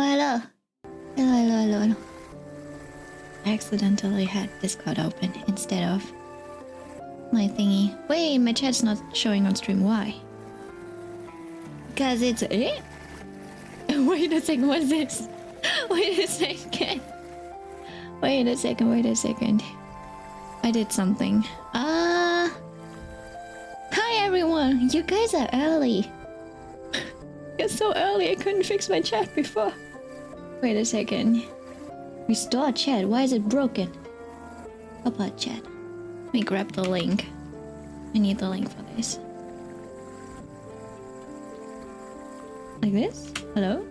Oh, hello. Hello. I accidentally had Discord open instead of my thingy. Wait, my chat's not showing on stream. Why? Because it's... Eh? Wait a second, what is this? Wait a second. Wait a second. I did something. Hi everyone! You guys are early. It's so early, I couldn't fix my chat before. Wait a second. Restore chat, why is it broken? About chat. Let me grab the link. I need the link for this. Like this? Hello?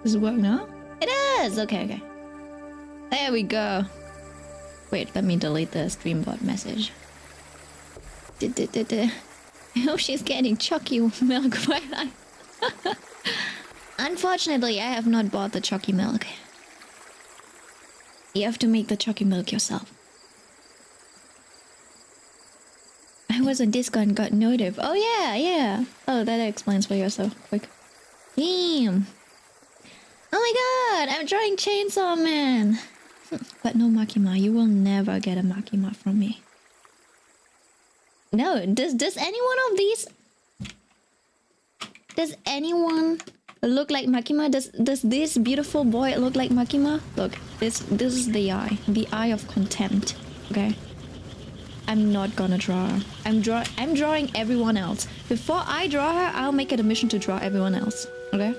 Does it work now? It is! Okay. There we go. Wait, let me delete the streambot message. I hope she's getting chalky milk while I... Unfortunately, I have not bought the chalky milk. You have to make the chalky milk yourself. I was on Discord and got notif. Oh yeah. Oh, that explains why you're so quick. Damn. Oh my god, I'm drawing Chainsaw Man. But no Makima, you will never get a Makima from me. No, does any one of these... Does anyone look like Makima? Does this beautiful boy look like Makima? Look, this is the eye of contempt. Okay, I'm not gonna draw her. I'm drawing everyone else. Before I draw her, I'll make it a mission to draw everyone else. Okay.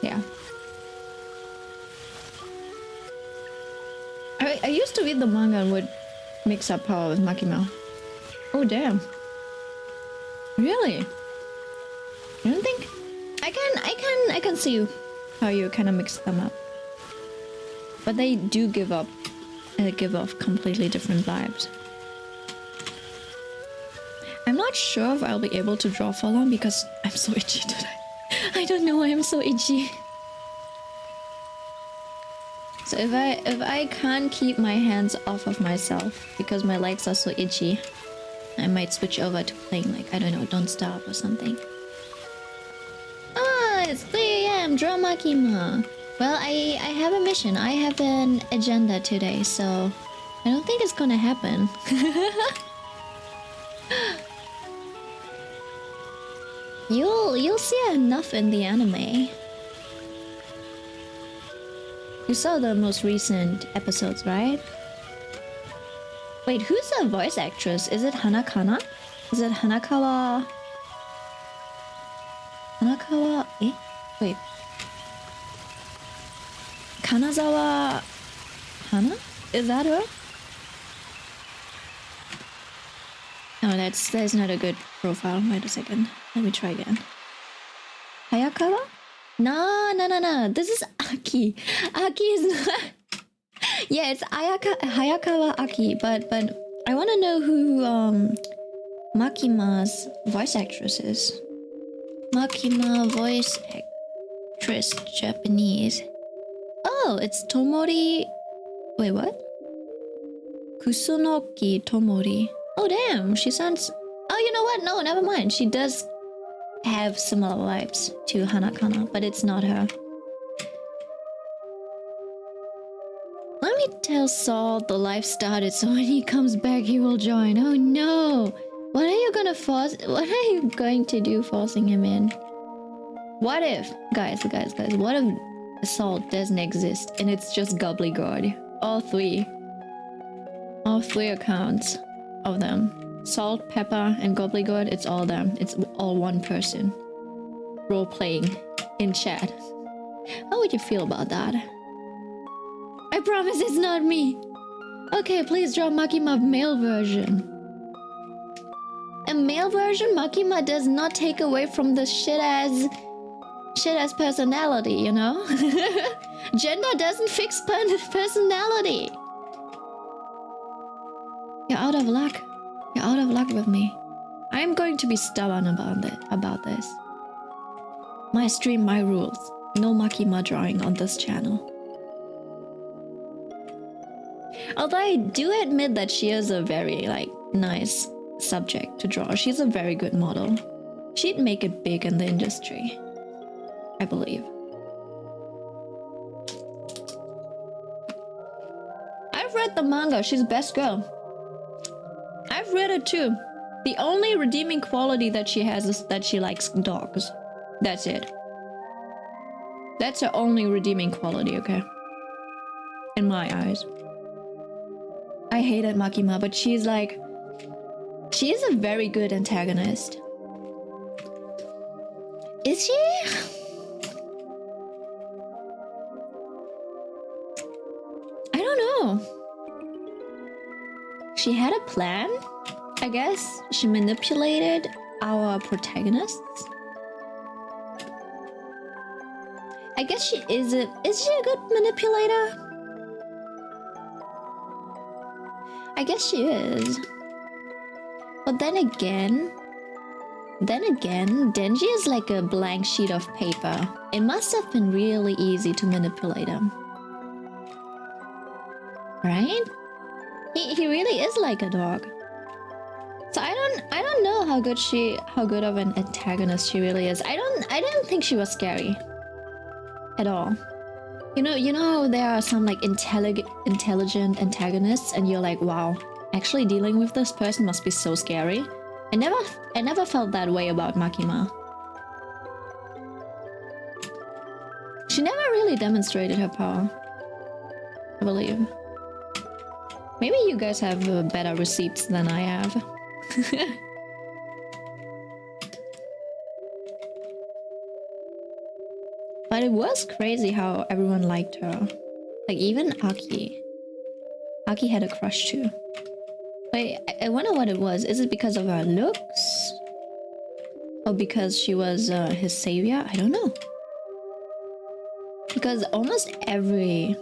Yeah. I used to read the manga and would mix up power with Makima. Oh damn. Really? You don't think? I can see how you kind of mix them up. But they do give off completely different vibes. I'm not sure if I'll be able to draw for long because I'm so itchy today. I don't know why I'm so itchy. So if I can't keep my hands off of myself because my legs are so itchy, I might switch over to playing like, I don't know, Don't Stop or something. Ah, it's 3 AM, draw Makima. Well, I have a mission. I have an agenda today, so I don't think it's gonna happen. You'll see enough in the anime. You saw the most recent episodes, right? Wait, who's the voice actress? Is it Hanakana? Is it Hanakawa? Hanakawa? Eh? Wait. Kanazawa Hana? Is that her? No, that's not a good profile. Wait a second. Let me try again. Hayakawa? No. This is Aki. Aki is not... Yeah, it's Hayakawa Aki, but I want to know who Makima's voice actress is. Makima voice actress, Japanese. Oh, it's Tomori... Wait, what? Kusunoki Tomori. Oh damn, she sounds... Oh, you know what? No, never mind. She does have similar vibes to Hanakana, but it's not her. Let me tell Saul the life started, so when he comes back he will join. Oh no! What are you going to do forcing him in? What if, guys, what if Saul doesn't exist and it's just gobbledygook? All three accounts of them. Salt, Pepper, and Gobbledygook, it's all them. It's all one person. Role-playing in chat. How would you feel about that? I promise it's not me. Okay, please draw Makima male version. A male version? Makima does not take away from the shit-ass personality, you know? Gender doesn't fix personality. You're out of luck. You're out of luck with me. I'm going to be stubborn about this. My stream, my rules. No Makima drawing on this channel. Although I do admit that she is a very, like, nice subject to draw. She's a very good model. She'd make it big in the industry, I believe. I've read the manga. She's best girl. I've read it too. The only redeeming quality that she has is that she likes dogs. That's it. That's her only redeeming quality, okay? In my eyes. I hated Makima, but she's like... She is a very good antagonist. Is she? I don't know. She had a plan, I guess. She manipulated our protagonists. I guess she is she a good manipulator? I guess she is. But then again, Denji is like a blank sheet of paper. It must have been really easy to manipulate him. Right? He really is like a dog. So I don't know how good of an antagonist she really is. I didn't think she was scary at all. You know there are some like intelligent antagonists and you're like, wow, actually dealing with this person must be so scary. I never felt that way about Makima. She never really demonstrated her power, I believe. Maybe you guys have better receipts than I have. But it was crazy how everyone liked her. Like even Aki. Aki had a crush too. But I wonder what it was. Is it because of her looks? Or because she was his savior? I don't know. Because almost every...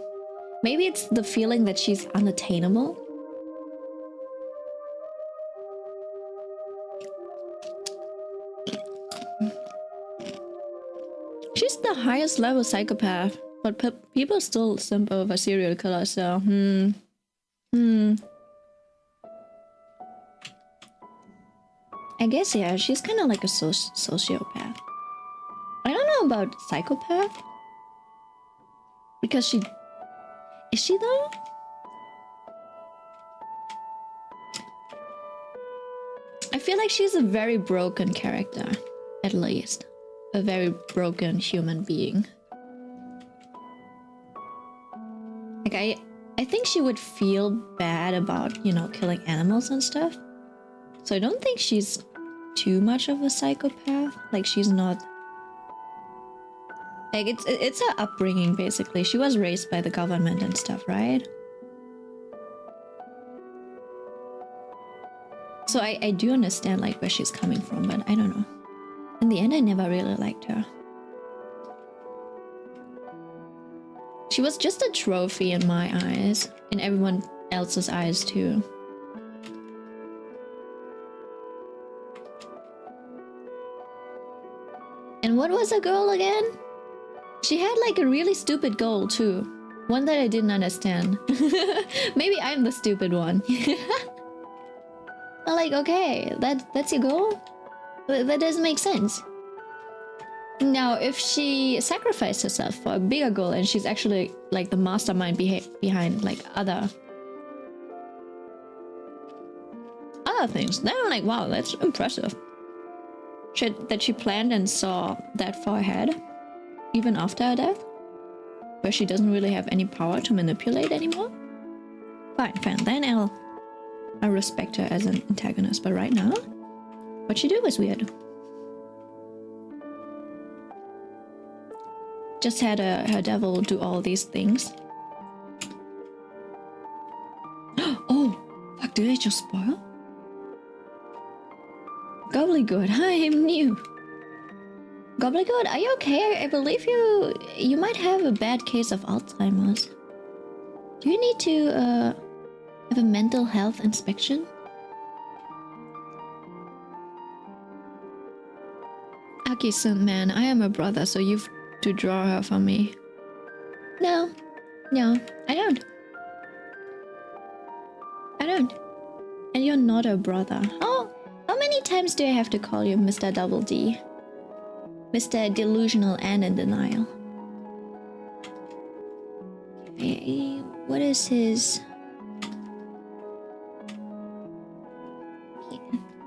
Maybe it's the feeling that she's unattainable. She's the highest level psychopath, but people still simp over serial killers, so I guess, yeah, she's kind of like a sociopath. I don't know about psychopath. Because she... Is she though? I feel like she's a very broken character, at least. A very broken human being. Like, I think she would feel bad about, you know, killing animals and stuff. So I don't think she's too much of a psychopath. Like, she's not... Like, it's her upbringing, basically. She was raised by the government and stuff, right? So I do understand, like, where she's coming from, but I don't know. In the end, I never really liked her. She was just a trophy in my eyes. In everyone else's eyes, too. And what was her goal again? She had like a really stupid goal too. One that I didn't understand. Maybe I'm the stupid one. I'm like, okay, that's your goal? That doesn't make sense. Now, if she sacrificed herself for a bigger goal and she's actually like the mastermind behind like other things, then I'm like, wow, that's impressive. That she planned and saw that far ahead. Even after her death? Where she doesn't really have any power to manipulate anymore? Fine. Then I'll respect her as an antagonist. But right now, what she did was weird. Just had her devil do all these things. Oh! Fuck, did I just spoil? Gobbledygook, hi, I'm new. Gobbledygook, are you okay? I believe you might have a bad case of Alzheimer's. Do you need to have a mental health inspection? Aki-san, man, I am a brother, so you've to draw her for me. No, I don't. And you're not a brother. Oh, times do I have to call you Mr. Double D? Mr. Delusional and in denial. Okay, what is his...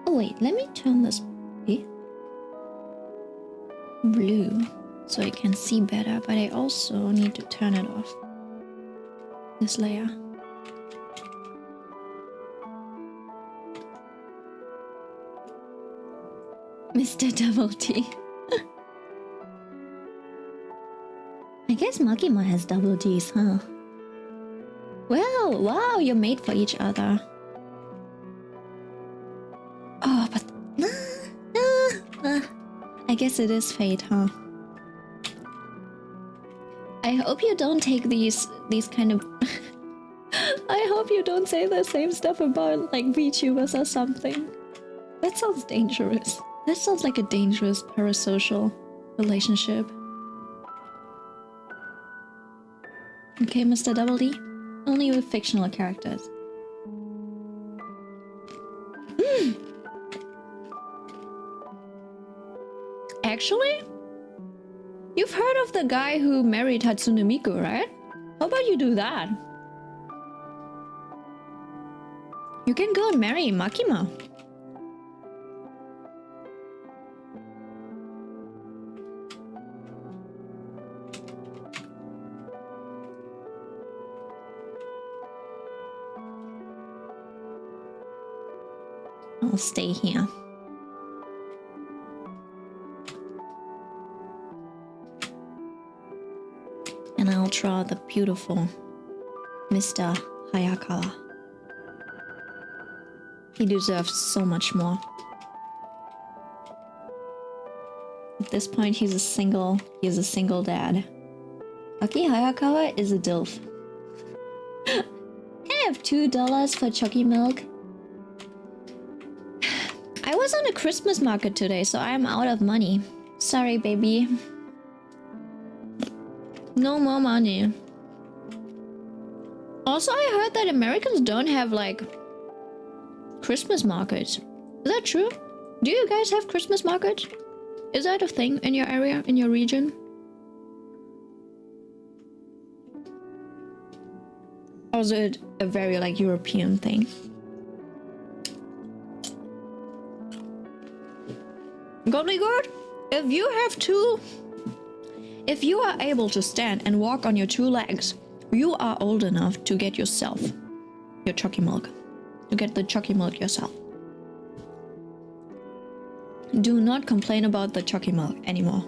Oh wait, let me turn this blue so I can see better, but I also need to turn it off. This layer. Mr. Double T. I guess Makima has double Ds, huh? Well, wow, you're made for each other. Oh, but... I guess it is fate, huh? I hope you don't take these kind of... I hope you don't say the same stuff about, like, VTubers or something. That sounds dangerous. That sounds like a dangerous parasocial relationship. Okay, Mr. Double D? Only with fictional characters. Actually? You've heard of the guy who married Hatsune Miku, right? How about you do that? You can go and marry Makima. I'll stay here. And I'll draw the beautiful Mr. Hayakawa. He deserves so much more. At this point, he's a single dad. Aki Hayakawa is a DILF. Can I have $2 for Chucky milk? I was on a Christmas market today, so I'm out of money. Sorry, baby. No more money. Also, I heard that Americans don't have, like, Christmas markets. Is that true? Do you guys have Christmas markets? Is that a thing in your area, in your region? Or is it a very, like, European thing? Gobbledygook, if you are able to stand and walk on your 2 legs, you are old enough to get yourself your Chucky milk. To get the Chucky milk yourself. Do not complain about the Chucky milk anymore.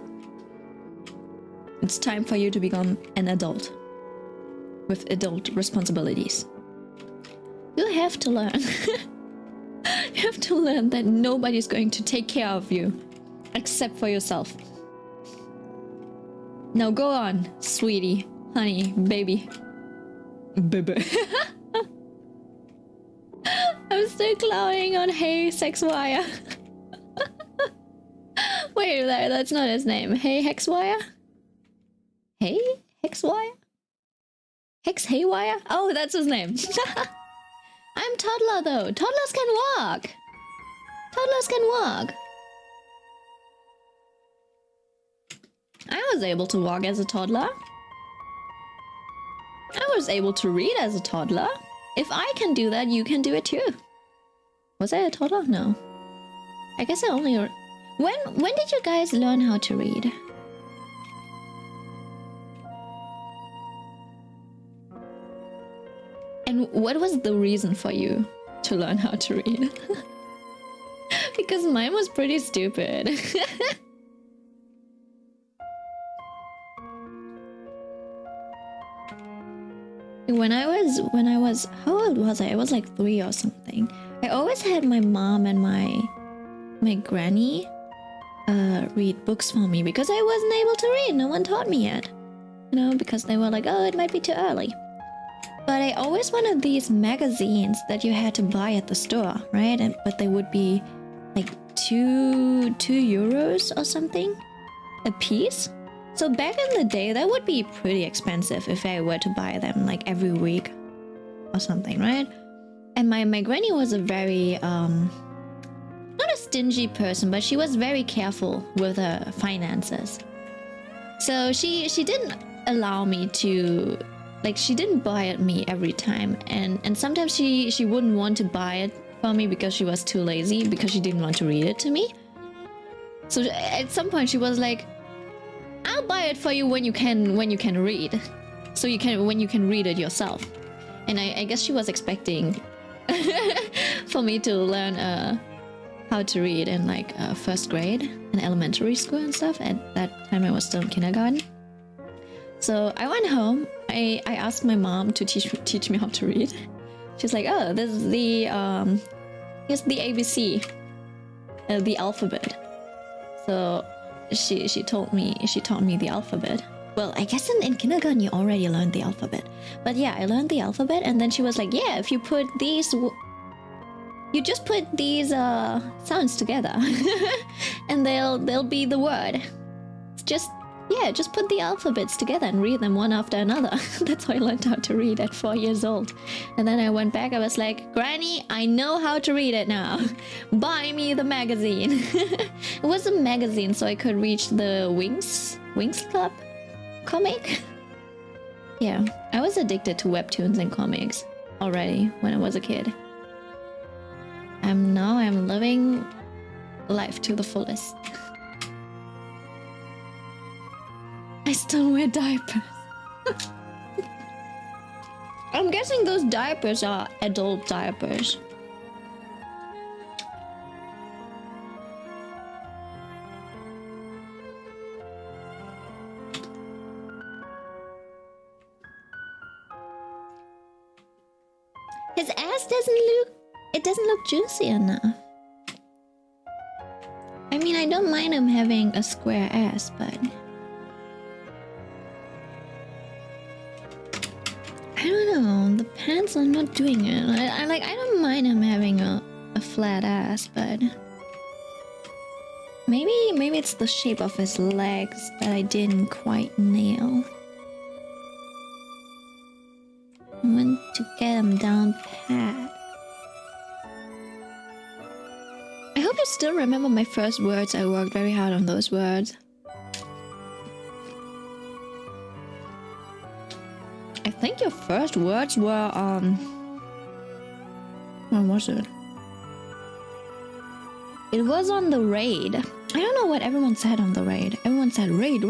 It's time for you to become an adult. With adult responsibilities. You have to learn. You have to learn that nobody's going to take care of you. Except for yourself. Now go on, sweetie, honey, baby. Baby. I'm still clowning on Hey Sexwire. Wait, that's not his name. Hey Hexwire? Hey Hexwire? Hex Haywire? Oh, that's his name. I'm toddler though. Toddlers can walk. Toddlers can walk. I was able to walk as a toddler. I was able to read as a toddler. If I can do that, you can do it too. Was I a toddler? No. I guess I only... When did you guys learn how to read? And what was the reason for you to learn how to read? Because mine was pretty stupid. When I was, how old was I? I was like 3 or something. I always had my mom and my granny read books for me because I wasn't able to read. No one taught me yet. You know, because they were like, oh, it might be too early. But I always wanted these magazines that you had to buy at the store, right? But they would be like two euros or something a piece. So back in the day, that would be pretty expensive if I were to buy them like every week or something, right? And my granny was a very, not a stingy person, but she was very careful with her finances. So she didn't allow me to, like, she didn't buy it me every time, and sometimes she wouldn't want to buy it for me because she was too lazy, because she didn't want to read it to me. So at some point she was like, I'll buy it for you when you can read, so when you can read it yourself. And I guess she was expecting for me to learn how to read in like first grade in elementary school and stuff. At that time I was still in kindergarten. So I went home, I asked my mom to teach me how to read. She's like, oh, this is here's the ABC, the alphabet. So she taught me the alphabet. Well, I guess in kindergarten you already learned the alphabet. But yeah, I learned the alphabet, and then she was like, yeah, if you put these, you just put these sounds together and they'll be the word. Just put the alphabets together and read them one after another. That's how I learned how to read at 4 years old. And then I went back, I was like, Granny, I know how to read it now. Buy me the magazine. It was a magazine, so I could reach the Wings Club comic. Yeah, I was addicted to webtoons and comics already when I was a kid. Now I'm living life to the fullest. I still wear diapers. I'm guessing those diapers are adult diapers. His ass doesn't look juicy enough. I mean, I don't mind him having a square ass, but I don't know, the pants are not doing it. I don't mind him having a flat ass, but maybe it's the shape of his legs that I didn't quite nail. I want to get him down pat. I hope you still remember my first words. I worked very hard on those words. I think your first words were, what was it? It was on the raid. I don't know what everyone said on the raid. Everyone said raid.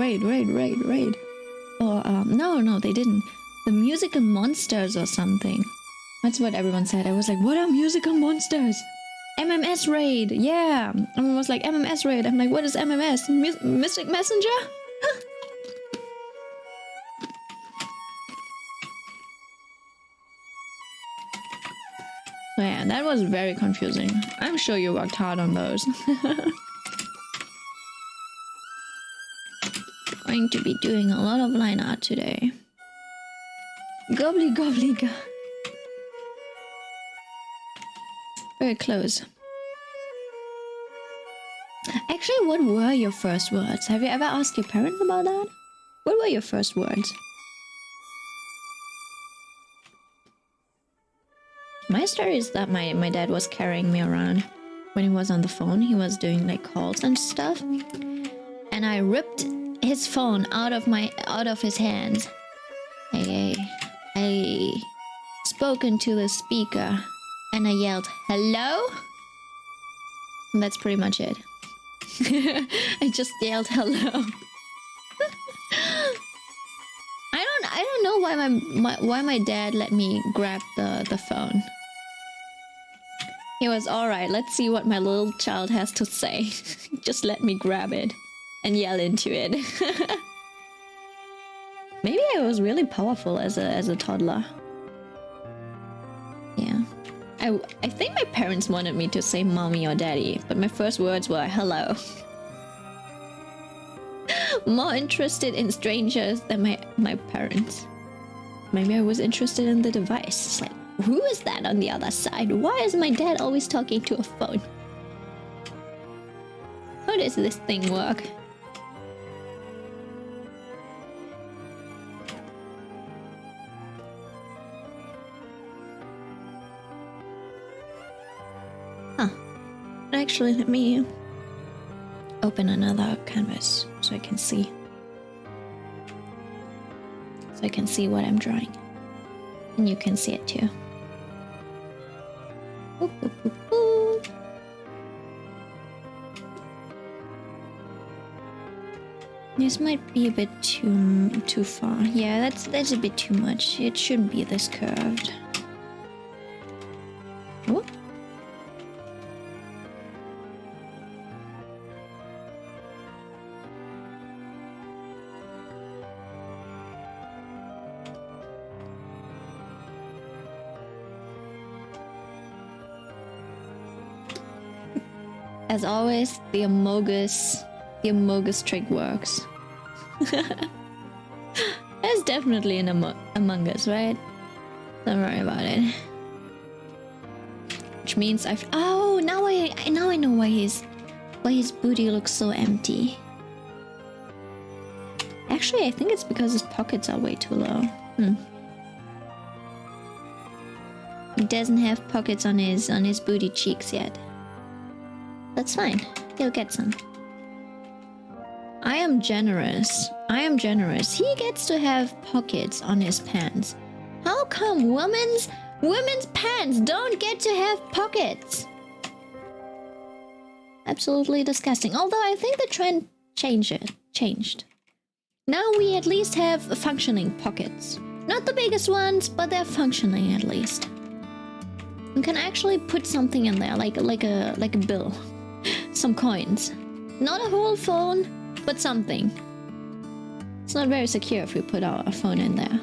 Or, no, they didn't. The musical monsters or something. That's what everyone said. I was like, what are musical monsters? MMS raid, yeah. Everyone was like, MMS raid. I'm like, what is MMS? Mystic Messenger? So yeah, that was very confusing. I'm sure you worked hard on those. Going to be doing a lot of line art today. Gobbly gobbly go. Very close. Actually, what were your first words? Have you ever asked your parents about that? What were your first words? My story is that my dad was carrying me around when he was on the phone. He was doing like calls and stuff, and I ripped his phone out of his hands. I spoke into the speaker and I yelled, "Hello?" And that's pretty much it. I just yelled hello. I don't know why my dad let me grab the phone. He was alright, let's see what my little child has to say. Just let me grab it and yell into it. Maybe I was really powerful as a toddler. Yeah. I think my parents wanted me to say mommy or daddy, but my first words were hello. More interested in strangers than my parents. Maybe I was interested in the device. It's like, who is that on the other side? Why is my dad always talking to a phone? How does this thing work? Huh. actually, let me open another canvas so I can see. So I can see what I'm drawing. And you can see it too. Boop, boop, boop, boop. This might be a bit too far. Yeah, that's a bit too much. It shouldn't be this curved. Oh. As always, the Amogus trick works. There's definitely an Among Us, right? Don't worry about it. Which means oh, now I know why his booty looks so empty. Actually, I think it's because his pockets are way too low. He doesn't have pockets on his booty cheeks yet. That's fine. He'll get some. I am generous. He gets to have pockets on his pants. How come women's pants don't get to have pockets? Absolutely disgusting. Although I think the trend changed. Now we at least have functioning pockets. Not the biggest ones, but they're functioning at least. You can actually put something in there, like a bill. Some coins. Not a whole phone, but something. It's not very secure if we put our phone in there.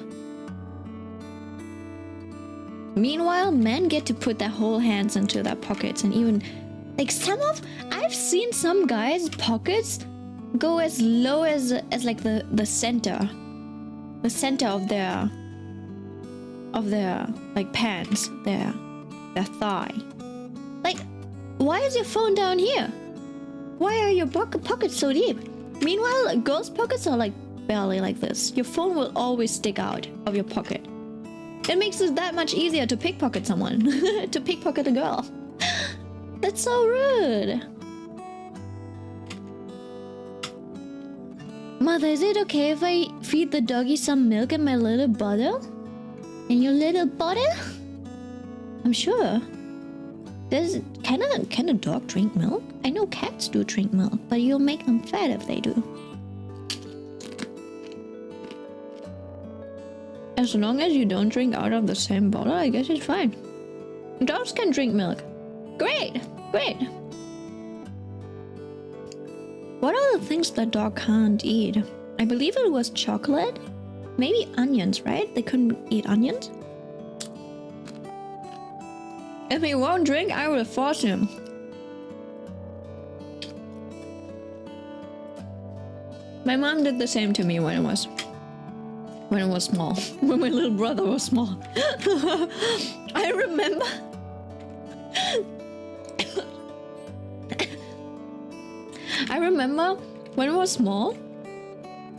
Meanwhile, men get to put their whole hands into their pockets, and even like I've seen some guys' pockets go as low as like the center of their like pants, their thigh. Like, why is your phone down here? Why are your pockets so deep? Meanwhile, girls' pockets are like barely like this. Your phone will always stick out of your pocket. It makes it that much easier to pickpocket someone. To pickpocket a girl. That's so rude. Mother, is it okay if I feed the doggy some milk and my little bottle? And your little bottle? I'm sure. Can a dog drink milk? I know cats do drink milk, but you'll make them fat if they do. As long as you don't drink out of the same bottle, I guess it's fine. Dogs can drink milk. Great! What are the things that dog can't eat? I believe it was chocolate? Maybe onions, right? They couldn't eat onions? If he won't drink, I will force him. My mom did the same to me when it was small. When my little brother was small. I remember. I remember when I was small.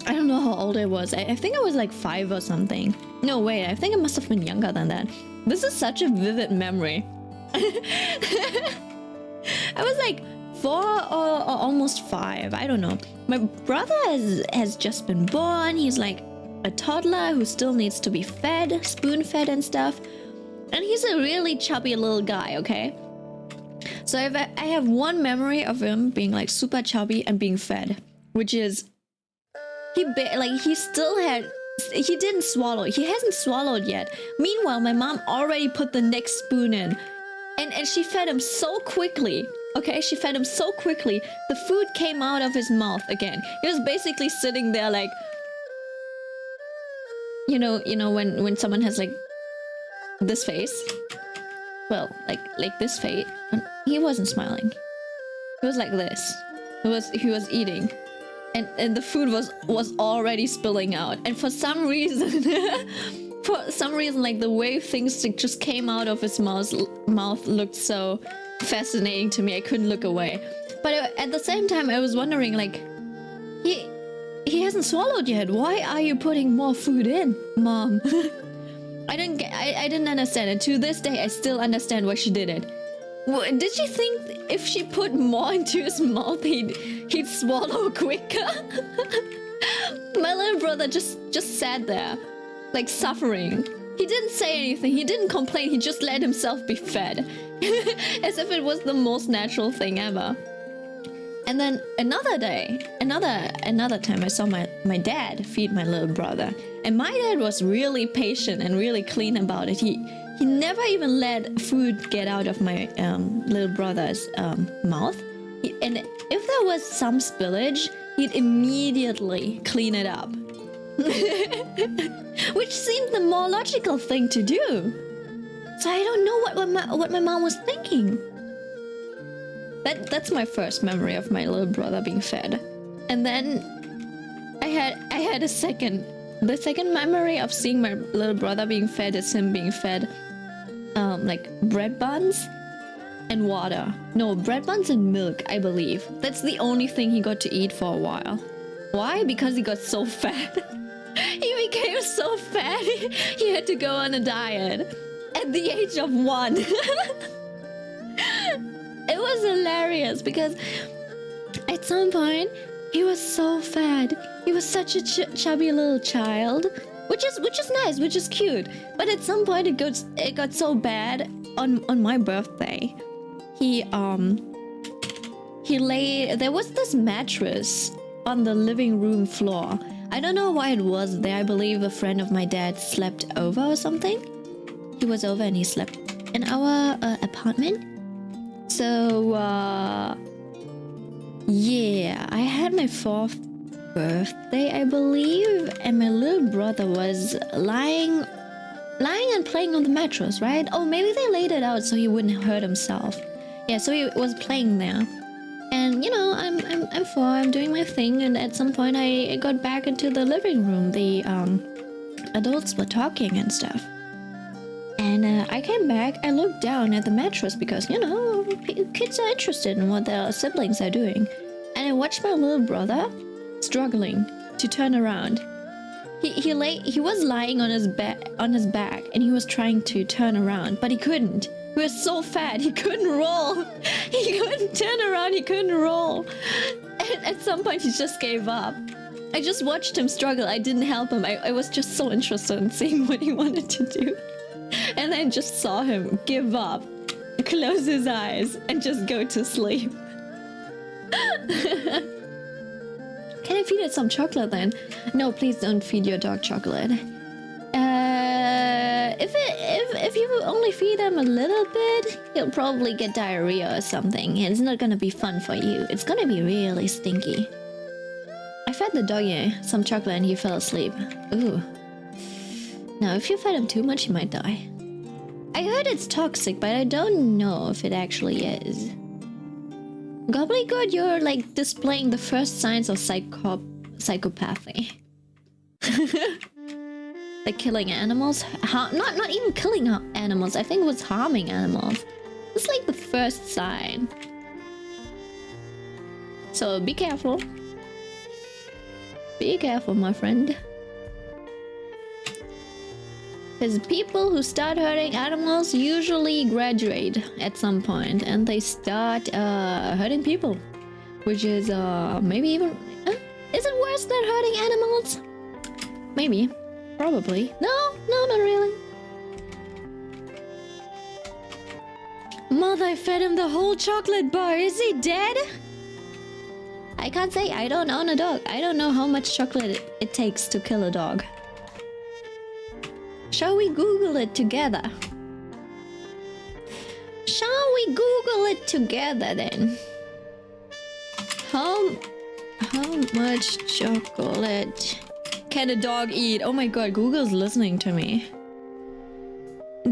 I don't know how old I was. I think I was like 5 or something. No, wait, I think I must have been younger than that. This is such a vivid memory. I was like 4 or almost 5. I don't know. My brother has just been born. He's like a toddler who still needs to be fed, spoon-fed and stuff. And he's a really chubby little guy, okay? So I have one memory of him being like super chubby and being fed, which is he didn't swallow. He hasn't swallowed yet. Meanwhile, my mom already put the next spoon in. And she fed him so quickly. Okay, she fed him so quickly. The food came out of his mouth again. He was basically sitting there like, you know when someone has like this face. Well, like this face. He wasn't smiling. He was like this. He was eating. And the food was already spilling out. And for some reason like the way things just came out of his mouth looked so fascinating to me. I couldn't look away. But at the same time, I was wondering, like, he hasn't swallowed yet. Why are you putting more food in, Mom? I didn't understand it. To this day, I still understand why she did it. Did she think if she put more into his mouth, he'd swallow quicker? My little brother just sat there, like suffering. He didn't say anything. He didn't complain. He just let himself be fed, as if it was the most natural thing ever. And then another day, another time, I saw my dad feed my little brother, and my dad was really patient and really clean about it. He never even let food get out of my little brother's mouth. And if there was some spillage, he'd immediately clean it up. Which seemed the more logical thing to do. So I don't know what my mom was thinking. That's my first memory of my little brother being fed. And then I had the second memory of seeing my little brother being fed is him being fed like bread buns and water. No, bread buns and milk, I believe. That's the only thing he got to eat for a while. Why? Because he got so fat. He became so fat he had to go on a diet at the age of 1. It was hilarious because at some point he was so fat. He was such a chubby little child, which is nice, which is cute. But at some point it got so bad on my birthday. There was this mattress on the living room floor. I don't know why it was there. I believe a friend of my dad slept over or something. He was over and he slept in our apartment. So yeah, I had my 4th birthday, I believe, and my little brother was lying and playing on the mattress, right? Oh, maybe they laid it out so he wouldn't hurt himself. Yeah, so he was playing there. And you know, I'm 4, I'm doing my thing, and at some point I got back into the living room. The adults were talking and stuff. And I came back, I looked down at the mattress because, you know, kids are interested in what their siblings are doing. And I watched my little brother struggling to turn around. He was lying on his back and he was trying to turn around, but he couldn't. He was so fat, he couldn't roll. He couldn't turn around, he couldn't roll. And at some point he just gave up. I just watched him struggle. I didn't help him. I was just so interested in seeing what he wanted to do. And I just saw him give up, close his eyes, and just go to sleep. Can I feed it some chocolate then? No, please don't feed your dog chocolate. If you only feed him a little bit, he'll probably get diarrhea or something. It's not gonna be fun for you. It's gonna be really stinky. I fed the doggy some chocolate and he fell asleep. Ooh. Now, if you fed him too much, he might die. I heard it's toxic, but I don't know if it actually is. Gobbledygook, you're like displaying the first signs of psychopathy. Like killing animals? Not even killing animals. I think it was harming animals. It's like the first sign. So be careful. Be careful, my friend. Because people who start hurting animals usually graduate at some point and they start hurting people. Which is maybe even... is it worse than hurting animals? Maybe. Probably. No, not really. Mother, I fed him the whole chocolate bar. Is he dead? I can't say. I don't own a dog. I don't know how much chocolate it takes to kill a dog. Shall we Google it together? Shall we Google it together then? How much chocolate can a dog eat? Oh my god, Google's listening to me.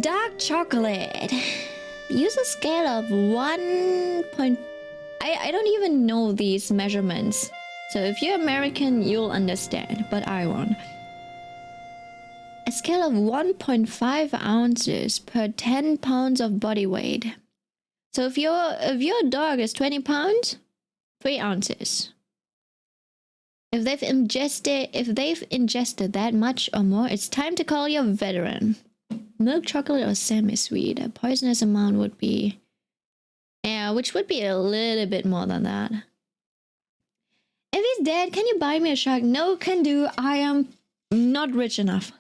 Dark chocolate. Use a scale of 1. I don't even know these measurements. So if you're American, you'll understand, but I won't. A scale of 1.5 ounces per 10 pounds of body weight. So if your dog is 20 pounds, 3 ounces. If they've ingested that much or more, it's time to call your veteran. Milk chocolate or semi-sweet. A poisonous amount would be Yeah, which would be a little bit more than that. If he's dead, can you buy me a shark? No, can do. I am not rich enough.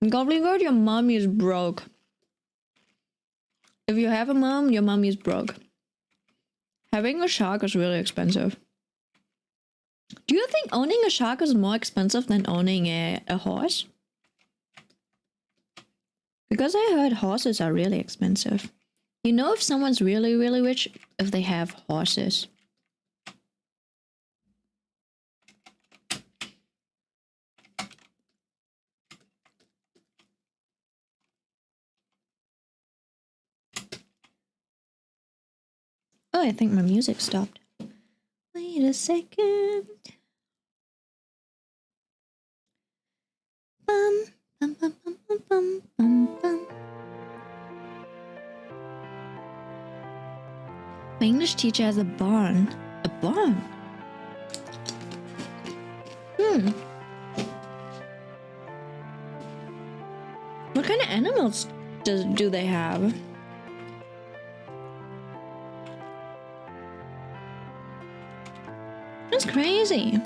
Goblin God, your mommy is broke. If you have a mom, your mommy is broke. Having a shark is really expensive. Do you think owning a shark is more expensive than owning a horse? Because I heard horses are really expensive. You know if someone's really, really rich if they have horses. Oh, I think my music stopped. Wait a second. Bum, bum, bum, bum, bum, bum, bum, bum. My English teacher has a barn. A barn? What kind of animals do they have? That's crazy.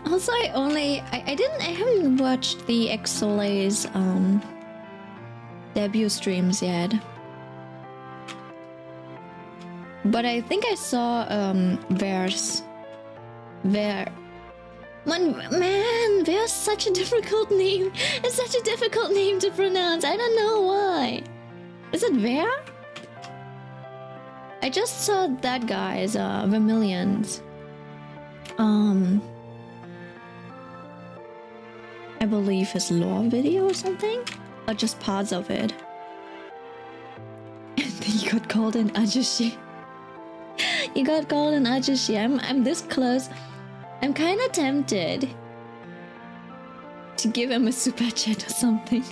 Also, I haven't watched the Exolay's debut streams yet. But I think I saw Ver's such a difficult name. It's such a difficult name to pronounce. I don't know why. Is it Ver? I just saw that guy's Vermilion's I believe his lore video or something? Or just parts of it. And he got called an Ajushi. You got called an Ajushi. I'm this close. I'm kinda tempted to give him a super chat or something.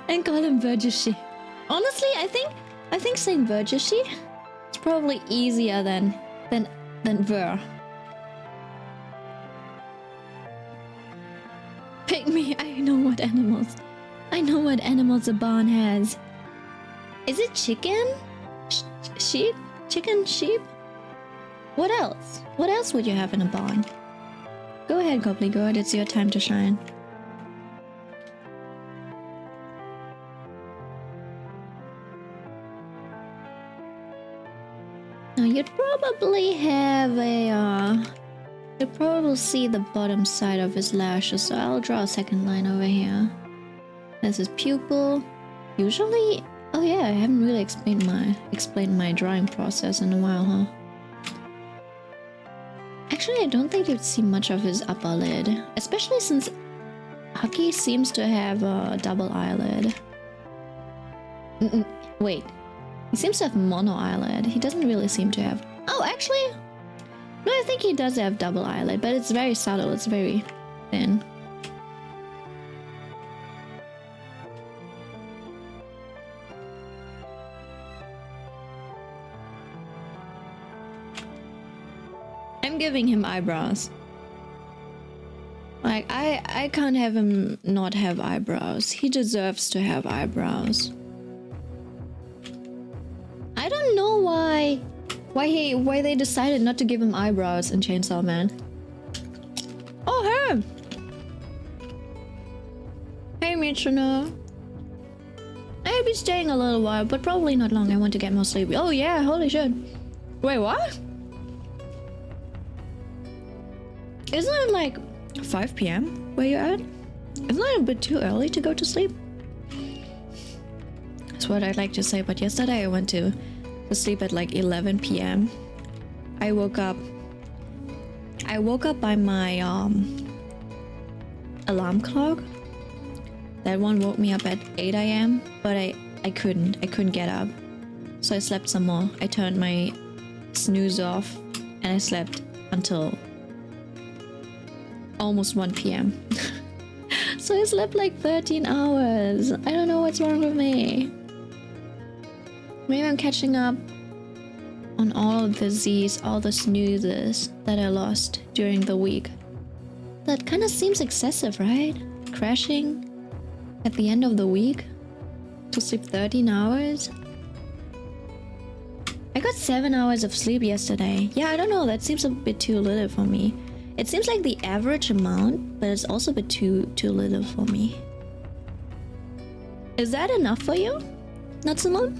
And call him Verjushi. Honestly, I think saying Verjushi is probably easier than Ver. Pick me, I know what animals. I know what animals a barn has. Is it chicken? Sheep? Chicken, sheep? What else? What else would you have in a barn? Go ahead, Gobbledygook, it's your time to shine. Now you'd probably have a you'd probably see the bottom side of his lashes, so I'll draw a second line over here. There's his pupil. Usually, oh yeah, I haven't really explained my drawing process in a while, huh? Actually, I don't think you'd see much of his upper lid, especially since Haki seems to have a double eyelid. Wait, he seems to have mono eyelid. He doesn't really seem to have... Oh, actually, no, I think he does have double eyelid, but it's very subtle. It's very thin. I'm giving him eyebrows. Like, I can't have him not have eyebrows. He deserves to have eyebrows. I don't know why they decided not to give him eyebrows in Chainsaw Man. Oh, hey! Hey, Mitsuno. I'll be staying a little while, but probably not long. I want to get more sleepy. Oh yeah, holy shit. Wait, what? Isn't it like 5 p.m. where you're at? Isn't that a bit too early to go to sleep? That's what I'd like to say, but yesterday I went to sleep at like 11 p.m. I woke up by my alarm clock. That one woke me up at 8 a.m. but I couldn't get up. So I slept some more. I turned my snooze off and I slept until almost 1 p.m. So I slept like 13 hours. I don't know what's wrong with me. Maybe I'm catching up. on all the Z's, all the snoozes that I lost during the week. That kind of seems excessive, right? Crashing at the end of the week to sleep 13 hours. I got 7 hours of sleep yesterday. Yeah, I don't know, that seems a bit too little for me. It seems like the average amount, but it's also a bit too little for me. Is that enough for you, Natsumo?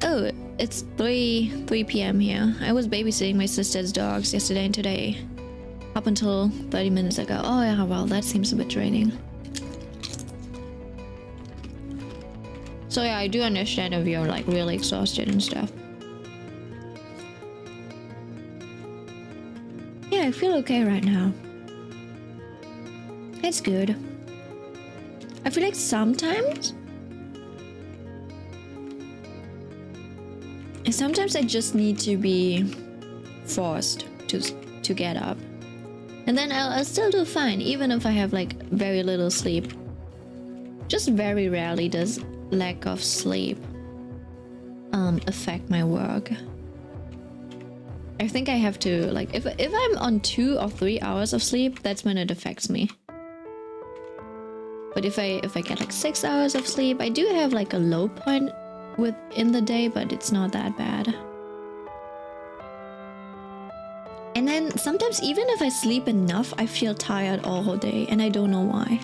Oh, it's 3 p.m. here. I was babysitting my sister's dogs yesterday and today. Up until 30 minutes ago. Oh yeah, well, that seems a bit draining. So yeah, I do understand if you're like really exhausted and stuff. Yeah, I feel okay right now. It's good. I feel like sometimes I just need to be forced to get up. And then I'll still do fine, even if I have like very little sleep. Just very rarely does lack of sleep affect my work. I think I have to, like, if I'm on 2 or 3 hours of sleep, that's when it affects me. But if I get like 6 hours of sleep, I do have like a low point within the day, but it's not that bad. And then sometimes even if I sleep enough, I feel tired all day and I don't know why.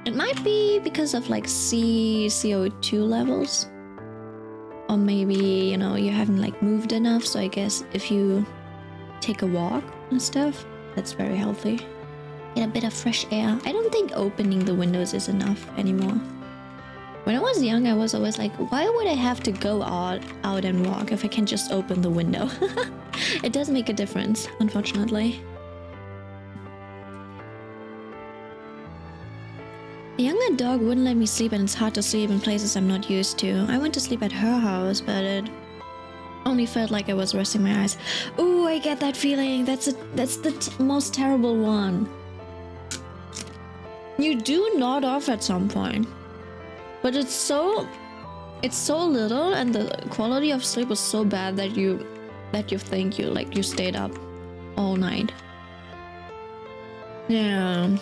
It might be because of like CO2 levels. Or maybe, you know, you haven't like moved enough. So I guess if you take a walk and stuff, that's very healthy. Get a bit of fresh air. I don't think opening the windows is enough anymore. When I was young, I was always like, why would I have to go out and walk if I can just open the window? It does make a difference, unfortunately. A younger dog wouldn't let me sleep, and it's hard to sleep in places I'm not used to. I went to sleep at her house, but it only felt like I was resting my eyes. Ooh, I get that feeling. That's the most terrible one. You do nod off at some point, but it's so little, and the quality of sleep was so bad that you think you stayed up all night. Yeah.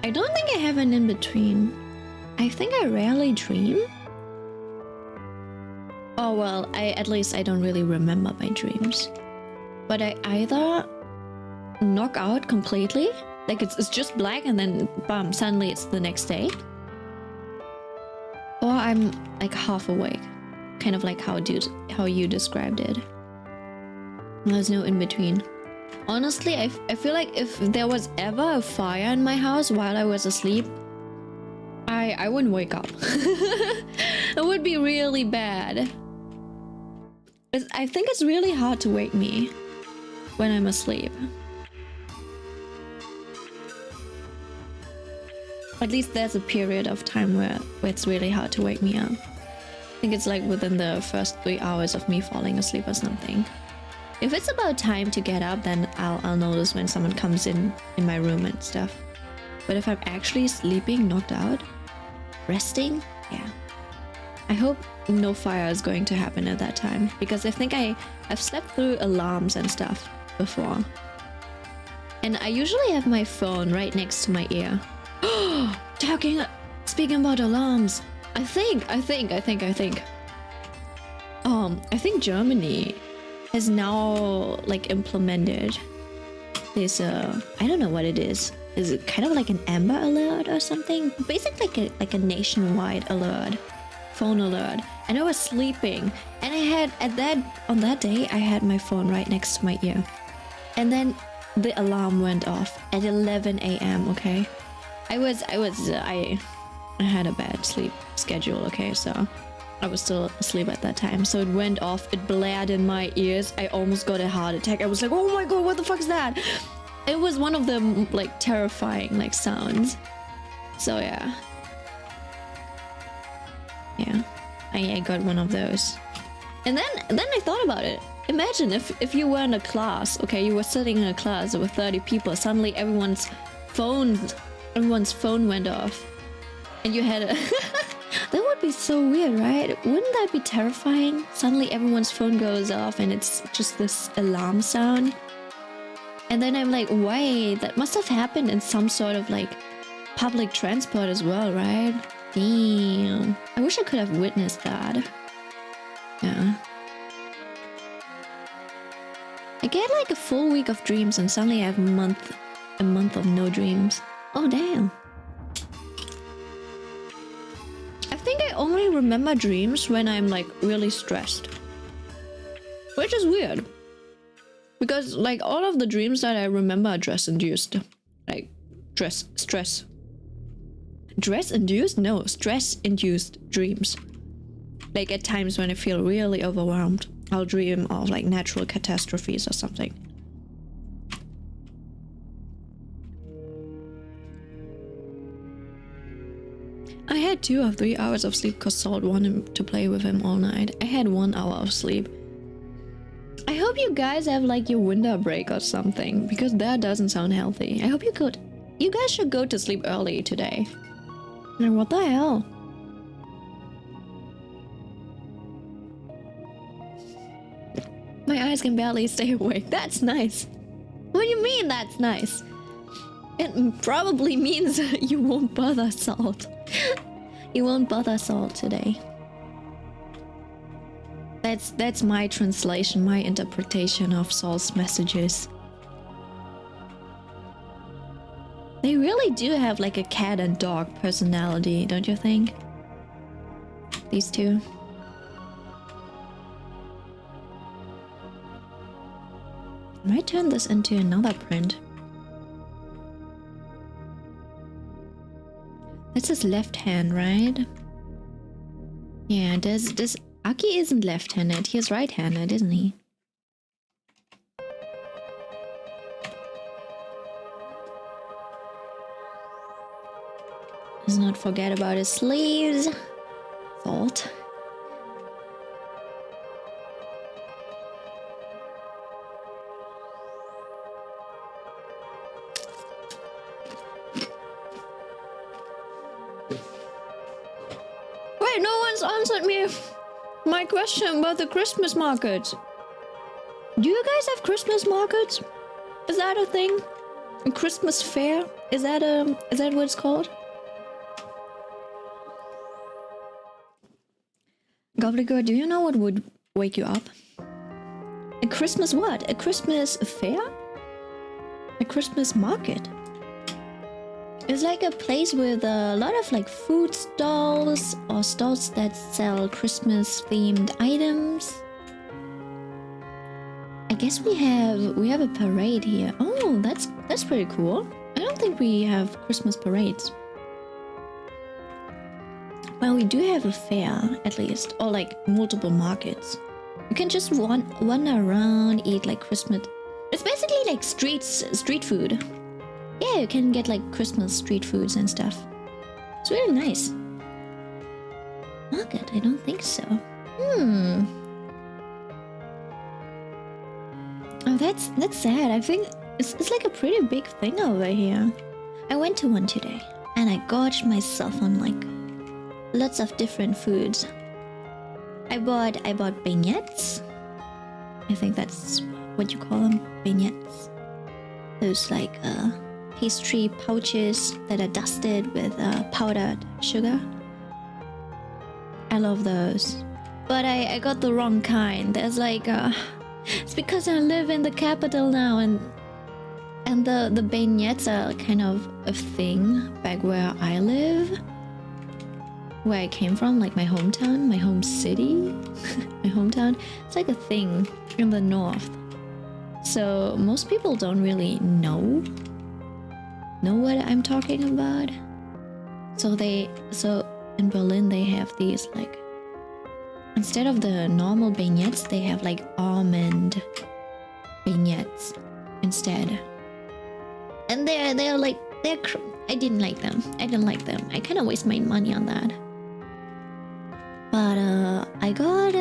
I don't think I have an in-between. I think I rarely dream. Oh well, at least I don't really remember my dreams. But I either knock out completely, like it's just black and then bam, suddenly it's the next day. Or I'm like half awake. Kind of like how you described it. There's no in-between. Honestly, I feel like if there was ever a fire in my house while I was asleep, I wouldn't wake up. It would be really bad. I think it's really hard to wake me when I'm asleep. At least there's a period of time where it's really hard to wake me up. I think it's like within the first 3 hours of me falling asleep or something. If it's about time to get up, then I'll notice when someone comes in my room and stuff. But if I'm actually sleeping, knocked out, resting, yeah. I hope no fire is going to happen at that time, because I think I've slept through alarms and stuff before. And I usually have my phone right next to my ear. Speaking about alarms, I think Germany has now like implemented this I don't know what it is. Is it kind of like an Amber Alert or something? Basically like a nationwide alert, phone alert. And I was sleeping, and I had on that day I had my phone right next to my ear, and then the alarm went off at 11 a.m. Okay, I had a bad sleep schedule. Okay, so I was still asleep at that time, so it went off, it blared in my ears. I almost got a heart attack. I was like, oh my god, what the fuck is that? It was one of them like terrifying like sounds. So yeah, I got one of those. And then I thought about it. Imagine if you were in a class, okay, you were sitting in a class with 30 people, suddenly everyone's phone went off, and you had a That would be so weird, right? Wouldn't that be terrifying? Suddenly everyone's phone goes off and it's just this alarm sound. And then I'm like, wait, that must have happened in some sort of like public transport as well, right? Damn. I wish I could have witnessed that. Yeah. I get like a full week of dreams and suddenly I have a month of no dreams. Oh damn. I think I only remember dreams when I'm like really stressed. Which is weird. Because like all of the dreams that I remember are stress induced. Like stress. Stress induced? No, stress induced dreams. Like at times when I feel really overwhelmed, I'll dream of like natural catastrophes or something. I had 2 or 3 hours of sleep because Salt wanted to play with him all night. I had 1 hour of sleep. I hope you guys have like your winter break or something, because that doesn't sound healthy. I hope you could. You guys should go to sleep early today. And what the hell? My eyes can barely stay awake. That's nice. What do you mean that's nice? It probably means you won't bother Salt. You won't bother Salt today. That's my translation, my interpretation of Salt's messages. They really do have like a cat and dog personality, don't you think? These two. I might turn this into another print. That's his left hand, right? Yeah, this Aki isn't left-handed, he's right-handed, isn't he? Let's not forget about his sleeves. Salt. Wait, no one's answered me my question about the Christmas market. Do you guys have Christmas markets? Is that a thing? A Christmas fair? Is that what it's called? Gobbledygook, do you know what would wake you up? A Christmas what? A Christmas fair? A Christmas market? It's like a place with a lot of like food stalls or stalls that sell Christmas themed items. I guess we have a parade here. Oh, that's pretty cool. I don't think we have Christmas parades. Well, we do have a fair at least, or like multiple markets. You can just wander around, eat like Christmas. It's basically like street food. Yeah, you can get like Christmas street foods and stuff. It's really nice. Market? I don't think so. Oh, that's sad. I think it's like a pretty big thing over here. I went to one today and I gorged myself on like lots of different foods. I bought beignets. I think that's what you call them, beignets. Those like pastry pouches that are dusted with powdered sugar. I love those. But I got the wrong kind. There's like it's because I live in the capital now, and the beignets are kind of a thing back where I live. Where I came from, like my hometown, my home city, my hometown. It's like a thing in the north. So most people don't really know what I'm talking about. So in Berlin they have these like, instead of the normal beignets, they have like almond beignets instead. And they're I didn't like them. I kind of waste my money on that. But I got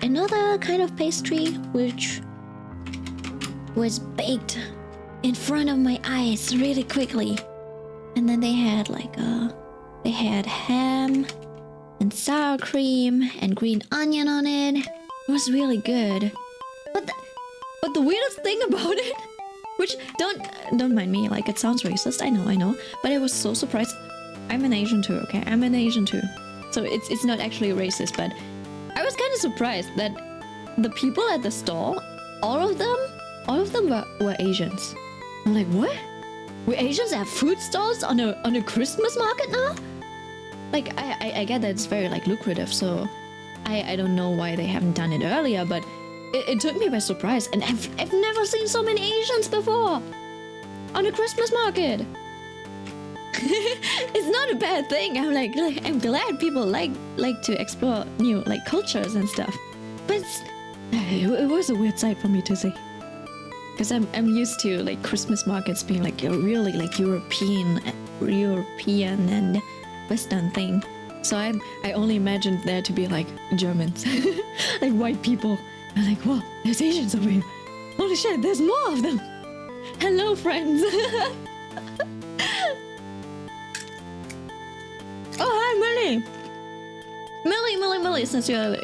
another kind of pastry which was baked in front of my eyes really quickly. And then they had like they had ham, and sour cream and green onion on it. It was really good. But the weirdest thing about it, which don't mind me, like it sounds racist, I know, but I was so surprised. I'm an Asian too, okay? I'm an Asian too. So it's not actually racist, but I was kind of surprised that the people at the stall, all of them were Asians. I'm like, what? We Asians have food stalls on a Christmas market now? Like I get that it's very like lucrative, so I don't know why they haven't done it earlier, but it took me by surprise, and I've never seen so many Asians before on a Christmas market. It's not a bad thing. I'm glad people like to explore new like cultures and stuff, but it was a weird sight for me to see, because I'm used to like Christmas markets being like a really like European and Western thing. So I only imagined there to be like Germans, like white people. I'm like, whoa, there's Asians over here. Holy shit, there's more of them. Hello, friends. Oh, hi, Millie. Millie, since you're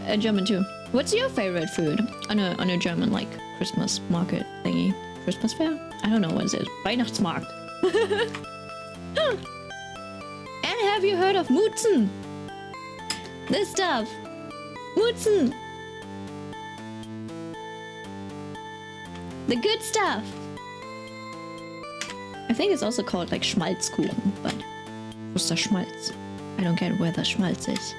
a German too. What's your favorite food on a German like Christmas market thingy? Christmas fair? I don't know what is it. Weihnachtsmarkt. And have you heard of Mutzen? This stuff. Mutzen. The good stuff. I think it's also called like Schmalzkuchen, but what's the Schmalz? I don't get where the Schmalz is.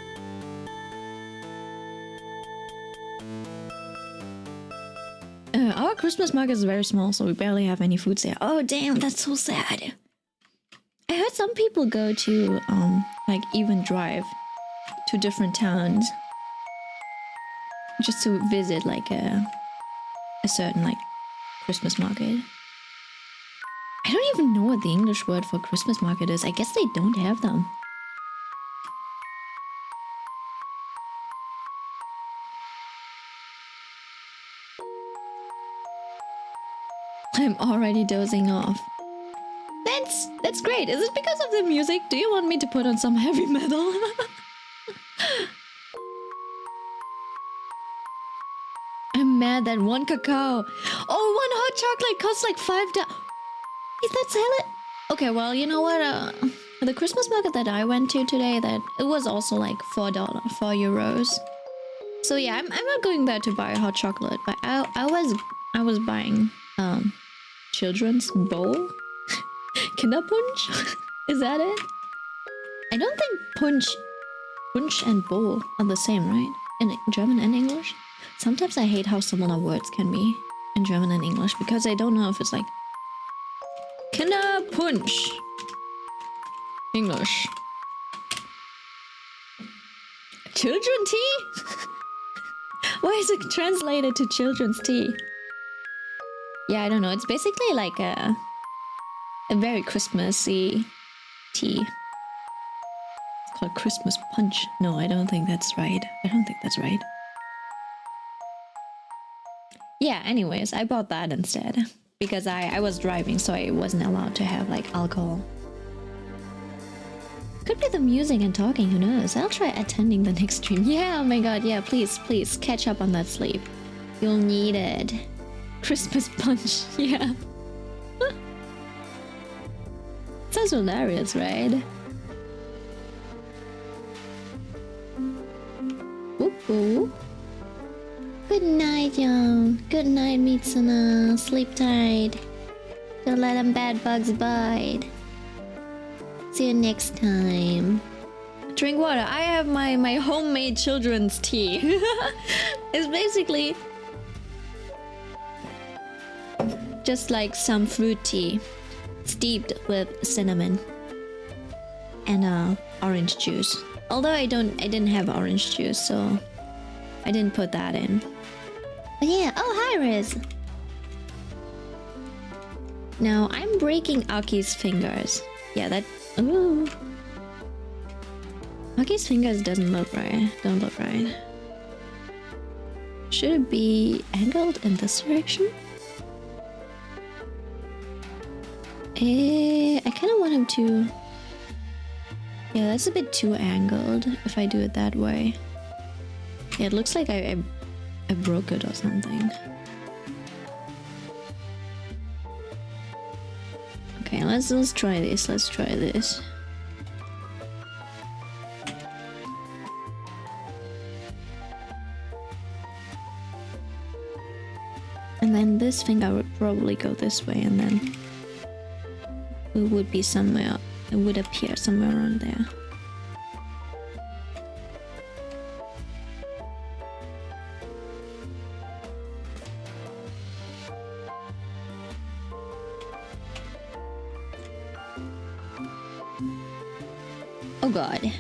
Our Christmas market is very small, so we barely have any foods there. Oh damn, that's so sad. I heard some people go to like even drive to different towns just to visit like a certain like Christmas market. I don't even know what the English word for Christmas market is. I guess they don't have them. I'm already dozing off. That's great. Is it because of the music? Do you want me to put on some heavy metal? I'm mad that one cacao. Oh, one hot chocolate costs like $5. Is that salad? Okay, well, you know what? The Christmas market that I went to today, that it was also like €4. So yeah, I'm not going there to buy hot chocolate, but I was buying children's bowl. Kinderpunsch? Is that it? I don't think punch and bowl are the same, right? In German and English? Sometimes I hate how similar words can be in German and English, because I don't know if it's like Kinderpunsch. English. Children tea? Why is it translated to children's tea? Yeah, I don't know. It's basically like a very Christmassy tea. It's called Christmas punch. No, I don't think that's right. Yeah, anyways, I bought that instead. Because I was driving, so I wasn't allowed to have like alcohol. Could be the music and talking, who knows? I'll try attending the next stream. Yeah, oh my god, yeah, please catch up on that sleep. You'll need it. Christmas punch, yeah. Sounds hilarious, right? Whoop. Good night, y'all. Good night, Mitsuna. Sleep tight. Don't let them bad bugs bite. See you next time. Drink water. I have my homemade children's tea. It's basically just like some fruit tea steeped with cinnamon and orange juice. Although I didn't have orange juice, so I didn't put that in. But yeah, oh hi Riz. Now I'm breaking Aki's fingers. Yeah, that. Ooh. Aki's fingers don't look right. Should it be angled in this direction? I kind of want him to Yeah, that's a bit too angled if I do it that way. Yeah, it looks like I broke it or something. Okay, let's try this. Let's try this. And then this finger would probably go this way, and then it would be somewhere. It would appear somewhere around there. Oh god.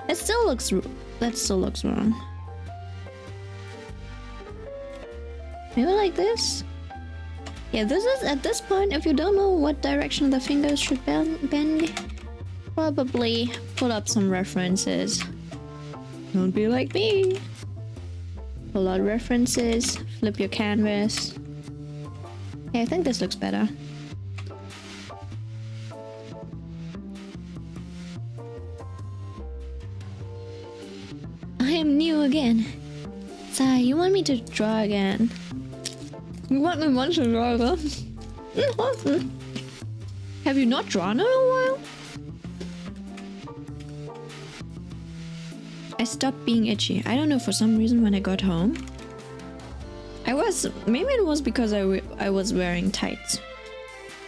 That still looks wrong. Maybe like this? Yeah, this is at this point, if you don't know what direction the fingers should bend, probably pull up some references. Don't be like me. Pull out references, flip your canvas. Yeah, I think this looks better. I am new again. Sai, you want me to draw again? You want me to draw again? Have you not drawn in a while? I stopped being itchy. I don't know, for some reason when I got home. Maybe it was because I was wearing tights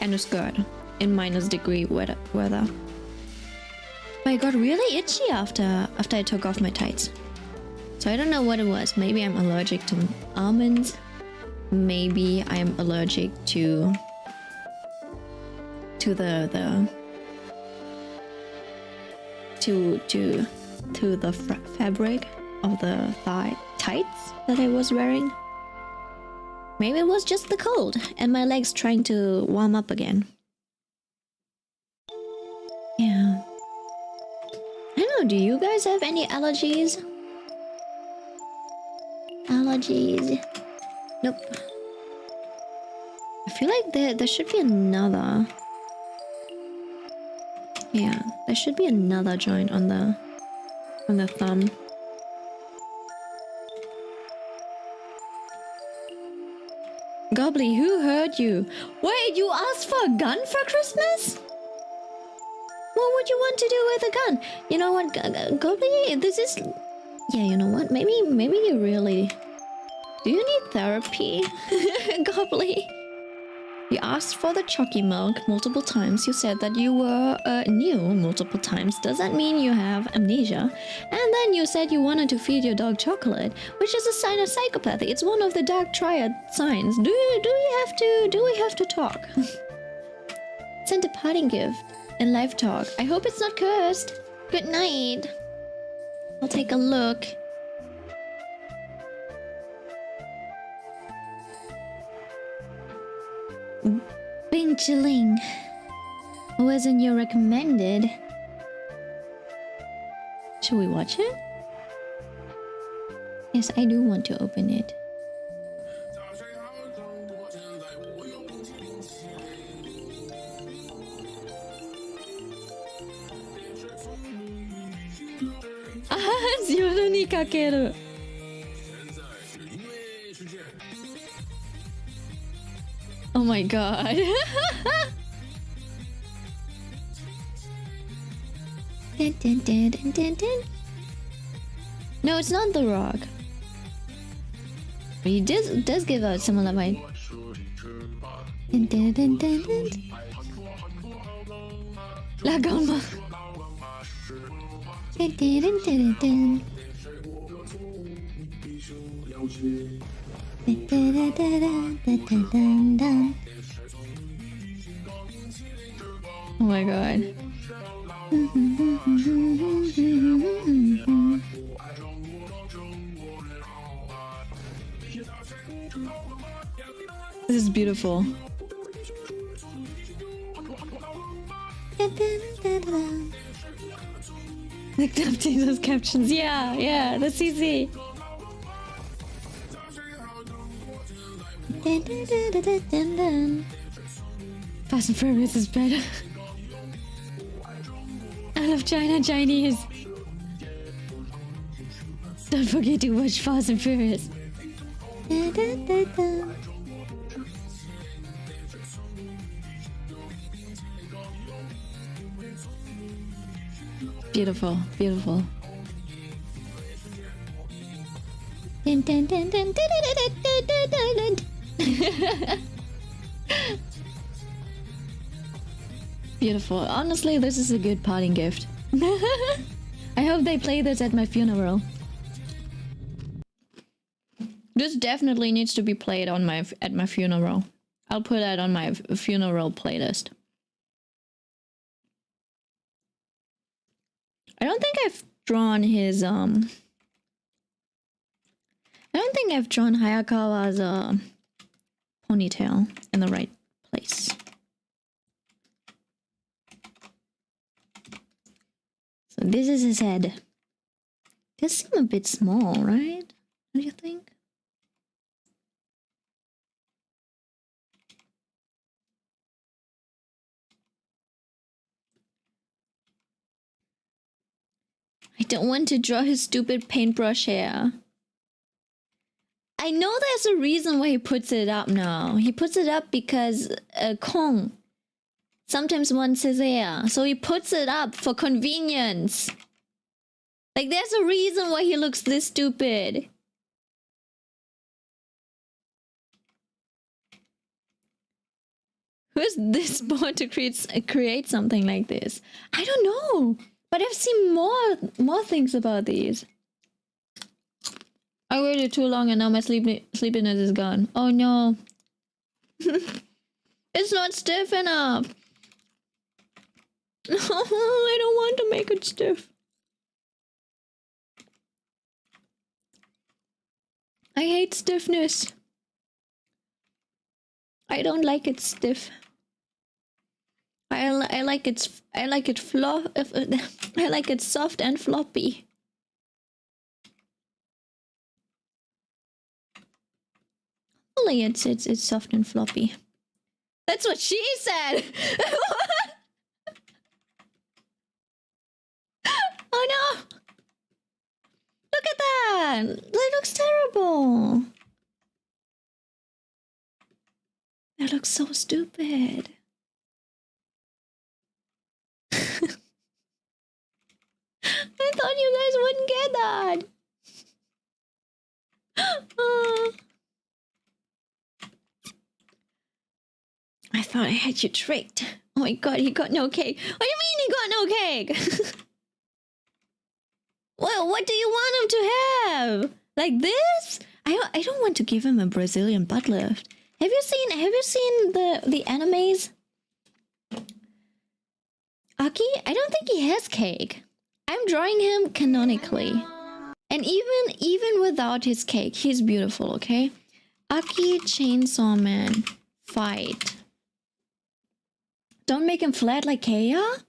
and a skirt in -degree weather. But I got really itchy after I took off my tights. So I don't know what it was. Maybe I'm allergic to almonds. Maybe I'm allergic to the fabric of the tights that I was wearing. Maybe it was just the cold and my legs trying to warm up again. Yeah. I don't know, do you guys have any allergies? Allergies? Nope. I feel like there should be another. Yeah, there should be another joint on the thumb. Gobbly, who hurt you? Wait, you asked for a gun for Christmas? What would you want to do with a gun? You know what, Gobbly, this is... Yeah, you know what? Maybe you really... Do you need therapy? Gobbly? You asked for the chalky milk multiple times. You said that you were new multiple times. Does that mean you have amnesia? And then you said you wanted to feed your dog chocolate, which is a sign of psychopathy. It's one of the dark triad signs. Do we have to talk? Send a parting gift and live talk. I hope it's not cursed. Good night. I'll take a look. Binchling. Wasn't your recommended? Should we watch it? Yes, I do want to open it. Ah, 夜にかける. Oh my god. Dun, dun, dun, dun, dun, dun. No, it's not The Rock. But he does give out similar vibe. Dun, dun, dun, dun, dun. La Gamba. Dun, dun, dun, dun, dun. Dun, dun, dun, dun, dun, dun, dun, dun. Oh my god. This is beautiful. Like update those captions. Yeah, that's easy. Fast and Furious is better. I love Chinese. Don't forget to watch Fast and Furious. Da, da, da, da. Beautiful, beautiful. Dun, dun, dun, dun, dun, dun, dun, dun, dun, dun. Beautiful. Honestly, this is a good parting gift. I hope they play this at my funeral. This definitely needs to be played on at my funeral. I'll put that on my funeral playlist. I don't think I've drawn his I don't think I've drawn Hayakawa's ponytail in the right place. So this is his head. Does seem a bit small, right? What do you think? I don't want to draw his stupid paintbrush hair. I know there's a reason why he puts it up now. He puts it up because Kong sometimes wants his hair. So he puts it up for convenience. Like, there's a reason why he looks this stupid. Who's this boy to create something like this? I don't know. But I've seen more things about these. I waited too long and now my sleepiness is gone. Oh no. It's not stiff enough. No, I don't want to make it stiff. I hate stiffness. I don't like it stiff. I like it I like it soft and floppy. Only it's soft and floppy. That's what she said. Oh no! Look at that! That looks terrible. That looks so stupid. I thought you guys wouldn't get that. I thought I had you tricked. Oh my god, he got no cake. What do you mean he got no cake? Well, what do you want him to have? Like this? I don't want to give him a Brazilian butt lift. Have you seen the animes? Aki? I don't think he has cake. I'm drawing him canonically. And even without his cake, he's beautiful, okay? Aki Chainsaw Man. Fight. Don't make him flat like Keiya?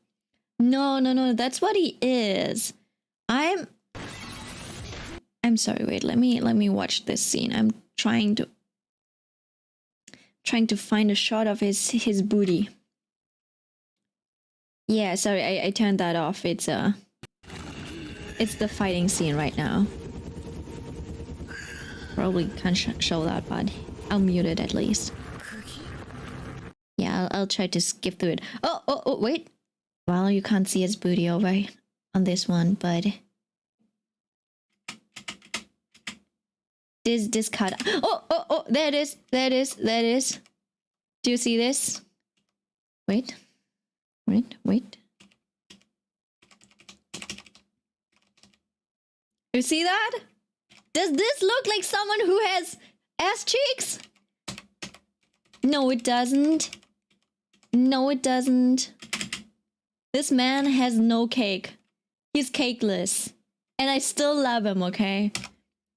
No, that's what he is. I'm sorry, wait, let me watch this scene. I'm trying to find a shot of his booty. Yeah, sorry, I turned that off. It's the fighting scene right now. Probably can't show that, but I'll mute it at least. Yeah, I'll try to skip through it. Oh, wait. Well, you can't see his booty over on this one, but this cut. Oh, there it is. Do you see this? Wait. You see that? Does this look like someone who has ass cheeks? No, it doesn't. No, it doesn't. This man has no cake. He's cakeless. And I still love him, okay?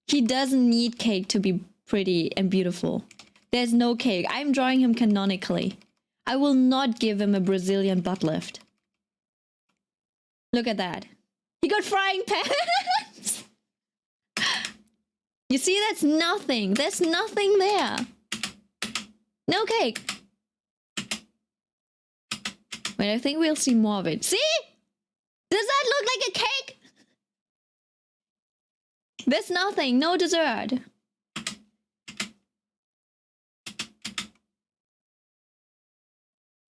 He doesn't need cake to be pretty and beautiful. There's no cake. I'm drawing him canonically. I will not give him a Brazilian butt lift. Look at that. He got frying pans! You see, that's nothing. There's nothing there. No cake. Wait, I think we'll see more of it. See? look like a cake? There's nothing, no dessert.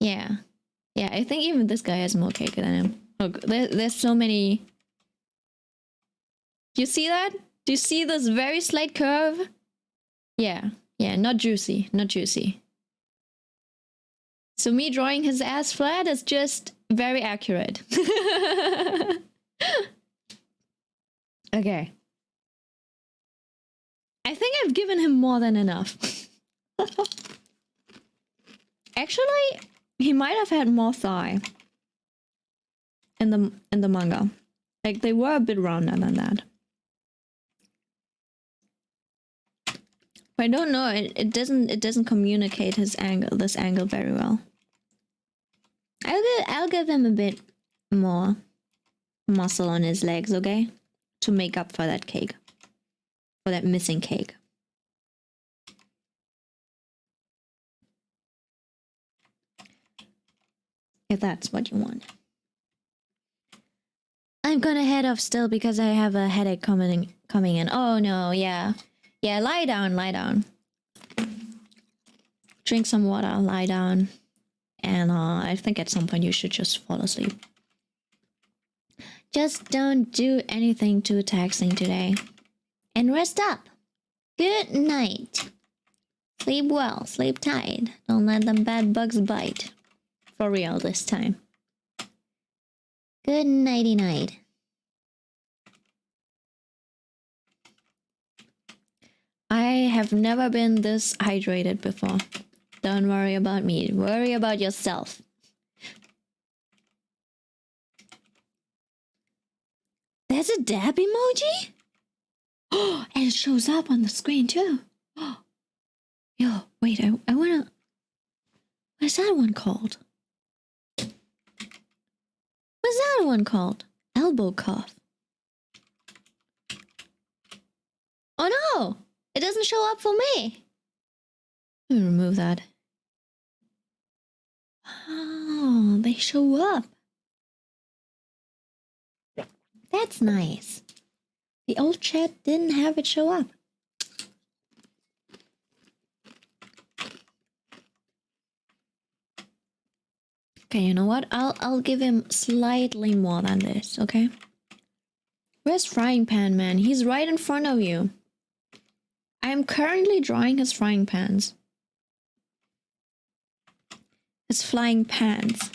Yeah. Yeah, I think even this guy has more cake than him. Look, there's so many. You see that? Do you see this very slight curve? Yeah. Yeah, not juicy. Not juicy. So me drawing his ass flat is just very accurate. Okay. I think I've given him more than enough. Actually, he might have had more thigh in the manga. Like they were a bit rounder than that. But I don't know, it doesn't communicate this angle very well. I'll give him a bit more muscle on his legs, okay? To make up for that cake. For that missing cake. If that's what you want. I'm gonna head off still because I have a headache coming in. Oh no, yeah. Yeah, lie down, lie down. Drink some water, lie down. And I think at some point you should just fall asleep. Just don't do anything too taxing today. And rest up. Good night. Sleep well, sleep tight. Don't let them bad bugs bite. For real this time. Good nighty night. I have never been this hydrated before. Don't worry about me. Worry about yourself. There's a dab emoji? Oh, and it shows up on the screen too. Oh. Yo, wait, I wanna... What's that one called? What's that one called? Elbow cuff. Oh no! It doesn't show up for me! Let me remove that. Oh, they show up. That's nice. The old chat didn't have it show up. Okay, you know what? I'll give him slightly more than this, okay? Where's Frying Pan Man? He's right in front of you. I am currently drawing his frying pans. His flying pans.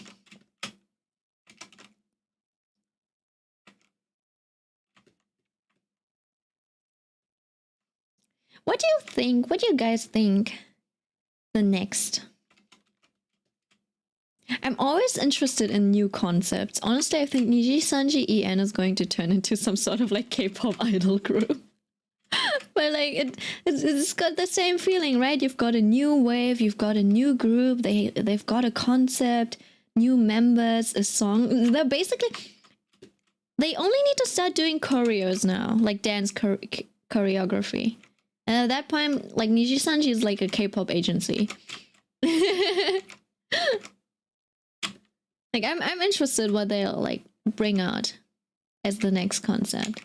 What do you think? What do you guys think? The next. I'm always interested in new concepts. Honestly, I think Niji Sanji EN is going to turn into some sort of like K-pop idol group. But like it's got the same feeling, right? You've got a new wave, you've got a new group, they've got a concept, new members, a song. They're basically, they only need to start doing choreos now, like dance choreography. And at that point, like Niji Sanji is like a K-pop agency. Like I'm interested what they'll like bring out as the next concept.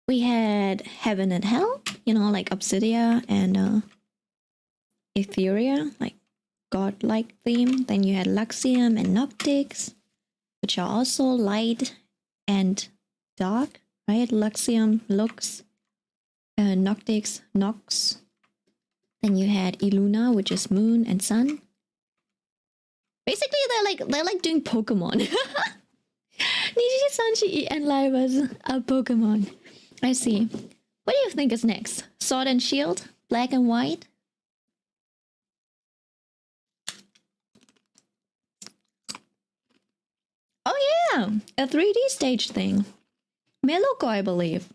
We had Heaven and Hell, you know, like Obsidia and Etheria, like godlike theme. Then you had Luxium and Noctix, which are also light and dark, right? Luxium, Lux, Noctix, Nox. Then you had Iluna, which is moon and sun. Basically, they're like doing Pokemon. Niji Sanji and Laivas are Pokemon. I see. What do you think is next? Sword and Shield? Black and white? Oh yeah! A 3D stage thing. Meloko, I believe.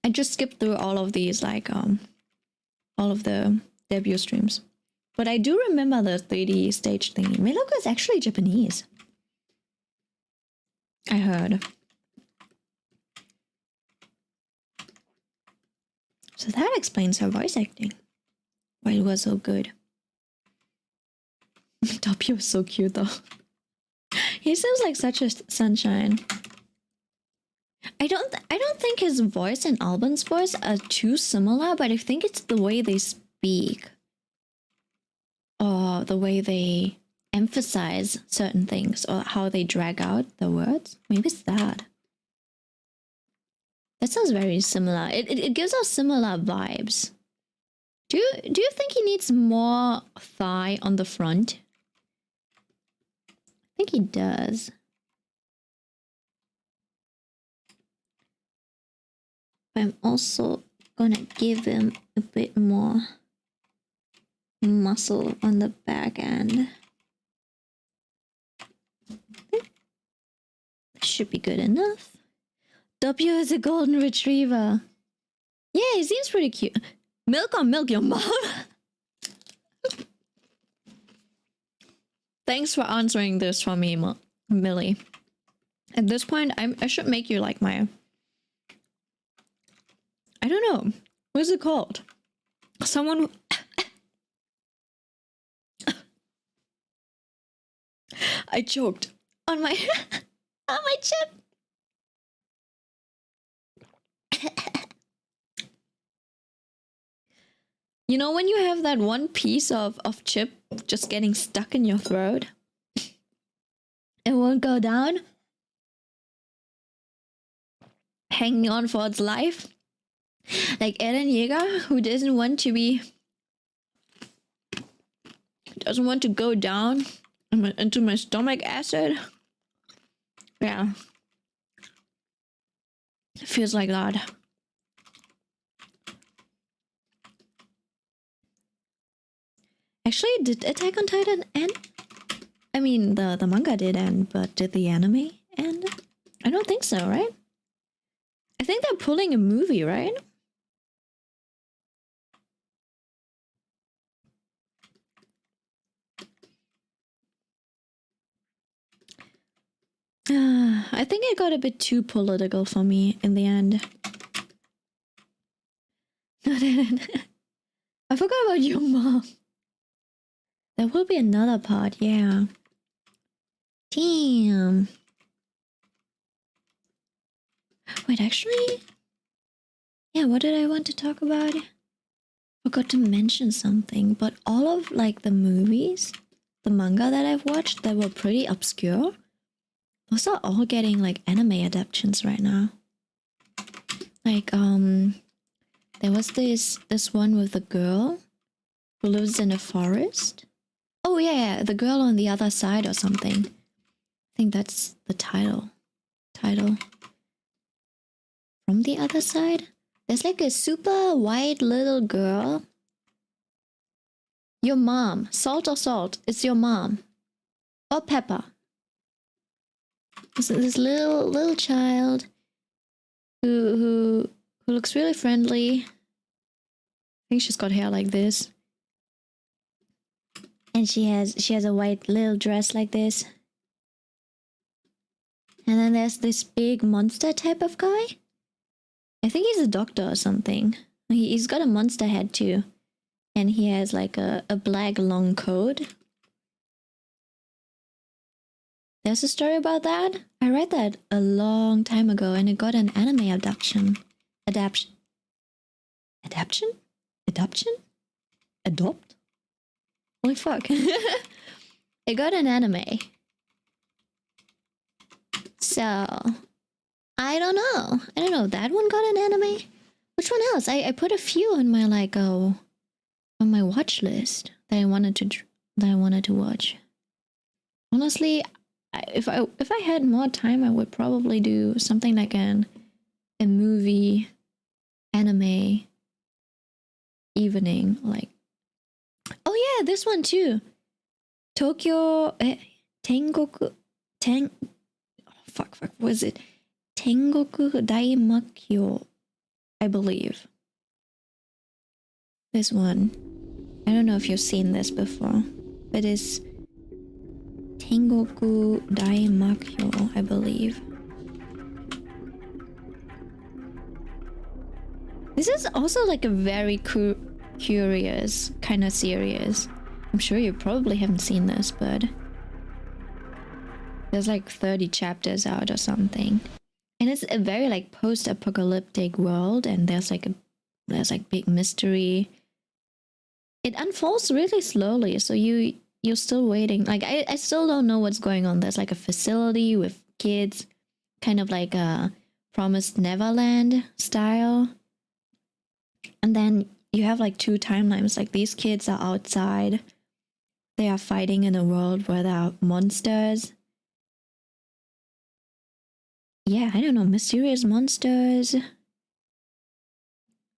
I just skipped through all of these, like, all of the debut streams. But I do remember the 3D stage thing. Meloko is actually Japanese. I heard. So that explains her voice acting. Why it was so good. Doppio is so cute though. He seems like such a sunshine. I don't think his voice and Albin's voice are too similar, but I think it's the way they speak. Or the way they emphasize certain things, or how they drag out the words. Maybe it's that. That sounds very similar. It gives us similar vibes. Do you think he needs more thigh on the front? I think he does. I'm also gonna give him a bit more muscle on the back end. That should be good enough. W is a golden retriever. Yeah, he seems pretty cute. Milk on milk, your mom. Thanks for answering this for me, Millie. At this point, I should make you like my... I don't know. What's it called? Someone... I choked on my... on my chip. You know when you have that one piece of chip just getting stuck in your throat? It won't go down? Hanging on for its life? Like Eren Yeager, who doesn't want to be... doesn't want to go down into my stomach acid. Yeah. It feels like that. Actually, did Attack on Titan end? I mean, the manga did end, but did the anime end? I don't think so, right? I think they're pulling a movie, right? I think it got a bit too political for me in the end. I forgot about your mom. There will be another part, yeah. Damn. Wait, actually... Yeah, what did I want to talk about? Forgot to mention something, but all of, like, the movies, the manga that I've watched that were pretty obscure, those are all getting, like, anime adaptations right now. Like, there was this one with a girl who lives in a forest. Oh, yeah, The Girl on the Other Side or something. I think that's the title. From the Other Side? There's like a super white little girl. Your mom. Salt or salt? It's your mom. Or Pepper. This little child who looks really friendly. I think she's got hair like this. And she has a white little dress like this. And then there's this big monster type of guy. I think he's a doctor or something. He's got a monster head too. And he has like a black long coat. There's a story about that. I read that a long time ago and it got an anime adaptation. Adoption? Adopt? Holy fuck. It got an anime. So, I don't know. That one got an anime? Which one else? I put a few on my like on my watch list that I wanted to watch. Honestly, if I had more time, I would probably do something like a movie anime evening, like. Oh yeah, this one too. Tokyo Tengoku fuck, what is it? Tengoku Daimakyo, I believe. This one. I don't know if you've seen this before, but it's Tengoku Daimakyo, I believe. This is also like a very curious kind of series. I'm sure you probably haven't seen this, but There's like 30 chapters out or something. And it's a very like post-apocalyptic world, and there's like big mystery. It unfolds really slowly, so you're still waiting. Like I still don't know what's going on. There's like a facility with kids, kind of like a Promised Neverland style. And then you have like two timelines. Like these kids are outside. They are fighting in a world where there are monsters. Yeah, I don't know, mysterious monsters.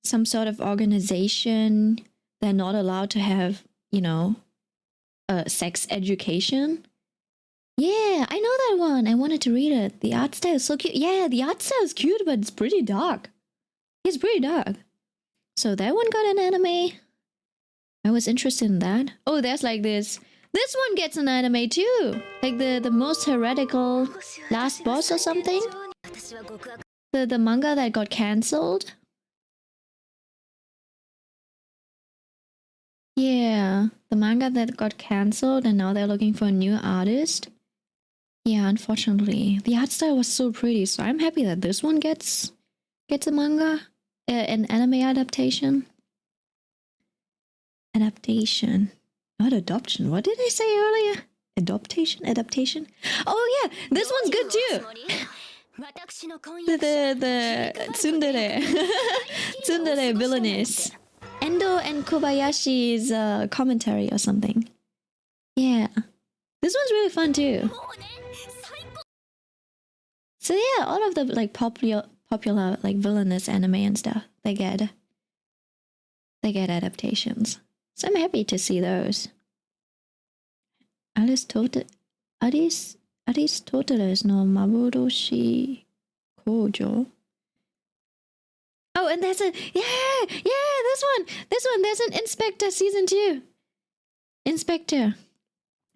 Some sort of organization. They're not allowed to have, you know, sex education. Yeah, I know that one. I wanted to read it. The art style is so cute. Yeah, the art style is cute, but it's pretty dark. It's pretty dark. So that one got an anime. I was interested in that. Oh, there's like this. This one gets an anime too. Like the most heretical last boss or something. The manga that got cancelled. Yeah, the manga that got cancelled and now they're looking for a new artist. Yeah, unfortunately. The art style was so pretty, so I'm happy that this one gets a manga. An anime adaptation. Adaptation. Not adoption. What did I say earlier? Adaptation? Oh yeah, this one's good too. The tsundere. Tsundere villainess. Endo and Kobayashi's commentary or something. Yeah. This one's really fun too. So yeah, all of the like popular like villainous anime and stuff, they get adaptations. So I'm happy to see those. Aristoteles no Maburoshi Kojo. Oh, and there's this one. There's an Inspector season 2. Inspector.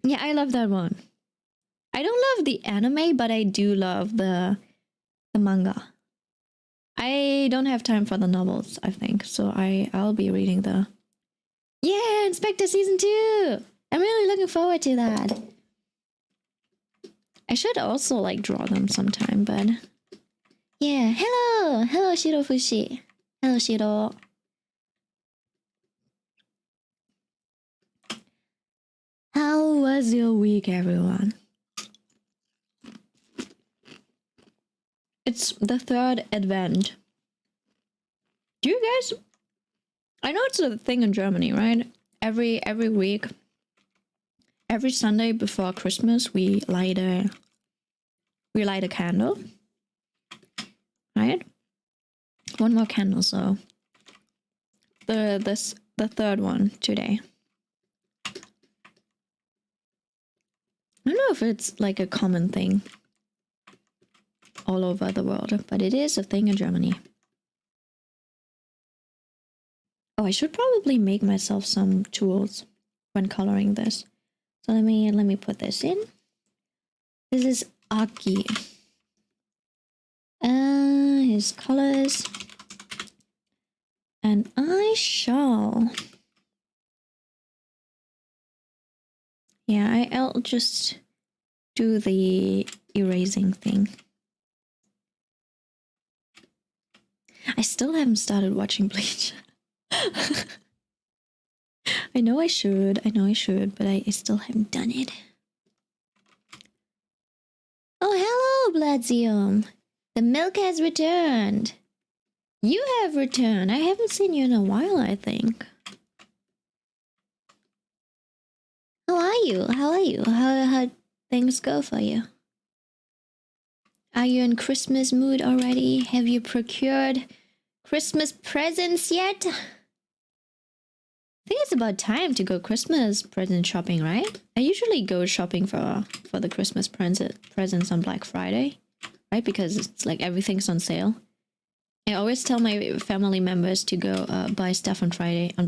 Yeah, I love that one. I don't love the anime, but I do love the manga. I don't have time for the novels, I think, so I'll be reading the... Yeah, Inspector season 2! I'm really looking forward to that. I should also like draw them sometime, but... Yeah, hello! Hello, Shirofushi. Hello, Shiro. How was your week, everyone? It's the 3rd advent. Do you guys... I know it's a thing in Germany, right? Every week, every Sunday before Christmas, we light a candle. Right? One more candle, so the 3rd one today. I don't know if it's like a common thing all over the world, but it is a thing in Germany. Oh, I should probably make myself some tools when coloring this. So let me put this in. This is Aki. His colors. And I shall... Yeah, I'll just do the erasing thing. I still haven't started watching Bleach. I know I should, but I still haven't done it. Oh, hello, Bloodzium. The milk has returned. You have returned. I haven't seen you in a while, I think. How are you? How things go for you? Are you in Christmas mood already? Have you procured Christmas presents yet? I think it's about time to go Christmas present shopping, right? I usually go shopping for the Christmas presents on Black Friday, right? Because it's like everything's on sale. I always tell my family members to go buy stuff on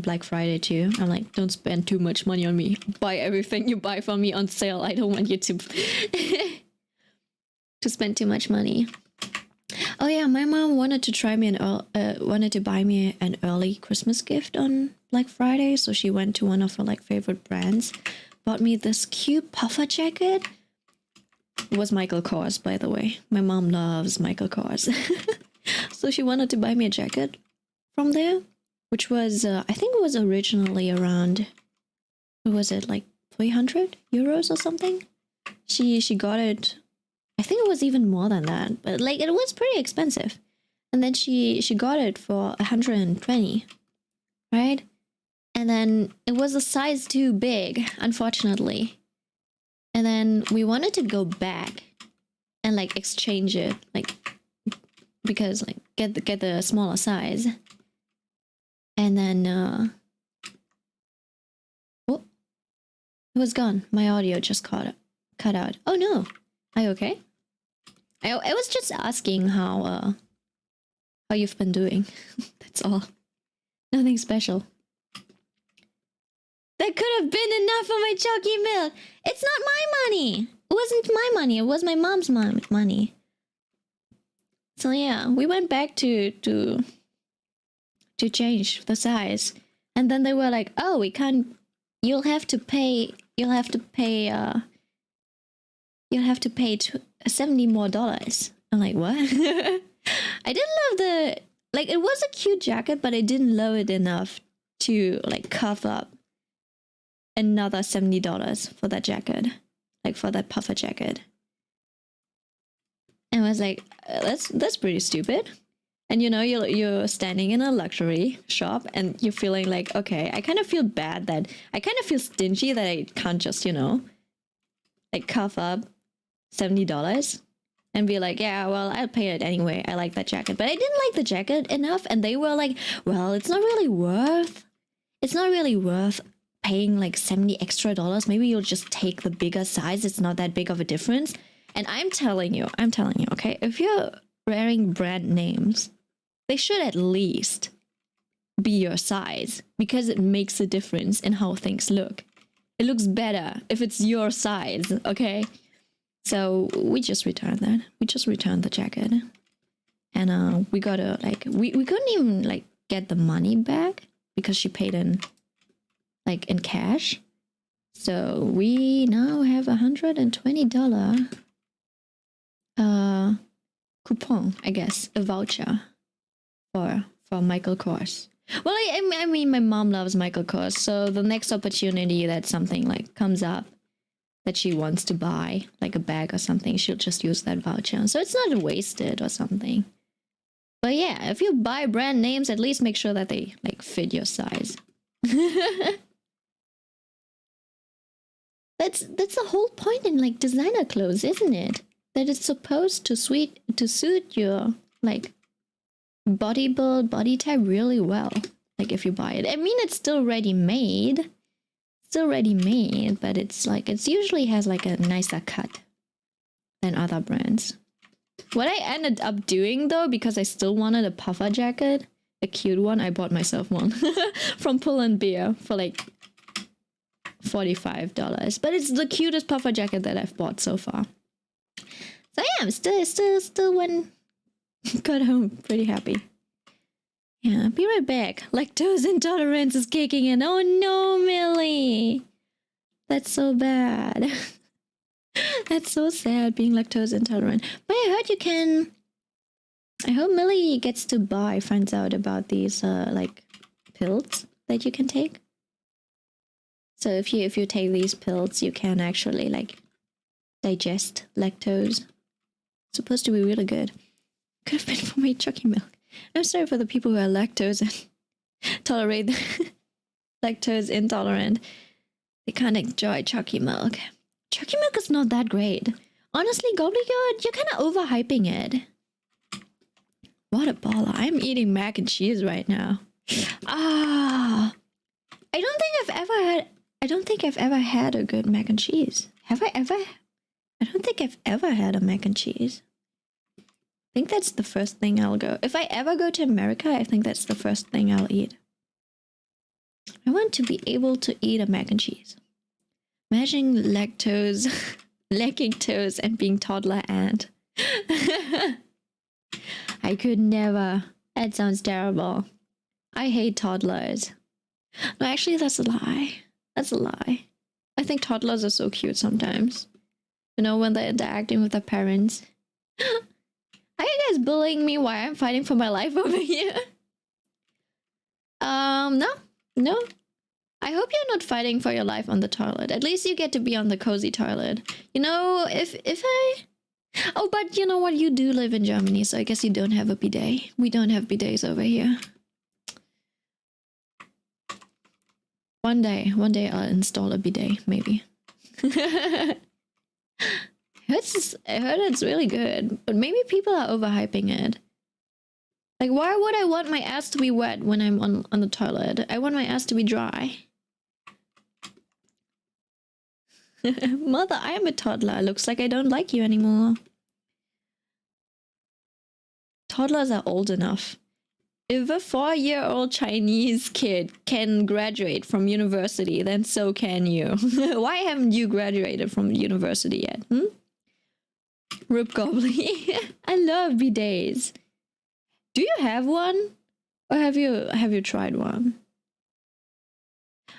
Black Friday too. I'm like, don't spend too much money on me. Buy everything you buy from me on sale. I don't want you to to spend too much money. Oh yeah, my mom wanted to buy me an early Christmas gift on Black Friday, so she went to one of her like favorite brands, bought me this cute puffer jacket. It was Michael Kors, by the way. My mom loves Michael Kors. So she wanted to buy me a jacket from there, which was, I think it was originally around, what was it, like 300 euros or something? She got it, I think it was even more than that, but like it was pretty expensive. And then she got it for 120, right? And then it was a size too big, unfortunately. And then we wanted to go back and like exchange it, like, because like get the smaller size. And then oh, it was gone. My audio just cut out. Oh no. Are you okay? I was just asking how you've been doing. That's all. Nothing special. That could have been enough for my chalky milk. It's not my money. It wasn't my money. It was my mom's money. So yeah, we went back to change the size, and then they were like, "Oh, we can't. You'll have to pay $70 more." I'm like, what? I didn't love the, like, it was a cute jacket, but I didn't love it enough to like cough up another $70 for that jacket, like for that puffer jacket. And I was like, that's pretty stupid. And you know, you're standing in a luxury shop and you're feeling like, okay, I kind of feel bad that I kind of feel stingy that I can't just, you know, like cough up $70 and be like, yeah, well, I'll pay it anyway. I like that jacket. But I didn't like the jacket enough, and they were like, well, it's not really worth paying like $70 extra. Maybe you'll just take the bigger size. It's not that big of a difference. And I'm telling you, okay, if you're wearing brand names, they should at least be your size, because it makes a difference in how things look. It looks better if it's your size, okay? So we just returned that. We just returned the jacket. And we gotta, like, we couldn't even, like, get the money back because she paid in, like, in cash. So we now have $120 coupon, I guess, a voucher for Michael Kors. Well, I mean, my mom loves Michael Kors, so the next opportunity that something like comes up that she wants to buy, like a bag or something, she'll just use that voucher. So it's not wasted or something. But yeah, if you buy brand names, at least make sure that they like fit your size. That's the whole point in like designer clothes, isn't it? That it's supposed to suit your like body build, body type really well. Like if you buy it. I mean, it's still ready-made. But it's like, it usually has like a nicer cut than other brands. What I ended up doing though, because I still wanted a puffer jacket, a cute one, I bought myself one from Pull & Bear for like $45. But it's the cutest puffer jacket that I've bought so far. So yeah, I'm still when got home pretty happy. Yeah, be right back. Lactose intolerance is kicking in. Oh no, Millie! That's so bad. That's so sad, being lactose intolerant. But I heard you can... I hope Millie gets to finds out about these, like, pills that you can take. So if you take these pills, you can actually, like, digest lactose. It's supposed to be really good. Could have been for my chucky milk. I'm sorry for the people who are lactose and tolerate lactose intolerant. They can't enjoy chucky milk. Chucky milk is not that great. Honestly, gobbledygook, you're kind of overhyping it. What a baller. I'm eating mac and cheese right now. Ah, I don't think I've ever had a good mac and cheese. Have I ever? I don't think I've ever had a mac and cheese. I think that's the first thing I'll go. If I ever go to America, I think that's the first thing I'll eat. I want to be able to eat a mac and cheese. Imagine lacking toes and being toddler aunt. I could never. That sounds terrible. I hate toddlers. No, actually, that's a lie. That's a lie. I think toddlers are so cute sometimes. You know, when they're interacting with their parents. Are you guys bullying me while I'm fighting for my life over here? No. No. I hope you're not fighting for your life on the toilet. At least you get to be on the cozy toilet. You know, if I... Oh, but you know what? You do live in Germany, so I guess you don't have a bidet. We don't have bidets over here. One day I'll install a bidet, maybe. I heard it's really good, but maybe people are overhyping it. Like, why would I want my ass to be wet when I'm on the toilet? I want my ass to be dry. Mother, I am a toddler. Looks like I don't like you anymore. Toddlers are old enough. If a 4-year-old Chinese kid can graduate from university, then so can you. Why haven't you graduated from university yet? Hmm? Rip Gobbly. I love bidets. Do you have one? Or have you tried one?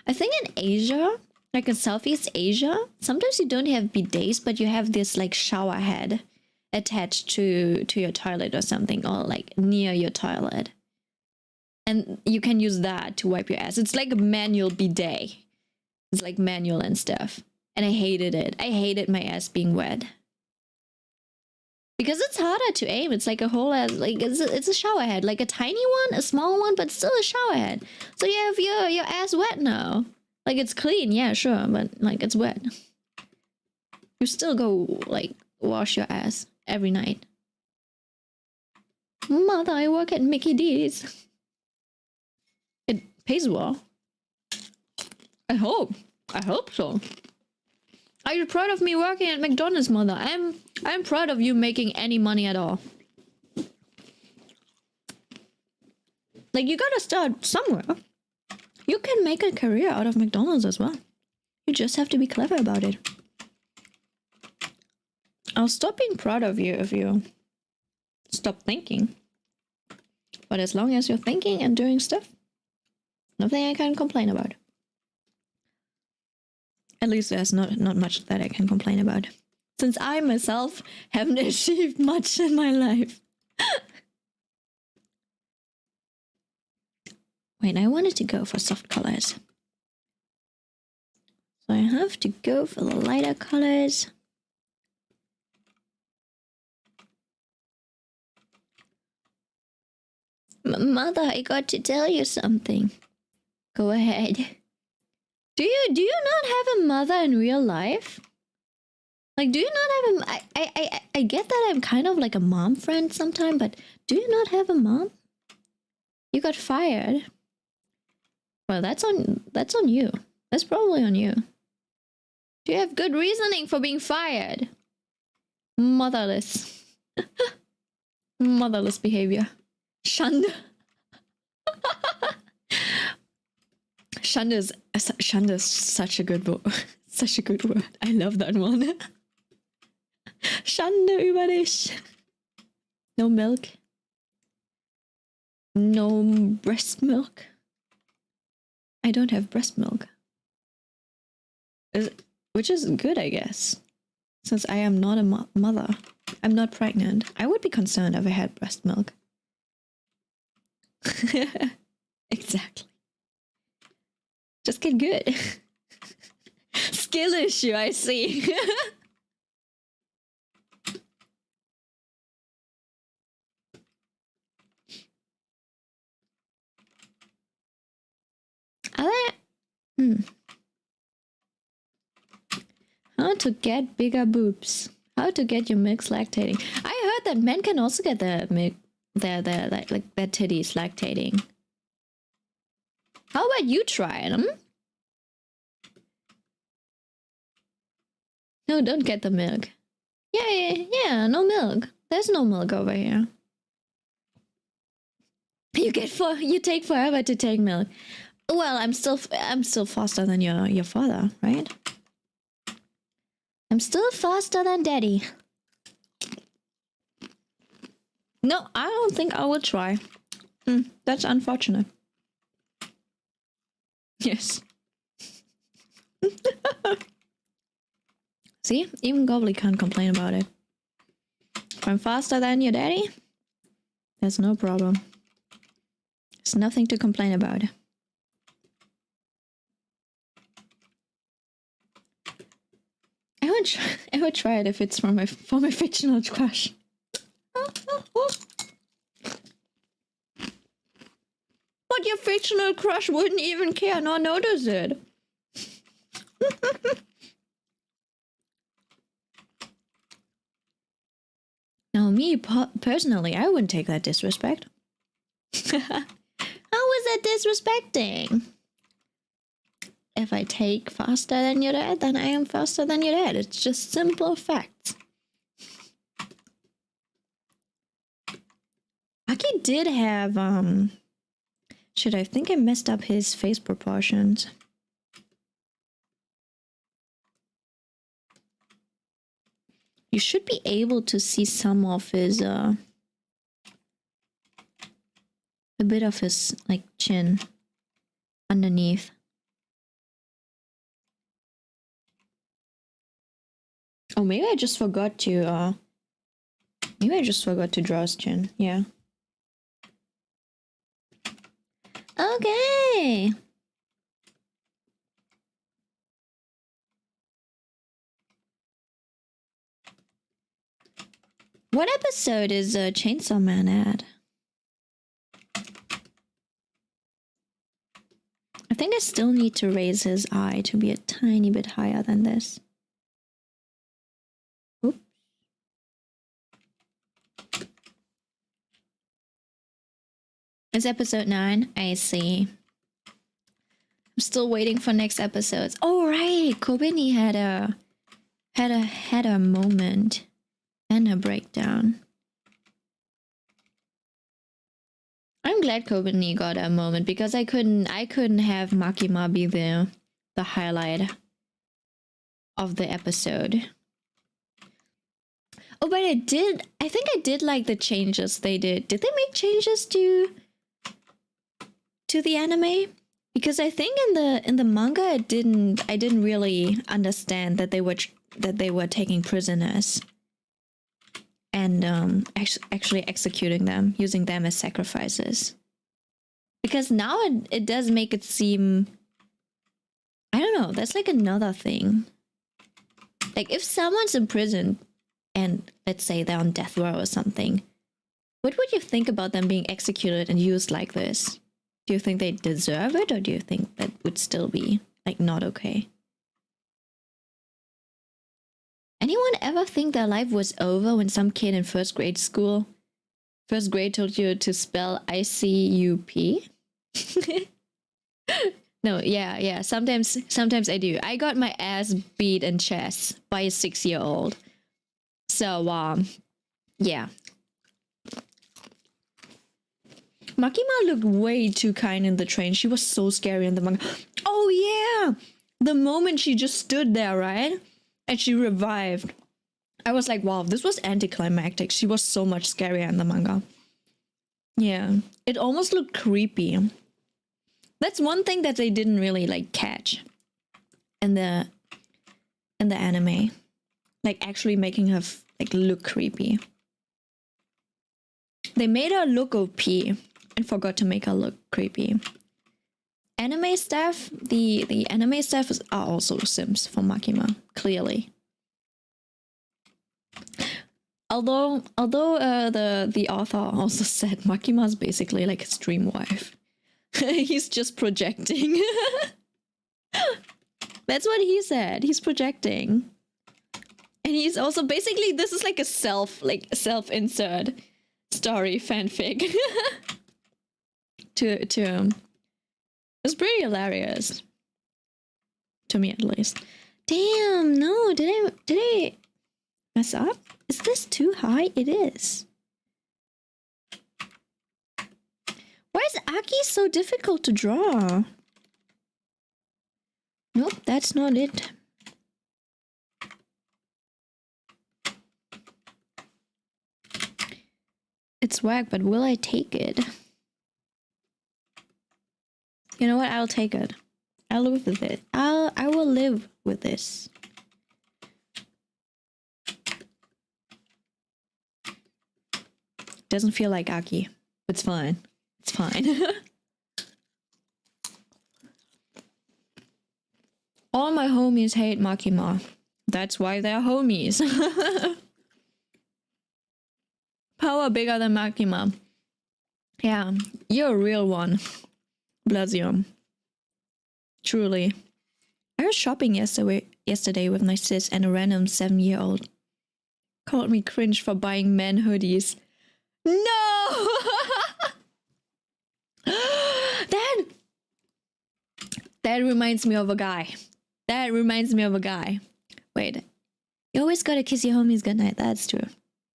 I think in Asia, like in Southeast Asia, sometimes you don't have bidets, but you have this like shower head attached to your toilet or something, or like near your toilet. And you can use that to wipe your ass. It's like a manual bidet. It's like manual and stuff. And I hated it. I hated my ass being wet. Because it's harder to aim. It's like a whole ass, like it's a shower head. Like a tiny one, a small one, but still a shower head. So you have your ass wet now. Like it's clean, yeah, sure, but like it's wet. You still go like wash your ass every night. Mother, I work at Mickey D's. It pays well. I hope so. Are you proud of me working at McDonald's, Mother? I'm proud of you making any money at all. Like, you gotta start somewhere. You can make a career out of McDonald's as well. You just have to be clever about it. I'll stop being proud of you if you stop thinking. But as long as you're thinking and doing stuff, nothing I can complain about. At least there's not much that I can complain about. Since I myself haven't achieved much in my life. Wait, I wanted to go for soft colors. So I have to go for the lighter colors. Mother, I got to tell you something. Go ahead. Do you not have a mother in real life? Like, do you not have a... I get that I'm kind of like a mom friend sometime, but do you not have a mom? You got fired. Well, that's on you. That's probably on you. Do you have good reasoning for being fired? Motherless. Motherless behavior. Schande. Schande is such a good word. Such a good word. I love that one. Schande über dich. No milk. No breast milk. I don't have breast milk. Which is good, I guess. Since I am not a mother. I'm not pregnant. I would be concerned if I had breast milk. Exactly. Just get good. Skill issue, I see. How to get bigger boobs. How to get your milk lactating. I heard that men can also get their milk, their titties lactating. How about you try them? No, don't get the milk. Yeah, no milk. There's no milk over here. You take forever to take milk. Well, I'm still faster than your father, right? I'm still faster than daddy. No, I don't think I will try. That's unfortunate. Yes. See? Even Gobbly can't complain about it. If I'm faster than your daddy, there's no problem. There's nothing to complain about. I would try it if it's for my fictional crush. But your fictional crush wouldn't even care nor notice it. Now, me personally, I wouldn't take that disrespect. How is that disrespecting? If I take faster than your dad, then I am faster than your dad. It's just simple facts. Aki did have, shit, I think I messed up his face proportions. You should be able to see some of his, a bit of his, like, chin underneath. Oh, maybe I just forgot to, draw his chin. Yeah. Okay. What episode is Chainsaw Man at? I think I still need to raise his eye to be a tiny bit higher than this. Oops. It's episode 9. I see. I'm still waiting for next episodes. Oh right, Kobeni had a moment and a breakdown. I'm glad Kobeni got a moment because I couldn't have Makima be the highlight of the episode. Oh, but I think I did like the changes they did. Did they make changes to the anime? Because I think in the manga I didn't really understand that they were taking prisoners and actually executing them, using them as sacrifices. Because now it does make it seem, I don't know, that's like another thing. Like if someone's in prison and let's say they're on death row or something, what would you think about them being executed and used like this? Do you think they deserve it, or do you think that would still be, like, not okay? Anyone ever think their life was over when some kid in first grade told you to spell ICUP? No, yeah, sometimes I do. I got my ass beat in chess by a 6-year-old. So, yeah. Makima looked way too kind in the train. She was so scary in the manga. Oh yeah! The moment she just stood there, right? And she revived. I was like, wow, this was anticlimactic. She was so much scarier in the manga. Yeah. It almost looked creepy. That's one thing that they didn't really like catch in the anime. Like actually making her like look creepy. They made her look OP and forgot to make her look creepy. Anime staff, the anime staff are also Sims for Makima, clearly. Although the author also said Makima's basically like his dream wife. He's just projecting. That's what he said. He's projecting. And he's also basically, this is like a self-insert story fanfic. to it's pretty hilarious. To me at least. Damn, no, did I mess up? Is this too high? It is. Why is Aki so difficult to draw? Nope, that's not it. It's whack, but will I take it? You know what? I'll take it. I'll live with it. I will live with this. Doesn't feel like Aki. It's fine. It's fine. All my homies hate Makima. That's why they're homies. Power bigger than Makima. Yeah, you're a real one. Bless you. Truly. I was shopping yesterday with my sis and a random 7-year-old. Called me cringe for buying man hoodies. No! That reminds me of a guy. That reminds me of a guy. Wait. You always gotta kiss your homies goodnight. That's true.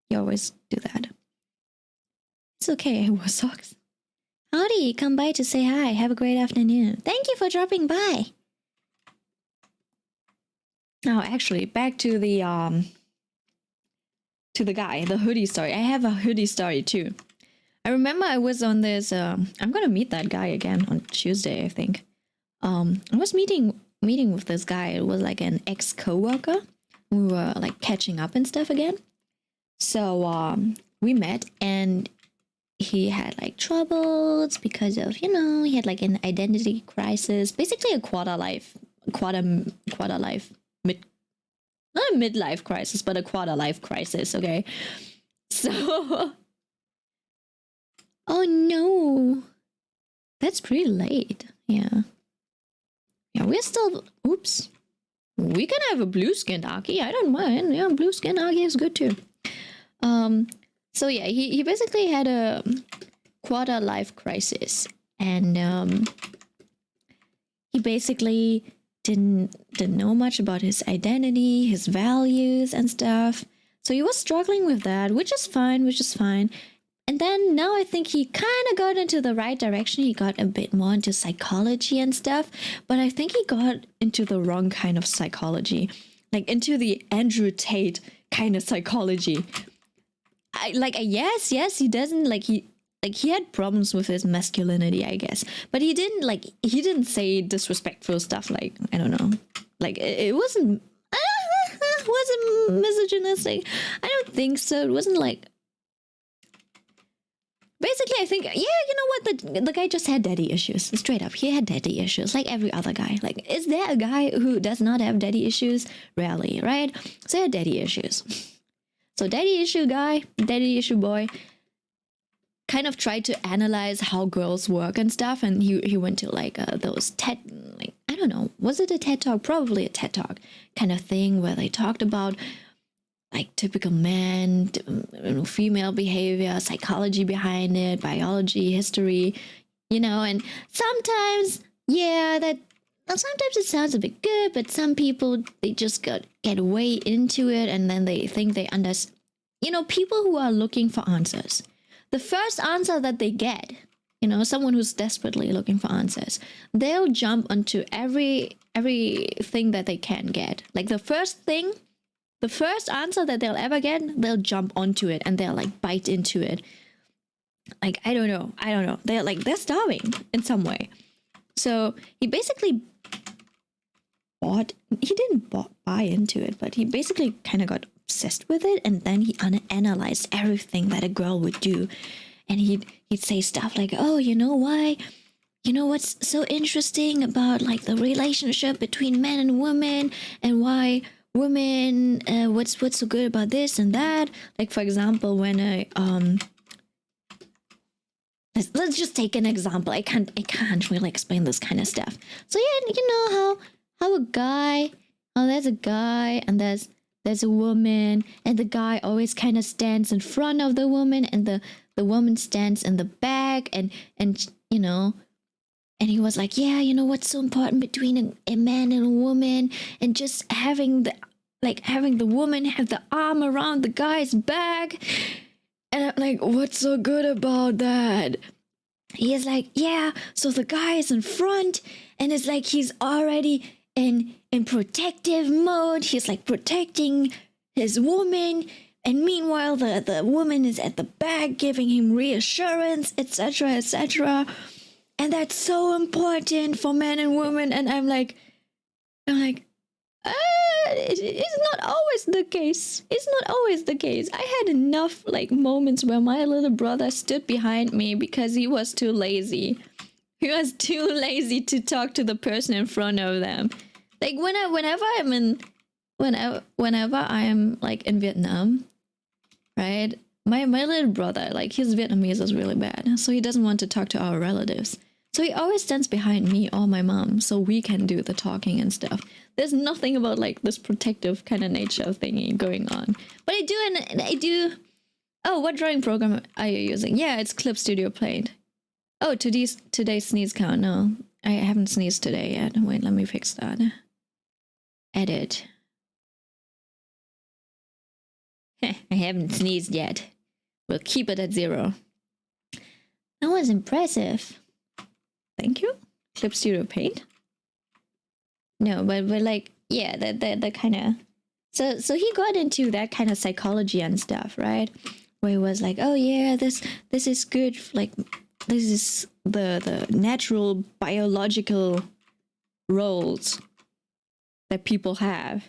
You always do that. It's okay, I wore socks. Howdy, come by to say hi. Have a great afternoon. Thank you for dropping by. Now, actually, back to the guy, the hoodie story. I have a hoodie story too. I remember I was on this. I'm gonna meet that guy again on Tuesday, I think. I was meeting with this guy. It was like an ex-coworker. We were like catching up and stuff again. So we met, and he had like troubles because of, you know, he had like an identity crisis, basically a quarter life not a midlife crisis, but a quarter life crisis. Okay, so oh no, that's pretty late. Yeah, we're still, oops, we can have a blue skinned Aki. I don't mind. Yeah, blue skinned Aki is good too. So yeah, he basically had a quarter life crisis, and he basically didn't know much about his identity, his values and stuff. So he was struggling with that, which is fine. And then now I think he kind of got into the right direction. He got a bit more into psychology and stuff, but I think he got into the wrong kind of psychology, like into the Andrew Tate kind of psychology. Yes, he doesn't he had problems with his masculinity, I guess, but he didn't say disrespectful stuff, like, I don't know, like it wasn't misogynistic. I don't think so. It wasn't like, basically, I think, yeah, you know what, the guy just had daddy issues. Straight up, he had daddy issues like every other guy. Like, is there a guy who does not have daddy issues? Rarely, right? So he had daddy issues. So daddy issue guy, daddy issue boy, kind of tried to analyze how girls work and stuff, and he went to like those TED, like, I don't know, was it a TED Talk? Probably a TED Talk kind of thing, where they talked about like typical man, female behavior, psychology behind it, biology, history, you know. And sometimes, yeah, sometimes it sounds a bit good, but some people, they just get way into it, and then they think they understand. You know, people who are looking for answers, the first answer that they get, you know, someone who's desperately looking for answers, they'll jump onto everything that they can get. Like the first answer that they'll ever get, they'll jump onto it and they'll like bite into it. Like, I don't know. They're starving in some way. So he basically didn't buy into it, but he basically kind of got obsessed with it, and then he analyzed everything that a girl would do, and he'd say stuff like, oh, you know why, you know what's so interesting about like the relationship between men and women, and why women, what's so good about this and that. Like, for example, when let's just take an example. I can't really explain this kind of stuff. So yeah, you know how there's a guy and there's a woman, and the guy always kind of stands in front of the woman, and the woman stands in the back, and you know, and he was like, yeah, you know what's so important between a man and a woman, and just having the woman have the arm around the guy's back. And I'm like, what's so good about that? He's like, yeah, so the guy is in front, and it's like he's already in protective mode. He's like protecting his woman, and meanwhile the woman is at the back giving him reassurance, etc. And that's so important for men and women. And I'm like, It's not always the case. It's not always the case. I had enough like moments where my little brother stood behind me because he was too lazy. He was too lazy to talk to the person in front of them. Like whenever I am like in Vietnam, right? My little brother, like his Vietnamese is really bad, so he doesn't want to talk to our relatives. So he always stands behind me or my mom, so we can do the talking and stuff. There's nothing about like this protective kind of nature thingy going on. But I do. Oh, what drawing program are you using? Yeah, it's Clip Studio Paint. Oh, today's sneeze count. No, I haven't sneezed today yet. Wait, let me fix that. Edit. I haven't sneezed yet. We'll keep it at 0. That was impressive. Thank you. Clip Studio Paint. No, but like, yeah, the kind of... So he got into that kind of psychology and stuff, right? Where he was like, oh yeah, this is good, like, this is the natural biological roles that people have.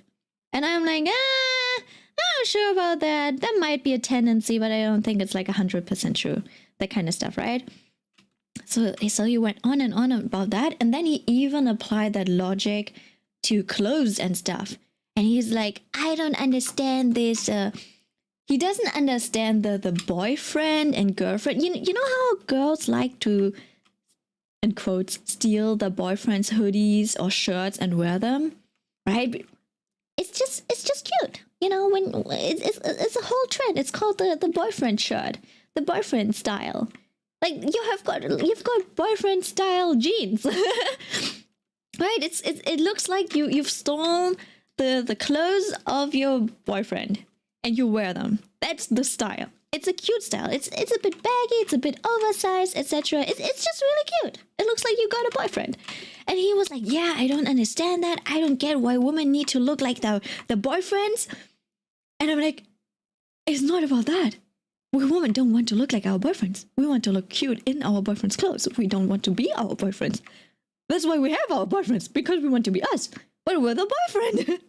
And I'm like, I'm not sure about that. That might be a tendency, but I don't think it's like 100% true. That kind of stuff, right? So he went on and on about that, and then he even applied that logic to clothes and stuff. And he's like, I don't understand this. He doesn't understand the boyfriend and girlfriend. You know how girls like to, in quotes, steal the boyfriend's hoodies or shirts and wear them, right? It's just cute, you know. When it's a whole trend. It's called the boyfriend shirt, the boyfriend style. Like you've got boyfriend style jeans, right? It looks like you've stolen the clothes of your boyfriend and you wear them. That's the style. It's a cute style. It's a bit baggy, it's a bit oversized, etc. It's just really cute. It looks like you got a boyfriend. And he was like, yeah, I don't understand that. I don't get why women need to look like the boyfriends. And I'm like, it's not about that. We women don't want to look like our boyfriends. We want to look cute in our boyfriend's clothes. We don't want to be our boyfriends. That's why we have our boyfriends, because we want to be us. But we're the boyfriend,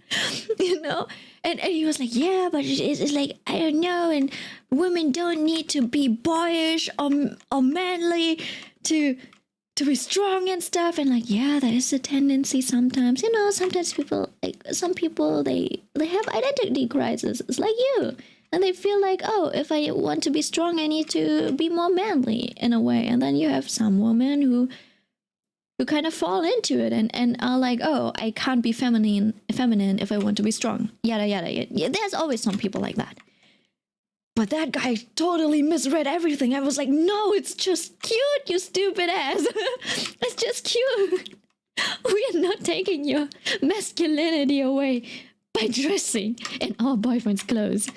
you know? And he was like, yeah, but it's like, I don't know, and women don't need to be boyish or manly to be strong and stuff. And like, yeah, there is a tendency sometimes, you know, sometimes people, like some people, they have identity crisis. It's like you. And they feel like, oh, if I want to be strong, I need to be more manly in a way. And then you have some women who kind of fall into it and are like, oh, I can't be feminine if I want to be strong. Yada, yada, yada. There's always some people like that. But that guy totally misread everything. I was like, no, it's just cute, you stupid ass. It's just cute. We are not taking your masculinity away by dressing in our boyfriend's clothes.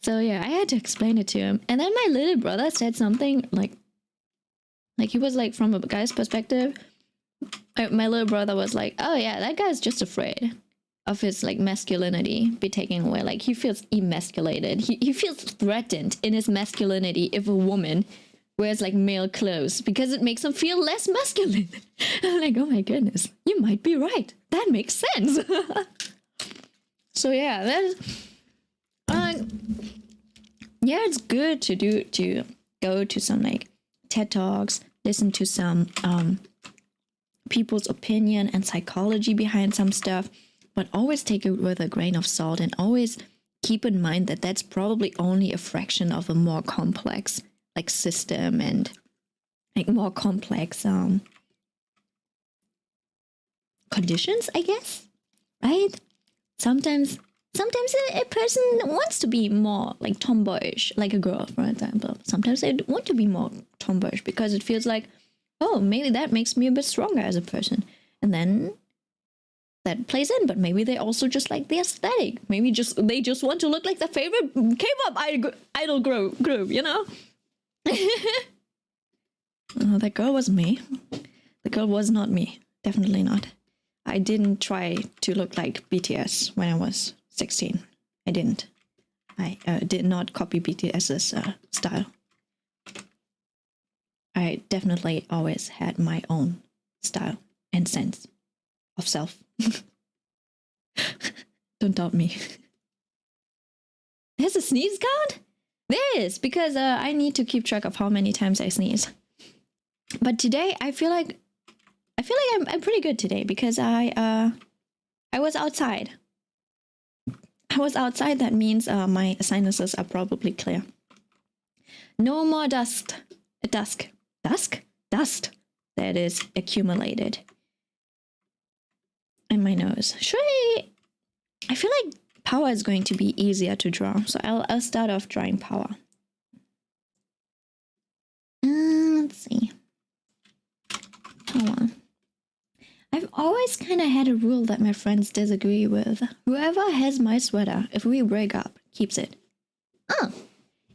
So yeah, I had to explain it to him. And then my little brother said something like he was like, from a guy's perspective, my little brother was like, oh yeah, that guy's just afraid of his like masculinity be taken away. Like he feels emasculated. He feels threatened in his masculinity if a woman wears like male clothes, because it makes him feel less masculine. I'm like, oh my goodness, you might be right. That makes sense. So yeah, that's yeah, it's good to go to some like TED Talks, listen to some people's opinion and psychology behind some stuff, but always take it with a grain of salt, and always keep in mind that that's probably only a fraction of a more complex like system and like more complex conditions, I guess, right? Sometimes a person wants to be more like tomboyish, like a girl, for example. Sometimes they want to be more tomboyish because it feels like, oh, maybe that makes me a bit stronger as a person. And then that plays in, but maybe they also just like the aesthetic. Maybe they just want to look like their favorite K-pop idol group, you know? Oh, that girl was me. The girl was not me. Definitely not. I didn't try to look like BTS when I was 16. I didn't. I did not copy BTS's style. I definitely always had my own style and sense of self. Don't doubt me. There's a sneeze count? There is, because I need to keep track of how many times I sneeze. But today I feel like I'm pretty good today because I was outside. I was outside. That means my sinuses are probably clear. No more dust that is accumulated in my nose. I feel like power is going to be easier to draw, so I'll start off drawing power. Let's see. Power. I've always kind of had a rule that my friends disagree with. Whoever has my sweater, if we break up, keeps it. Oh,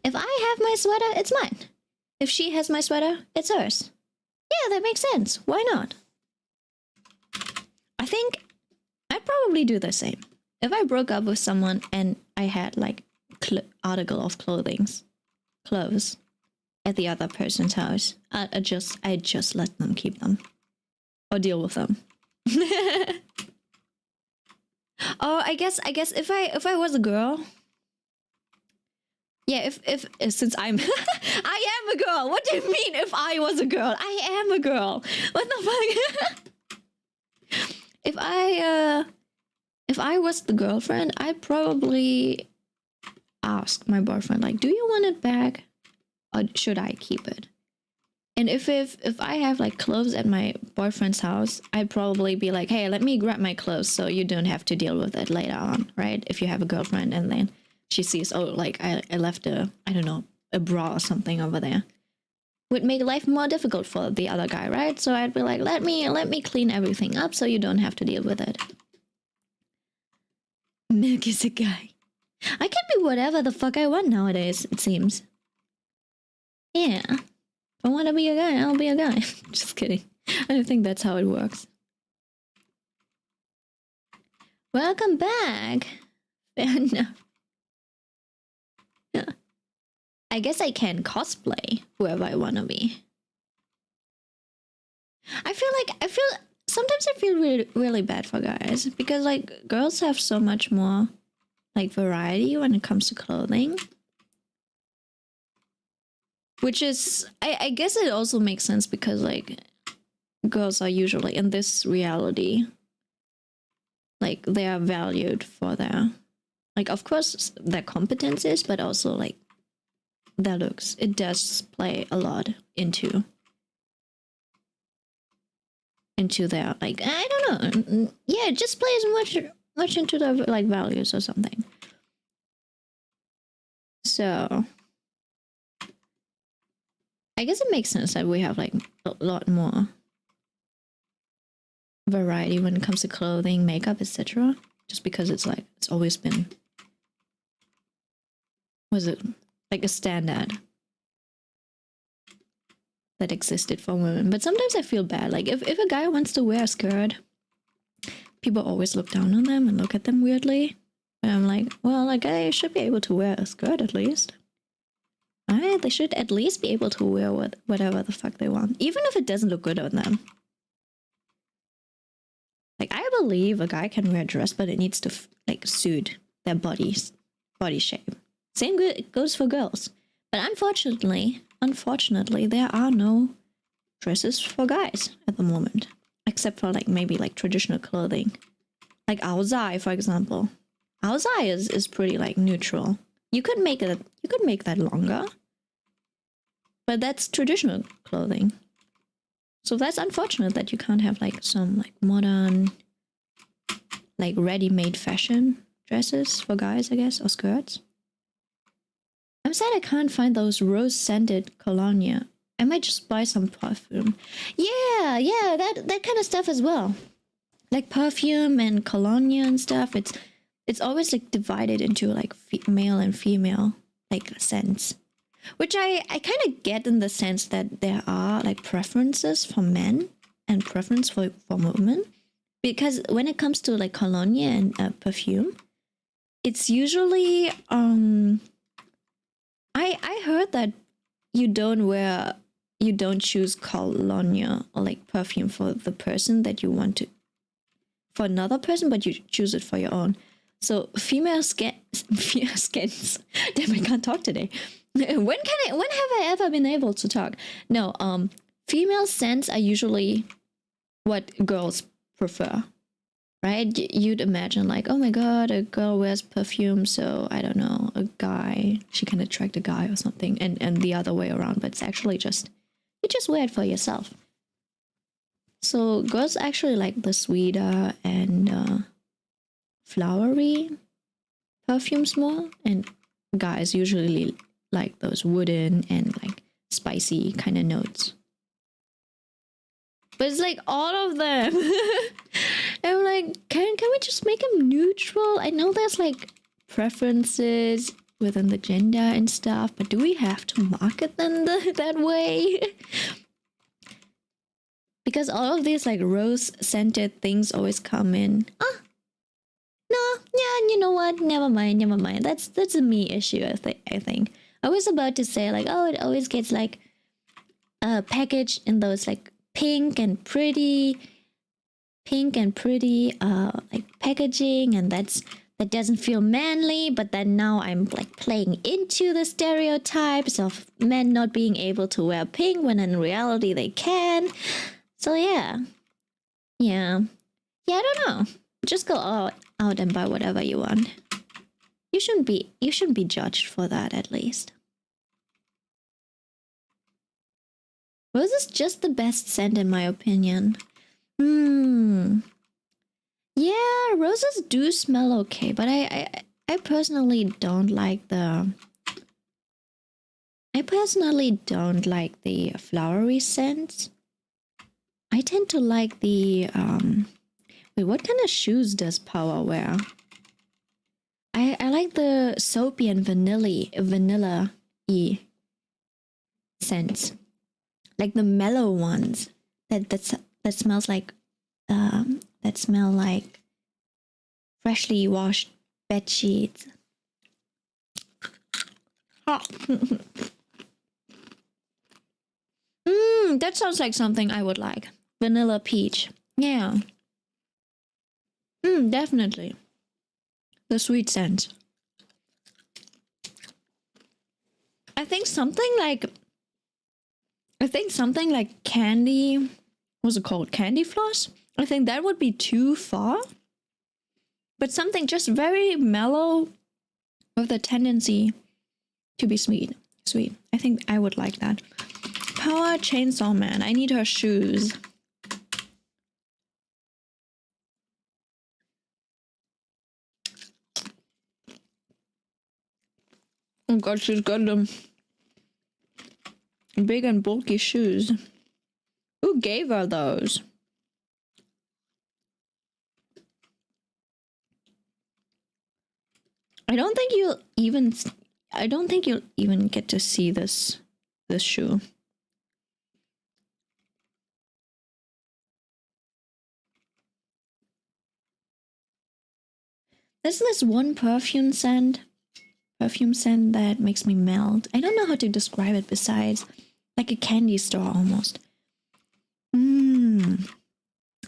if I have my sweater, it's mine. If she has my sweater, it's hers. Yeah, that makes sense. Why not? I think I'd probably do the same. If I broke up with someone and I had like article of clothes at the other person's house, I'd just let them keep them or deal with them. Oh, I guess if I was a girl, yeah, if since I'm I am a girl. What do you mean if I was a girl? I am a girl. What the fuck? If I was the girlfriend, I'd probably ask my boyfriend, like, do you want it back or should I keep it? And if I have like clothes at my boyfriend's house, I'd probably be like, hey, let me grab my clothes so you don't have to deal with it later on, right? If you have a girlfriend and then she sees, oh, like I left I don't know, a bra or something over there. Would make life more difficult for the other guy, right? So I'd be like, let me clean everything up so you don't have to deal with it. Milk is a guy. I can be whatever the fuck I want nowadays, it seems. Yeah. If I want to be a guy, I'll be a guy. Just kidding. I don't think that's how it works. Welcome back. Fair enough. Yeah. I guess I can cosplay whoever I want to be. Sometimes I feel really, really bad for guys because like girls have so much more like variety when it comes to clothing. Which is, I guess it also makes sense because like girls are usually in this reality, like they are valued for their, like of course their competencies, but also like their looks. It does play a lot into their, like, I don't know. Yeah, it just plays much into their like values or something. So I guess it makes sense that we have like a lot more variety when it comes to clothing, makeup, etc. Just because it's like it's always been, was it like a standard that existed for women. But sometimes I feel bad, like if a guy wants to wear a skirt, people always look down on them and look at them weirdly, and I'm like, well, a guy should be able to wear a skirt at least. Right? They should at least be able to wear whatever the fuck they want, even if it doesn't look good on them. Like, I believe a guy can wear a dress, but it needs to like suit their body shape. Same goes for girls. But unfortunately, there are no dresses for guys at the moment, except for like maybe like traditional clothing, like aozai, for example. Aozai is pretty like neutral. You could make that longer, but that's traditional clothing. So that's unfortunate that you can't have like some like modern, like ready-made fashion dresses for guys, I guess, or skirts. I'm sad I can't find those rose-scented cologne. I might just buy some perfume. Yeah, that kind of stuff as well. Like perfume and cologne and stuff. It's always like divided into like male and female like scents, which I kind of get in the sense that there are like preferences for men and preference for women, because when it comes to like cologne and perfume, it's usually I heard that you don't choose cologne or like perfume for the person that you want to, for another person, but you choose it for your own. So female skins. Damn, I can't talk today. When have I ever been able to talk? No, female scents are usually what girls prefer, right? You'd imagine like, oh my god, a girl wears perfume, so I don't know, a guy, she can attract a guy or something, and the other way around, but it's actually just, you just wear it for yourself. So girls actually like the sweeter and flowery perfumes more, and guys usually like those wooden and like spicy kind of notes. But it's like all of them. I'm like, can we just make them neutral? I know there's like preferences within the gender and stuff, but do we have to market them that way? Because all of these like rose scented things always come in. No, yeah, you know what? Never mind. That's a me issue. I think. I was about to say like, oh, it always gets like packaged in those like pink and pretty like packaging, and that doesn't feel manly. But then now I'm like playing into the stereotypes of men not being able to wear pink when in reality they can. So yeah, I don't know. Just go out and buy whatever you want. You shouldn't be judged for that, at least. Rose is just the best scent in my opinion. Yeah, roses do smell okay, but I personally don't like the flowery scents. I tend to like the wait, what kind of shoes does Power wear? I like the soapy and vanilla-y scents. Like the mellow ones that smells like that smell like freshly washed bed sheets. Oh. That sounds like something I would like. Vanilla peach. Yeah. Definitely. The sweet scent. I think something like candy, what's it called? Candy floss? I think that would be too far. But something just very mellow with a tendency to be sweet. I think I would like that. Power Chainsaw Man. I need her shoes. Oh god, she's got them big and bulky shoes. Who gave her those? I don't think you'll even get to see this shoe. There's this one perfume scent that makes me melt. I don't know how to describe it besides like a candy store almost.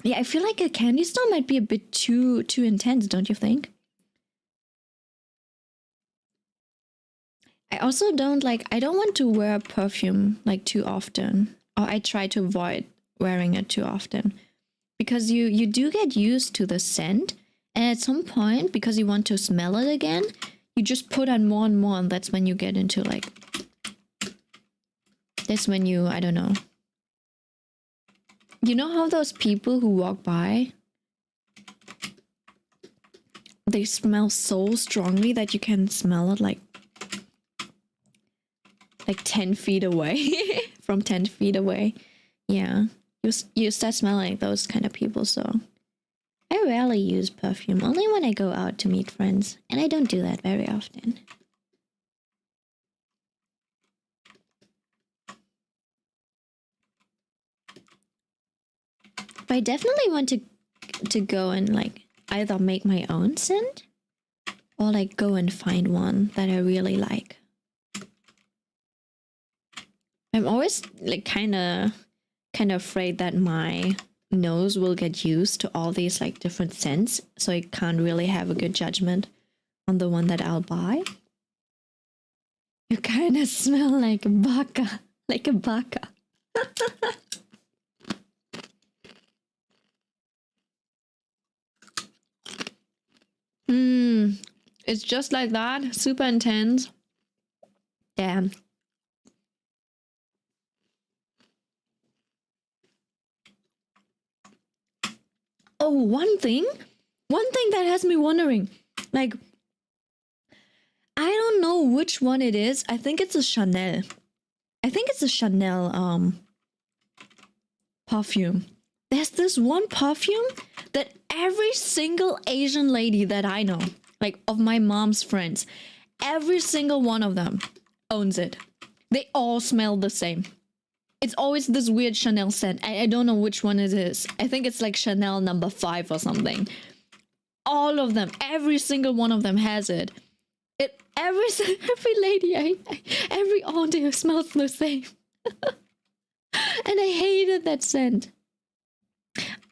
Yeah, I feel like a candy store might be a bit too intense, don't you think? I also don't want to wear perfume like too often, or I try to avoid wearing it too often, because you do get used to the scent, and at some point, because you want to smell it again, you just put on more and more, and that's when you get into like, that's when you, I don't know. You know how those people who walk by, they smell so strongly that you can smell it like 10 feet away. From 10 feet away. Yeah, you start smelling like those kind of people. So I rarely use perfume, only when I go out to meet friends, and I don't do that very often. But I definitely want to go and like either make my own scent or like go and find one that I really like. I'm always like kind of afraid that my nose will get used to all these like different scents, so I can't really have a good judgment on the one that I'll buy. You kind of smell like a baka, like a baka. It's just like that, super intense. Damn. Oh, one thing that has me wondering, like, I don't know which one it is. I think it's a Chanel. I think it's a Chanel perfume. There's this one perfume that every single Asian lady that I know, like of my mom's friends, every single one of them owns it. They all smell the same. It's always this weird Chanel scent. I don't know which one it is. I think it's like Chanel number 5 or something. All of them, every single one of them has it. Every lady, every auntie smells the same. And I hated that scent.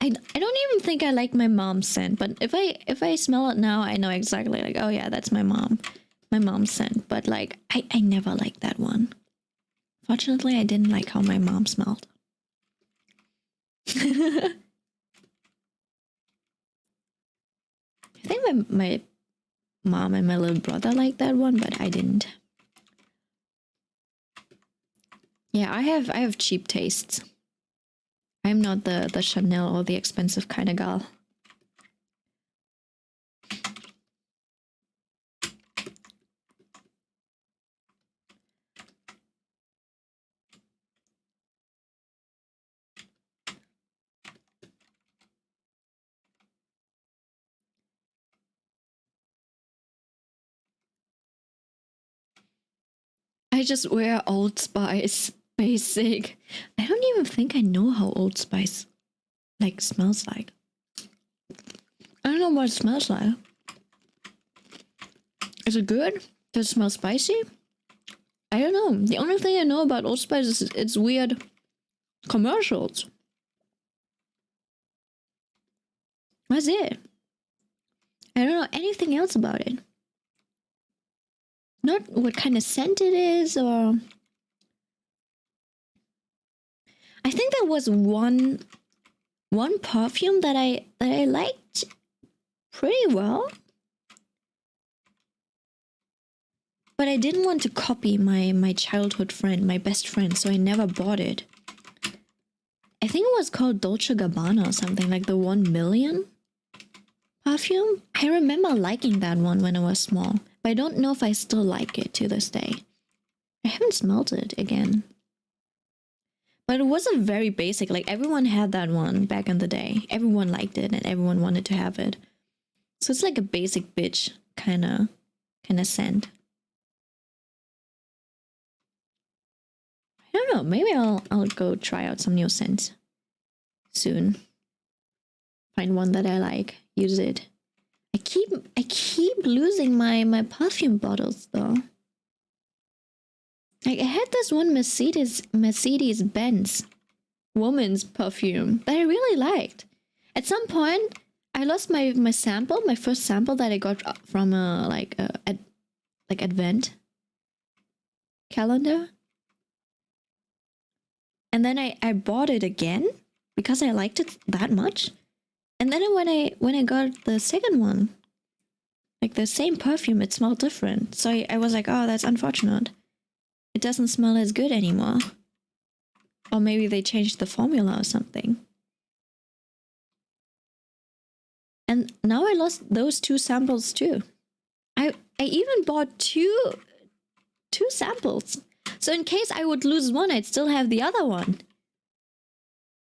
I don't even think I like my mom's scent, but if I smell it now, I know exactly, like, oh yeah, that's my mom's scent. But like, I never liked that one. Fortunately, I didn't like how my mom smelled. I think my mom and my little brother liked that one, but I didn't. Yeah, I have cheap tastes. I'm not the Chanel or the expensive kind of girl. I just wear Old Spice. Basic. I don't even think I know how Old Spice like smells like. I don't know what it smells like. Is it good? Does it smell spicy? I don't know. The only thing I know about Old Spice is its weird commercials. That's it. I don't know anything else about it. Not what kind of scent it is, or... I think there was one perfume that I liked pretty well. But I didn't want to copy my childhood friend, my best friend, so I never bought it. I think it was called Dolce & Gabbana or something, like the 1 million perfume. I remember liking that one when I was small, but I don't know if I still like it to this day. I haven't smelled it again. But it wasn't very basic, like everyone had that one back in the day. Everyone liked it and everyone wanted to have it. So it's like a basic bitch kind of scent. I don't know, maybe I'll go try out some new scents soon. Find one that I like, use it. I keep losing my perfume bottles though. Like I had this one Mercedes-Benz woman's perfume that I really liked. At some point, I lost my sample, my first sample that I got from a advent calendar. And then I bought it again because I liked it that much. And then when I got the second one, like the same perfume, it smelled different. So I was like, oh, that's unfortunate. It doesn't smell as good anymore. Or maybe they changed the formula or something. And now I lost those 2 samples too. I even bought two samples. So in case I would lose one, I'd still have the other one.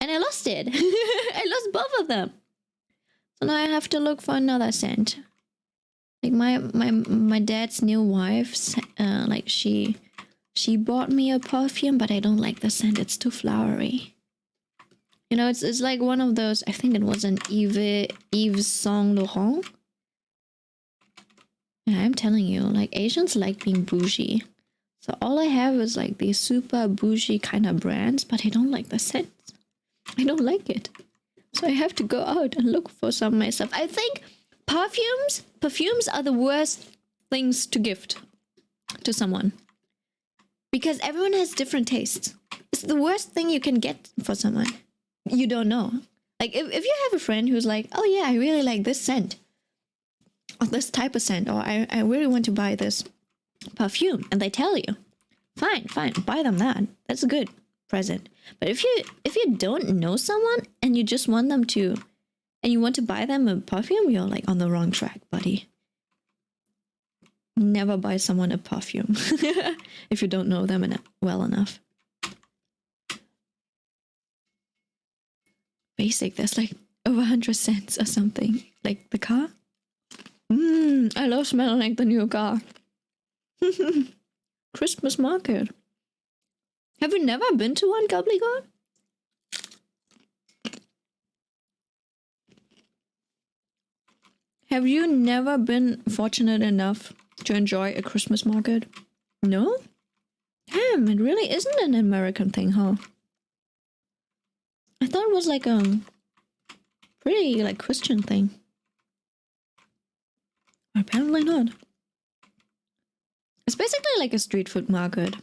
And I lost it. I lost both of them. So now I have to look for another scent. Like my dad's new wife's, like she bought me a perfume, but I don't like the scent. It's too flowery. You know, it's like one of those, I think it was an Yves Saint Laurent. Yeah, I'm telling you, like Asians like being bougie. So all I have is like these super bougie kind of brands, but I don't like the scent. I don't like it. So I have to go out and look for some myself. I think perfumes are the worst things to gift to someone. Because everyone has different tastes. It's the worst thing you can get for someone you don't know. Like, if you have a friend who's like, oh yeah, I really like this scent. Or this type of scent. Or I really want to buy this perfume. And they tell you, fine, buy them that. That's a good present. But if you don't know someone and you just want them to, and you want to buy them a perfume, you're like on the wrong track, buddy. Never buy someone a perfume if you don't know them well enough. Basic, that's like over 100 cents or something. Like the car. I love smelling like the new car. Christmas market. Have you never been to one, Gobbly? Have you never been fortunate enough to enjoy a Christmas market? No? Damn, it really isn't an American thing, huh? I thought it was like a pretty like Christian thing. Apparently not. It's basically like a street food market,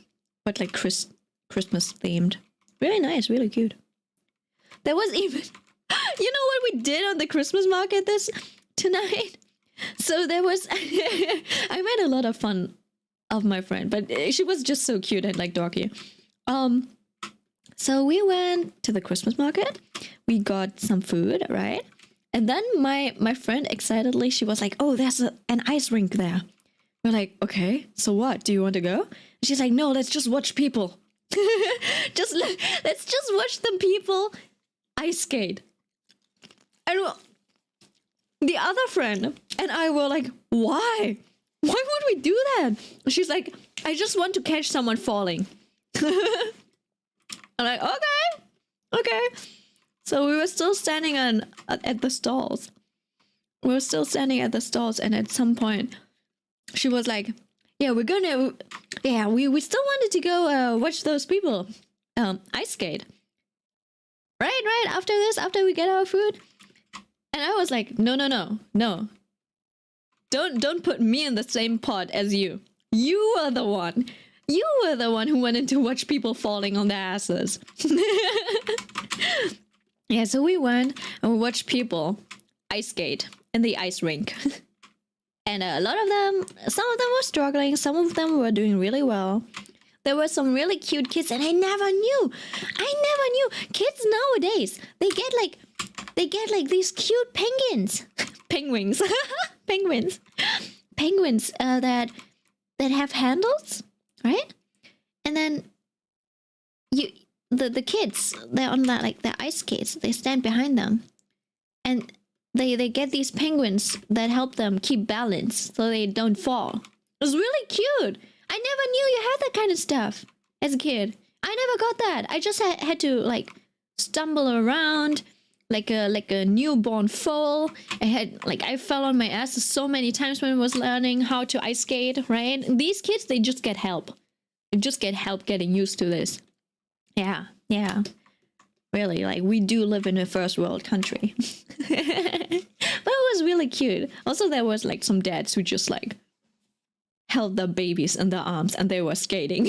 but like Christmas themed. Really nice, really cute. There was even, you know what we did on the Christmas market tonight? So there was, I made a lot of fun of my friend, but she was just so cute and like dorky. So we went to the Christmas market. We got some food, right? And then my friend excitedly, she was like, oh, there's an ice rink there. We're like, okay, so what? Do you want to go? And she's like, no, let's just watch people. Let's just watch them people ice skate. And the other friend and I were like, why? Why would we do that? She's like, I just want to catch someone falling. I'm like, okay. So we were still standing at the stalls. We still and at some point, she was like, yeah, we still wanted to go watch those people ice skate. Right, after we get our food. And I was like, no. Don't put me in the same pot as you. You were the one. You were the one who wanted to watch people falling on their asses. Yeah, so we went and we watched people ice skate in the ice rink. And a lot of them, some of them were struggling, some of them were doing really well. There were some really cute kids, and I never knew. Kids nowadays, they get like these cute penguins. Penguins that have handles, right? And then the kids, they're on that like the ice skates, they stand behind them, and they get these penguins that help them keep balance so they don't fall. It was really cute. I never knew you had that kind of stuff as a kid. I never got that. I just had to like stumble around like a newborn foal. I fell on my ass so many times when I was learning how to ice skate, right? And these kids, they just get help. They just get help getting used to this. Yeah. Really, like, we do live in a first world country. But it was really cute. Also, there was like some dads who just like held their babies in their arms and they were skating.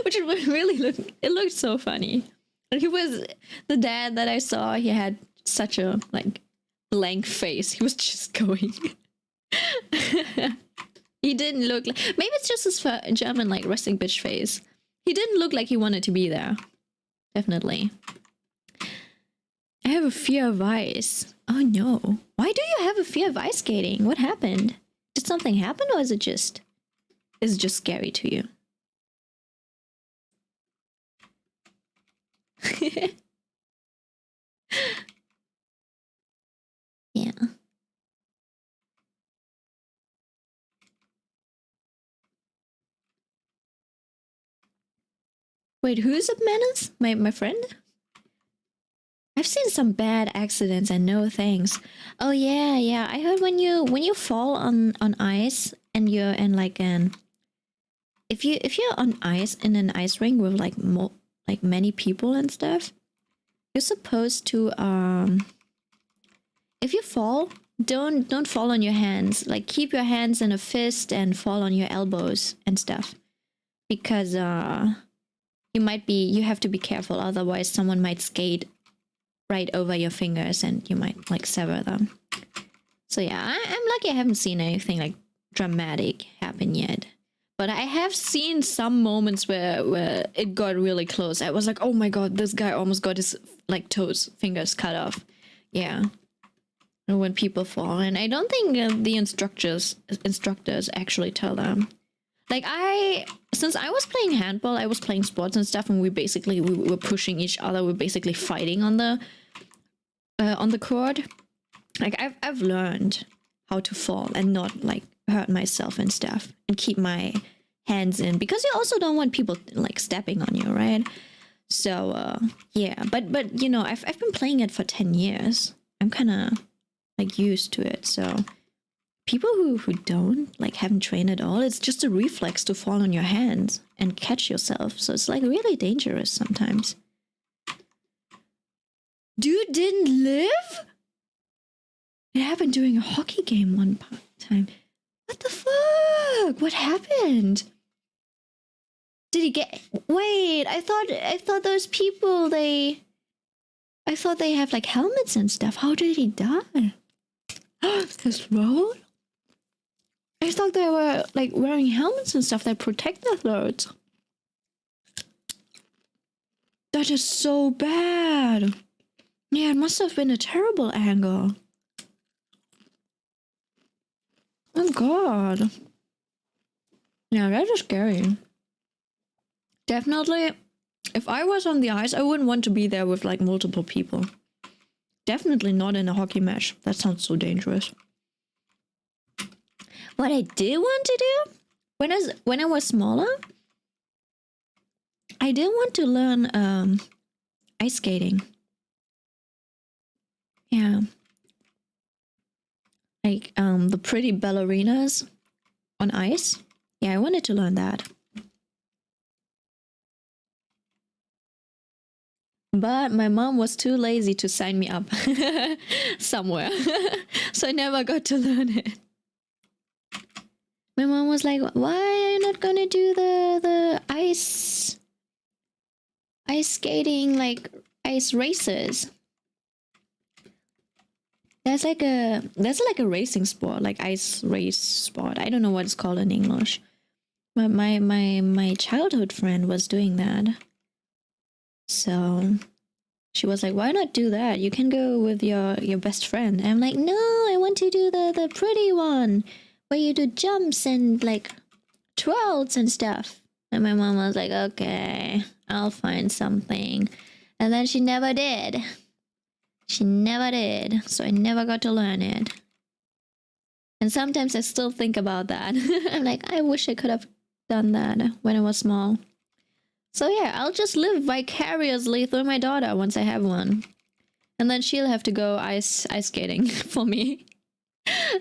Which it looked so funny. And he was the dad that I saw, he had such a like blank face. He was just going. He didn't look like, maybe it's just his German like resting bitch face. He didn't look like he wanted to be there. Definitely. I have a fear of ice. Oh no. Why do you have a fear of ice skating? What happened? Did something happen, or is it just scary to you? Yeah. Wait, who's a menace? My friend? I've seen some bad accidents and no thanks. Oh yeah. I heard when you fall on ice and you're in like if you're on ice in an ice rink with like many people and stuff, you're supposed to if you fall, don't fall on your hands. Like keep your hands in a fist and fall on your elbows and stuff, because you have to be careful, otherwise someone might skate right over your fingers and you might like sever them. So yeah, I'm lucky I haven't seen anything like dramatic happen yet. But I have seen some moments where it got really close. I was like, oh my god, this guy almost got his like fingers cut off. Yeah. And when people fall, and I don't think the instructors actually tell them. Like since I was playing handball, I was playing sports and stuff, and we were pushing each other. We're basically fighting on the court. Like I've learned how to fall and not like hurt myself and stuff, and keep my hands in, because you also don't want people like stepping on you, right? So yeah, but you know, I've been playing it for 10 years. I'm kind of like used to it. So people who don't like haven't trained at all, it's just a reflex to fall on your hands and catch yourself. So it's like really dangerous sometimes. Dude didn't live? It happened during a hockey game one time. What the fuck? What happened? Did he get... Wait, I thought those people, I thought they have like helmets and stuff. How did he die? His throat? I thought they were like wearing helmets and stuff that protect their throats. That is so bad. Yeah, it must have been a terrible angle. Oh god. Yeah, that is scary. Definitely, if I was on the ice, I wouldn't want to be there with like multiple people. Definitely not in a hockey match. That sounds so dangerous. What I did want to do when I was smaller, I did want to learn ice skating. Yeah. Like the pretty ballerinas on ice. Yeah, I wanted to learn that. But my mom was too lazy to sign me up somewhere. So I never got to learn it. My mom was like, why are you not gonna do the ice skating, like ice races? That's like a racing sport, like ice race sport. I don't know what it's called in English. But my childhood friend was doing that. So she was like, why not do that? You can go with your best friend. And I'm like, no, I want to do the pretty one where you do jumps and like twirls and stuff. And my mom was like, okay, I'll find something. And then she never did. She never did. So I never got to learn it. And sometimes I still think about that. I'm like, I wish I could have done that when I was small. So yeah, I'll just live vicariously through my daughter once I have one. And then she'll have to go ice skating for me.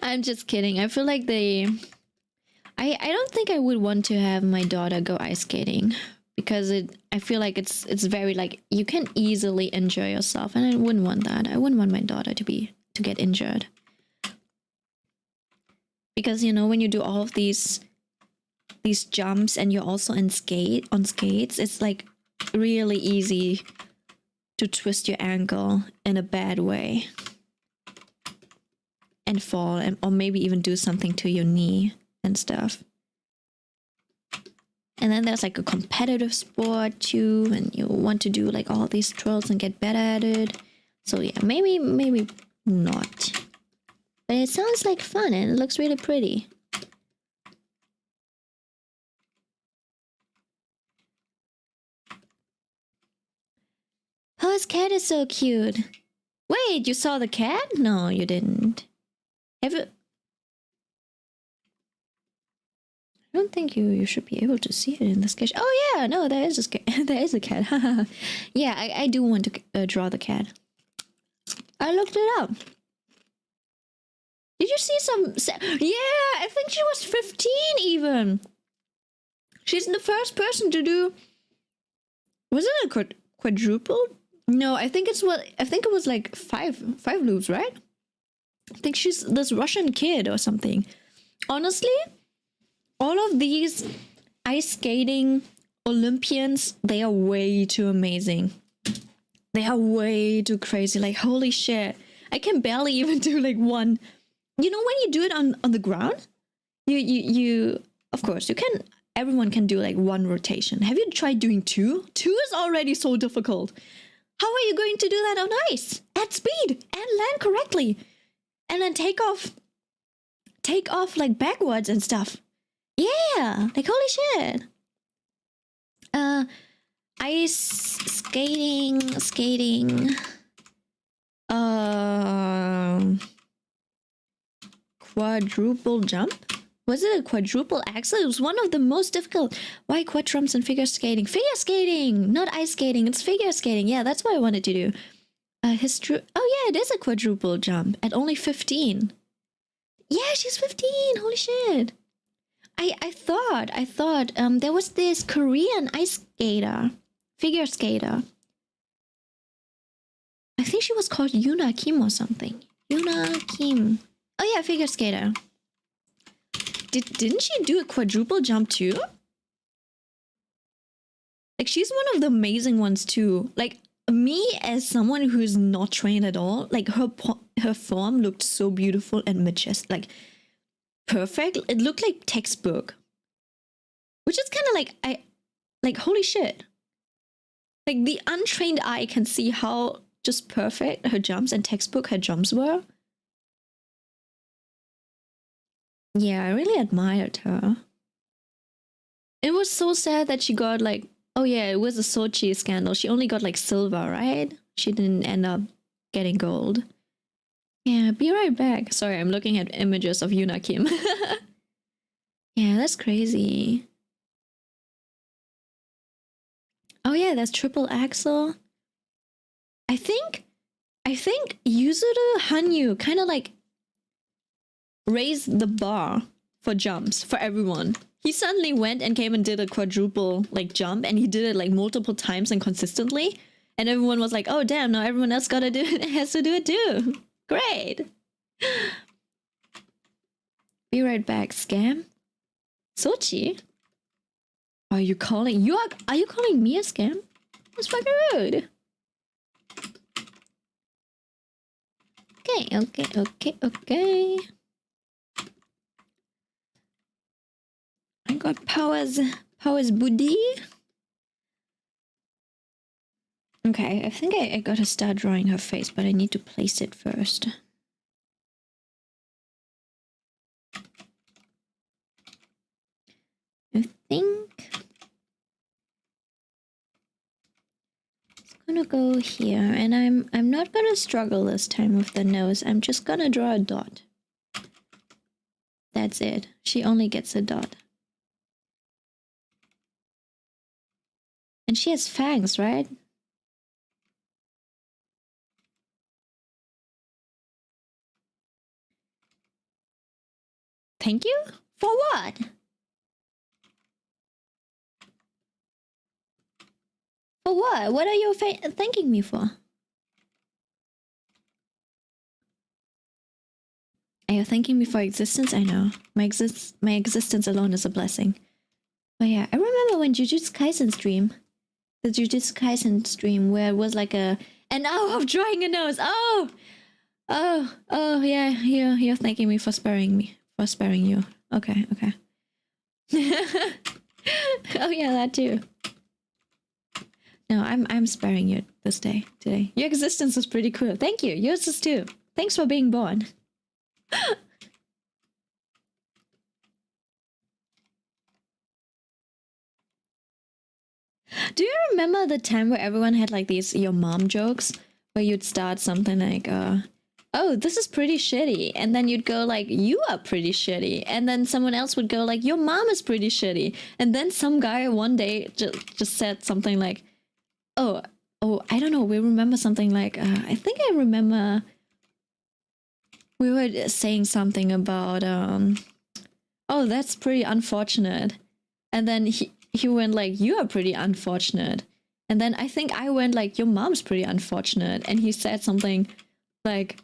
I'm just kidding. I feel like I don't think I would want to have my daughter go ice skating, because I feel like it's very like you can easily injure yourself, and I wouldn't want that. I wouldn't want my daughter to get injured. Because you know, when you do all of these jumps and you're also on skates, it's like really easy to twist your ankle in a bad way and fall, or maybe even do something to your knee and stuff. And then there's like a competitive sport too, and you want to do like all these twirls and get better at it. So yeah, maybe not. But it sounds like fun and it looks really pretty. Oh, his cat is so cute. Wait, you saw the cat? No, you didn't. I don't think you should be able to see it in the sketch. Oh yeah, no, there is a there is a cat. Yeah, I do want to draw the cat. I looked it up. Did you see some? Yeah, I think she was 15 even. She's the first person to do. Was it a quadruple? No, I think it was like five loops, right? I think she's this Russian kid or something. Honestly, all of these ice skating Olympians, they are way too amazing. They are way too crazy. Like, holy shit. I can barely even do like one. You know, when you do it on the ground, you of course you can, everyone can do like one rotation. Have you tried doing two? Two is already so difficult. How are you going to do that on ice at speed and land correctly? And then take off like backwards and stuff. Yeah, like holy shit. Ice skating. Quadruple jump? Was it a quadruple axel? It was one of the most difficult. Why quad jumps and figure skating? Figure skating, not ice skating. It's figure skating. Yeah, that's what I wanted to do. History. Oh yeah, it is a quadruple jump at only 15. Yeah, she's 15. Holy shit. I thought there was this Korean ice skater, figure skater. I think she was called Yuna Kim or something. Yuna Kim. Oh yeah, figure skater. Didn't she do a quadruple jump too? Like, she's one of the amazing ones too. Like, me as someone who's not trained at all, like her form looked so beautiful and majestic, like perfect. It looked like textbook, which is kind of like holy shit. Like, the untrained eye can see how just perfect her jumps and textbook her jumps were. Yeah, I really admired her. It was so sad that she got like, oh yeah, it was a Sochi scandal. She only got like silver, right? She didn't end up getting gold. Yeah, be right back. Sorry, I'm looking at images of Yuna Kim. Yeah, that's crazy. Oh yeah, that's triple axel. I think Yuzuru Hanyu kind of like raised the bar for jumps for everyone. He suddenly went and came and did a quadruple like jump, and he did it like multiple times and consistently, and everyone was like, oh damn, now everyone else gotta do it, has to do it too. Great. Be right back. Scam? Sochi? Are you calling me a scam? That's fucking rude. Okay. I got powers booty. Okay, I think I gotta start drawing her face, but I need to place it first. I think it's gonna go here, and I'm not gonna struggle this time with the nose. I'm just gonna draw a dot. That's it. She only gets a dot. And she has fangs, right? Thank you? For what? For what? What are you thanking me for? Are you thanking me for existence? I know. My existence alone is a blessing. But yeah, I remember when Jujutsu Kaisen stream. The Jujutsu Kaisen stream where it was like an hour of drawing a nose. Oh yeah, you're thanking me for sparing you. Okay. Oh yeah, that too. No, I'm sparing you this day, today. Your existence is pretty cool. Thank you. Yours is too. Thanks for being born. Do you remember the time where everyone had like these your mom jokes? Where you'd start something like, oh, this is pretty shitty. And then you'd go like, you are pretty shitty. And then someone else would go like, your mom is pretty shitty. And then some guy one day just said something like, oh, I don't know. We remember something like, I think I remember we were saying something about, oh, that's pretty unfortunate. And then he went like, you are pretty unfortunate. And then I think I went like, your mom's pretty unfortunate. And he said something like,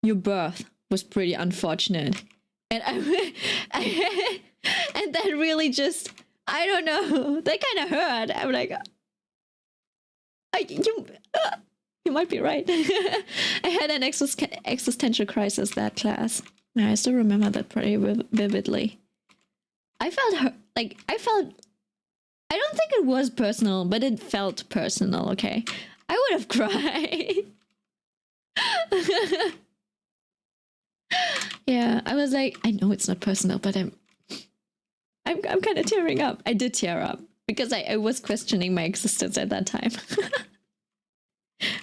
your birth was pretty unfortunate. And and that really just, I don't know, that kind of hurt. I'm like, you might be right. I had an existential crisis that class. I still remember that pretty vividly. I felt I don't think it was personal, but it felt personal, okay? I would have cried. Yeah, I was like, I know it's not personal, but I'm kind of tearing up. I did tear up because I was questioning my existence at that time.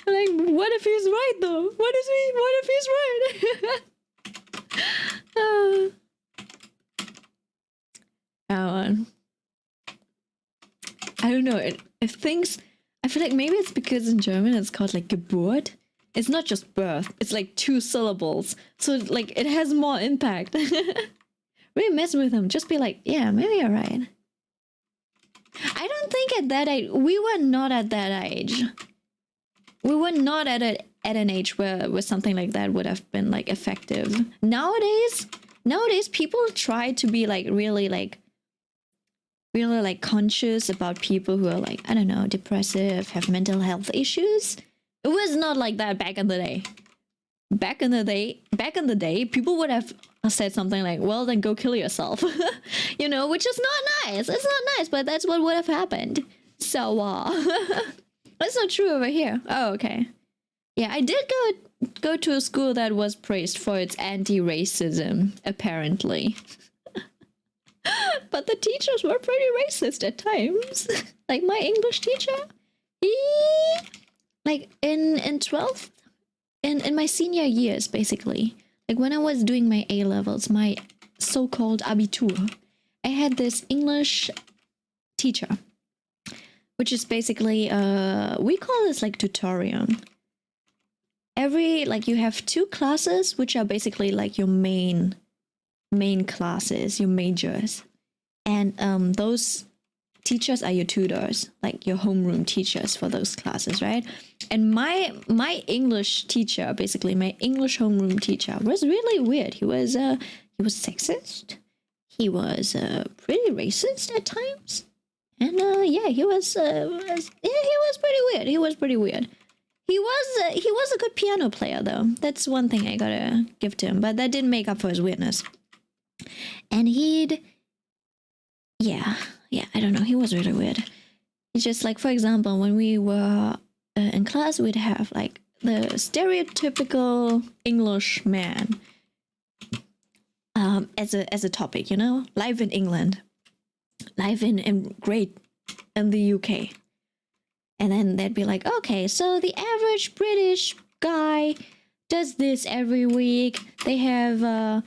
Like, what if he's right though? What if he's right? I don't know. If things, I feel like maybe it's because in German it's called like Geburt. It's not just birth. It's like 2 syllables. So like it has more impact. Really mess with them. Just be like, yeah, maybe you're right. I don't think at that age, we were not at that age. We were not at an age where something like that would have been like effective. Nowadays people try to be like really like conscious about people who are like, I don't know, depressive, have mental health issues. It was not like that back in the day. Back in the day, people would have said something like, well, then go kill yourself. You know, which is not nice. It's not nice, but that's what would have happened. So, that's not true over here. Oh, okay. Yeah, I did go to a school that was praised for its anti-racism, apparently. But the teachers were pretty racist at times. Like my English teacher, he, like in 12th, in my senior years, basically, like when I was doing my A-levels, my so-called Abitur, I had this English teacher, which is basically, we call this like tutorium. You have 2 classes, which are basically like your main classes, your majors. And those teachers are your tutors, like your homeroom teachers for those classes, right? And my English teacher, basically my English homeroom teacher, was really weird. He was sexist. He was pretty racist at times. And yeah, he was pretty weird. He was pretty weird. He was a good piano player though. That's one thing I gotta give to him, but that didn't make up for his weirdness. And I don't know, he was really weird. It's just like, for example, when we were in class, we'd have like the stereotypical English man as a topic, you know, life in England, life in the UK. And then they'd be like, okay, so the average British guy does this every week. They have,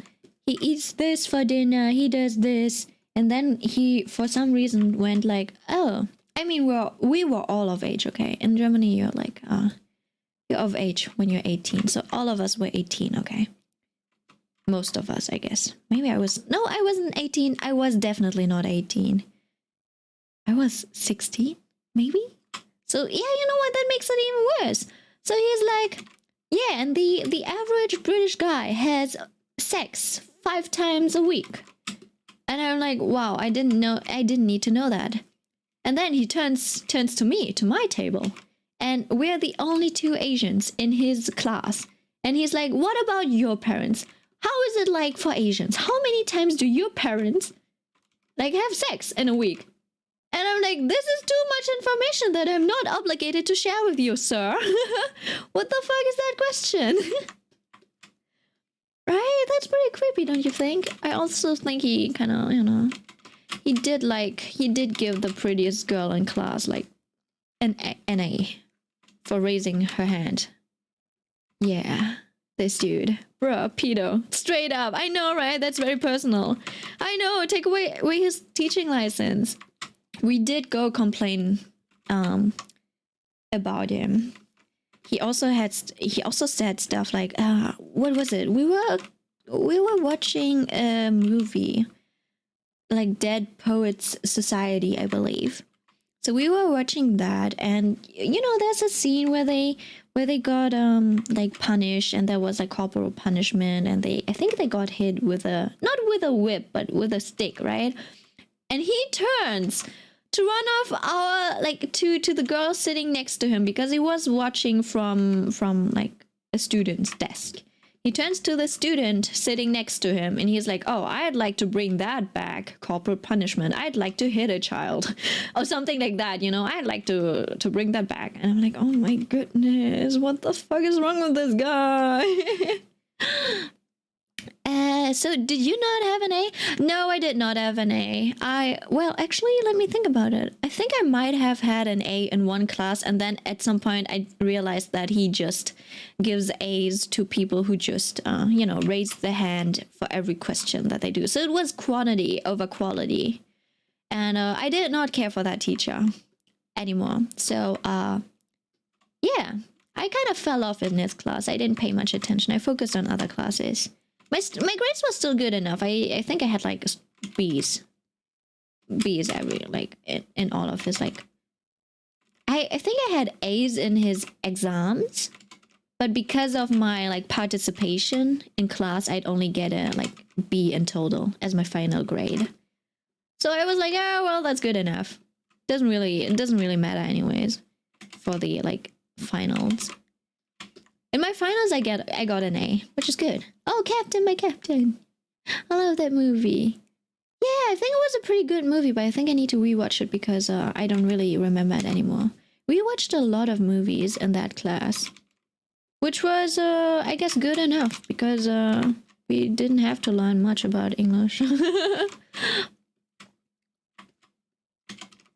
he eats this for dinner, he does this. And then he, for some reason, went like, oh, I mean, we were all of age, okay? In Germany, you're like, you're of age when you're 18. So all of us were 18, okay? Most of us, I guess. Maybe I wasn't 18. I was definitely not 18. I was 16, maybe? So yeah, you know what? That makes it even worse. So he's like, yeah, and the average British guy has sex 5 times a week. And I'm like, wow, I didn't need to know that. And then he turns to me, to my table. And we're the only 2 Asians in his class. And he's like, what about your parents? How is it like for Asians? How many times do your parents like have sex in a week? And I'm like, this is too much information that I'm not obligated to share with you, sir. What the fuck is that question? Right? That's pretty creepy, don't you think? I also think he kind of, you know, he did give the prettiest girl in class like an A for raising her hand. Yeah, this dude. Bruh, pedo. Straight up. I know, right? That's very personal. I know, take away his teaching license. We did go complain about him. He also said stuff like, what was it? We were watching a movie, like Dead Poets Society, I believe. So we were watching that, and you know, there's a scene where where they got like punished, and there was like corporal punishment, and I think they got hit with a, not with a whip, but with a stick, right? And he turns to run off our, like, to the girl sitting next to him, because he was watching from like a student's desk. He turns to the student sitting next to him, and he's like, oh, I'd like to bring that back, corporal punishment. I'd like to hit a child or something like that, you know. I'd like to bring that back. And I'm like, oh my goodness, what the fuck is wrong with this guy? So did you not have an A? No, I did not have an A. Well, actually, let me think about it. I think I might have had an A in one class, and then at some point I realized that he just gives A's to people who just, you know, raise their hand for every question that they do. So it was quantity over quality. And I did not care for that teacher anymore. So, yeah, I kind of fell off in this class. I didn't pay much attention. I focused on other classes. My grades were still good enough. I think I had like B's every, like, in all of his, like, I think I had A's in his exams, but because of my like participation in class, I'd only get a like B in total as my final grade. So I was like, oh well, that's good enough. It doesn't really matter anyways for the like finals. In my finals, I got an A, which is good. Oh, Captain, my Captain. I love that movie. Yeah, I think it was a pretty good movie, but I think I need to rewatch it because I don't really remember it anymore. We watched a lot of movies in that class, which was, I guess, good enough because we didn't have to learn much about English.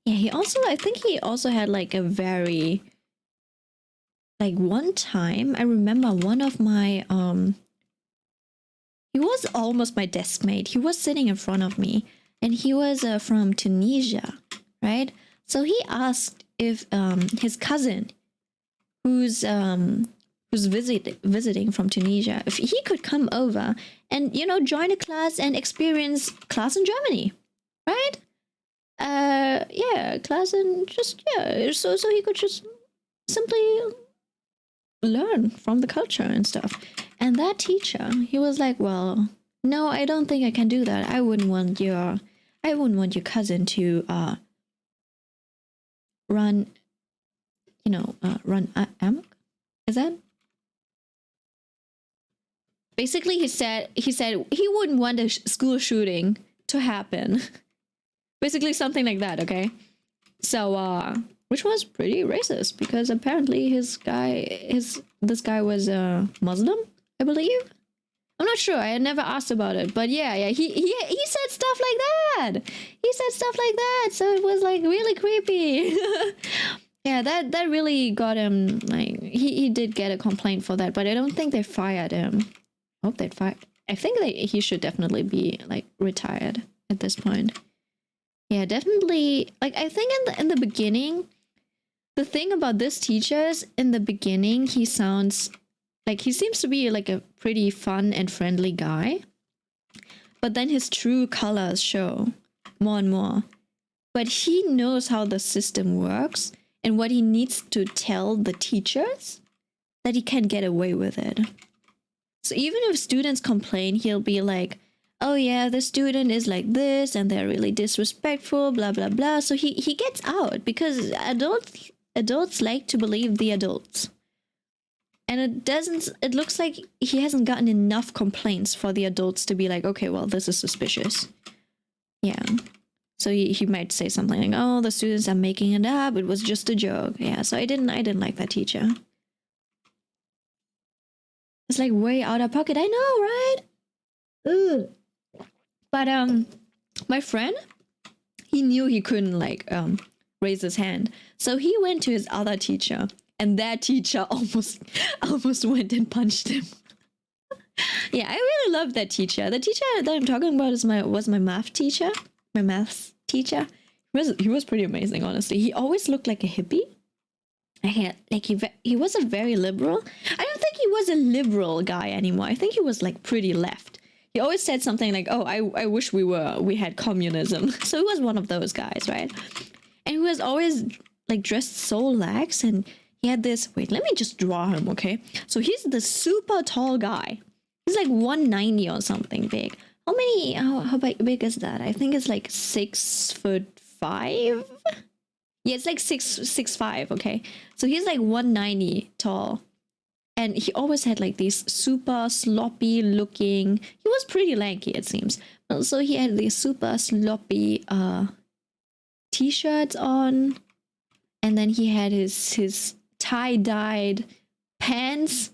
Yeah, I think he also had like a very... Like one time, I remember one of my, he was almost my desk mate. He was sitting in front of me, and he was from Tunisia, right? So he asked if his cousin, who's visiting from Tunisia, if he could come over and, you know, join a class and experience class in Germany, right? Yeah, class in just, yeah, so he could just simply learn from the culture and stuff. And that teacher, he was like, well, no, I don't think I can do that. I wouldn't want your cousin to run, you know, run amok. Is that basically? He said he wouldn't want a school shooting to happen. Basically something like that. Okay, so which was pretty racist because apparently this guy was Muslim, I believe. I'm not sure. I had never asked about it, but yeah, he said stuff like that. He said stuff like that, so it was like really creepy. Yeah, that really got him. Like he did get a complaint for that, but I don't think they fired him. I hope they'd fire. I think he should definitely be like retired at this point. Yeah, definitely. Like I think in the beginning. The thing about this teacher is, in the beginning, he seems to be like a pretty fun and friendly guy. But then his true colors show more and more. But he knows how the system works and what he needs to tell the teachers that he can't get away with it. So even if students complain, he'll be like, oh yeah, the student is like this and they're really disrespectful, blah, blah, blah. So he gets out because adults like to believe the adults. And it looks like he hasn't gotten enough complaints for the adults to be like, okay, well, this is suspicious. Yeah. So he might say something like, oh, the students are making it up. It was just a joke. Yeah, so I didn't like that teacher. It's like way out of pocket. I know, right? Ugh. But my friend, he knew he couldn't like raise his hand. So he went to his other teacher, and that teacher almost went and punched him. Yeah, I really love that teacher. The teacher that I'm talking about was my math teacher. My maths teacher. He was pretty amazing, honestly. He always looked like a hippie. He was a very liberal. I don't think he was a liberal guy anymore. I think he was like pretty left. He always said something like, oh, I wish we had communism. So he was one of those guys, right? And he was always like dressed so lax, and He had this, wait, let me just draw him, okay? So he's the super tall guy. He's like 190 or something big. How big is that? I think it's like 6'5". Yeah, it's like 6'5", okay? So he's like 190 tall. And he always had like these super sloppy looking, he was pretty lanky it seems. So he had these super sloppy t-shirts on. And then he had his tie-dyed pants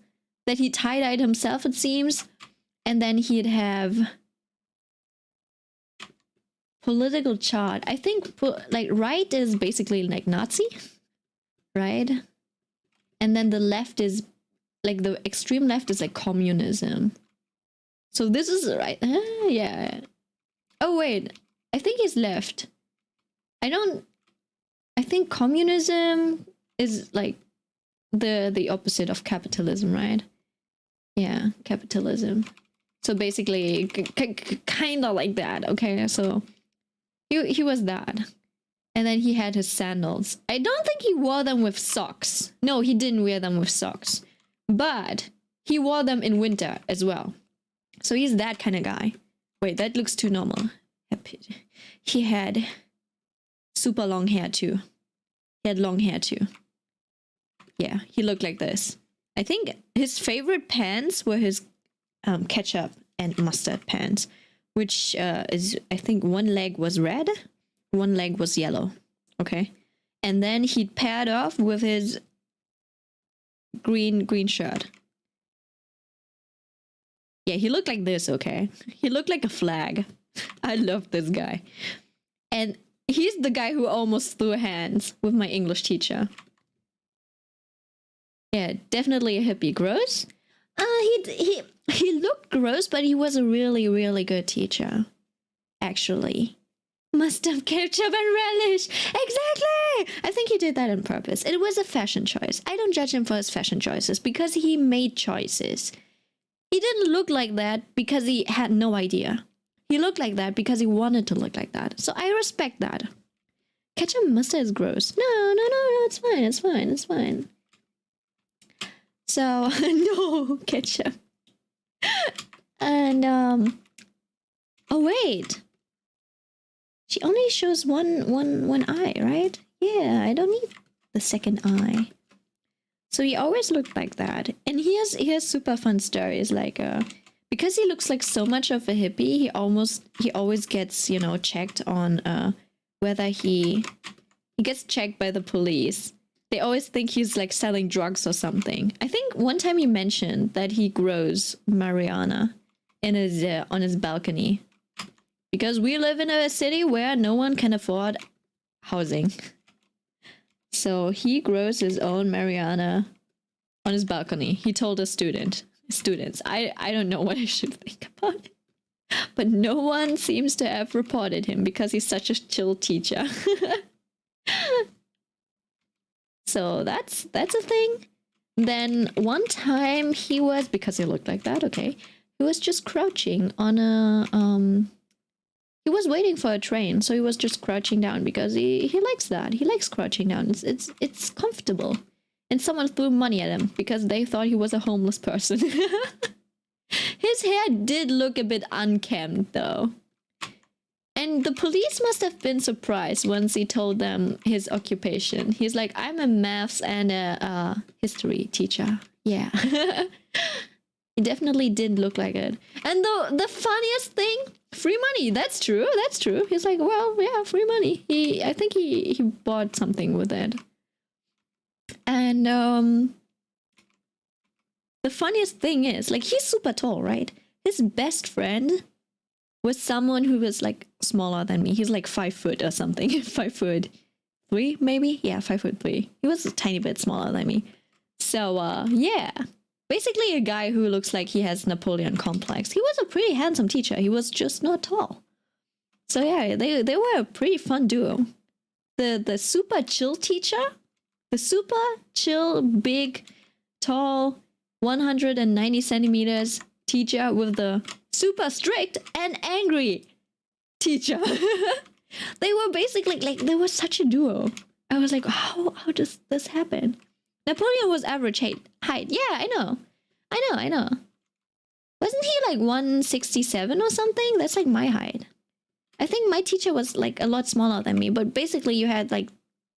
that he tie-dyed himself it seems. And then he'd have political chart. I think like right is basically like Nazi, right? And then the left is like the extreme left is like communism. So this is right. Yeah. Oh wait, I think he's left. I think communism is like the opposite of capitalism, right? Yeah, capitalism. So basically kind of like that, okay? So he was that. And then he had his sandals. I don't think he wore them with socks. No, he didn't wear them with socks. But he wore them in winter as well. So he's that kind of guy. Wait, that looks too normal. He had super long hair too. He had long hair too. Yeah, he looked like this. I think his favorite pants were his ketchup and mustard pants, which is, I think one leg was red, one leg was yellow. Okay. And then he'd paired off with his green shirt. Yeah, he looked like this, okay? He looked like a flag. I love this guy. And he's the guy who almost threw hands with my English teacher. Yeah, definitely a hippie. Gross? He looked gross, but he was a really, really good teacher. Actually. Must have ketchup and relish. Exactly! I think he did that on purpose. It was a fashion choice. I don't judge him for his fashion choices because he made choices. He didn't look like that because he had no idea. He looked like that because he wanted to look like that. So I respect that. Ketchup and mustard is gross. No, it's fine, it's fine, it's fine. So, no, ketchup. And, oh wait. She only shows one eye, right? Yeah, I don't need the second eye. So he always looked like that. And he has super fun stories, like, because he looks like so much of a hippie, he always gets, you know, checked on, whether he gets checked by the police. They always think he's like selling drugs or something. I think one time he mentioned that he grows marijuana in his on his balcony. Because we live in a city where no one can afford housing. So he grows his own marijuana on his balcony. He told a students. I don't know what I should think about it. But no one seems to have reported him because he's such a chill teacher. So that's a thing. Then one time he was, because he looked like that, okay, he was just crouching on a he was waiting for a train, so he was just crouching down because he likes that. He likes crouching down. It's comfortable. And someone threw money at him because they thought he was a homeless person. His hair did look a bit unkempt though. And the police must have been surprised once he told them his occupation. He's like, I'm a maths and a history teacher. Yeah. He definitely didn't look like it. And the funniest thing, free money. That's true. That's true. He's like, well, yeah, free money. I think he bought something with it. And the funniest thing is, like, he's super tall, right? His best friend was someone who was like smaller than me. He's like 5 foot or something. 5'3", maybe? Yeah, 5'3". He was a tiny bit smaller than me. So yeah. Basically a guy who looks like he has Napoleon complex. He was a pretty handsome teacher. He was just not tall. So yeah, they were a pretty fun duo. The super chill teacher, the super chill, big, tall, 190 centimeters teacher with the super strict and angry teacher. They were basically like, they were such a duo. I was like, how does this happen? Napoleon was average height. Yeah, I know. I know. Wasn't he like 167 or something? That's like my height. I think my teacher was like a lot smaller than me, but basically you had like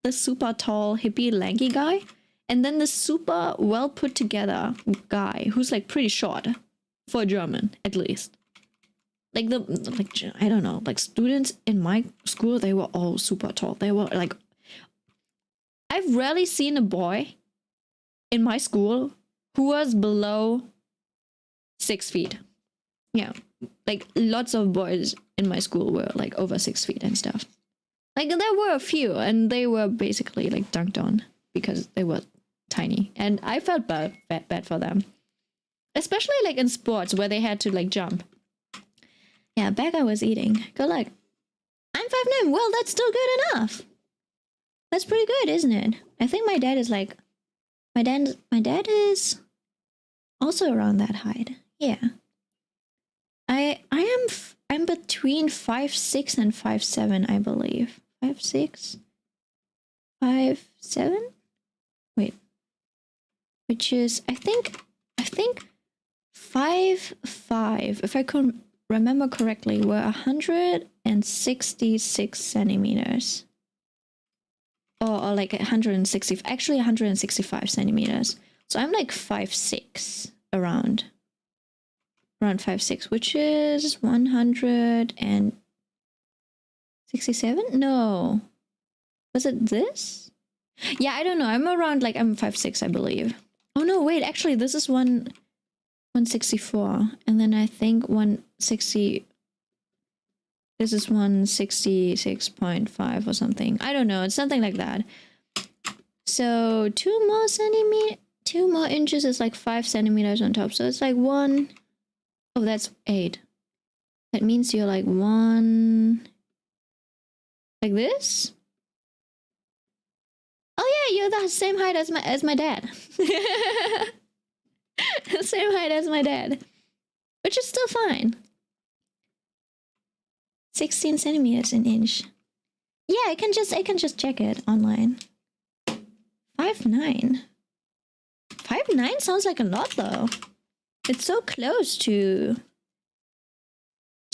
the super tall, hippie, lanky guy, and then the super well put together guy who's like pretty short for a German, at least. Like I don't know, like students in my school, they were all super tall. They were like, I've rarely seen a boy in my school who was below 6 feet. Yeah, like lots of boys in my school were like over 6 feet and stuff. Like there were a few, and they were basically like dunked on because they were tiny, and I felt bad for them, especially like in sports where they had to like jump. Yeah, bag I was eating. Go like, I'm 5'9". Well, that's still good enough. That's pretty good, isn't it? I think my dad is like, my dad is also around that height. Yeah. I'm between 5'6" and 5'7", I believe. 5'6", 5'7". Wait. Which is I think 5'5", if I can remember correctly, were 166 centimeters. Or like 160, actually 165 centimeters. So I'm like 5'6", around 5'6", which is 167? No. Was it this? Yeah, I don't know. I'm around like, I'm 5'6", I believe. Oh no, wait, actually this is 164. And then I think 160. This is 166.5 or something. I don't know. It's something like that. So 2 more inches is like 5 centimeters on top. So it's like 1. Oh, that's 8. That means you're like 1. Like this? Oh yeah, you're the same height as my dad. Same height as my dad, which is still fine. 16 centimeters an inch. Yeah, I can just check it online. 5'9". 5'9" sounds like a lot though. It's so close to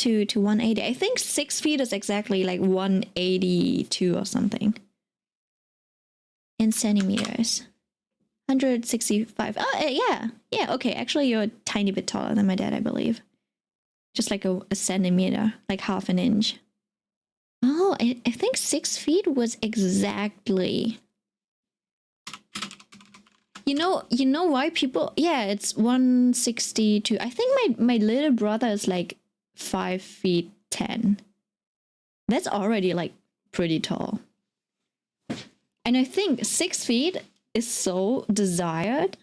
180. I think 6 feet is exactly like 182 or something. In centimeters. 165. Oh, yeah, okay. Actually, you're a tiny bit taller than my dad, I believe. Just like a centimeter, like half an inch. Oh, I think 6 feet was exactly. You know why people? Yeah, it's 162. I think my little brother is like 5'10". That's already like pretty tall. And I think 6 feet is so desired.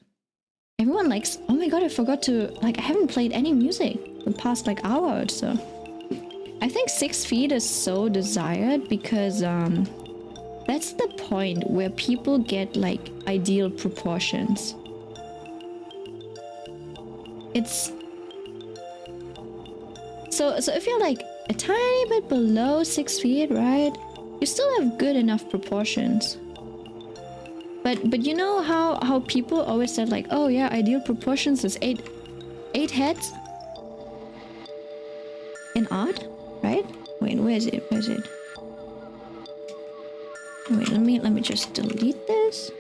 Everyone likes. Oh my god, I forgot to like. I haven't played any music the past like hour or so. I think 6 feet is so desired because that's the point where people get like ideal proportions. It's so if you're like a tiny bit below 6 feet, right? You still have good enough proportions. But you know how people always said like, oh yeah, ideal proportions is eight heads in art, right? Wait, where is it? Wait, let me just delete this.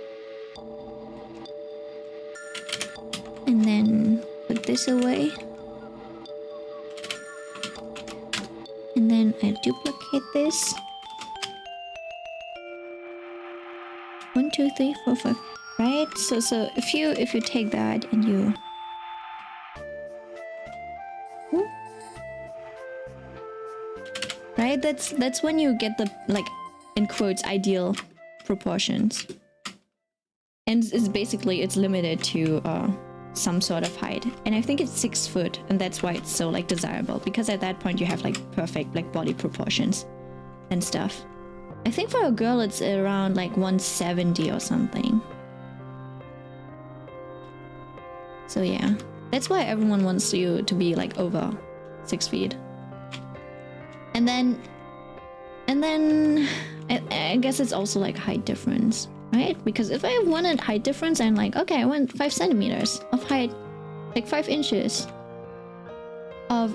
And then put this away. And then I duplicate this. 1, 2, 3, 4, 5. Right? So if you take that and you right, that's when you get the like in quotes ideal proportions. And it's basically it's limited to some sort of height. And I think it's 6 foot, and that's why it's so like desirable, because at that point you have like perfect like body proportions and stuff. I think for a girl it's around like 170 or something. So yeah, that's why everyone wants you to be like over 6 feet. And then I guess it's also like height difference. right? Because if I wanted height difference, I'm like, okay, I want 5 centimeters of height, like 5 inches of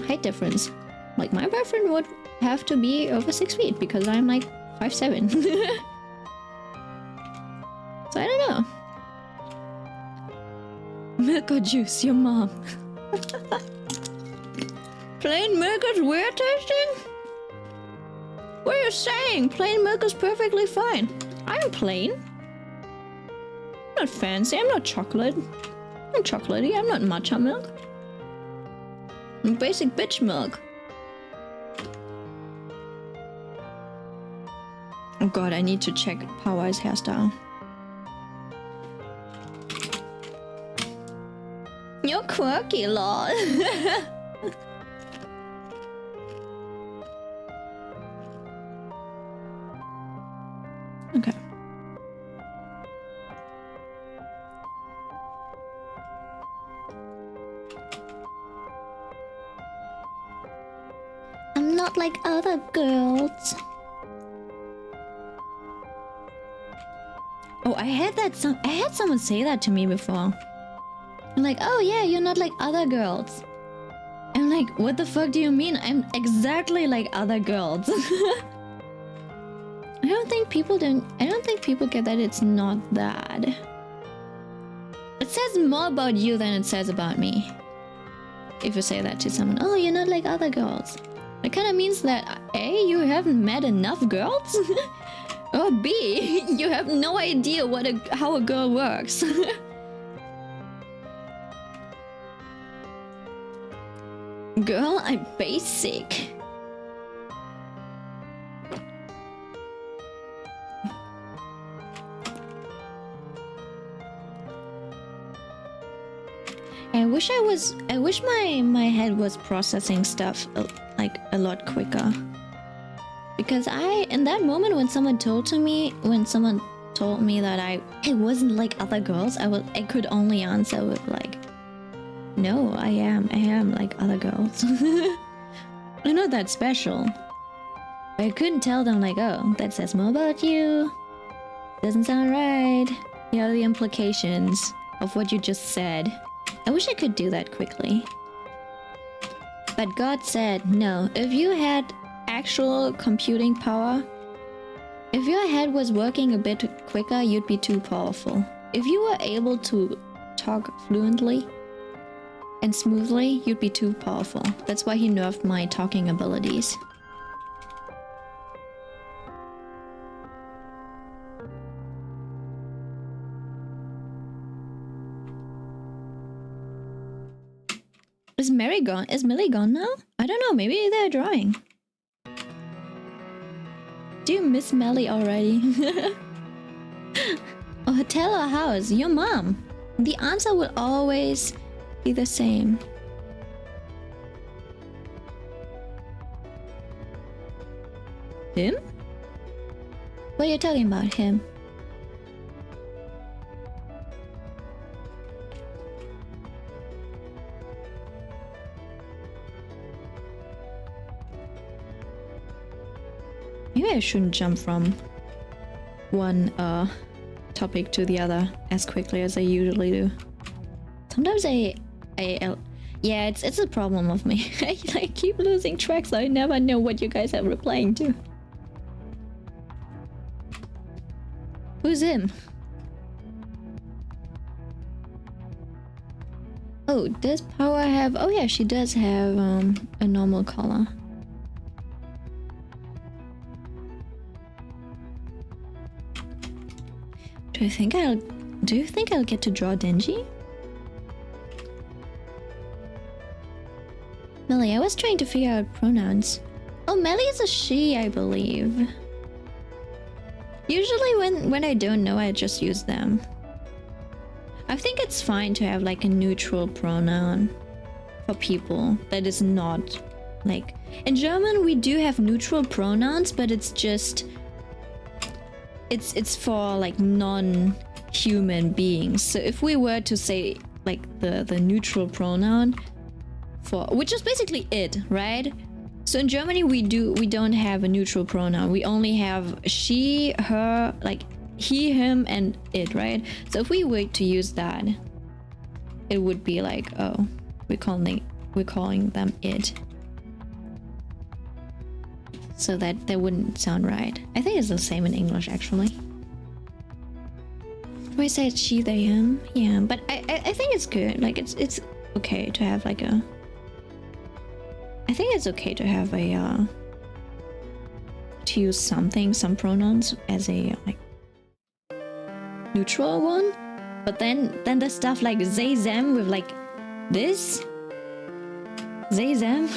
height difference. Like my boyfriend would have to be over 6 feet because I'm like 5'7". So I don't know. Milk or juice, your mom. Plain milk is weird tasting? What are you saying? Plain milk is perfectly fine. I'm plain. I'm not fancy, I'm not chocolate. I'm chocolatey, I'm not matcha milk. I'm basic bitch milk. Oh god, I need to check Power's hairstyle. You're quirky, lol. Okay. I'm not like other girls. Oh, I had someone say that to me before. I'm like, oh yeah, you're not like other girls. I'm like, what the fuck do you mean? I'm exactly like other girls. I don't think people get that it's not that. It says more about you than it says about me. If you say that to someone, oh, you're not like other girls. It kind of means that A, you haven't met enough girls? Or B, you have no idea how a girl works. Girl, I'm basic. I wish my head was processing stuff like a lot quicker. Because in that moment when someone told me that I wasn't like other girls, I could only answer with like, no, I am like other girls. I'm not that special. But I couldn't tell them like, oh, that says more about you. Doesn't sound right. You know, the implications of what you just said. I wish I could do that quickly. But God said, no, if you had actual computing power, if your head was working a bit quicker, you'd be too powerful. If you were able to talk fluently and smoothly, you'd be too powerful. That's why he nerfed my talking abilities. Is Mary gone? Is Millie gone now? I don't know, maybe they're drawing. Do you miss Melly already? A hotel or house? Your mom. The answer will always be the same. Him? What are you talking about, him? Maybe I shouldn't jump from one topic to the other as quickly as I usually do. Sometimes yeah, it's a problem of me. I keep losing track, so I never know what you guys are replying to. Who's him? Oh, does Power have... Oh yeah, she does have a normal color. Do you think I'll get to draw Denji? Melly, I was trying to figure out pronouns. Oh, Melly is a she, I believe. Usually when I don't know, I just use them. I think it's fine to have like a neutral pronoun for people that is not like... In German, we do have neutral pronouns, but it's just... It's for like non-human beings. So if we were to say like the neutral pronoun for, which is basically it, right? So in Germany we don't have a neutral pronoun. We only have she, her, like he, him, and it, right? So if we were to use that, it would be like, oh, we're calling them it. So that wouldn't sound right. I think it's the same in English actually. We say it's she, they, him. Yeah, but I think it's good. Like it's okay to have like a. I think it's okay to have a to use some pronouns as a like neutral one, but then the stuff like they, them with like this, they, them,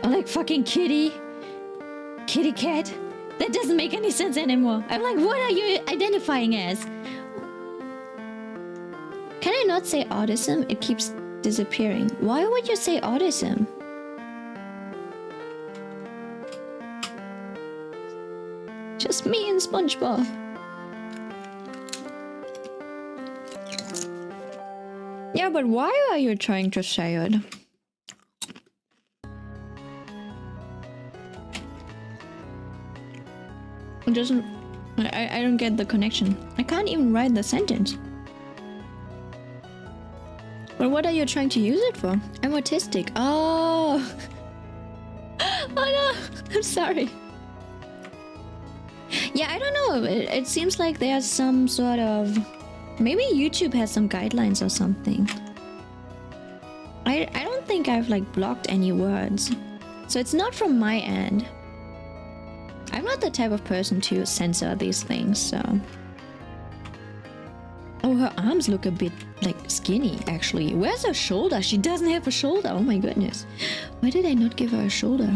or like fucking kitty cat. That doesn't make any sense anymore. I'm like, what are you identifying as? Can I not say autism? It keeps disappearing. Why would you say autism? Just me and SpongeBob. Yeah, but why are you trying to say it? It doesn't... I don't get the connection. I can't even write the sentence. But what are you trying to use it for? I'm autistic. Oh! Oh no! I'm sorry. Yeah, I don't know. It seems like there's some sort of... Maybe YouTube has some guidelines or something. I don't think I've like blocked any words. So it's not from my end. I'm not the type of person to censor these things, so... Oh, her arms look a bit like skinny actually. Where's her shoulder? She doesn't have a shoulder. Oh my goodness. Why did I not give her a shoulder?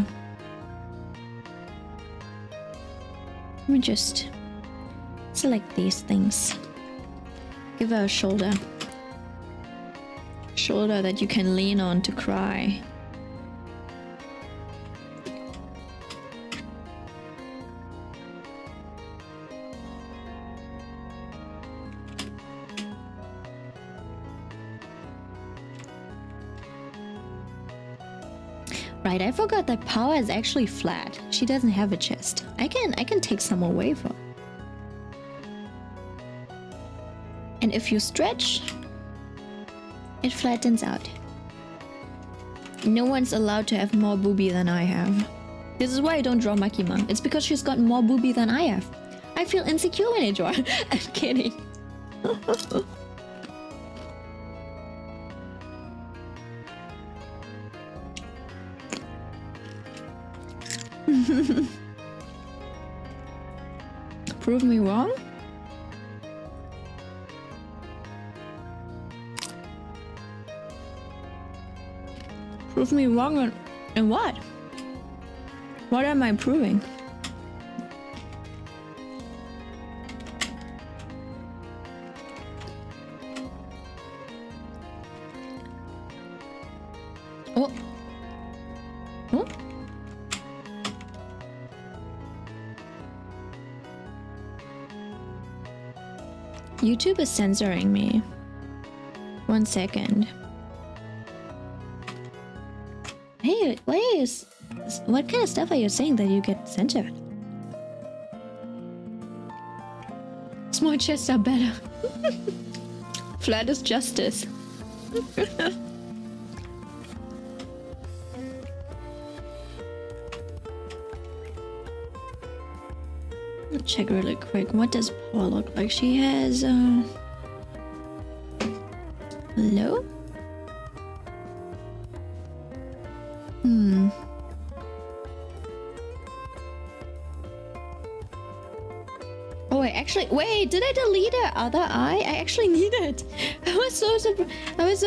Let me just select these things. Give her a shoulder. Shoulder that you can lean on to cry. Right, I forgot that Power is actually flat. She doesn't have a chest. I can take some away from. And if you stretch, it flattens out. No one's allowed to have more boobie than I have. This is why I don't draw Makima. It's because she's got more boobie than I have. I feel insecure when I draw. I'm kidding. Prove me wrong? Prove me wrong in what? What am I proving? Oh. Oh. YouTube is censoring me. 1 second. Hey, what kind of stuff are you saying that you get censored? Small chests are better. Flat is justice. Check really quick. What does Paul look like? She has hello? Oh, wait, did I delete her other eye? I actually need it. I was so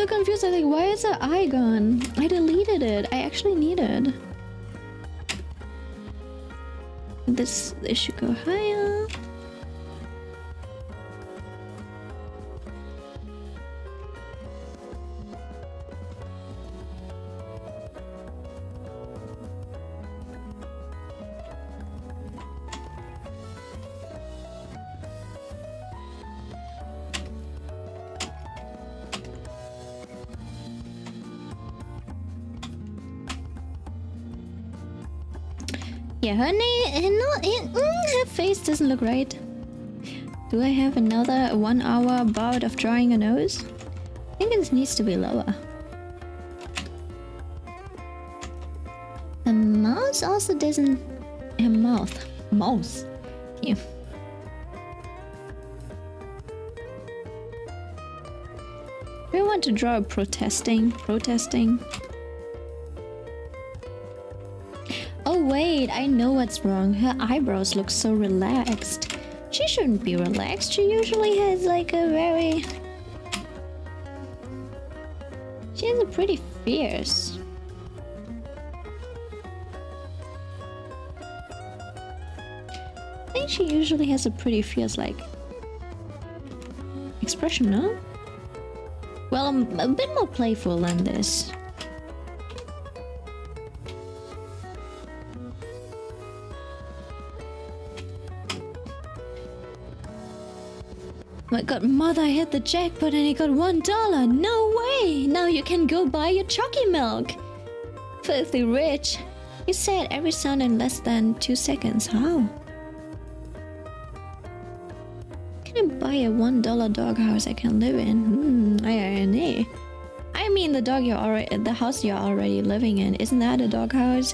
confused. I was like, why is her eye gone? I deleted it. I actually need it. This should go higher. Yeah, her face doesn't look right. Do I have another 1 hour bout of drawing a nose? I think it needs to be lower. The mouse also doesn't have mouth. Mouse. Yeah. Do I want to draw a protesting? Oh wait, I know what's wrong. Her eyebrows look so relaxed. She shouldn't be relaxed. She usually has like a very... She has a pretty fierce. I think she usually has a pretty fierce like expression, no? Well, I'm a bit more playful than this. My god, mother hit the jackpot and he got $1. No way! Now you can go buy your chalky milk. Filthy rich. You said every sound in less than 2 seconds. How? Can I buy a $1 doghouse I can live in? I mean the house you're already living in. Isn't that a doghouse?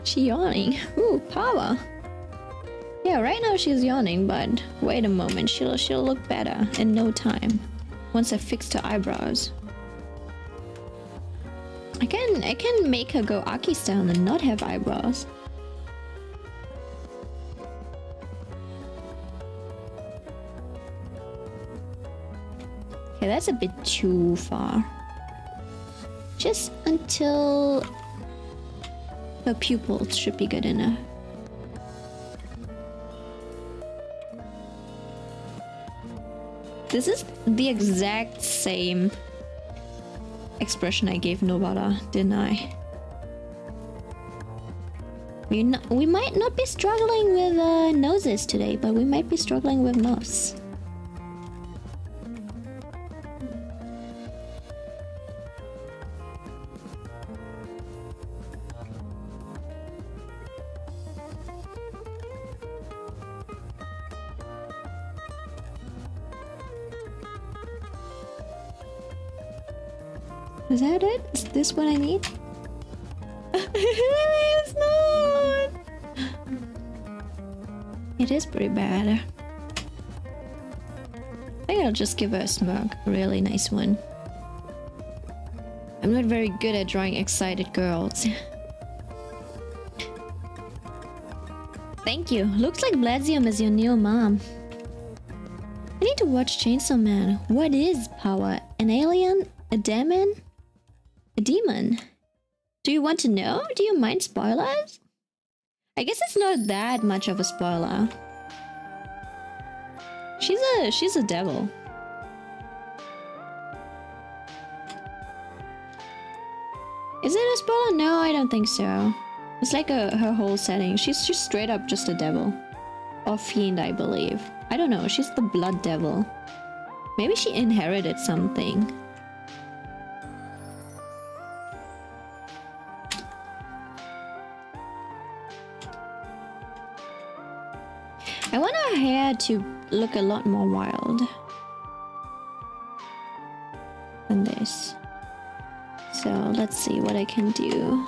She yawning. Ooh, power. Yeah, right now she's yawning, but wait a moment, she'll look better in no time. Once I fixed her eyebrows. I can make her go Aki style and not have eyebrows. Okay, that's a bit too far. Just until her pupils should be good enough. This is the exact same expression I gave Nobara, didn't I? We might not be struggling with noses today, but we might be struggling with mouths. Is that it? Is this what I need? It's not! It is pretty bad. I think I'll just give her a smirk. A really nice one. I'm not very good at drawing excited girls. Thank you. Looks like Blasium is your new mom. I need to watch Chainsaw Man. What is power? An alien? A demon? A demon? Do you want to know? Do you mind spoilers? I guess it's not that much of a spoiler. She's a devil. Is it a spoiler? No, I don't think so. It's like her whole setting. She's just straight up just a devil. Or fiend, I believe. I don't know, she's the blood devil. Maybe she inherited something. I want her hair to look a lot more wild than this. So let's see what I can do.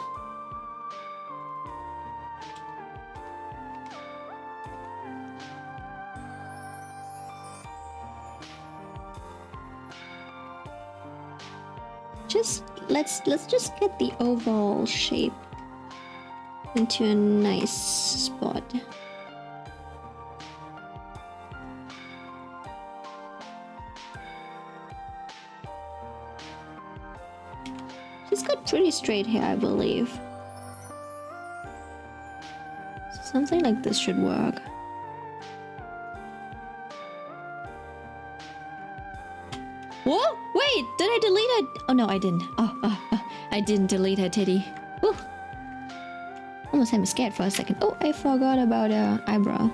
Let's just get the oval shape into a nice spot. She's got pretty straight hair, I believe. So something like this should work. Whoa! Wait! Did I delete it? Oh no, I didn't. I didn't delete her titty. Woo! Almost had me scared for a second. Oh, I forgot about her eyebrow.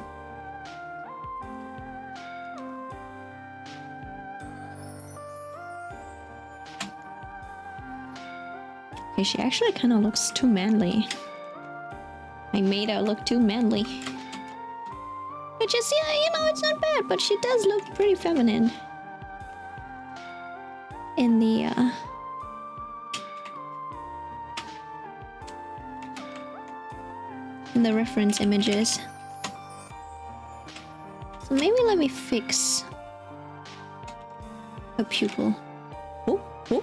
Okay, she actually kind of looks too manly. I made her look too manly. Which is, yeah, you know, it's not bad, but she does look pretty feminine. In the reference images. So maybe let me fix a pupil. Oh, oh.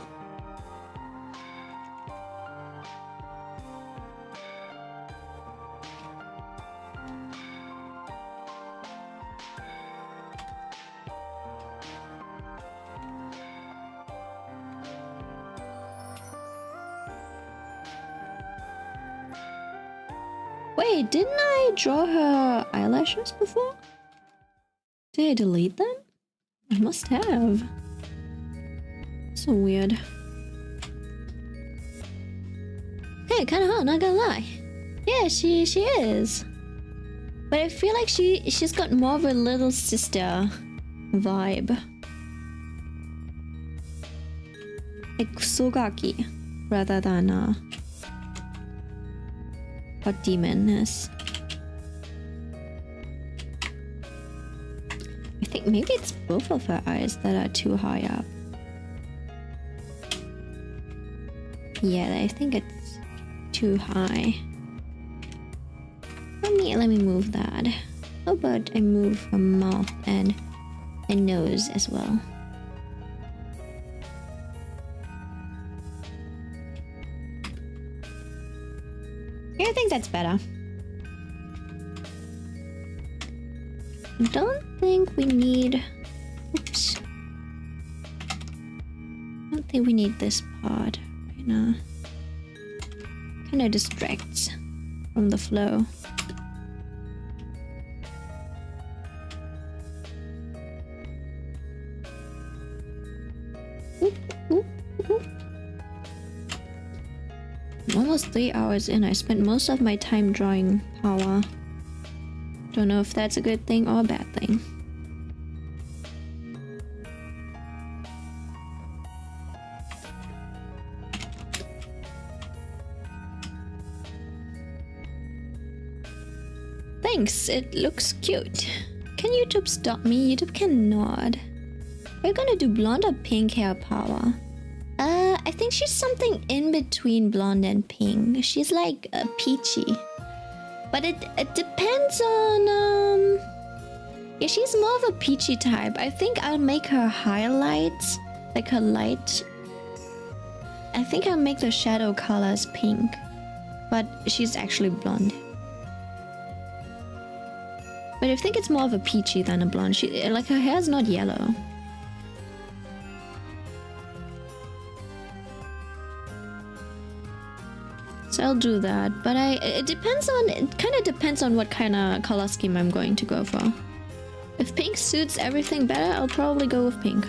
Wait, didn't I draw her eyelashes before? Did I delete them? I must have. So weird. Hey, kinda hot, not gonna lie. Yeah, she is. But I feel like she's got more of a little sister vibe. Like Sogaki rather than a demonness. I think maybe it's both of her eyes that are too high up. Yeah, I think it's too high. Let me move that. How about I move her mouth and a nose as well? I think that's better. I don't think we need... Oops. I don't think we need this part right now. Kinda distracts from the flow. I'm almost 3 hours in. I spent most of my time drawing power. Don't know if that's a good thing or a bad thing. Thanks, it looks cute. Can YouTube stop me? YouTube cannot. We're gonna do blonde or pink hair power. I think she's something in between blonde and pink. She's like peachy. But it depends on yeah, she's more of a peachy type. I think I'll make her highlights, like her light. I think I'll make the shadow colors pink. But she's actually blonde. But I think it's more of a peachy than a blonde. She, like, her hair's not yellow. So I'll do that, but it kind of depends on what kind of color scheme I'm going to go for. If pink suits everything better, I'll probably go with pink.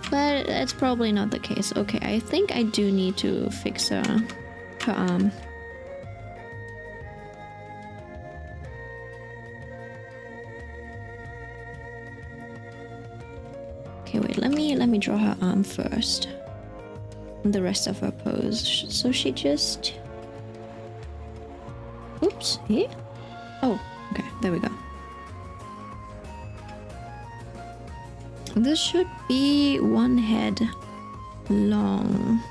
But that's probably not the case. Okay, I think I do need to fix her arm. Okay, wait, let me draw her arm first. The rest of her pose. So she just... Oops, here? Oh, okay, there we go. This should be one head long.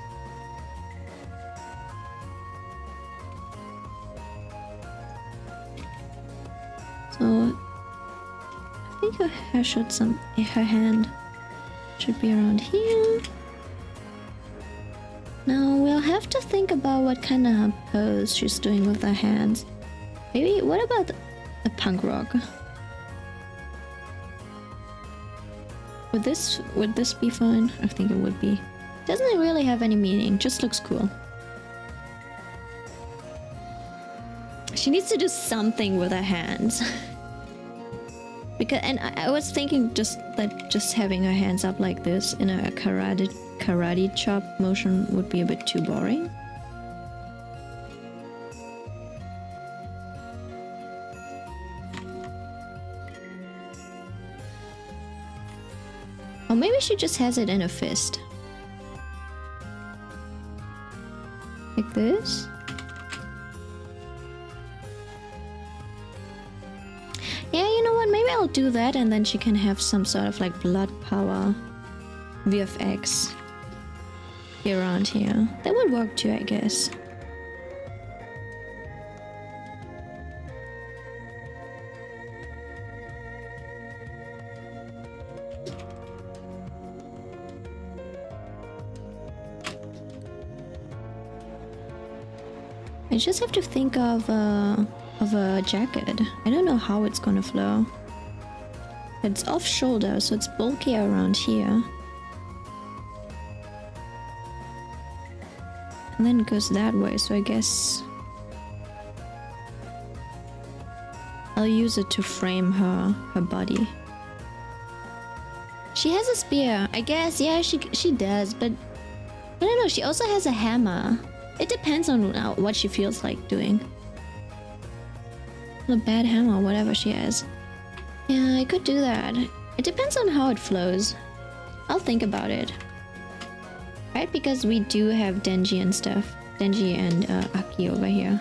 So I think her hair should her hand should be around here. Now we'll have to think about what kind of pose she's doing with her hands. Maybe, what about a punk rock? Would this be fine? I think it would be. Doesn't really have any meaning, just looks cool. She needs to do something with her hands. Because, and I was thinking just having her hands up like this in a karate chop motion would be a bit too boring. Or maybe she just has it in a fist. Like this. Yeah, you maybe I'll do that, and then she can have some sort of like blood power VFX around here. That would work too, I guess. I just have to think of a jacket. I don't know how it's gonna flow. It's off shoulder, so it's bulky around here. And then it goes that way, so I guess I'll use it to frame her body. She has a spear, I guess. Yeah, she does, but I don't know. She also has a hammer. It depends on what she feels like doing. A bad hammer, whatever she has. Yeah, I could do that. It depends on how it flows. I'll think about it. Right, because we do have Denji and stuff. Denji and Aki over here.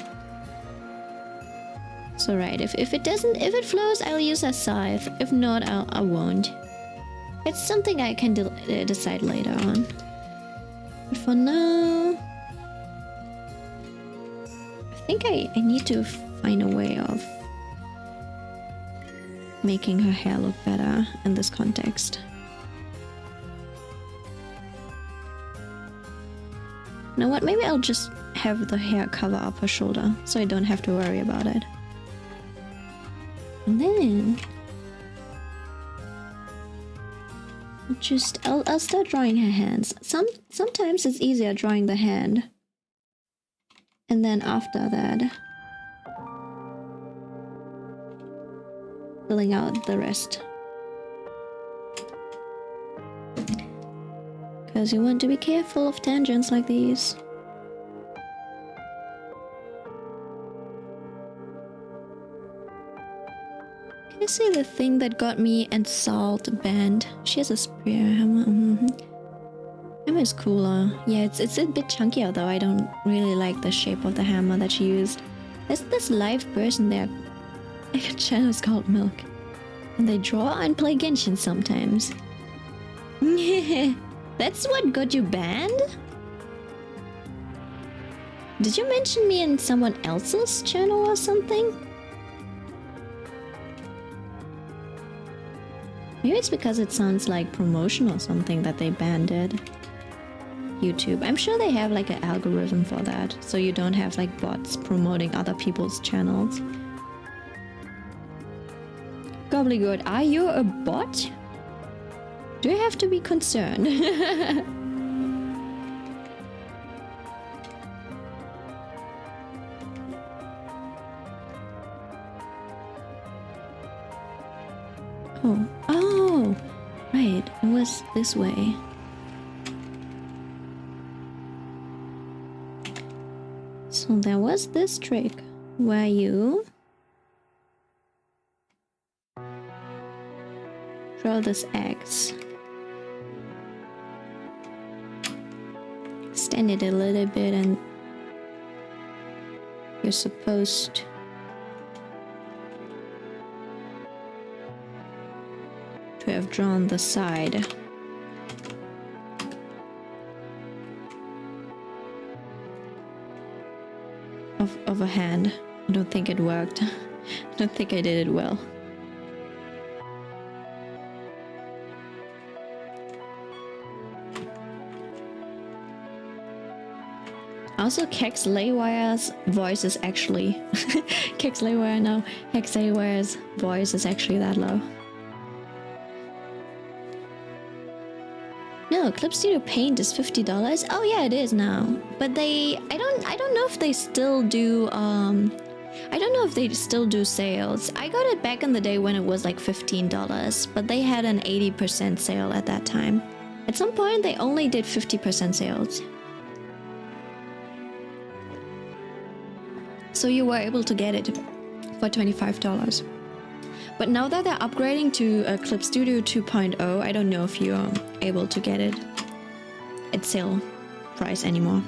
So right, if it flows, I'll use a scythe. If not, I won't. It's something I can decide later on. But for now, I think I need to find a way of making her hair look better in this context. You know what? Maybe I'll just have the hair cover up her shoulder so I don't have to worry about it. And then I'll start drawing her hands. Sometimes it's easier drawing the hand. And then after that, filling out the rest. Because you want to be careful of tangents like these. Can you see the thing that got me and Salt banned? She has a spear hammer. Hammer is cooler. Yeah, it's a bit chunkier though. I don't really like the shape of the hammer that she used. There's this live person there. Her channel is called Milk. And they draw and play Genshin sometimes. That's what got you banned? Did you mention me in someone else's channel or something? Maybe it's because it sounds like promotion or something that they banned it. YouTube. I'm sure they have like an algorithm for that, so you don't have like bots promoting other people's channels. Gobbledygook, are you a bot? Do you have to be concerned? Oh, right, it was this way. So there was this trick where you draw this X, extend it a little bit, and you're supposed to have drawn the side of a hand. I don't think it worked. I don't think I did it well. Also, Kex Laywire's voice is actually Kex Laywire now. Kex Laywire's voice is actually that low. No, Clip Studio Paint is $50. Oh yeah, it is now. But I don't know if they still do I don't know if they still do sales. I got it back in the day when it was like $15, but they had an 80% sale at that time. At some point they only did 50% sales. So you were able to get it for $25. But now that they're upgrading to Clip Studio 2.0, I don't know if you're able to get it at sale price anymore.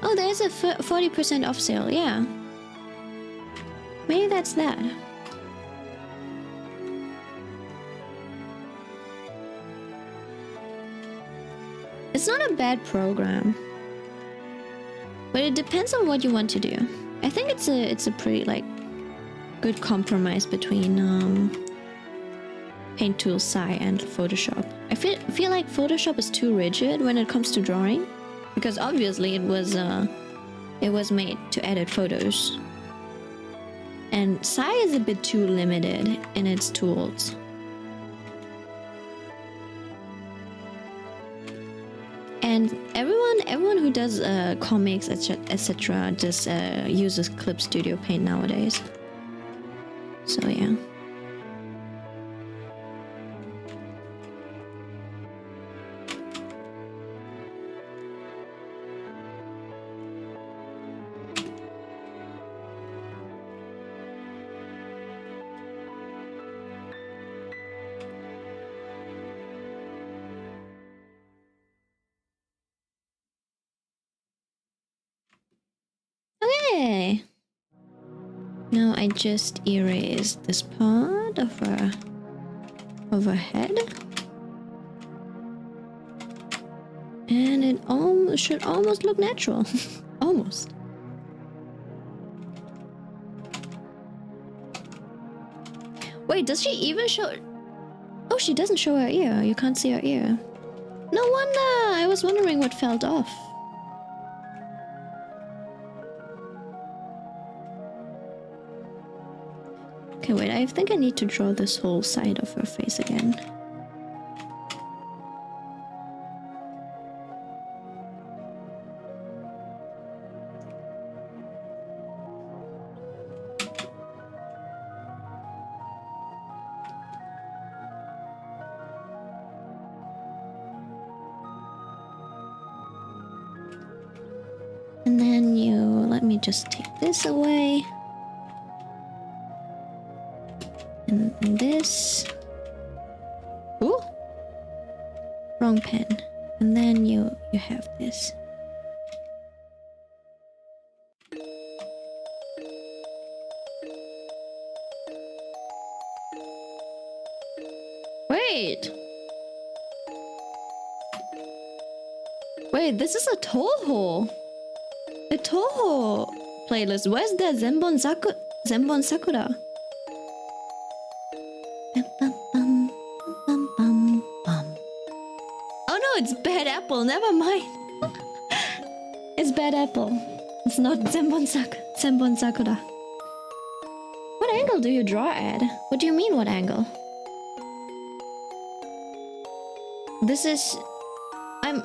Oh, there's a 40% off sale, yeah. Maybe that's that. It's not a bad program, but it depends on what you want to do. I think it's a pretty like good compromise between Paint Tool, Sai, and Photoshop. I feel like Photoshop is too rigid when it comes to drawing, because obviously it was made to edit photos, and Sai is a bit too limited in its tools. And everyone who does comics, etc., just uses Clip Studio Paint nowadays. So yeah. Okay. Now I just erased this part of her head, and it should almost look natural. Almost. Wait, does she even show? Oh, she doesn't show her ear. You can't see her ear. No wonder. I was wondering what fell off. Okay, wait, I think I need to draw this whole side of her face again. And then let me just take this away. And this. Ooh! Wrong pen. And then you have this. Wait! Wait, this is a Toho! A Toho playlist. Where's the Zenbon Sakura? Oh no, it's Bad Apple. Never mind. It's Bad Apple. It's not Zenbon Sakura. What angle do you draw at? What do you mean, what angle? This is... I'm...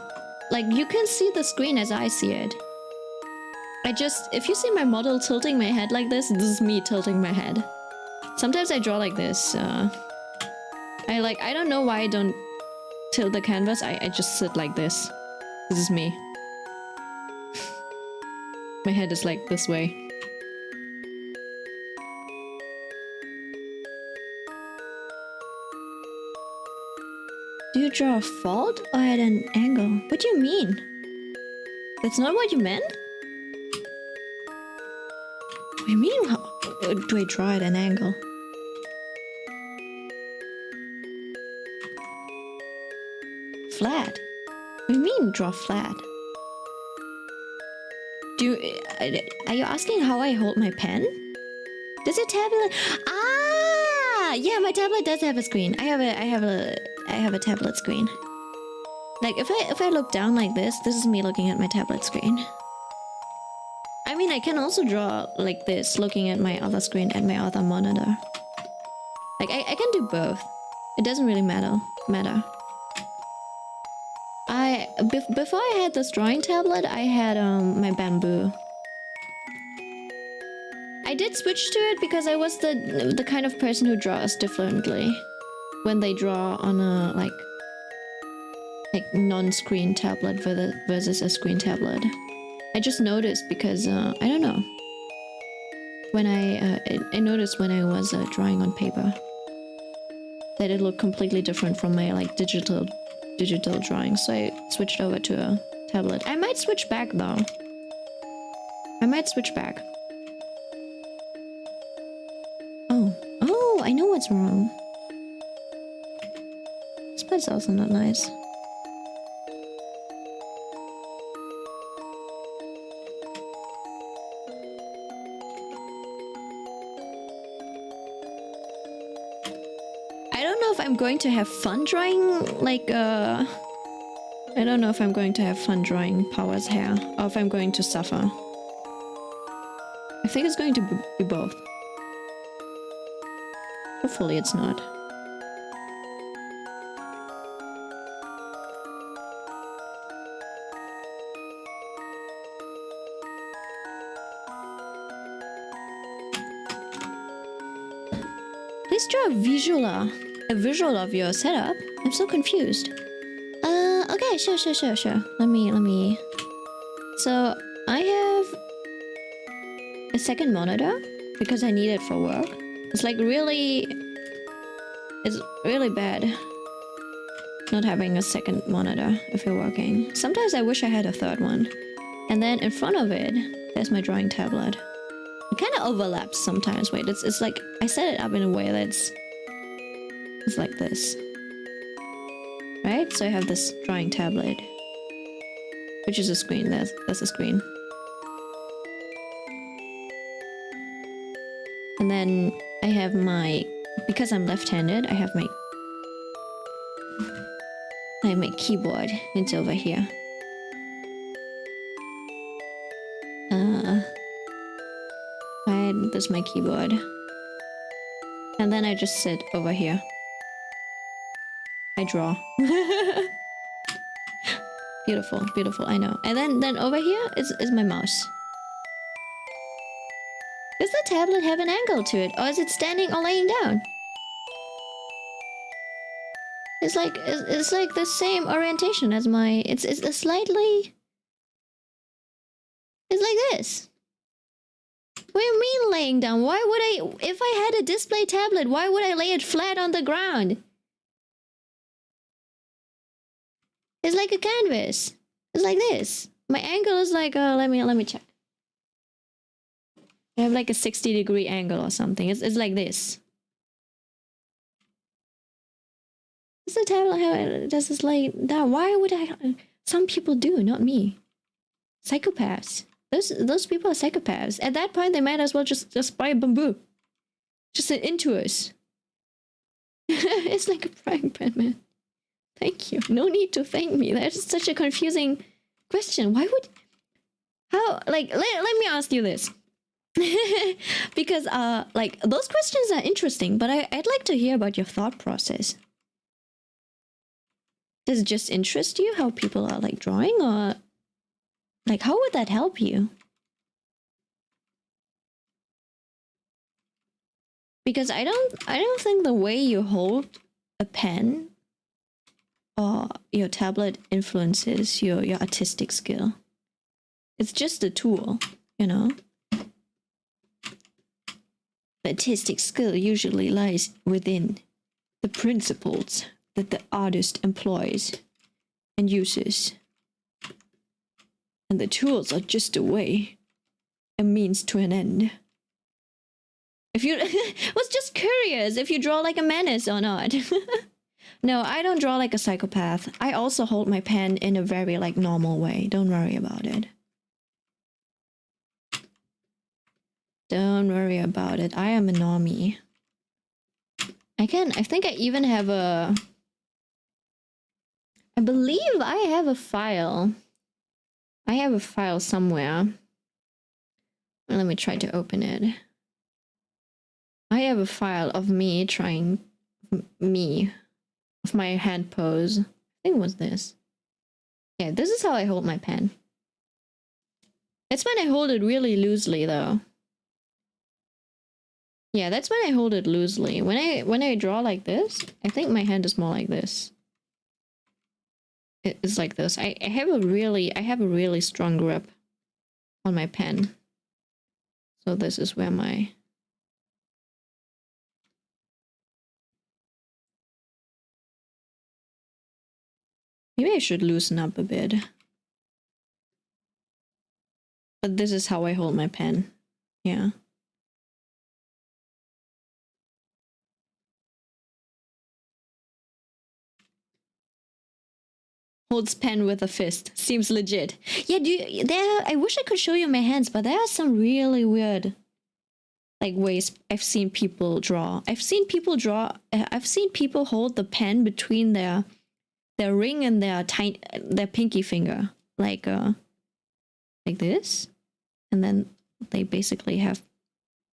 Like, you can see the screen as I see it. If you see my model tilting my head like this is me tilting my head. Sometimes I draw like this. I don't know why I don't tilt the canvas. I just sit like this. This is me. My head is like this way. Do you draw a fault or at an angle? What do you mean? That's not what you meant? What do you mean? How do I draw at an angle? Flat? What do you mean draw flat? Are you asking how I hold my pen? Does your tablet? Ah, yeah, my tablet does have a screen. I have a tablet screen. Like if I look down like this is me looking at my tablet screen. I mean, I can also draw like this, looking at my other screen at my other monitor. Like I can do both. It doesn't really matter. Before I had this drawing tablet, I had my Bamboo. I did switch to it because I was the kind of person who draws differently when they draw on a like non-screen tablet versus a screen tablet. I just noticed because I don't know. When I noticed when I was drawing on paper that it looked completely different from my like digital drawing, so I switched over to a tablet. I might switch back though. Oh, I know what's wrong. This place also not nice. I'm going to have fun drawing, like, I don't know if I'm going to have fun drawing Power's hair, or if I'm going to suffer. I think it's going to be both. Hopefully it's not. Please draw a visual of your setup. I'm so confused. Okay, sure. Let me. So I have a second monitor because I need it for work. It's really bad not having a second monitor if you're working. Sometimes I wish I had a third one. And then in front of it, there's my drawing tablet. It kind of overlaps sometimes. Wait, it's like I set it up in a way that's it's like this, right? So I have this drawing tablet, which is a screen. That's a screen. And then I have my, because I'm left-handed, I have my keyboard. It's over here. Right, this is my keyboard. And then I just sit over here. I draw. Beautiful, I know. And then over here is my mouse. Does the tablet have an angle to it? Or is it standing or laying down? It's like the same orientation as my... It's a slightly... It's like this. What do you mean laying down? Why would I... If I had a display tablet, why would I lay it flat on the ground? It's like a canvas. It's like this. My angle is like... let me check. I have like a 60-degree angle or something. It's like this. Does the tablet have... Does this lay down? Why would I... Some people do, not me. Psychopaths. Those people are psychopaths. At that point, they might as well just buy a bamboo. Just sit into us. It's like a prank, Batman. Thank you. No need to thank me. That's such a confusing question. Why would... How... Like, let me ask you this. Because, like, those questions are interesting, but I'd like to hear about your thought process. Does it just interest you how people are, like, drawing, or... Like, how would that help you? Because I don't think the way you hold a pen or your tablet influences your artistic skill. It's just a tool, you know? The artistic skill usually lies within the principles that the artist employs and uses. And the tools are just a way, a means to an end. If you was just curious if you draw like a menace or not. No, I don't draw like a psychopath. I also hold my pen in a very like normal way. Don't worry about it. Don't worry about it. I am a normie. I think I even have a... I believe I have a file. I have a file somewhere. Let me try to open it. I have a file of me trying... Of my hand pose. I think it was this. Yeah, this is how I hold my pen. It's when I hold it really loosely though. Yeah, that's when I hold it loosely. When I draw like this, I think my hand is more like this. It's like this. I have a really strong grip on my pen. So this is where my... Maybe I should loosen up a bit. But this is how I hold my pen. Yeah. Holds pen with a fist. Seems legit. Yeah, I wish I could show you my hands, but there are some really weird like ways I've seen people draw. I've seen people hold the pen between their ring and their pinky finger, like this, and then they basically have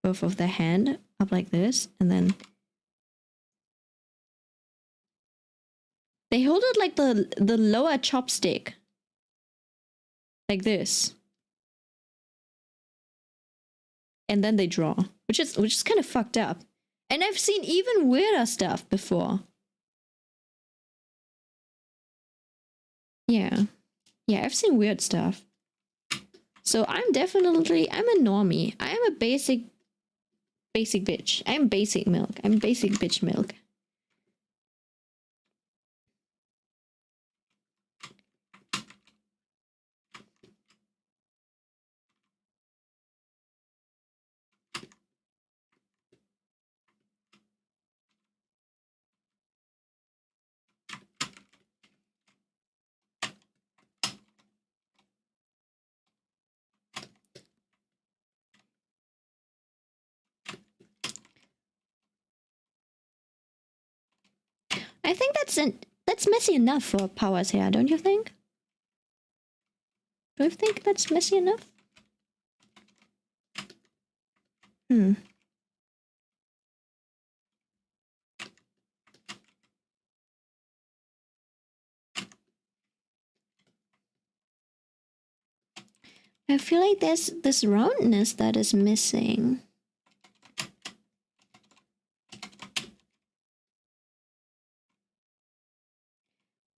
both of their hand up like this, and then they hold it like the lower chopstick, like this, and then they draw, which is kind of fucked up. And I've seen even weirder stuff before. Yeah, I've seen weird stuff. So I'm a normie. I'm a basic bitch. I'm basic milk. I'm basic bitch milk. I think that's messy enough for powers here, don't you think? Do you think that's messy enough? I feel like there's this roundness that is missing.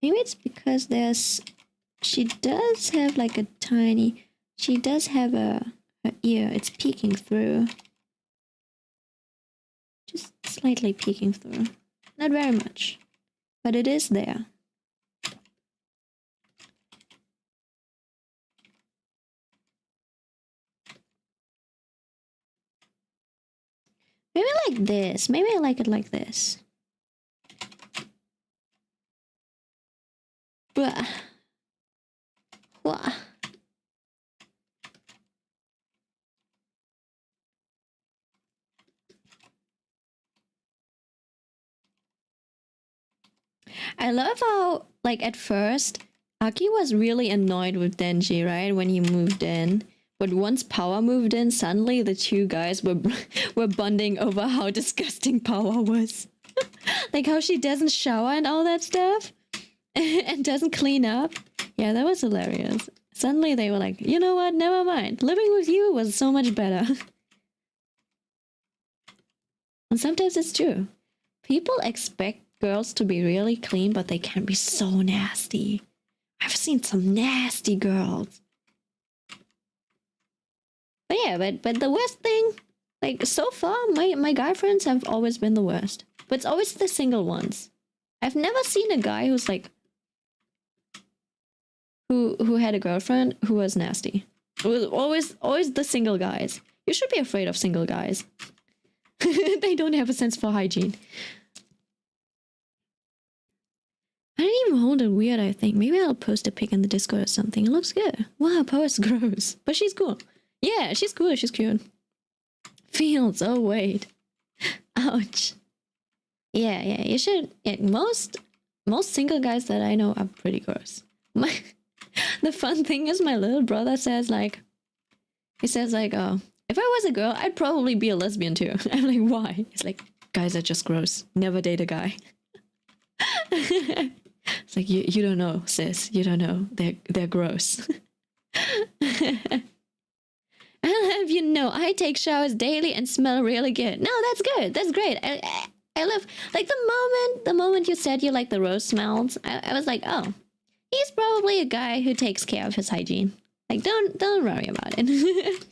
Maybe it's because she does have like a tiny, she does have her ear, it's peeking through. Just slightly peeking through. Not very much, but it is there. Maybe like this. Maybe I like it like this. Blah. Wah. I love how, like, at first, Aki was really annoyed with Denji, right? When he moved in. But once Power moved in, suddenly the two guys were bonding over how disgusting Power was. Like how she doesn't shower and all that stuff. And doesn't clean up. Yeah, that was hilarious. Suddenly they were like, you know what, never mind. Living with you was so much better. And sometimes it's true. People expect girls to be really clean, but they can be so nasty. I've seen some nasty girls. But yeah, but the worst thing, like so far, my guy friends have always been the worst. But it's always the single ones. I've never seen a guy who's like who had a girlfriend who was nasty. It was always the single guys. You should be afraid of single guys. They don't have a sense for hygiene. I didn't even hold it weird, I think. Maybe I'll post a pic in the Discord or something. It looks good. Wow, Power's gross. But she's cool. Yeah, she's cool. She's cute. Fields. Oh, wait. Ouch. Yeah, you should. Yeah, most single guys that I know are pretty gross. The fun thing is my little brother says like, he says like, oh, if I was a girl, I'd probably be a lesbian too. I'm like, why? He's like, guys are just gross. Never date a guy. It's like, you don't know, sis. You don't know. They're gross. I'll have you know, I take showers daily and smell really good. No, that's good. That's great. I love, like, the moment you said you like the rose smells, I was like, oh, he's probably a guy who takes care of his hygiene. Like, don't worry about it.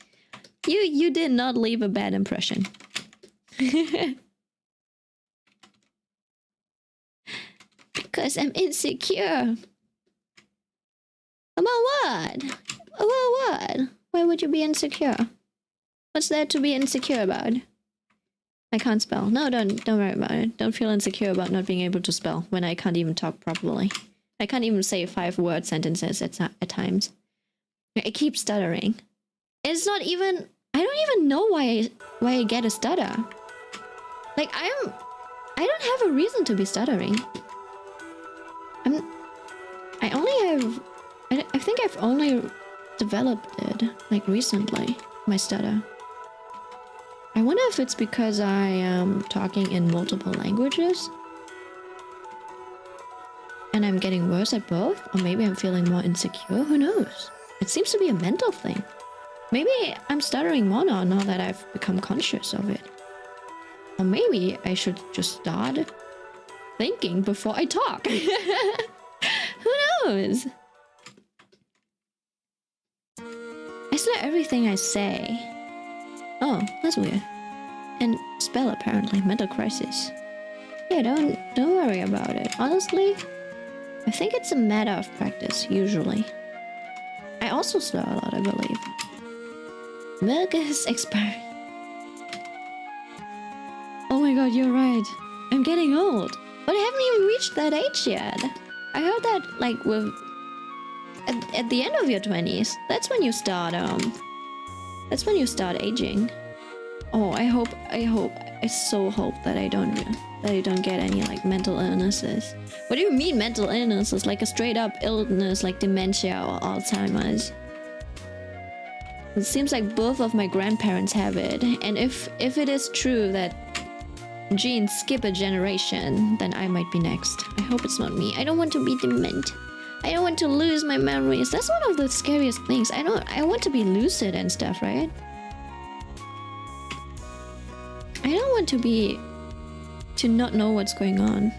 You did not leave a bad impression. Because I'm insecure. About what? About what? Why would you be insecure? What's there to be insecure about? I can't spell. No, don't worry about it. Don't feel insecure about not being able to spell when I can't even talk properly. I can't even say 5-word sentences at times. I keep stuttering. It's not even I don't even know why I get a stutter. Like I don't have a reason to be stuttering. I only have, I think I've only developed it like recently, my stutter. I wonder if it's because I am talking in multiple languages and I'm getting worse at both, or maybe I'm feeling more insecure, who knows? It seems to be a mental thing. Maybe I'm stuttering more now that I've become conscious of it. Or maybe I should just start thinking before I talk. Who knows? I slur everything I say. Oh, that's weird. And spell apparently, mental crisis. Yeah, don't worry about it. Honestly, I think it's a matter of practice, usually. I also slur a lot, I believe. Milk is expiring. Oh my god, you're right. I'm getting old. But I haven't even reached that age yet. I heard that, like, with... At the end of your 20s, that's when you start, that's when you start aging. Oh, I so hope that I don't get any, like, mental illnesses. What do you mean mental illnesses? Like a straight up illness, like dementia or Alzheimer's? It seems like both of my grandparents have it, and if it is true that genes skip a generation, then I might be next. I hope it's not me. I don't want to be dement. I don't want to lose my memories. That's one of the scariest things. I want to be lucid and stuff, right? I don't want to not know what's going on.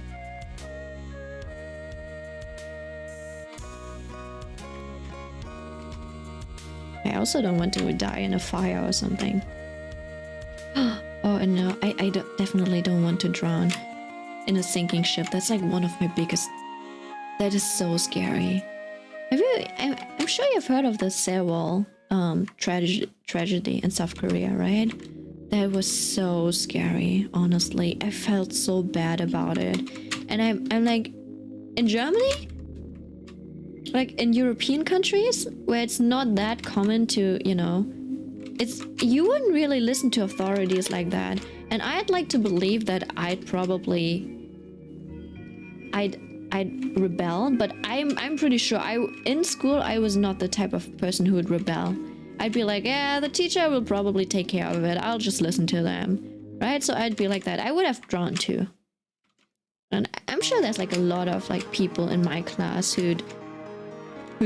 I also don't want to die in a fire or something. Oh no, I definitely don't want to drown in a sinking ship. That's like one of my biggest... That is so scary. I'm sure you've heard of the Sewol tragedy in South Korea, right? That was so scary, honestly. I felt so bad about it. And I'm like, in Germany? Like in European countries where it's not that common to, you know, you wouldn't really listen to authorities like that. And I'd like to believe that I'd rebel, but I'm pretty sure in school I was not the type of person who would rebel. I'd be like, yeah, the teacher will probably take care of it. I'll just listen to them, right? So I'd be like that. I would have drawn too. And I'm sure there's like a lot of like people in my class who'd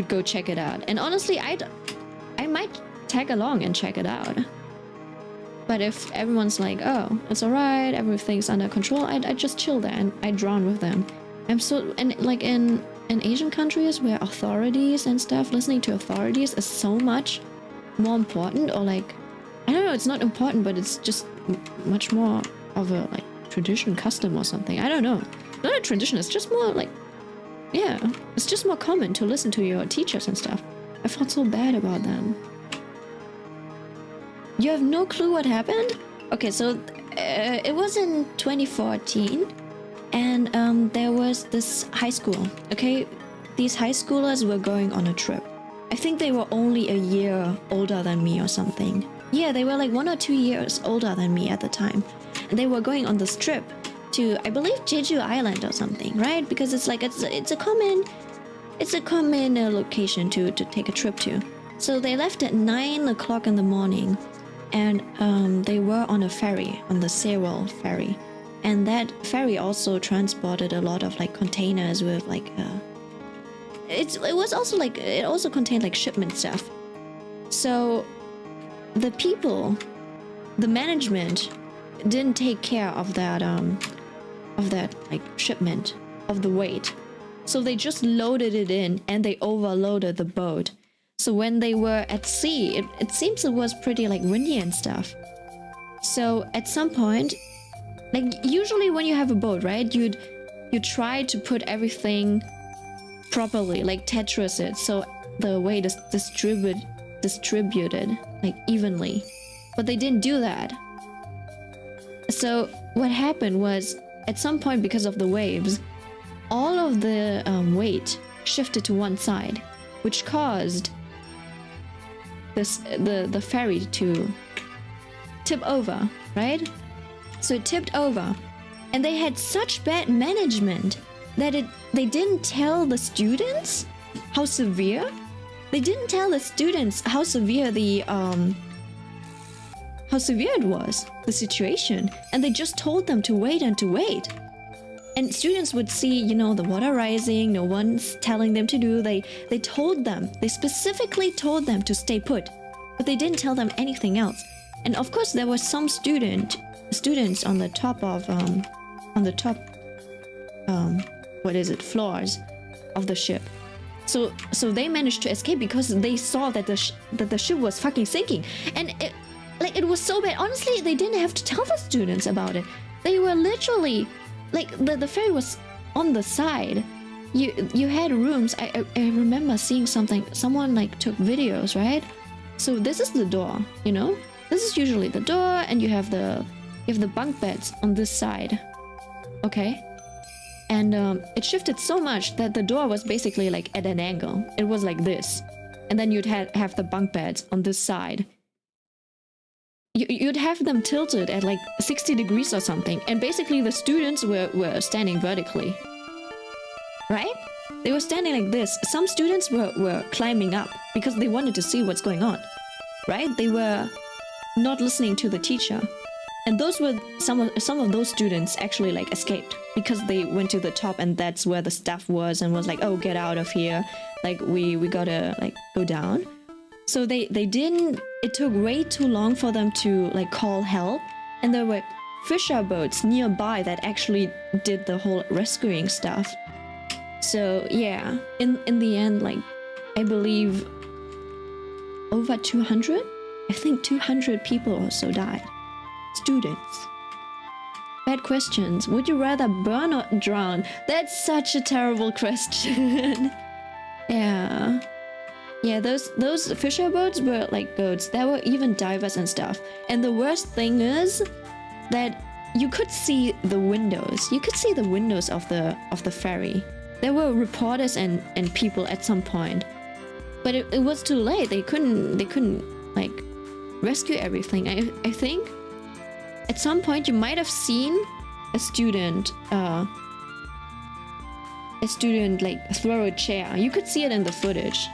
go check it out. And honestly, I might tag along and check it out. But if everyone's like, oh, it's alright, everything's under control, I'd just chill there and I'd drown with them. And like in Asian countries where authorities and stuff, listening to authorities is so much more important, or like, I don't know, it's not important, but it's just much more of a like tradition, custom or something. I don't know. Not a tradition, it's just more like, yeah, it's just more common to listen to your teachers and stuff. I felt so bad about them. You have no clue what happened? Okay, so it was in 2014, and there was this high school, okay? These high schoolers were going on a trip. I think they were only a year older than me or something. Yeah, they were like 1 or 2 years older than me at the time. And they were going on this trip to, I believe, Jeju Island or something, right? Because it's like, it's a common location to take a trip to. So they left at 9 o'clock in the morning, and they were on a ferry, on the Sewol ferry. And that ferry also transported a lot of like containers with like it was also like, it also contained like shipment stuff. So the people, the management didn't take care of that like shipment, of the weight. So they just loaded it in and they overloaded the boat. So when they were at sea, it seems it was pretty like windy and stuff. So at some point, like usually when you have a boat, right, you try to put everything properly, like Tetris it, so the weight is distributed like evenly. But they didn't do that. So what happened was, at some point, because of the waves, all of the weight shifted to one side, which caused the ferry to tip over, right? So it tipped over, and they had such bad management that they didn't tell the students how severe. They didn't tell the students how severe it was, the situation, and they just told them to wait and to wait. And students would see, you know, the water rising, no one's telling them to do. They told them, they specifically told them to stay put, but they didn't tell them anything else. And of course, there were some students on the top of floors of the ship. So they managed to escape because they saw that the ship was fucking sinking, and it was so bad. Honestly, they didn't have to tell the students about it. They were literally like the ferry was on the side. You had rooms. I remember seeing something. Someone like took videos, right? So this is the door, you know. This is usually the door, and you have the bunk beds on this side. Okay. And it shifted so much that the door was basically like at an angle. It was like this. And then you'd have the bunk beds on this side. You'd have them tilted at like 60 degrees or something. And basically the students were standing vertically. Right? They were standing like this. Some students were climbing up because they wanted to see what's going on. Right? They were not listening to the teacher. And those were some of those students actually like escaped because they went to the top, and that's where the staff was, and was like, oh, get out of here, like we gotta like go down. So they didn't. It took way too long for them to like call help, and there were fisher boats nearby that actually did the whole rescuing stuff. So yeah, in the end, like I believe over 200, I think 200 people or so died. Students. Bad questions. Would you rather burn or drown? That's such a terrible question. Yeah. Yeah, those fisher boats were like boats. There were even divers and stuff. And the worst thing is that you could see the windows. You could see the windows of the ferry. There were reporters and people at some point. But it was too late. They couldn't like rescue everything. I think at some point you might have seen a student like throw a chair. You could see it in the footage.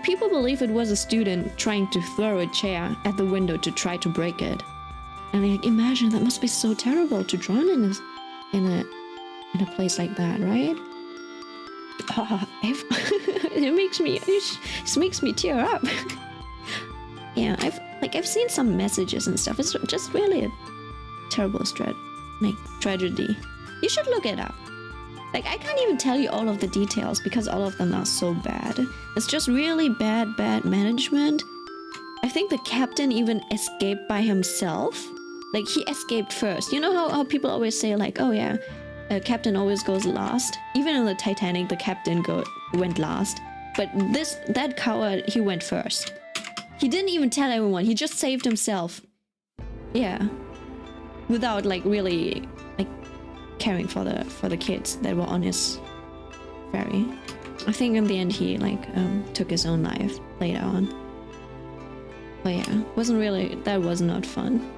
People believe it was a student trying to throw a chair at the window to try to break it. And like, imagine, that must be so terrible to drown in a place like that, right? It makes me tear up. Yeah, I've seen some messages and stuff. It's just really a terrible tragedy. You should look it up. Like, I can't even tell you all of the details because all of them are so bad. It's just really bad management. I think the captain even escaped by himself. Like, he escaped first. You know how people always say like, oh yeah, captain always goes last. Even in the Titanic, the captain went last. But that coward, he went first. He didn't even tell everyone. He just saved himself. Yeah. Without like really like caring for the kids that were on his ferry. I think in the end he like took his own life later on. But yeah, that was not fun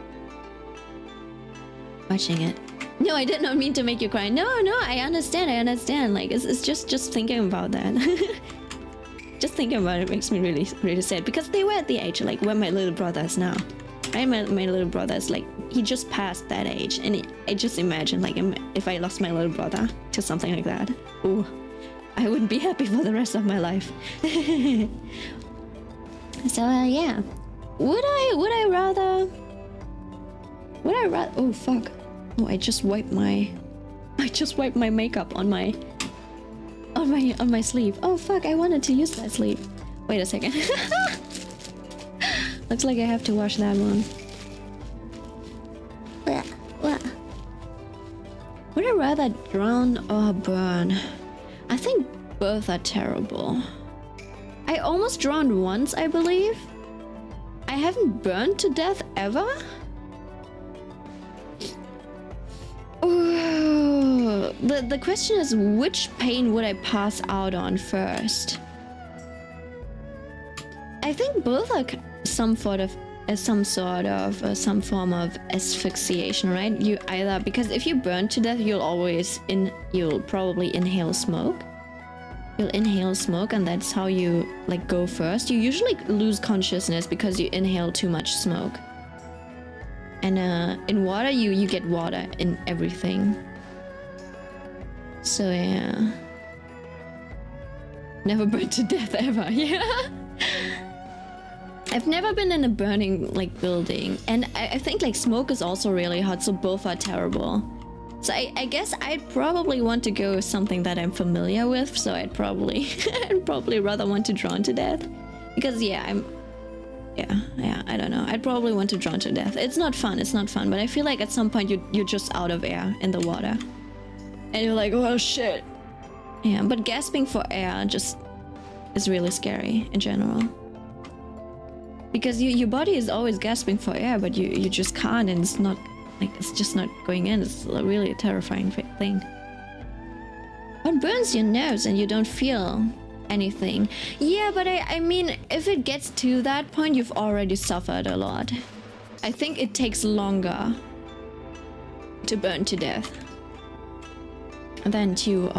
watching it. No, I did not mean to make you cry. No, I understand. Like, it's just thinking about that. Just thinking about it makes me really, really sad, because they were at the age like where my little brother is now. Right? My little brother is like, he just passed that age, and I just imagine like if I lost my little brother to something like that, ooh, I wouldn't be happy for the rest of my life. So yeah, would I rather? Oh fuck! Oh, I just wiped my makeup on my sleeve. Oh fuck! I wanted to use that sleeve. Wait a second. Looks like I have to wash that one. Would I rather drown or burn? I think both are terrible. I almost drowned once, I believe. I haven't burned to death ever. Ooh, the question is, which pain would I pass out on first? I think both are some sort of some form of asphyxiation, right? You either, because if you burn to death, you'll probably inhale smoke. You'll inhale smoke, and that's how you like go first. You usually lose consciousness because you inhale too much smoke. And in water, you get water in everything. So yeah, never burned to death ever. Yeah. I've never been in a burning like building, and I think like smoke is also really hot, so both are terrible. So I guess I'd probably want to go with something that I'm familiar with, so I'd probably rather want to drown to death. Because yeah, I don't know. I'd probably want to drown to death. It's not fun, but I feel like at some point you're just out of air in the water. And you're like, oh shit. Yeah, but gasping for air just is really scary in general. Because your body is always gasping for air, but you just can't, and it's not like, it's just not going in. It's a really terrifying thing. It burns your nerves and you don't feel anything. Yeah, but I mean, if it gets to that point, you've already suffered a lot. I think it takes longer to burn to death than to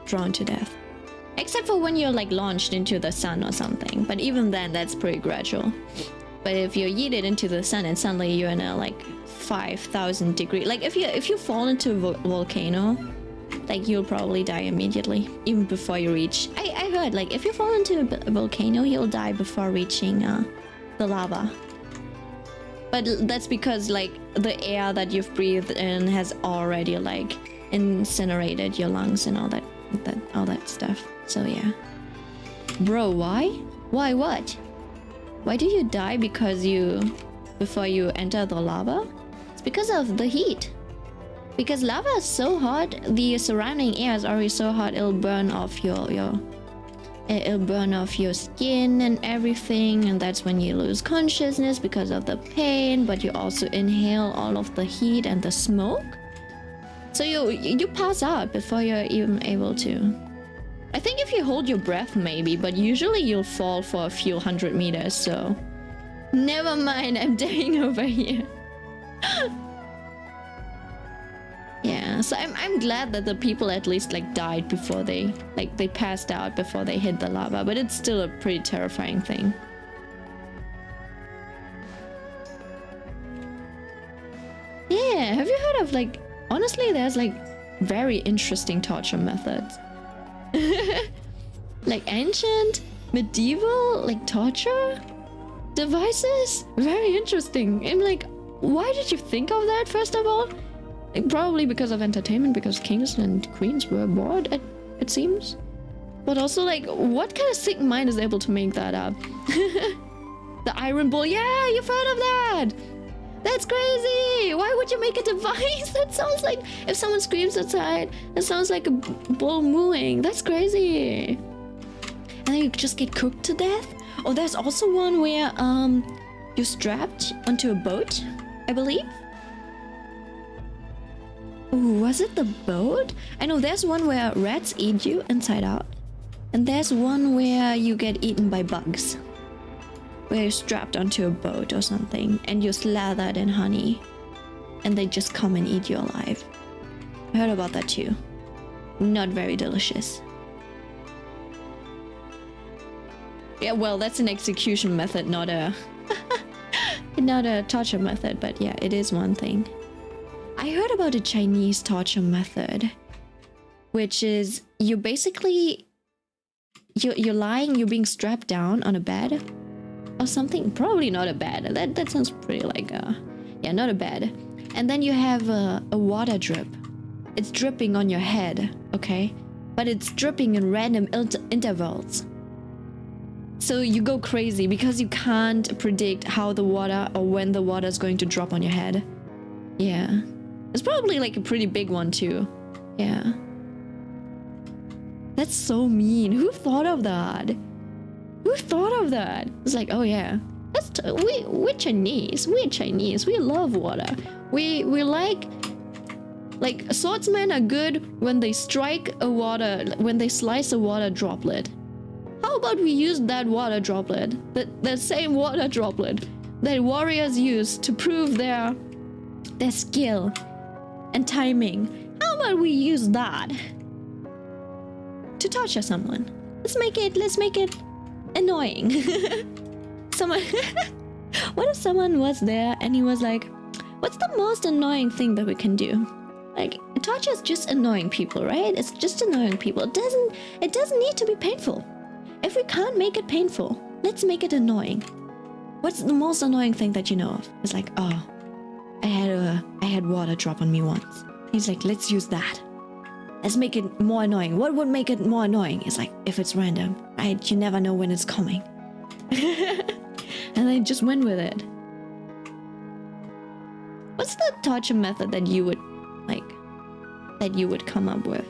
drown to death. Except for when you're like launched into the sun or something, but even then that's pretty gradual. But if you're yeeted into the sun and suddenly you're in a like 5,000 degree, like if you fall into a volcano, like you'll probably die immediately, even before you reach. I heard like if you fall into a volcano, you'll die before reaching the lava. But that's because like the air that you've breathed in has already like incinerated your lungs and all that stuff. So yeah. Bro, why? Why what? Why do you die before you enter the lava? It's because of the heat. Because lava is so hot, the surrounding air is already so hot, it'll burn off it'll burn off your skin and everything, and that's when you lose consciousness because of the pain, but you also inhale all of the heat and the smoke. So you pass out before you're even able to. I think if you hold your breath maybe, but usually you'll fall for a few 100 meters, so never mind, I'm dying over here. Yeah, so I'm glad that the people at least like died before they passed out before they hit the lava, but it's still a pretty terrifying thing. Yeah, have you heard of like, honestly there's like very interesting torture methods. Like ancient, medieval, like torture devices. Very interesting. I'm like, why did you think of that first of all? Like, probably because of entertainment, because kings and queens were bored, it seems. But also like, what kind of sick mind is able to make that up? The iron bull, yeah, you've heard of that. That's crazy! Why would you make a device? That sounds like, if someone screams outside, it sounds like a bull mooing. That's crazy. And then you just get cooked to death? Oh, there's also one where you're strapped onto a boat, I believe. Ooh, was it the boat? I know there's one where rats eat you inside out. And there's one where you get eaten by bugs. Where you're strapped onto a boat or something and you're slathered in honey and they just come and eat you alive. I heard about that too. Not very delicious. Yeah, well, that's an execution method, not a not a torture method, but yeah, it is one thing. I heard about a Chinese torture method, which is you're lying, you're being strapped down on a bed or something. Probably not a bed. That sounds pretty like yeah, not a bed. And then you have a water drip. It's dripping on your head, okay? But it's dripping in random intervals. So you go crazy because you can't predict how the water or when the water is going to drop on your head. Yeah. It's probably like a pretty big one too. Yeah. That's so mean. Who thought of that? Who thought of that? It's like, oh yeah, we're Chinese. We're Chinese. We love water. We like swordsmen are good when they strike a water, when they slice a water droplet. How about we use that water droplet, that same water droplet that warriors use to prove their skill and timing? How about we use that to torture someone? Let's make it annoying. Someone what if someone was there and he was like, what's the most annoying thing that we can do? Like, torture is just annoying people, right? It's just annoying people. It doesn't need to be painful. If we can't make it painful, let's make it annoying. What's the most annoying thing that you know of? It's like, oh, I had water drop on me once. He's like, let's use that. Let's make it more annoying. What would make it more annoying? It's like, if it's random, right? You never know when it's coming. And I just went with it. What's the torture method that you would come up with?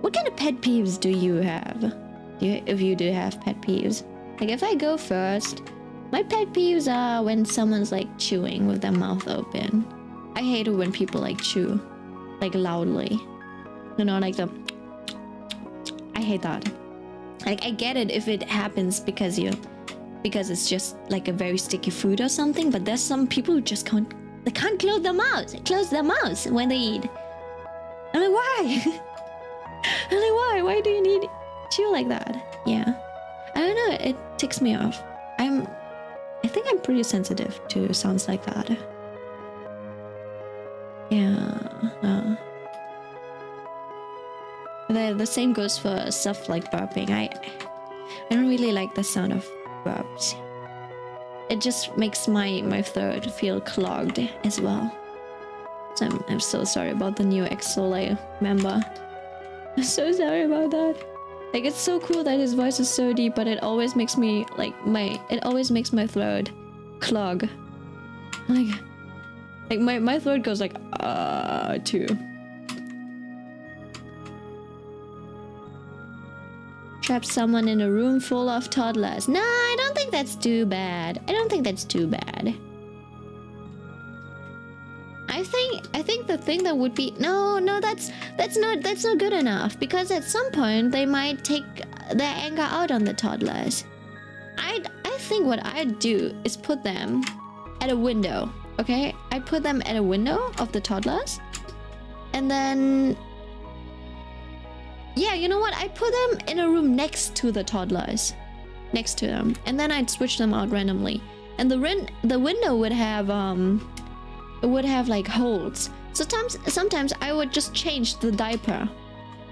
What kind of pet peeves do you have? If you do have pet peeves. Like, if I go first, my pet peeves are when someone's like chewing with their mouth open. I hate it when people like chew, like loudly. You know, like the... I hate that. Like, I get it if it happens because it's just like a very sticky food or something, but there's some people who just can't close their mouths when they eat. I'm like, why? I'm like, why? Why do you need to chew like that? Yeah. I don't know, it ticks me off. I think I'm pretty sensitive to sounds like that. Yeah. The same goes for stuff like burping. I don't really like the sound of burps. It just makes my throat feel clogged as well. So I'm so sorry about the new Exole member. I'm so sorry about that. Like, it's so cool that his voice is so deep, but it always makes me like it always makes my throat clog. Like my throat goes like too. Trap someone in a room full of toddlers. No, I don't think that's too bad. I don't think that's too bad. I think the thing that would be no, that's not good enough, because at some point they might take their anger out on the toddlers. I think what I'd do is put them at a window. Okay, I put them at a window of the toddlers, and then yeah, you know what? I put them in a room next to the toddlers, next to them, and then I'd switch them out randomly. And the window would have like holes. So sometimes I would just change the diaper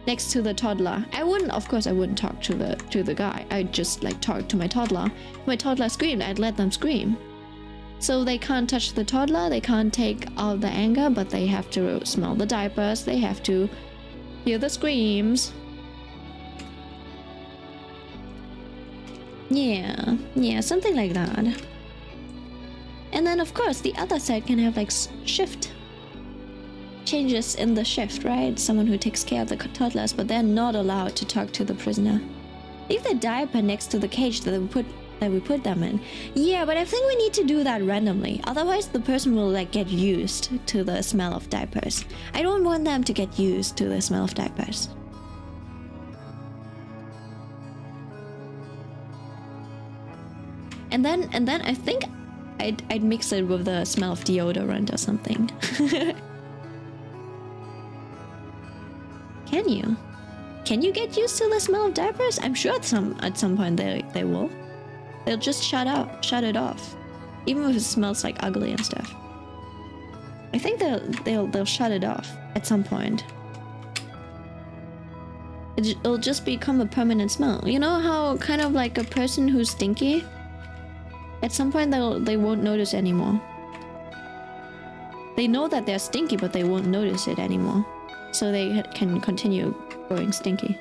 next to the toddler. Of course I wouldn't talk to the guy. I'd just like talk to my toddler. If my toddler screamed, I'd let them scream. So they can't touch the toddler, they can't take out the anger, but they have to smell the diapers, they have to hear the screams. Yeah, something like that. And then of course the other side can have like shift changes in the shift, right? Someone who takes care of the toddlers, but they're not allowed to talk to the prisoner. Leave the diaper next to the cage that we put them in. Yeah, but I think we need to do that randomly. Otherwise the person will like get used to the smell of diapers. I don't want them to get used to the smell of diapers. And then I think I'd mix it with the smell of deodorant or something. Can you get used to the smell of diapers? I'm sure at some point they will. They'll just shut it off, even if it smells like ugly and stuff. I think they'll shut it off at some point. It'll just become a permanent smell. You know how kind of like a person who's stinky? At some point they won't notice anymore. They know that they're stinky, but they won't notice it anymore. So they can continue being stinky.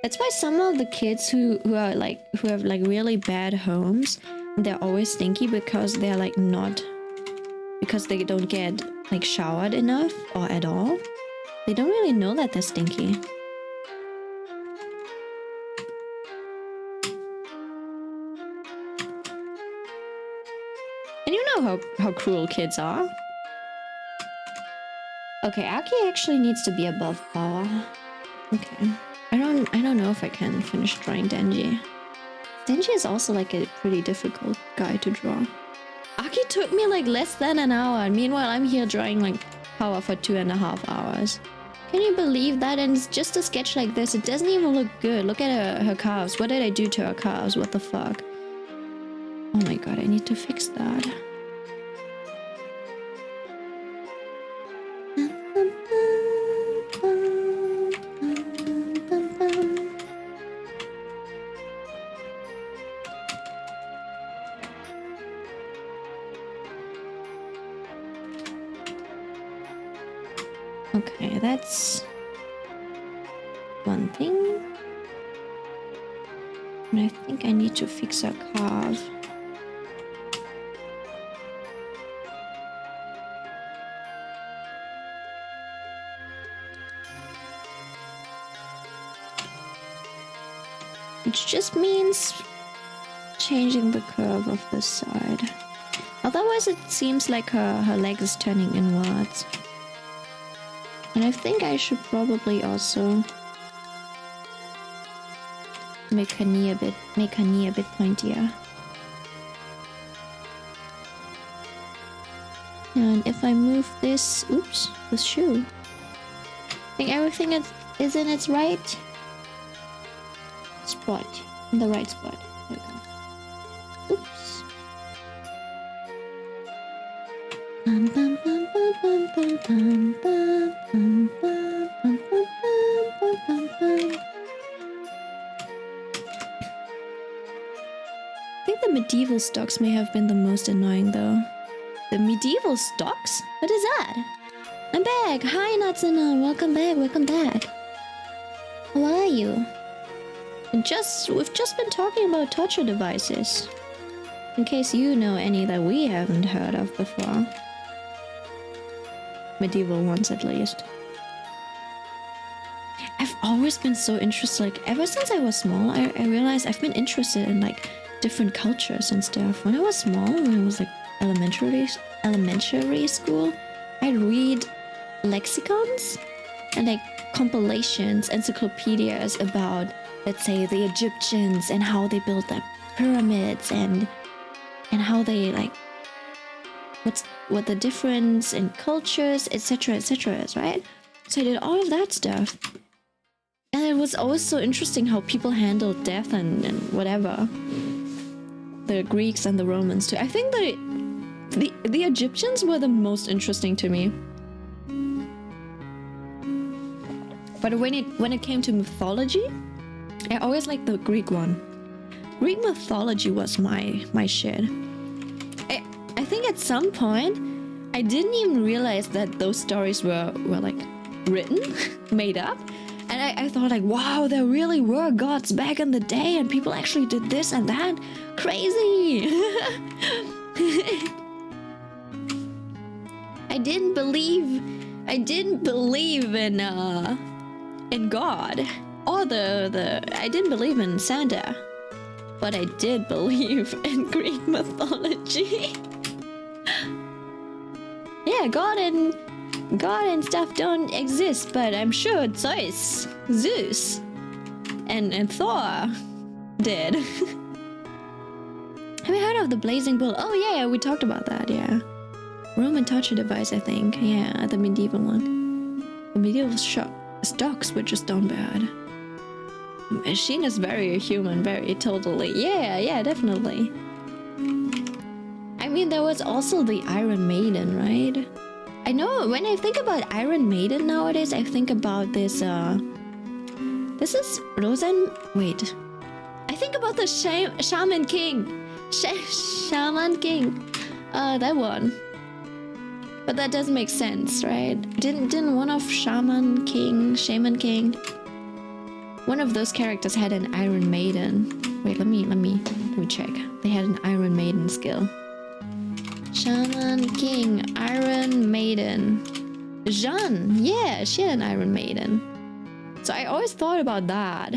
That's why some of the kids who have like really bad homes, they're always stinky because they're like because they don't get like showered enough or at all. They don't really know that they're stinky. And you know how cruel kids are. Okay, Aki actually needs to be above power. Okay. I don't know if I can finish drawing Denji. Denji is also like a pretty difficult guy to draw. Aki took me like less than an hour. Meanwhile, I'm here drawing like power for 2.5 hours. Can you believe that? And it's just a sketch like this. It doesn't even look good. Look at her calves. What did I do to her calves? What the fuck? Oh my god, I need to fix that. Okay, that's one thing. And I think I need to fix her calf. Which just means changing the curve of this side. Otherwise it seems like her leg is turning inwards. And I think I should probably also make her knee a bit pointier. And if I move this, oops, this shoe. I think everything is in its right spot, in the right spot. There we go. Oops. I think the medieval stocks may have been the most annoying though. The medieval stocks? What is that? I'm back! Hi Natsuna! Welcome back, welcome back. How are you? We've just been talking about torture devices. In case you know any that we haven't heard of before. Medieval ones at least. I've always been so interested, like ever since I was small, I realized I've been interested in like different cultures and stuff. When I was small, when I was like elementary school, I'd read lexicons and like compilations, encyclopedias about, let's say, the Egyptians and how they built their pyramids and how they like what the difference in cultures, etc., is, right? So I did all of that stuff. And it was always so interesting how people handled death and whatever. The Greeks and the Romans too. I think the Egyptians were the most interesting to me. But when it came to mythology, I always liked the Greek one. Greek mythology was my shit. I think at some point I didn't even realize that those stories were like written, made up. And I thought like, wow, there really were gods back in the day and people actually did this and that. Crazy! I didn't believe in God. Or I didn't believe in Santa. But I did believe in Greek mythology. Yeah, God and stuff don't exist, but I'm sure Zeus, and Thor did. Have you heard of the Blazing Bull? Oh yeah, we talked about that, yeah. Roman torture device, I think. Yeah, the medieval one. The medieval stocks were just done bad. Machine is very human, very totally. Yeah, definitely. I mean, there was also the Iron Maiden, right? I know, when I think about Iron Maiden nowadays, I think about this, this is wait. I think about the Shaman King. Shaman King. That one. But that doesn't make sense, right? Didn't one of Shaman King, one of those characters had an Iron Maiden. Wait, let me check. They had an Iron Maiden skill. Shaman King, Iron Maiden. Jeanne, yeah, she had an Iron Maiden. So I always thought about that.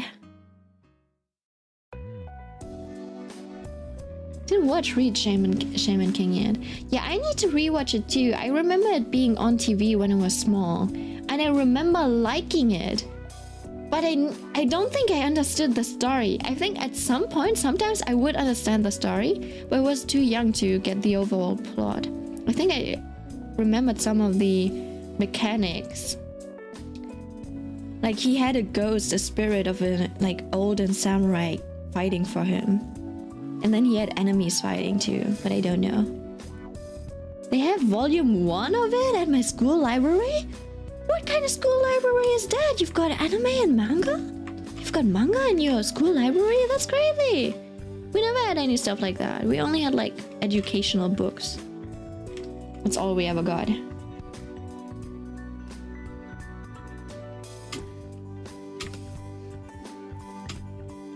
Didn't read Shaman King yet. Yeah, I need to rewatch it too. I remember it being on TV when I was small, and I remember liking it. But I don't think I understood the story. I think at some point, sometimes I would understand the story, but I was too young to get the overall plot. I think I remembered some of the mechanics. Like he had a ghost, a spirit of an like olden samurai fighting for him. And then he had enemies fighting too, but I don't know. They have volume 1 of it at my school library? What kind of school library is that? You've got anime and manga? You've got manga in your school library? That's crazy! We never had any stuff like that. We only had like educational books. That's all we ever got.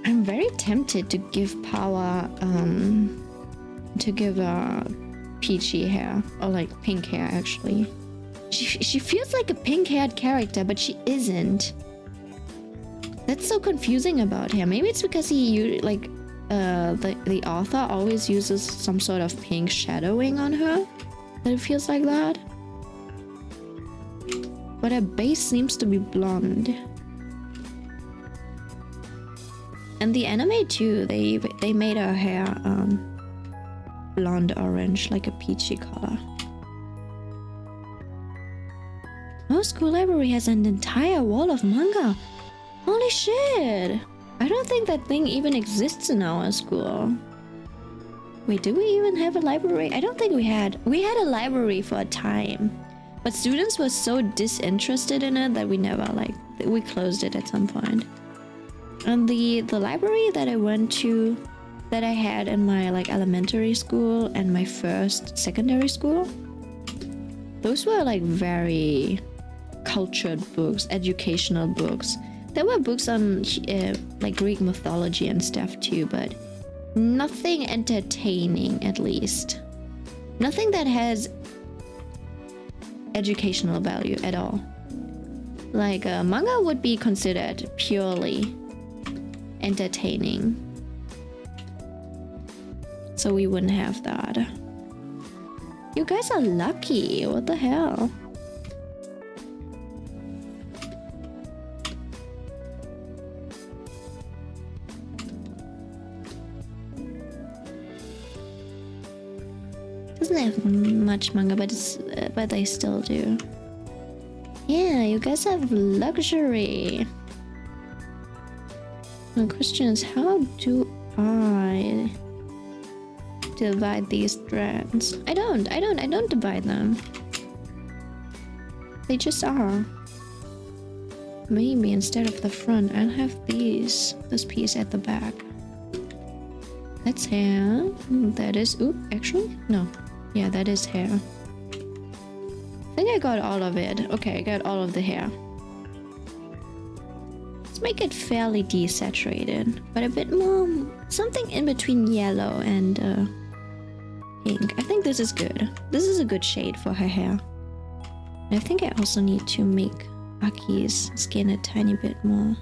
I'm very tempted to give Power, to give peachy hair, or like pink hair actually. She feels like a pink-haired character, but she isn't. That's so confusing about her. Maybe it's because the author always uses some sort of pink shadowing on her, that it feels like that. But her base seems to be blonde. And the anime too, they made her hair blonde orange, like a peachy color. Our school library has an entire wall of manga. Holy shit! I don't think that thing even exists in our school. Wait, do we even have a library? I don't think we had. We had a library for a time, but students were so disinterested in it that we never we closed it at some point. And the library that I went to, that I had in my like elementary school and my first secondary school, those were like very cultured books, educational books. There were books on like Greek mythology and stuff too, but nothing entertaining, at least. Nothing that has educational value at all. Like manga would be considered purely entertaining, so we wouldn't have that. You guys are lucky. What the hell? Doesn't have much manga, but they still do. Yeah, you guys have luxury. The question is, how do I divide these strands? I don't divide them. They just are. Maybe instead of the front, I'll have this piece at the back. That's hair. That is, oop, actually, no. Yeah, that is hair. I think I got all of it. Okay, I got all of the hair. Let's make it fairly desaturated, but a bit more, something in between yellow and pink. I think this is good. This is a good shade for her hair. And I think I also need to make Aki's skin a tiny bit more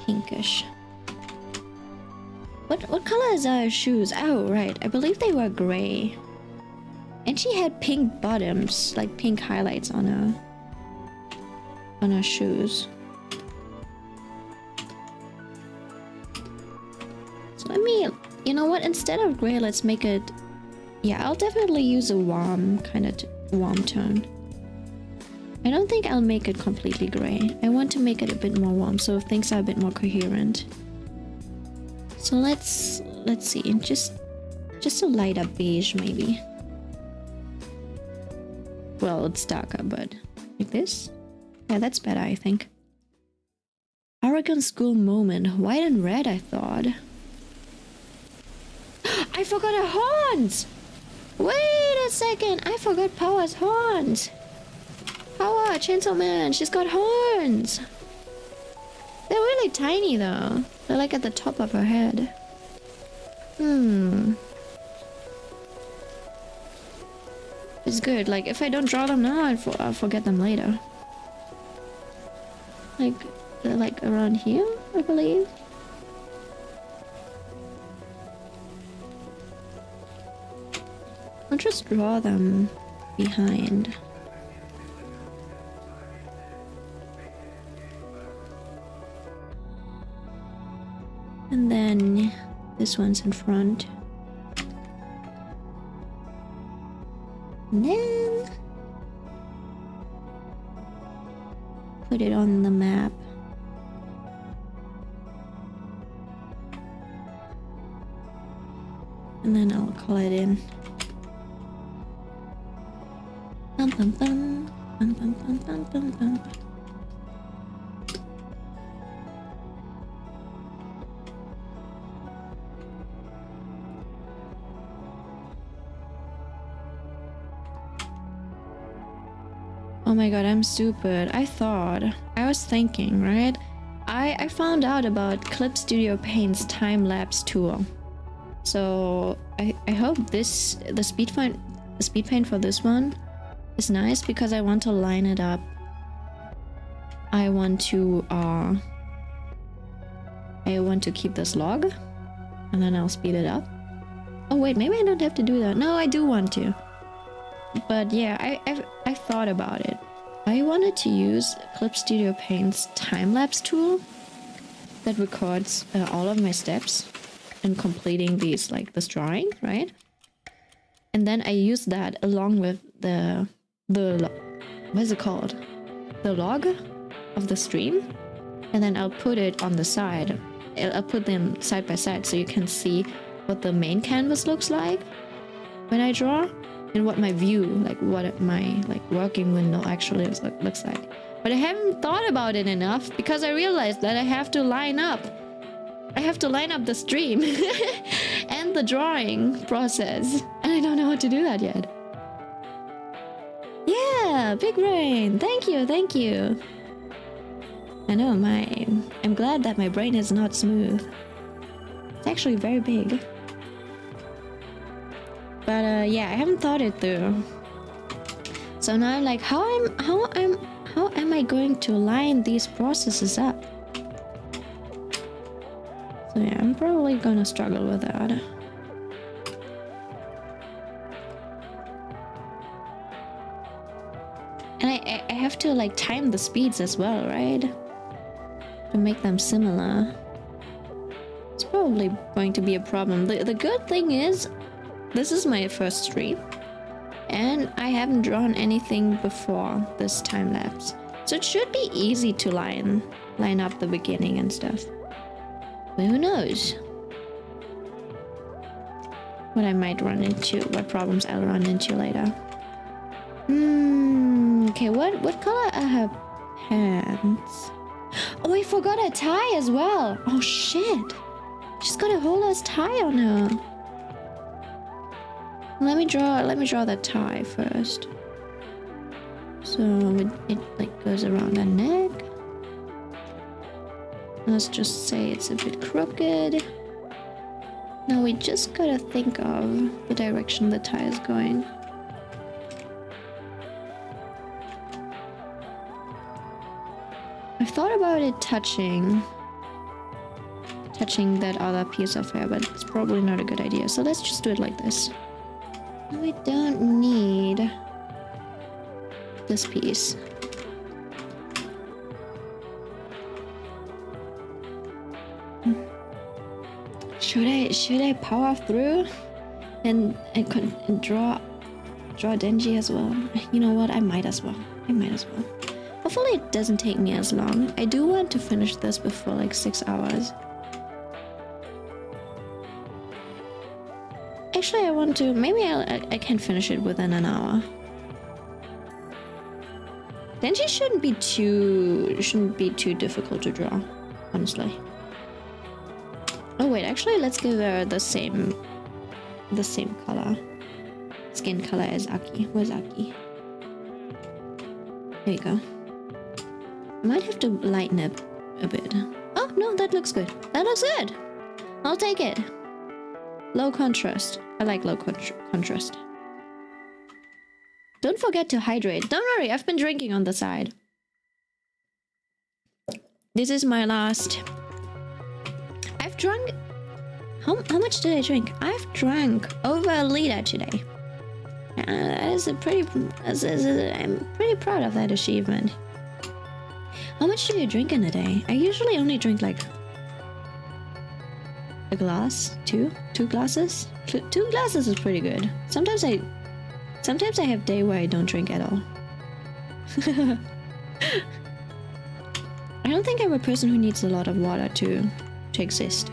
pinkish. What color is her shoes? Oh, right. I believe they were gray. And she had pink bottoms, like pink highlights on her shoes. So let me, you know what? Instead of gray, let's make it. Yeah, I'll definitely use a warm kind of warm tone. I don't think I'll make it completely gray. I want to make it a bit more warm, so things are a bit more coherent. So let's see, just a lighter beige maybe. Well, it's darker, but like this? Yeah, that's better, I think. Oregon school moment, white and red, I thought. I forgot her horns! Wait a second, I forgot Power's horns. Power, Chainsaw Man, she's got horns. They're really tiny though. They're like at the top of her head. It's good. Like if I don't draw them now, I'll forget them later. Like they're like around here, I believe. I'll just draw them behind. And then this one's in front. And then put it on the map. And then I'll call it in. Bum, bum, bum. Bum, bum, bum, bum, bum, bum. Oh my god, I'm stupid. I was thinking, right? I found out about Clip Studio Paint's time-lapse tool. So I hope the speed paint for this one is nice because I want to line it up. I want to keep this log and then I'll speed it up. Oh wait, maybe I don't have to do that. No, I do want to. But yeah, I thought about it. I wanted to use Clip Studio Paint's time-lapse tool that records all of my steps in completing these, like this drawing, right? And then I use that along with the what is it called? The log of the stream, and then I'll put it on the side. I'll put them side by side so you can see what the main canvas looks like when I draw. And what my view, like what my working window actually looks like. But I haven't thought about it enough because I realized that I have to line up. I have to line up the stream and the drawing process. And I don't know how to do that yet. Yeah, big brain. Thank you, thank you. I know I'm glad that my brain is not smooth. It's actually very big. But yeah, I haven't thought it through. So now I'm like, how am I going to line these processes up? So yeah, I'm probably gonna struggle with that. And I have to like time the speeds as well, right? To make them similar. It's probably going to be a problem. The good thing is, this is my first stream, and I haven't drawn anything before this time lapse, so it should be easy to line up the beginning and stuff. But who knows what I might run into, what problems I'll run into later. Okay, what color are her pants? Oh, I forgot a tie as well. Oh shit, she's got a whole-ass tie on her. Let me draw the tie first. So it like goes around the neck. Let's just say it's a bit crooked. Now we just gotta think of the direction the tie is going. I've thought about it touching that other piece of hair, but it's probably not a good idea. So let's just do it like this. We don't need this piece. Should I power through and draw Denji as well? You know what? I might as well. Hopefully it doesn't take me as long. I do want to finish this before like 6 hours. Actually, I want to. Maybe I can finish it within an hour. Denji shouldn't be too difficult to draw, honestly. Oh wait, actually, let's give her the same color, skin color as Aki. Where's Aki? There you go. I might have to lighten it a bit. Oh no, that looks good. That looks good. I'll take it. Low contrast. I like low contrast. Don't forget to hydrate. Don't worry, I've been drinking on the side. This is my last. I've drunk... How much did I drink? I've drank over a liter today. That is a pretty. I'm pretty proud of that achievement. How much do you drink in a day? I usually only drink like a glass, two glasses. Two glasses is pretty good. Sometimes I have day where I don't drink at all. I don't think I'm a person who needs a lot of water to exist.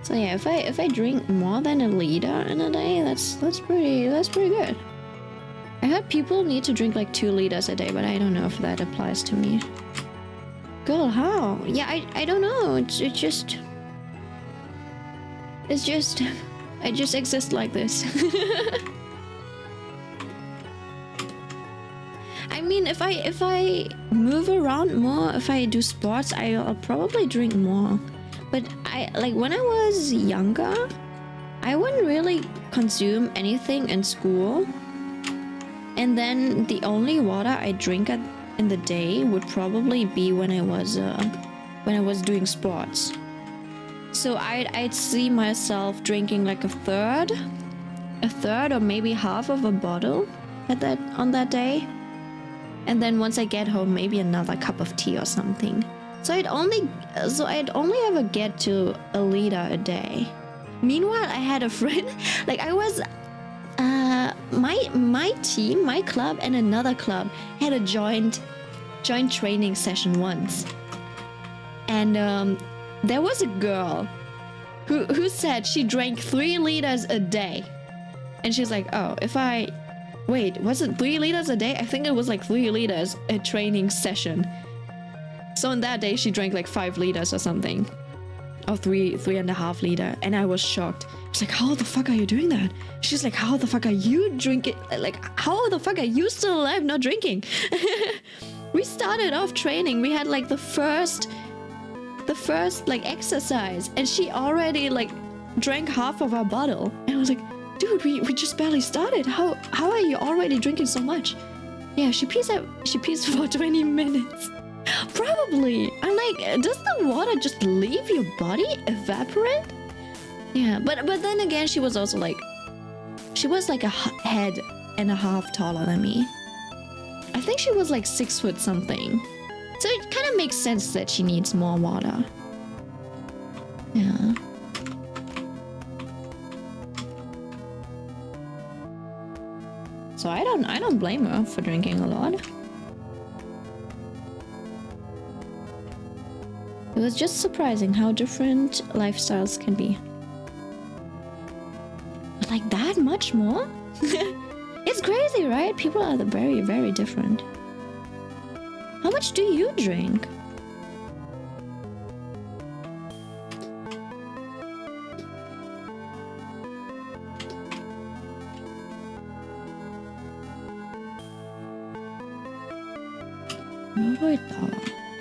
So yeah, if I drink more than a liter in a day, that's pretty good. I heard people need to drink like 2 liters a day, but I don't know if that applies to me. Girl, how? Yeah, I don't know. It's just I just exist like this. I mean, if I move around more, if I do sports, I'll probably drink more. But like when I was younger, I wouldn't really consume anything in school. And then the only water I drink in the day would probably be when I was doing sports. So I'd see myself drinking like a third or maybe half of a bottle on that day. And then once I get home, maybe another cup of tea or something. So I'd only ever get to a liter a day. Meanwhile, I had a friend, like I was, my team, my club and another club had a joint training session once. And there was a girl who said she drank 3 liters a day. And she's like, oh, wait, was it 3 liters a day? I think it was like 3 liters a training session. So on that day, she drank like 5 liters or something. Or 3.5 liters. And I was shocked. I was like, how the fuck are you doing that? She's like, how the fuck are you drinking? Like, how the fuck are you still alive not drinking? We started off training. We had like the first like exercise. And she already like drank half of our bottle. And I was like, dude, we just barely started. How are you already drinking so much? Yeah, she pees for 20 minutes. Probably. I'm like, does the water just leave your body, evaporate? Yeah, but then again, she was also like, she was like a head and a half taller than me. I think she was like 6 foot something. So it kind of makes sense that she needs more water. Yeah. So I don't blame her for drinking a lot. It was just surprising how different lifestyles can be. But like that much more? It's crazy, right? People are very, very different. How much do you drink?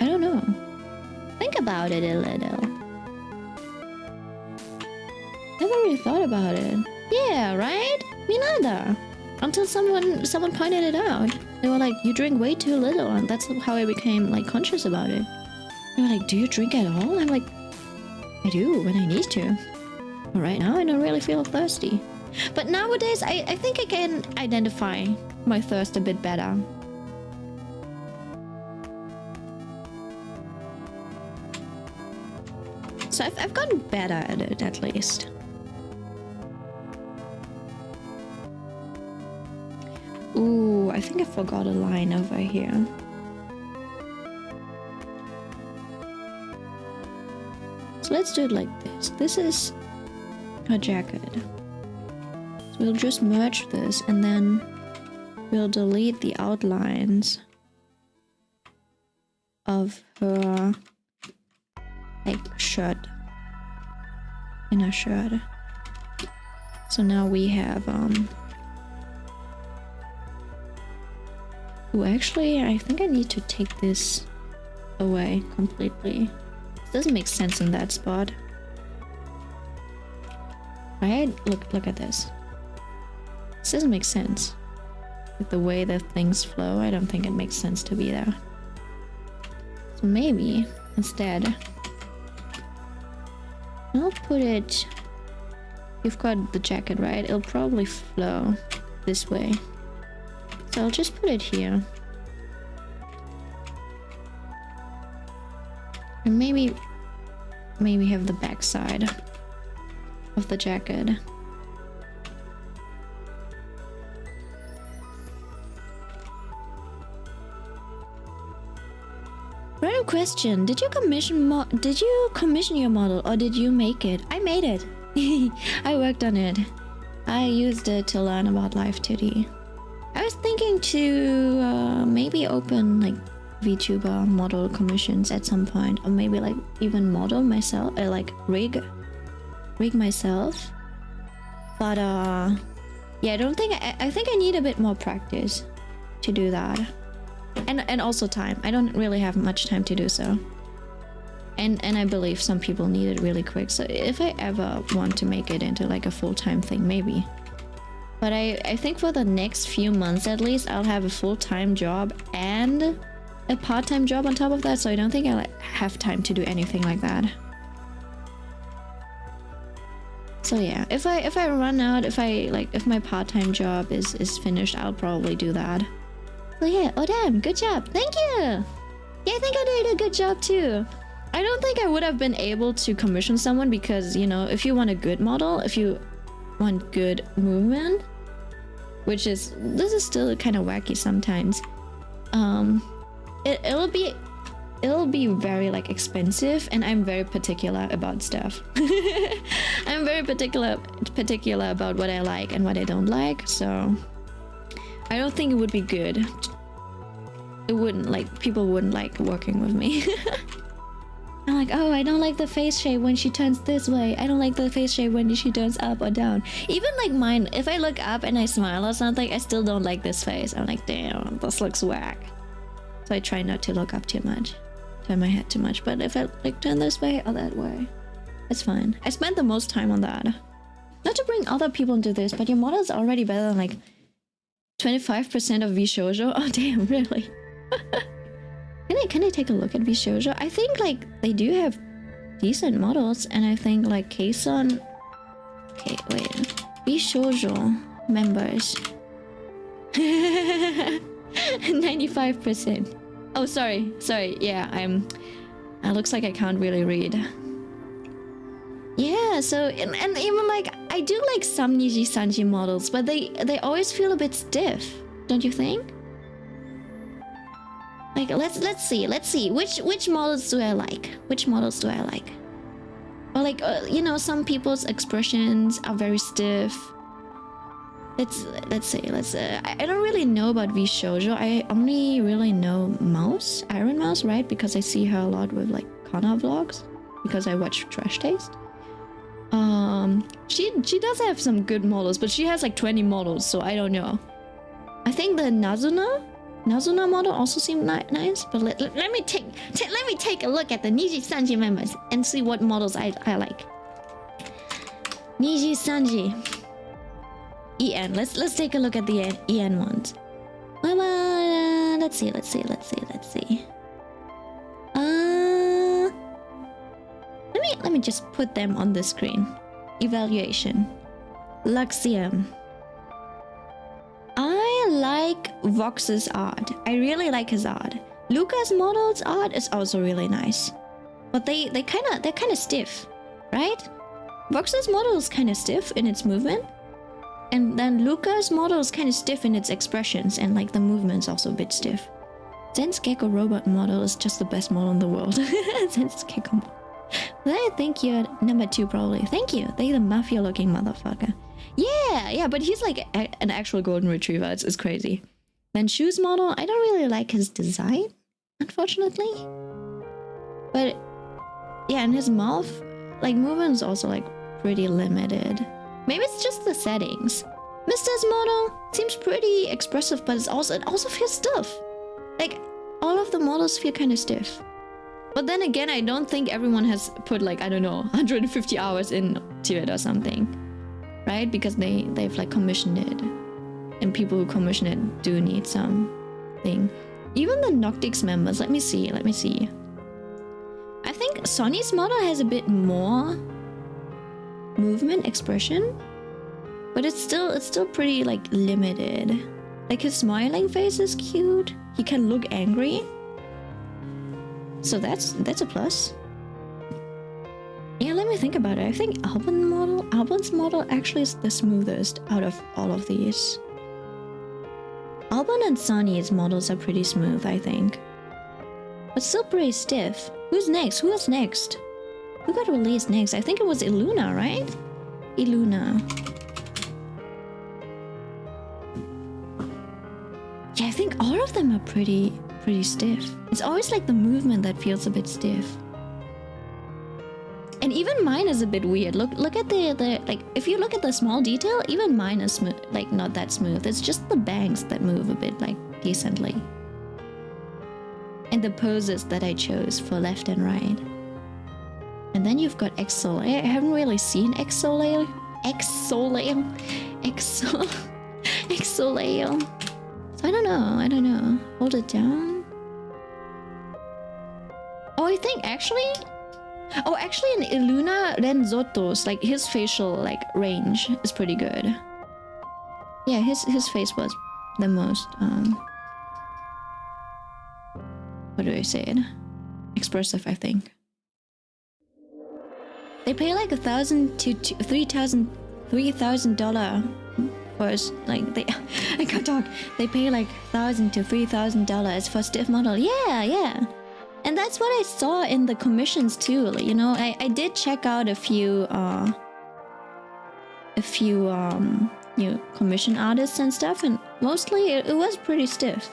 I don't know. Think about it a little. Never really thought about it. Yeah, right? Me neither. Until someone pointed it out. They were like, you drink way too little, and that's how I became like conscious about it. They were like, do you drink at all? I'm like, I do when I need to. But right now I don't really feel thirsty. But nowadays I think I can identify my thirst a bit better. So I've gotten better at it, at least. Ooh, I think I forgot a line over here. So let's do it like this. This is her jacket. So we'll just merge this and then we'll delete the outlines of her like shirt, inner shirt. So now we have oh, actually I think I need to take this away completely. It doesn't make sense in that spot, right? Look at this. This doesn't make sense. Like the way that things flow, I don't think it makes sense to be there. So maybe instead. I'll put it... You've got the jacket, right? It'll probably flow this way. So I'll just put it here. And maybe have the back side of the jacket. Random question: Did you commission your model, or did you make it? I made it. I worked on it. I used it to learn about live 2D. I was thinking to maybe open like VTuber model commissions at some point, or maybe like even model myself, like rig myself. But yeah, I don't think I think I need a bit more practice to do that. And also time. I don't really have much time to do so. And I believe some people need it really quick. So if I ever want to make it into like a full-time thing, maybe. But I think for the next few months at least, I'll have a full-time job and a part-time job on top of that. So I don't think I'll have time to do anything like that. So yeah, if I run out, if my part-time job is finished, I'll probably do that. So yeah, oh damn, good job. Thank you. Yeah, I think I did a good job too. I don't think I would have been able to commission someone because, you know, if you want a good model, if you want good movement, which is, this is still kind of wacky sometimes. It'll be very like expensive, and I'm very particular about stuff. I'm very particular about what I like and what I don't like, so I don't think it would be good. It wouldn't, like, people wouldn't like working with me. I'm like, oh, I don't like the face shape when she turns this way. I don't like the face shape when she turns up or down. Even like mine, if I look up and I smile or something, I still don't like this face. I'm like, damn, this looks whack. So I try not to look up too much, turn my head too much. But if I like turn this way or that way, it's fine. I spent the most time on that. Not to bring other people into this, but your model is already better than like 25% of VShoujo. Oh damn, really? Can I take a look at VShoujo? I think like they do have decent models, and I think like Kason. Okay, wait. VShoujo members. 95%. Oh, sorry. Yeah, it looks like I can't really read. Yeah, so and even like I do like some Niji Sanji models, but they always feel a bit stiff, don't you think? Like let's see which models do I like? Which models do I like? Or like you know, some people's expressions are very stiff. Let's see. I don't really know about VShoujo. I only really know Mouse, Iron Mouse, right? Because I see her a lot with like Kana vlogs, because I watch Trash Taste. She does have some good models, but she has like 20 models, so I don't know. I think the Nazuna model also seemed nice, but let me take a look at the Niji Sanji members and see what models I like. Niji Sanji. EN. Let's take a look at the EN ones. Let's see. Let me just put them on the screen. Evaluation. Luxium. I like Vox's art. I really like his art. Luca's model's art is also really nice, but they're kind of stiff, right? Vox's model is kind of stiff in its movement. And then Luca's model is kind of stiff in its expressions, and like the movement's also a bit stiff. Zen's Gecko robot model is just the best model in the world. Zen's Gecko model. Well, I think you're number 2 probably. Thank you. They're the mafia looking motherfucker. Yeah, but he's like an actual golden retriever. It's crazy. Then Shu's model, I don't really like his design, unfortunately. But yeah, and his mouth, like movement's also like pretty limited. Maybe it's just the settings. Mister's model seems pretty expressive, but it also feels stiff. Like, all of the models feel kind of stiff. But then again, I don't think everyone has put like, I don't know, 150 hours into it or something. Right? Because they've like commissioned it. And people who commission it do need something. Even the Noctix members, let me see. think Sonny's model has a bit more movement expression, but it's still pretty like limited. Like his smiling face is cute. He can look angry. So that's a plus. Yeah, let me think about it. I think Albon's model actually is the smoothest out of all of these. Albon and Sonny's models are pretty smooth, I think. But still pretty stiff. Who's next? Who was next? Who got released next? I think it was Illuna, right? Illuna. Yeah, I think all of them are pretty stiff. It's always like the movement that feels a bit stiff. And even mine is a bit weird. Look at the like, if you look at the small detail, even mine is smooth, like not that smooth. It's just the bangs that move a bit like decently. And the poses that I chose for left and right. And then you've got Exole. I haven't really seen Exole. Exole. So I don't know. Hold it down. Oh, I think actually in Illuna Renzoto's, like his facial like range is pretty good. Yeah, his face was the most what do I say it? Expressive, I think. They pay like $1,000 to $3,000 for like they I can't talk. They pay like $1,000 to $3,000 for stiff model. Yeah. And that's what I saw in the commissions too. You know, I did check out a few you know, commission artists and stuff, and mostly it was pretty stiff.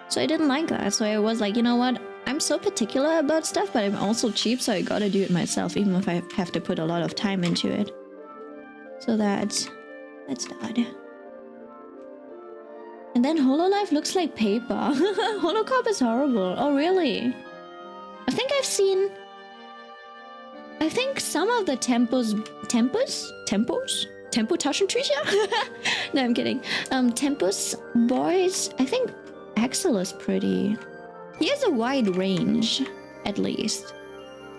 So I didn't like that. So I was like, you know what? I'm so particular about stuff, but I'm also cheap, so I gotta do it myself, even if I have to put a lot of time into it. So that's that. And then Hololive looks like paper. Holocop is horrible. Oh, really? I think some of the Tempo Taschentücher? No, I'm kidding. Tempus boys, I think Axel is pretty. He has a wide range, at least.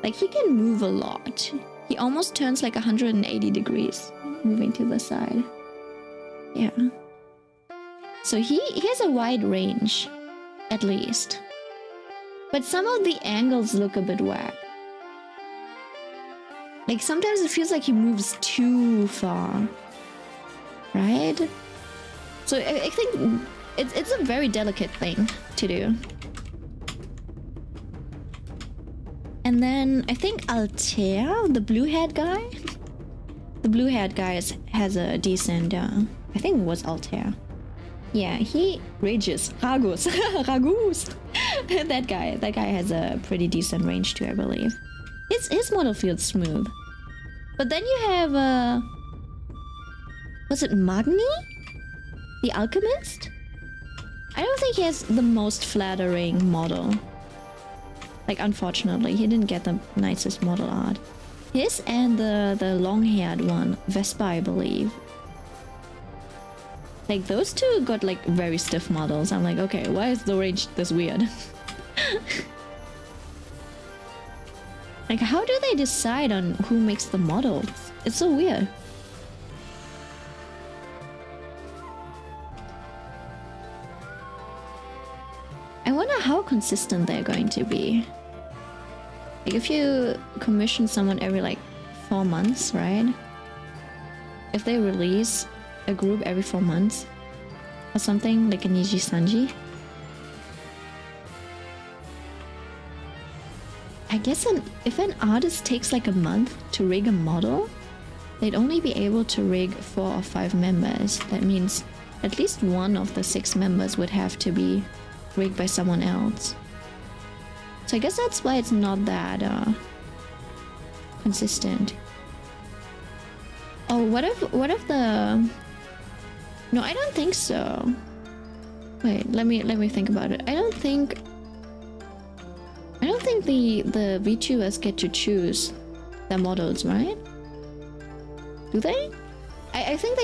Like, he can move a lot. He almost turns like 180 degrees, moving to the side. Yeah. So he has a wide range, at least. But some of the angles look a bit whack. Like, sometimes it feels like he moves too far. Right? So I think it's a very delicate thing to do. And then I think Altair, the blue-haired guy? The blue-haired guy has a decent, I think it was Altair. Yeah, he rages. Ragus. That guy has a pretty decent range too, I believe. His model feels smooth. But then you have, was it Magni? The Alchemist? I don't think he has the most flattering model. Like, unfortunately, he didn't get the nicest model art. His and the long-haired one, Vespa, I believe. Like, those two got, like, very stiff models. I'm like, okay, why is the range this weird? Like, how do they decide on who makes the models? It's so weird. I wonder how consistent they're going to be. Like, if you commission someone every, like, 4 months, right? If they release a group every 4 months or something, like a Niji Sanji, I guess if an artist takes like a month to rig a model, they'd only be able to rig 4 or 5 members. That means at least one of the 6 members would have to be rigged by someone else. So I guess that's why it's not that consistent. Oh, what if the... No, I don't think so. Wait, let me think about it. I don't think the VTubers get to choose their models, right? Do they? I think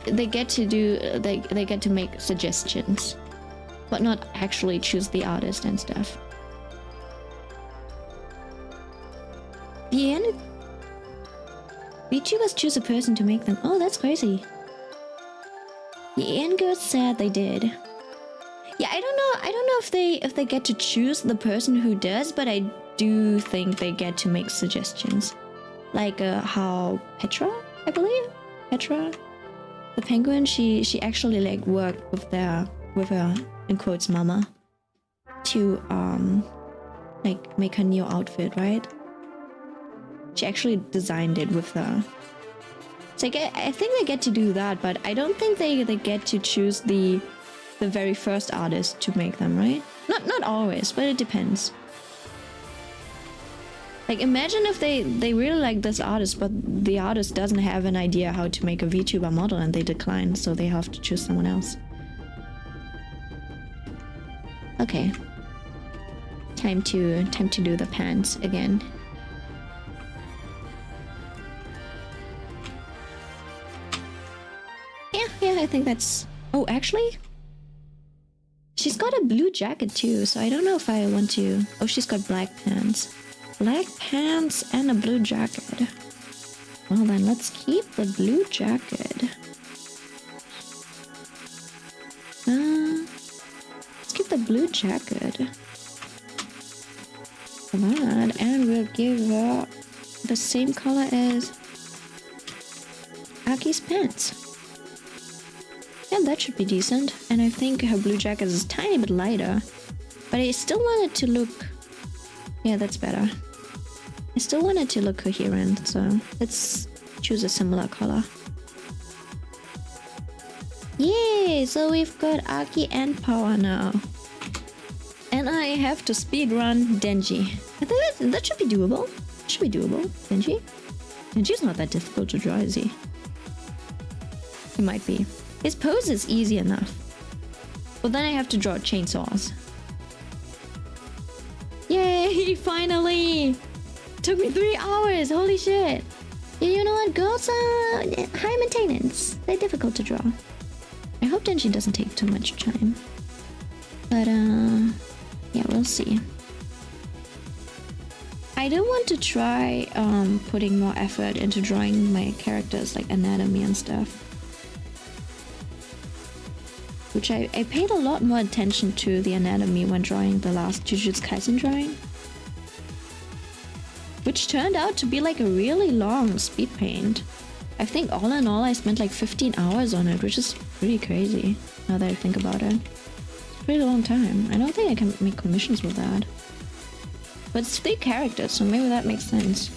they get to make suggestions, but not actually choose the artist and stuff. The end. VTubers choose a person to make them. Oh, that's crazy. The end girls said they did. Yeah, I don't know. I don't know if they get to choose the person who does, but I do think they get to make suggestions. Like how Petra, I believe, Petra, the penguin, she actually like worked with her in quotes mama to like make her new outfit, right? She actually designed it with her. So I think they get to do that, but I don't think they get to choose the very first artist to make them, right? Not always, but it depends. Like imagine if they really like this artist, but the artist doesn't have an idea how to make a VTuber model and they decline, so they have to choose someone else. Okay. Time to do the pants again. Yeah, I think that's... Oh, actually? She's got a blue jacket too, so I don't know if I want to... Oh, she's got black pants. Black pants and a blue jacket. Well then, let's keep the blue jacket. Let's keep the blue jacket. Come on, and we'll give her the same color as Aki's pants. Yeah, that should be decent. And I think her blue jacket is a tiny bit lighter. But I still want it to look... Yeah, that's better. I still want it to look coherent, so let's choose a similar color. Yay! So we've got Aki and Power now. And I have to speedrun Denji. I think that should be doable. Should be doable. Denji? Denji's not that difficult to draw, is he? He might be. His pose is easy enough. But then I have to draw chainsaws. Yay! Finally! Took me 3 hours! Holy shit! Yeah, you know what? Girls are high maintenance. They're difficult to draw. I hope Denji doesn't take too much time. But, yeah, we'll see. I do want to try putting more effort into drawing my characters, like anatomy and stuff. Which I paid a lot more attention to the anatomy when drawing the last Jujutsu Kaisen drawing. Which turned out to be like a really long speed paint. I think all in all I spent like 15 hours on it, which is pretty crazy now that I think about it. It's a pretty long time. I don't think I can make commissions with that. But it's 3 characters, so maybe that makes sense.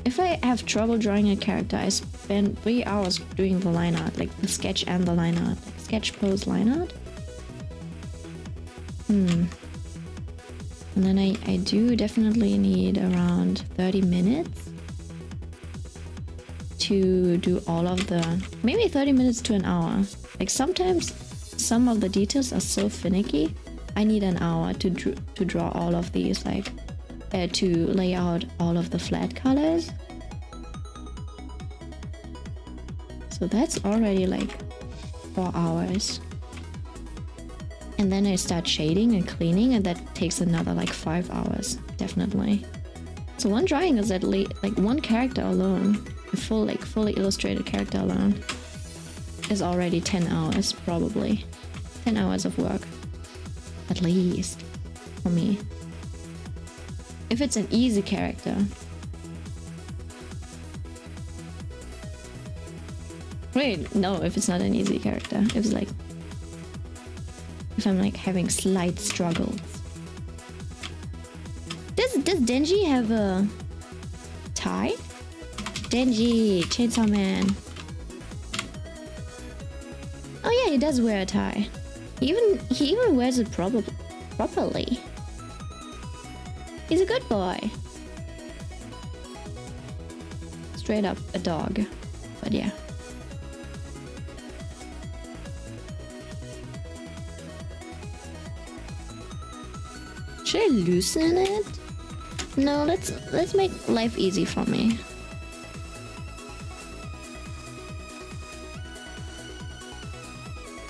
If I have trouble drawing a character, I spend 3 hours doing the line art, like the sketch and the line art. Like sketch, pose, line art. And then I do definitely need around 30 minutes to do all of the... Maybe 30 minutes to an hour. Like sometimes some of the details are so finicky, I need an hour to draw all of these, like... to lay out all of the flat colors. So that's already like 4 hours. And then I start shading and cleaning, and that takes another like 5 hours, definitely. So one drawing is at least like one character alone, a fully illustrated character alone, is already 10 hours, probably. 10 hours of work, at least, for me. If it's an easy character. Wait, no, if it's not an easy character. If it's like... If I'm like having slight struggles. Does Denji have a tie? Denji, Chainsaw Man. Oh yeah, he does wear a tie. He even wears it properly. He's a good boy. Straight up a dog. But yeah. Should I loosen it? No, let's make life easy for me.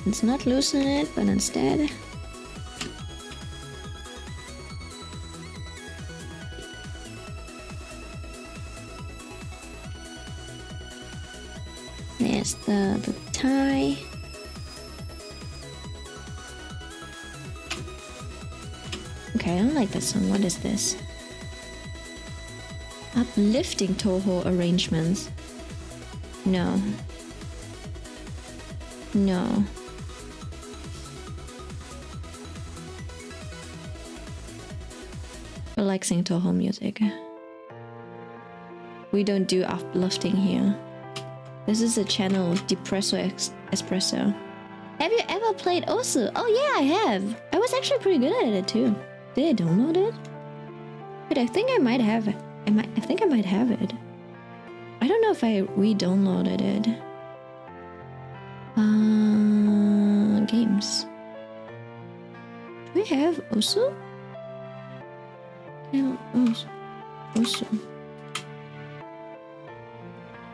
Let's not loosen it, but instead Yes, the tie. Okay, I don't like this one. What is this? Uplifting Toho arrangements. No. No. Relaxing Toho music. We don't do uplifting here. This is a channel Depresso Espresso. Have you ever played Osu? Oh yeah, I have. I was actually pretty good at it too. Did I download it? But I think I might have it. I think I might have it. I don't know if I re-downloaded it. Games. Do I have Osu? Yeah, Osu.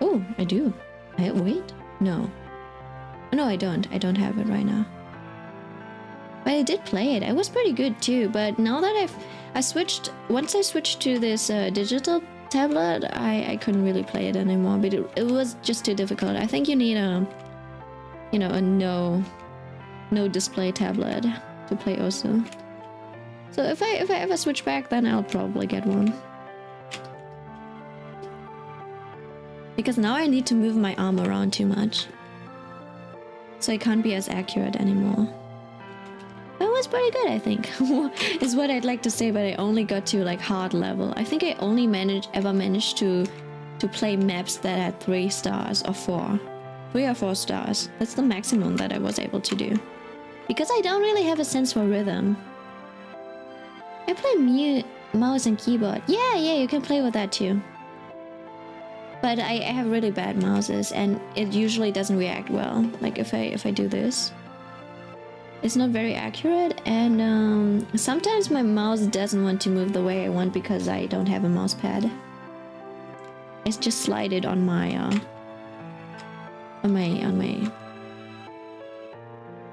Oh, I do. Wait? No. No, I don't. I don't have it right now. But I did play it. I was pretty good too. But now that I switched, once I switched to this digital tablet, I couldn't really play it anymore. But it was just too difficult. I think you need a, you know, a no display tablet to play Osu. So if I ever switch back, then I'll probably get one. Because now I need to move my arm around too much. So I can't be as accurate anymore. That was pretty good, I think. Is what I'd like to say, but I only got to like hard level. I think I only ever managed to play maps that had 3 stars or 4. 3 or 4 stars. That's the maximum that I was able to do. Because I don't really have a sense for rhythm. I play mouse and keyboard. Yeah, you can play with that too. But I have really bad mouses and it usually doesn't react well. Like if I do this, it's not very accurate, and sometimes my mouse doesn't want to move the way I want because I don't have a mouse pad. I just slide it on my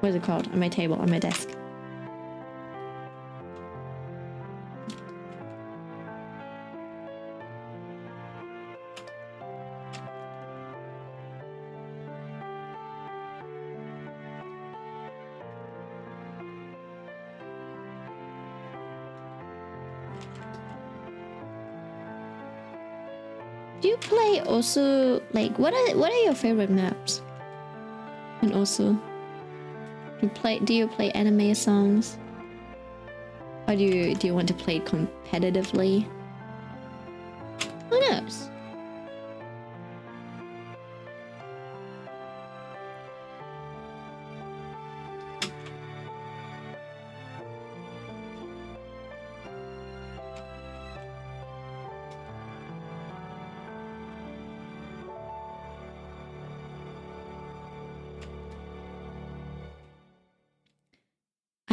what is it called? On my table, on my desk. Do you play also, like, what are your favorite maps? And also, do you play anime songs? Or do you want to play competitively? Who knows?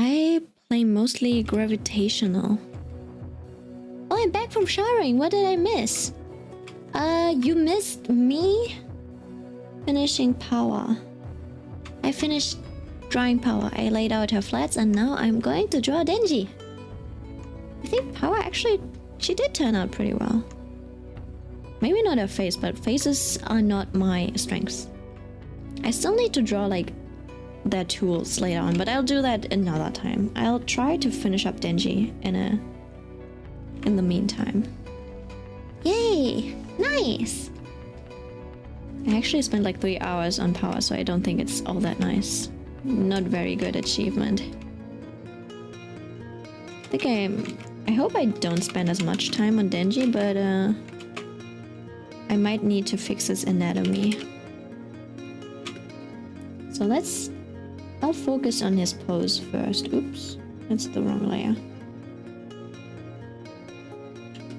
I play mostly gravitational. Oh, I'm back from showering. What did I miss? You missed me finishing Power. I finished drawing Power. I laid out her flats and now I'm going to draw Denji. I think Power actually, she did turn out pretty well. Maybe not her face, but faces are not my strengths. I still need to draw like their tools later on, but I'll do that another time. I'll try to finish up Denji in the meantime. Yay! Nice! I actually spent like 3 hours on Power, so I don't think it's all that nice. Not very good achievement. I hope I don't spend as much time on Denji, but I might need to fix his anatomy. So I'll focus on his pose first. Oops, that's the wrong layer.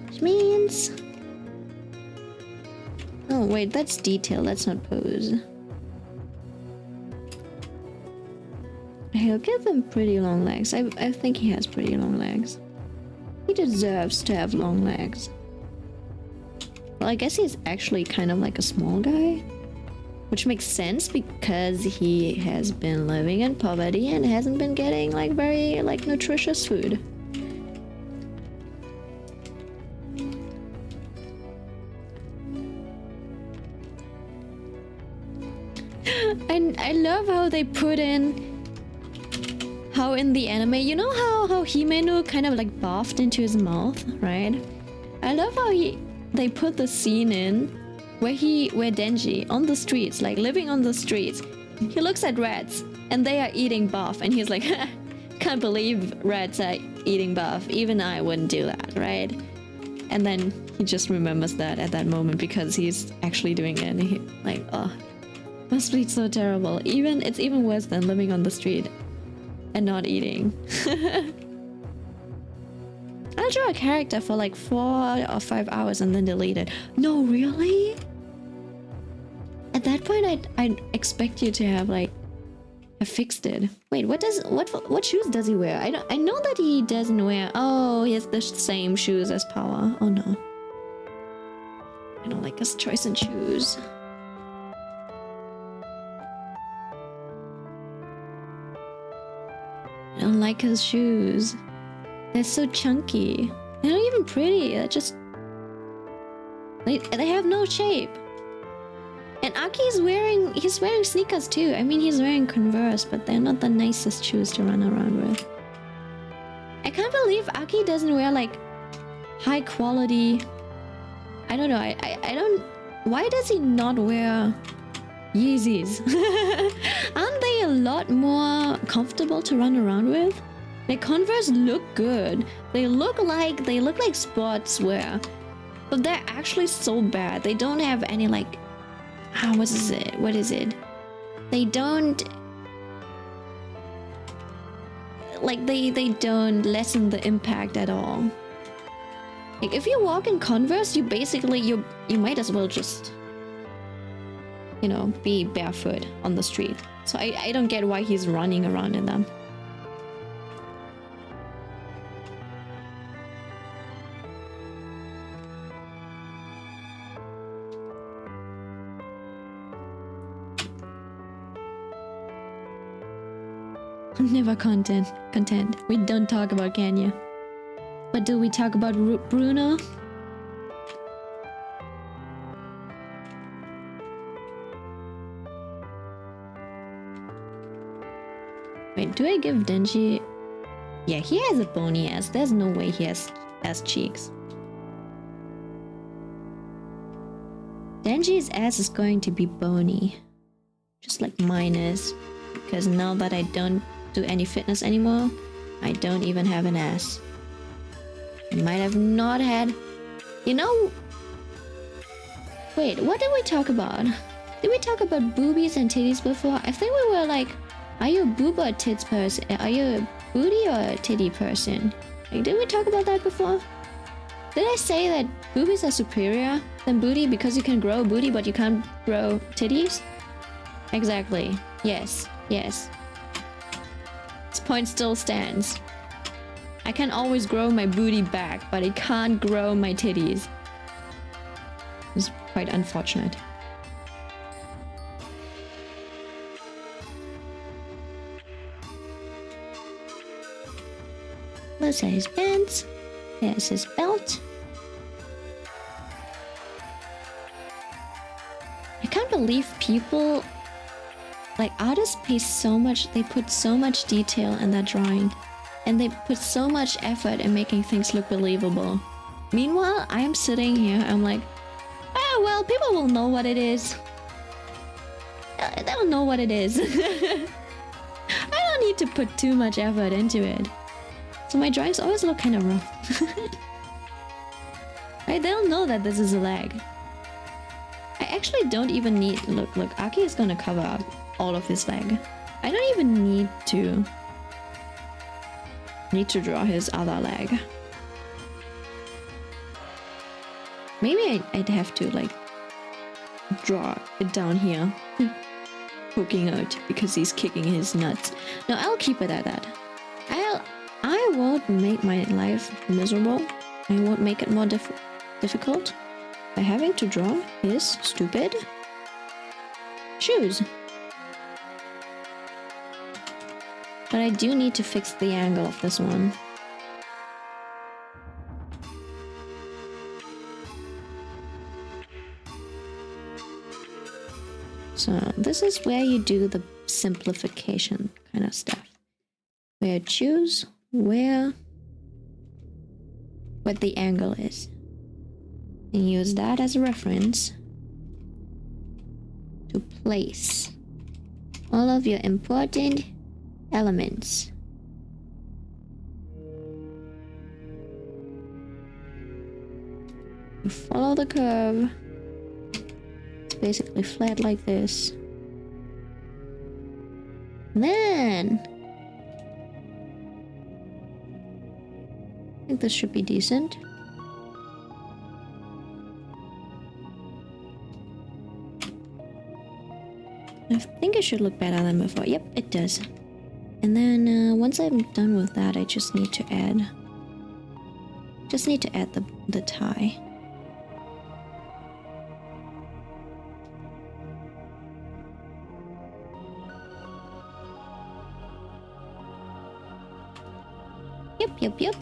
Which means... oh wait, that's detail, that's not pose. He'll give him pretty long legs. I think he has pretty long legs. He deserves to have long legs. Well, I guess he's actually kind of like a small guy. Which makes sense because he has been living in poverty and hasn't been getting like very like nutritious food. love how they put in how in the anime, you know how Himeno kind of like barfed into his mouth, right? I love how they put the scene in where Denji on the streets, like living on the streets, he looks at rats and they are eating barf and he's like, can't believe rats are eating barf. Even I wouldn't do that, right? And then he just remembers that at that moment because he's actually doing it and he like, oh, must be so terrible. It's even worse than living on the street and not eating. I'll draw a character for like 4 or 5 hours and then delete it. No, really? At that point, I'd expect you to have like have fixed it. Wait, what shoes does he wear? I know that he doesn't wear. Oh, he has the same shoes as Power. Oh no, I don't like his choice in shoes. I don't like his shoes. They're so chunky. They're not even pretty. They're just... They have no shape. And Aki's wearing... He's wearing sneakers too. I mean, he's wearing Converse, but they're not the nicest shoes to run around with. I can't believe Aki doesn't wear like high quality... I don't know. I don't... Why does he not wear Yeezys? Aren't they a lot more comfortable to run around with? Like Converse look good. They look like sportswear, but they're actually so bad. They don't have any like, what is it? They don't like they don't lessen the impact at all. Like if you walk in Converse, you basically you might as well just, you know, be barefoot on the street. So I don't get why he's running around in them. I'm never content. We don't talk about Kenya. But do we talk about Bruno? Wait, do I give Denji... Yeah, he has a bony ass. There's no way he has ass cheeks. Denji's ass is going to be bony. Just like mine is. Because now that I don't do any fitness anymore, I don't even have an ass. I might have not had... You know... Wait, what did we talk about? Did we talk about boobies and titties before? I think we were like... Are you a boob or a tits person? Are you a booty or a titty person? Like, did we talk about that before? Did I say that boobies are superior than booty because you can grow a booty but you can't grow titties? Exactly. Yes. Yes. This point still stands. I can always grow my booty back, but I can't grow my titties. It's quite unfortunate. Those are his pants. There's his belt. I can't believe people... Like, artists pay so much, they put so much detail in that drawing. And they put so much effort in making things look believable. Meanwhile, I am sitting here, I'm like, oh, well, people will know what it is. They'll know what it is. I don't need to put too much effort into it. So my drawings always look kind of rough. Right, they'll know that this is a leg. I actually don't even need... Look, Aki is gonna cover up all of his leg. I don't even need to draw his other leg. Maybe I'd have to like draw it down here, poking out because he's kicking his nuts. No, I'll keep it at that. I won't make my life miserable. I won't make it more difficult by having to draw his stupid shoes. But I do need to fix the angle of this one. So this is where you do the simplification kind of stuff. Where choose where what the angle is. And use that as a reference to place all of your important elements. You follow the curve. It's basically flat like this. Then I think this should be decent. I think it should look better than before. Yep, it does. And then once I'm done with that, I just need to add the tie. Yep.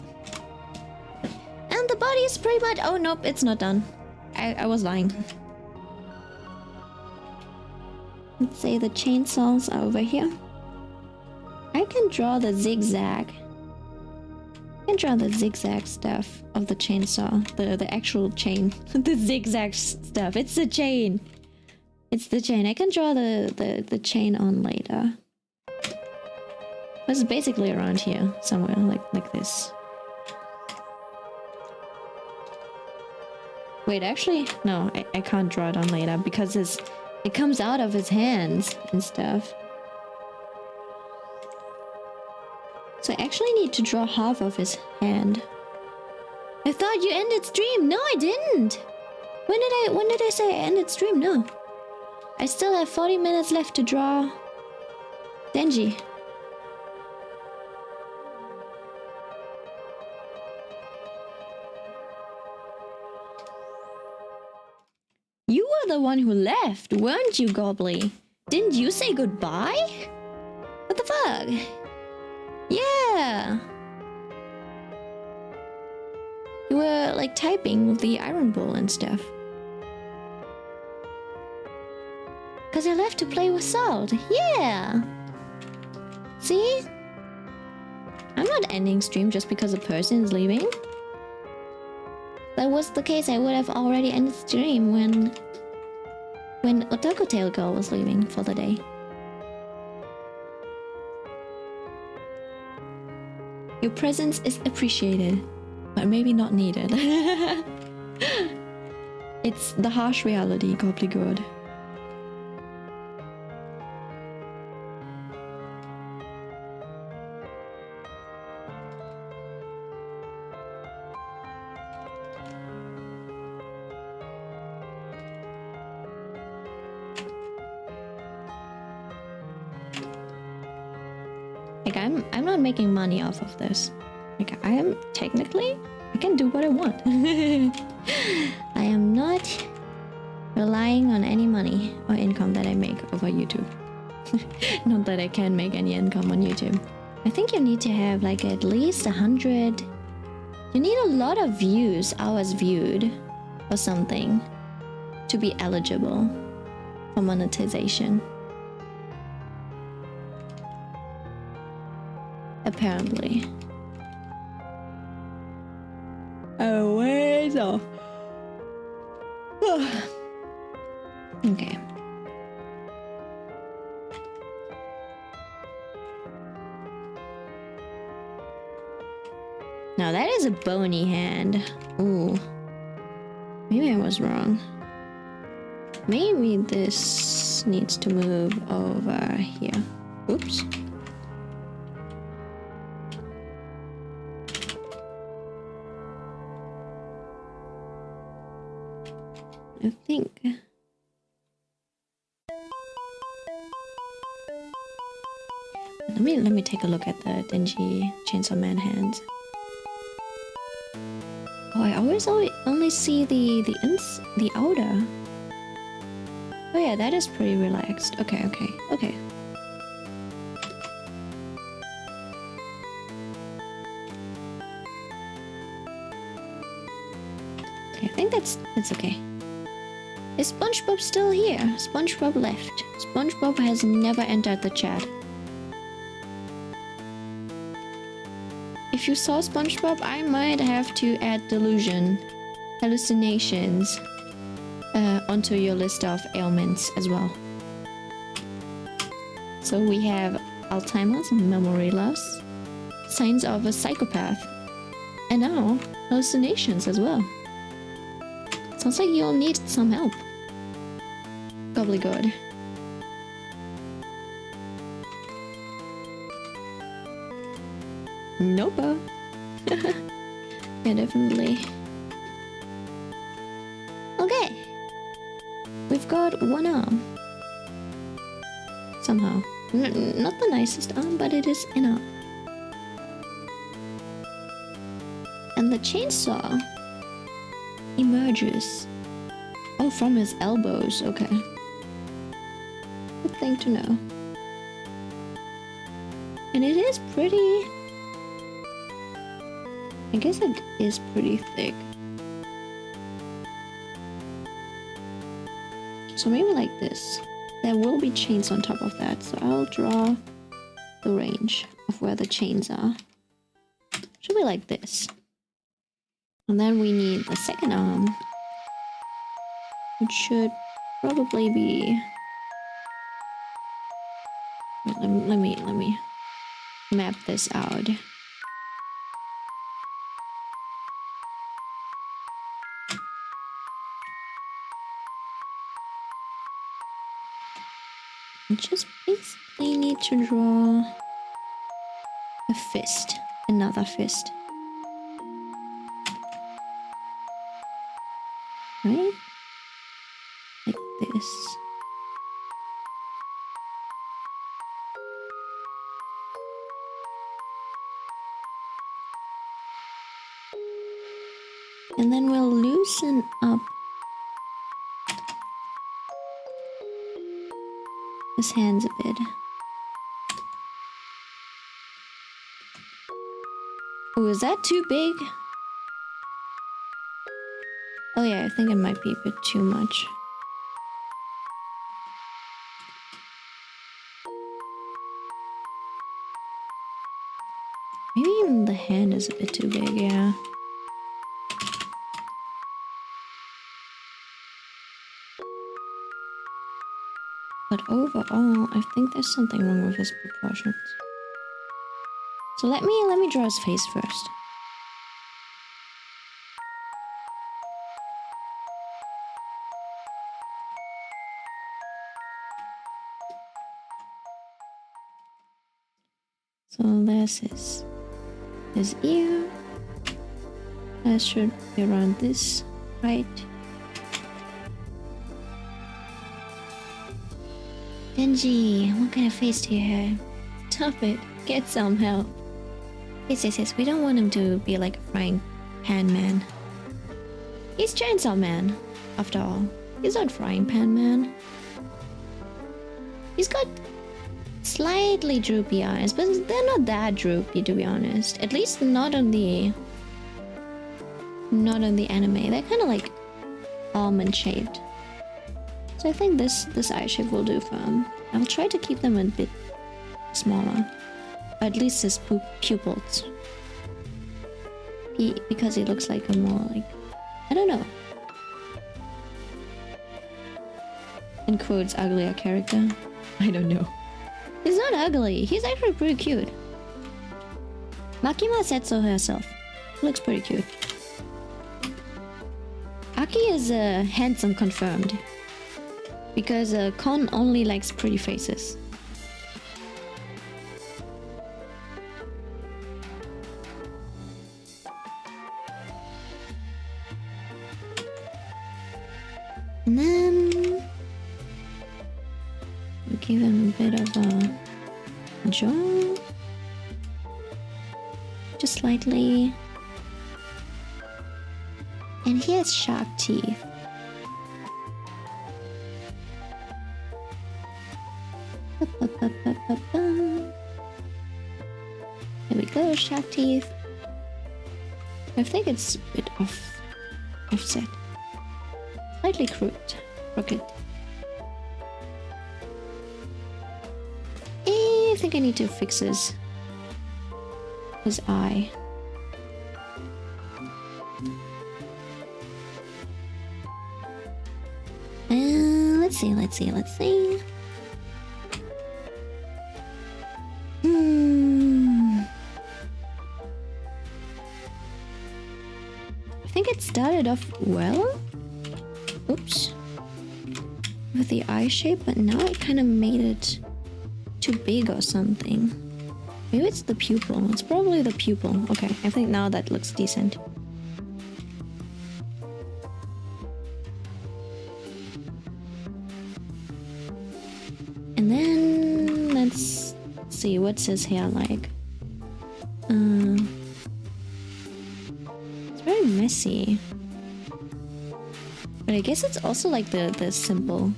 And the body is pretty much... Oh, nope, it's not done. I was lying. Let's say the chainsaws are over here. I can draw the zigzag. I can draw the zigzag stuff of the chainsaw. The actual chain. The zigzag stuff. It's the chain. It's the chain. I can draw the chain on later. It's basically around here somewhere, like this. Wait, actually, no, I can't draw it on later because it comes out of his hands and stuff. So I actually need to draw half of his hand. I thought you ended stream. No, I didn't. When did I say I ended stream? No. I still have 40 minutes left to draw Denji. You were the one who left, weren't you, Gobbly? Didn't you say goodbye? What the fuck? Yeah. You were like typing with the iron ball and stuff. Cause I left to play with Salt. Yeah. See? I'm not ending stream just because a person is leaving. If that was the case, I would have already ended stream when Otaku Tail Girl was leaving for the day. Your presence is appreciated, but maybe not needed. It's the harsh reality, Gobblygood. Like, I'm not making money off of this. Like, I am technically, I can do what I want. I am not relying on any money or income that I make over YouTube. Not that I can make any income on YouTube. I think you need to have like at least 100. You need a lot of views, hours viewed, or something to be eligible for monetization. Apparently. Oh, ways off. Okay. Now that is a bony hand. Ooh. Maybe I was wrong. Maybe this needs to move over here. Oops. I think. Let me take a look at the Denji Chainsaw Man hands. Oh, I always only see the outer. Oh yeah, that is pretty relaxed. Okay. Okay, I think that's okay. Is SpongeBob still here? SpongeBob left. SpongeBob has never entered the chat. If you saw SpongeBob, I might have to add hallucinations, onto your list of ailments as well. So we have Alzheimer's, memory loss, signs of a psychopath, and now hallucinations as well. Sounds like you'll need some help. Gobbledygook. Nope. Yeah, definitely. Okay. We've got one arm. Somehow. Not the nicest arm, but it is an arm. And the chainsaw emerges. Oh, from his elbows. Okay. Good thing to know. And it is pretty... I guess it is pretty thick. So maybe like this. There will be chains on top of that, so I'll draw the range of where the chains are. Should be like this. And then we need the second arm, which should probably be... Let me map this out. I just basically need to draw a fist, another fist. Right? Like this. And then we'll loosen up his hands a bit. Oh, is that too big? Oh yeah, I think it might be a bit too much. Maybe even the hand is a bit too big, yeah. But overall, I think there's something wrong with his proportions. So let me draw his face first. So there's his ear. That should be around this height. Denji, what kind of face do you have? Stop it. Get some help. Yes. We don't want him to be like a frying pan man. He's Chainsaw Man, after all. He's not Frying Pan Man. He's got slightly droopy eyes, but they're not that droopy, to be honest. At least not on the anime. They're kind of like almond shaped. So I think this eye shape will do for him. I'll try to keep them a bit smaller, or at least his pupils, because he looks like a more like, I don't know. In quotes, uglier character. I don't know. He's not ugly. He's actually pretty cute. Makima said so herself. Looks pretty cute. Aki is handsome confirmed. Because Kon only likes pretty faces. And then we'll give him a bit of a jaw. Just slightly. And he has sharp teeth. There we go, sharp teeth. I think it's a bit offset. Slightly crooked crooked. I think I need to fix his eye. Let's see. I think it started off well. Oops. With the eye shape, but now it kind of made it too big or something. Maybe it's the pupil. It's probably the pupil. Okay, I think now that looks decent. And then let's see, what's his hair like? It's very messy. But I guess it's also like the simple.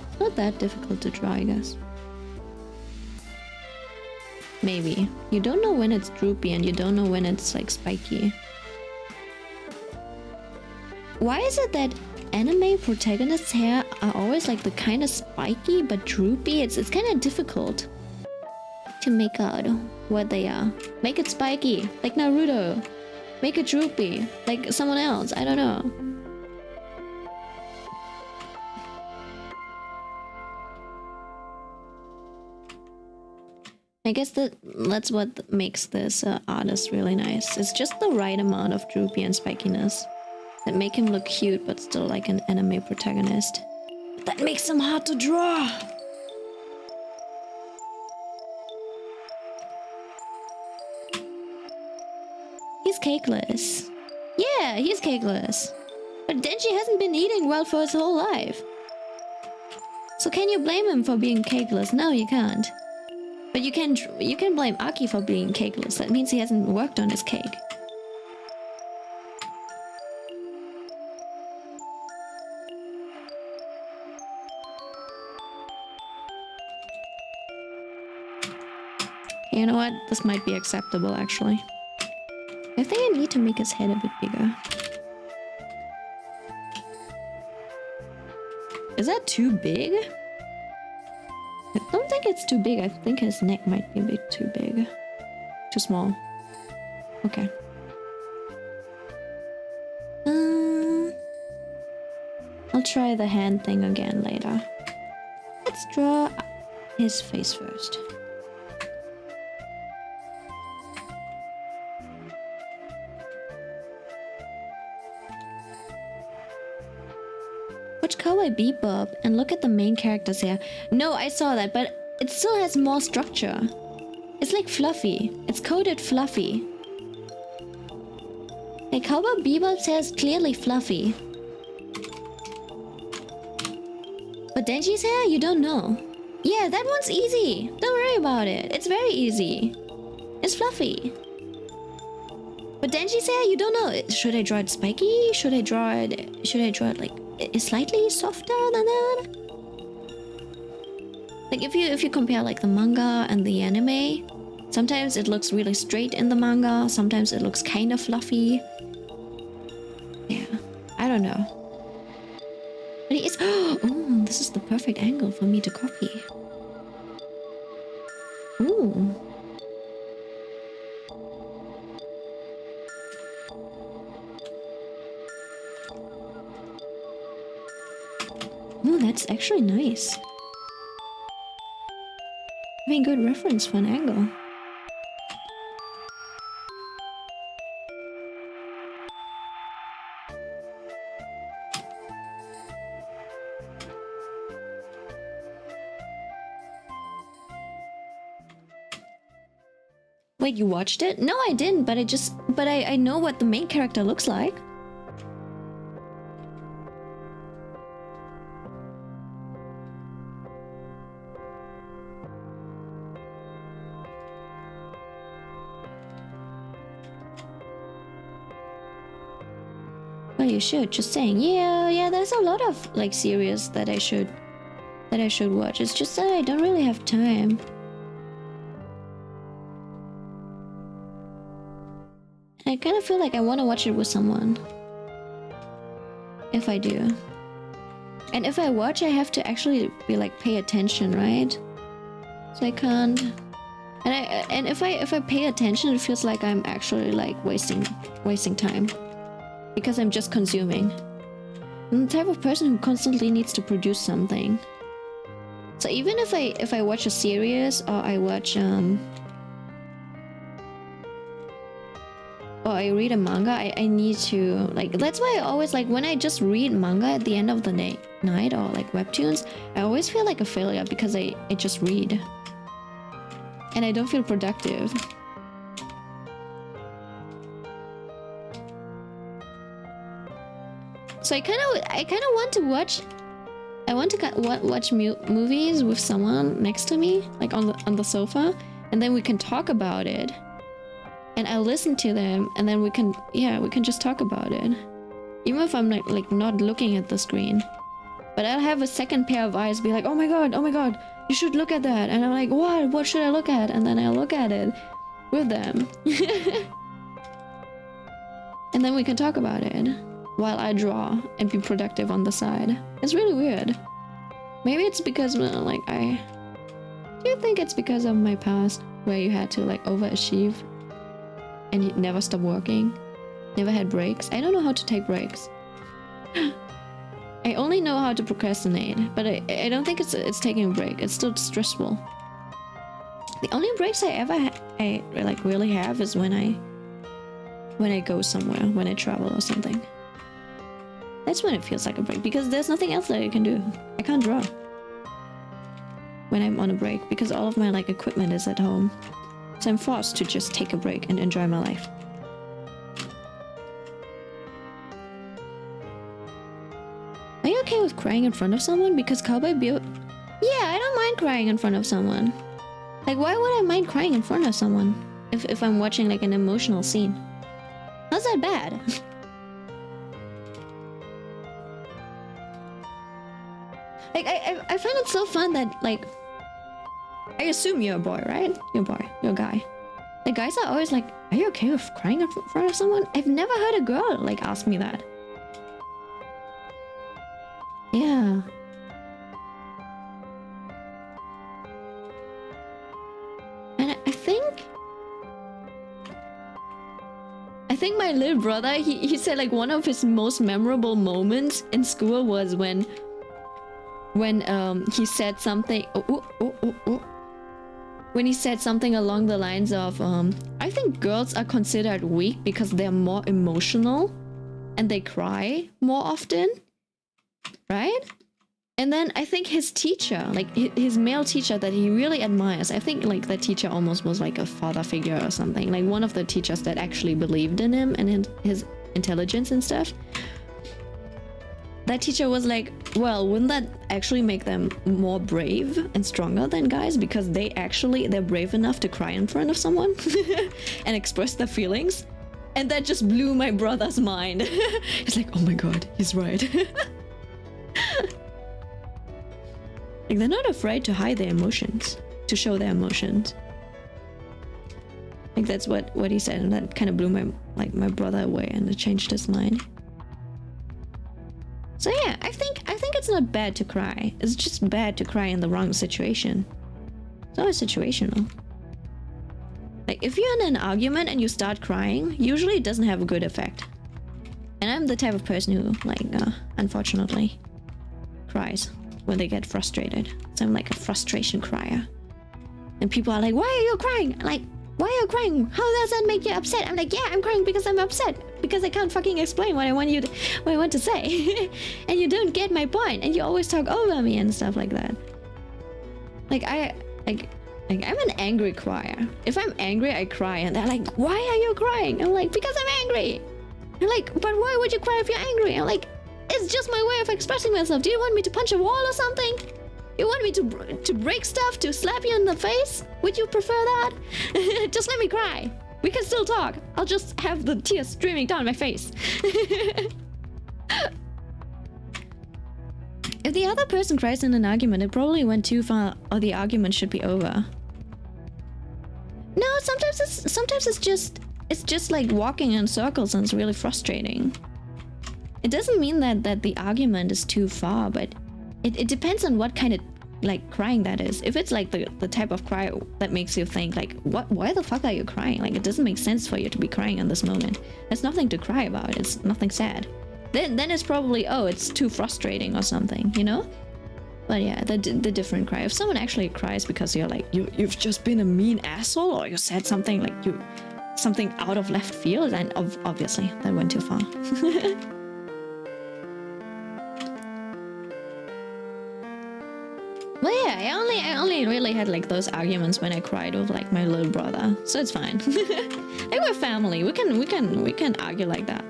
It's not that difficult to draw, I guess. Maybe. You don't know when it's droopy and you don't know when it's like spiky. Why is it that anime protagonists' hair are always like the kind of spiky but droopy? It's kind of difficult to make out what they are. Make it spiky, like Naruto. Make it droopy, like someone else. I don't know. I guess that's what makes this artist really nice. It's just the right amount of droopy and spikiness that make him look cute but still like an anime protagonist. That makes him hard to draw! He's cakeless. Yeah, he's cakeless. But Denji hasn't been eating well for his whole life. So can you blame him for being cakeless? No, you can't. But you can blame Aki for being cakeless. That means he hasn't worked on his cake. You know what? This might be acceptable, actually. I think I need to make his head a bit bigger. Is that too big? I don't think it's too big. I think his neck might be a bit too big. Too small. Okay. I'll try the hand thing again later. Let's draw his face first. Watch Cowboy Bebop and look at the main characters here. No, I saw that, but it still has more structure. It's like fluffy. It's coated fluffy. Like Cowboy Bebop's hair is clearly fluffy. But Denji's hair, you don't know. Yeah, that one's easy. Don't worry about it. It's very easy. It's fluffy. But Denji's hair, you don't know. Should I draw it spiky? Should I draw it like slightly softer than that? Like if you compare like the manga and the anime, sometimes it looks really straight in the manga, sometimes it looks kind of fluffy. Yeah, I don't know. But it is. Oh, this is the perfect angle for me to copy. Ooh. Oh, that's actually nice. Having good reference for an angle. Wait, you watched it? No, I didn't, but I know what the main character looks like. Well, you should. Just saying. Yeah. There's a lot of like series that I should watch. It's just that I don't really have time. I kind of feel like I want to watch it with someone. if I do. And if I watch, I have to actually be like pay attention, right? So I can't. And if I pay attention, it feels like I'm actually like wasting time, because I'm just consuming. I'm the type of person who constantly needs to produce something. So even if I watch a series, or I watch or I read a manga, I need to like, that's why I always like, when I just read manga at the end of the night, or like webtoons, I always feel like a failure because I just read and I don't feel productive. So I kind of want to watch. I want to watch movies with someone next to me, like on the sofa, and then we can talk about it. And I'll listen to them, and then we can just talk about it, even if I'm like not looking at the screen. But I'll have a second pair of eyes, be like, oh my god, you should look at that. And I'm like, what should I look at? And then I'll look at it with them. And then we can talk about it while I draw and be productive on the side. It's really weird. Maybe it's because do you think it's because of my past, where you had to like overachieve and you never stop working, never had breaks? I don't know how to take breaks. I only know how to procrastinate, but I don't think it's taking a break. It's still stressful. The only breaks I like really have is when I go somewhere, when I travel or something. That's when it feels like a break, because there's nothing else that I can do. I can't draw when I'm on a break, because all of my like equipment is at home. So I'm forced to just take a break and enjoy my life. Are you okay with crying in front of someone? Because Cowboy Bill... Yeah, I don't mind crying in front of someone. Like, why would I mind crying in front of someone if I'm watching like an emotional scene? How's that bad? Like, I find it so fun that, like, I assume you're a boy, right? You're a boy. You're a guy. The guys are always like, are you okay with crying in front of someone? I've never heard a girl, like, ask me that. Yeah. And I think my little brother, he said, like, one of his most memorable moments in school was when he said something when he said something along the lines of I think girls are considered weak because they're more emotional and they cry more often, right? And then I think his teacher, like his male teacher that he really admires, I think like the teacher almost was like a father figure or something, like one of the teachers that actually believed in him and in his intelligence and stuff. That teacher was like, well, wouldn't that actually make them more brave and stronger than guys? Because they're brave enough to cry in front of someone and express their feelings. And that just blew my brother's mind. It's like, oh my god, he's right. Like, they're not afraid to hide their emotions, to show their emotions. Like, that's what he said, and that kind of blew my brother away, and it changed his mind. So yeah, I think it's not bad to cry. It's just bad to cry in the wrong situation. It's always situational. Like, if you're in an argument and you start crying, usually it doesn't have a good effect. And I'm the type of person who, like, unfortunately, cries when they get frustrated. So I'm like a frustration crier. And people are like, why are you crying? I'm like, why are you crying? How does that make you upset? I'm like, yeah, I'm crying because I'm upset. Because I can't fucking explain what I want to say. And you don't get my point. And you always talk over me and stuff like that. Like, I'm an angry crier. If I'm angry, I cry. And they're like, why are you crying? I'm like, because I'm angry. They're like, but why would you cry if you're angry? I'm like, it's just my way of expressing myself. Do you want me to punch a wall or something? You want me to break stuff, to slap you in the face? Would you prefer that? Just let me cry. We can still talk. I'll just have the tears streaming down my face. If the other person cries in an argument, it probably went too far, or the argument should be over. No, sometimes it's just like walking in circles and it's really frustrating. It doesn't mean that the argument is too far, but it depends on what kind of like crying that is. If it's like the type of cry that makes you think like, why the fuck are you crying? Like, it doesn't make sense for you to be crying in this moment. There's nothing to cry about. It's nothing sad. Then it's probably, oh, it's too frustrating or something, you know? But yeah, the different cry. If someone actually cries because you're like, you've just been a mean asshole, or you said something like something out of left field, then obviously that went too far. But yeah, I only really had like those arguments when I cried with like my little brother, so it's fine. Like, we're family. We can argue like that.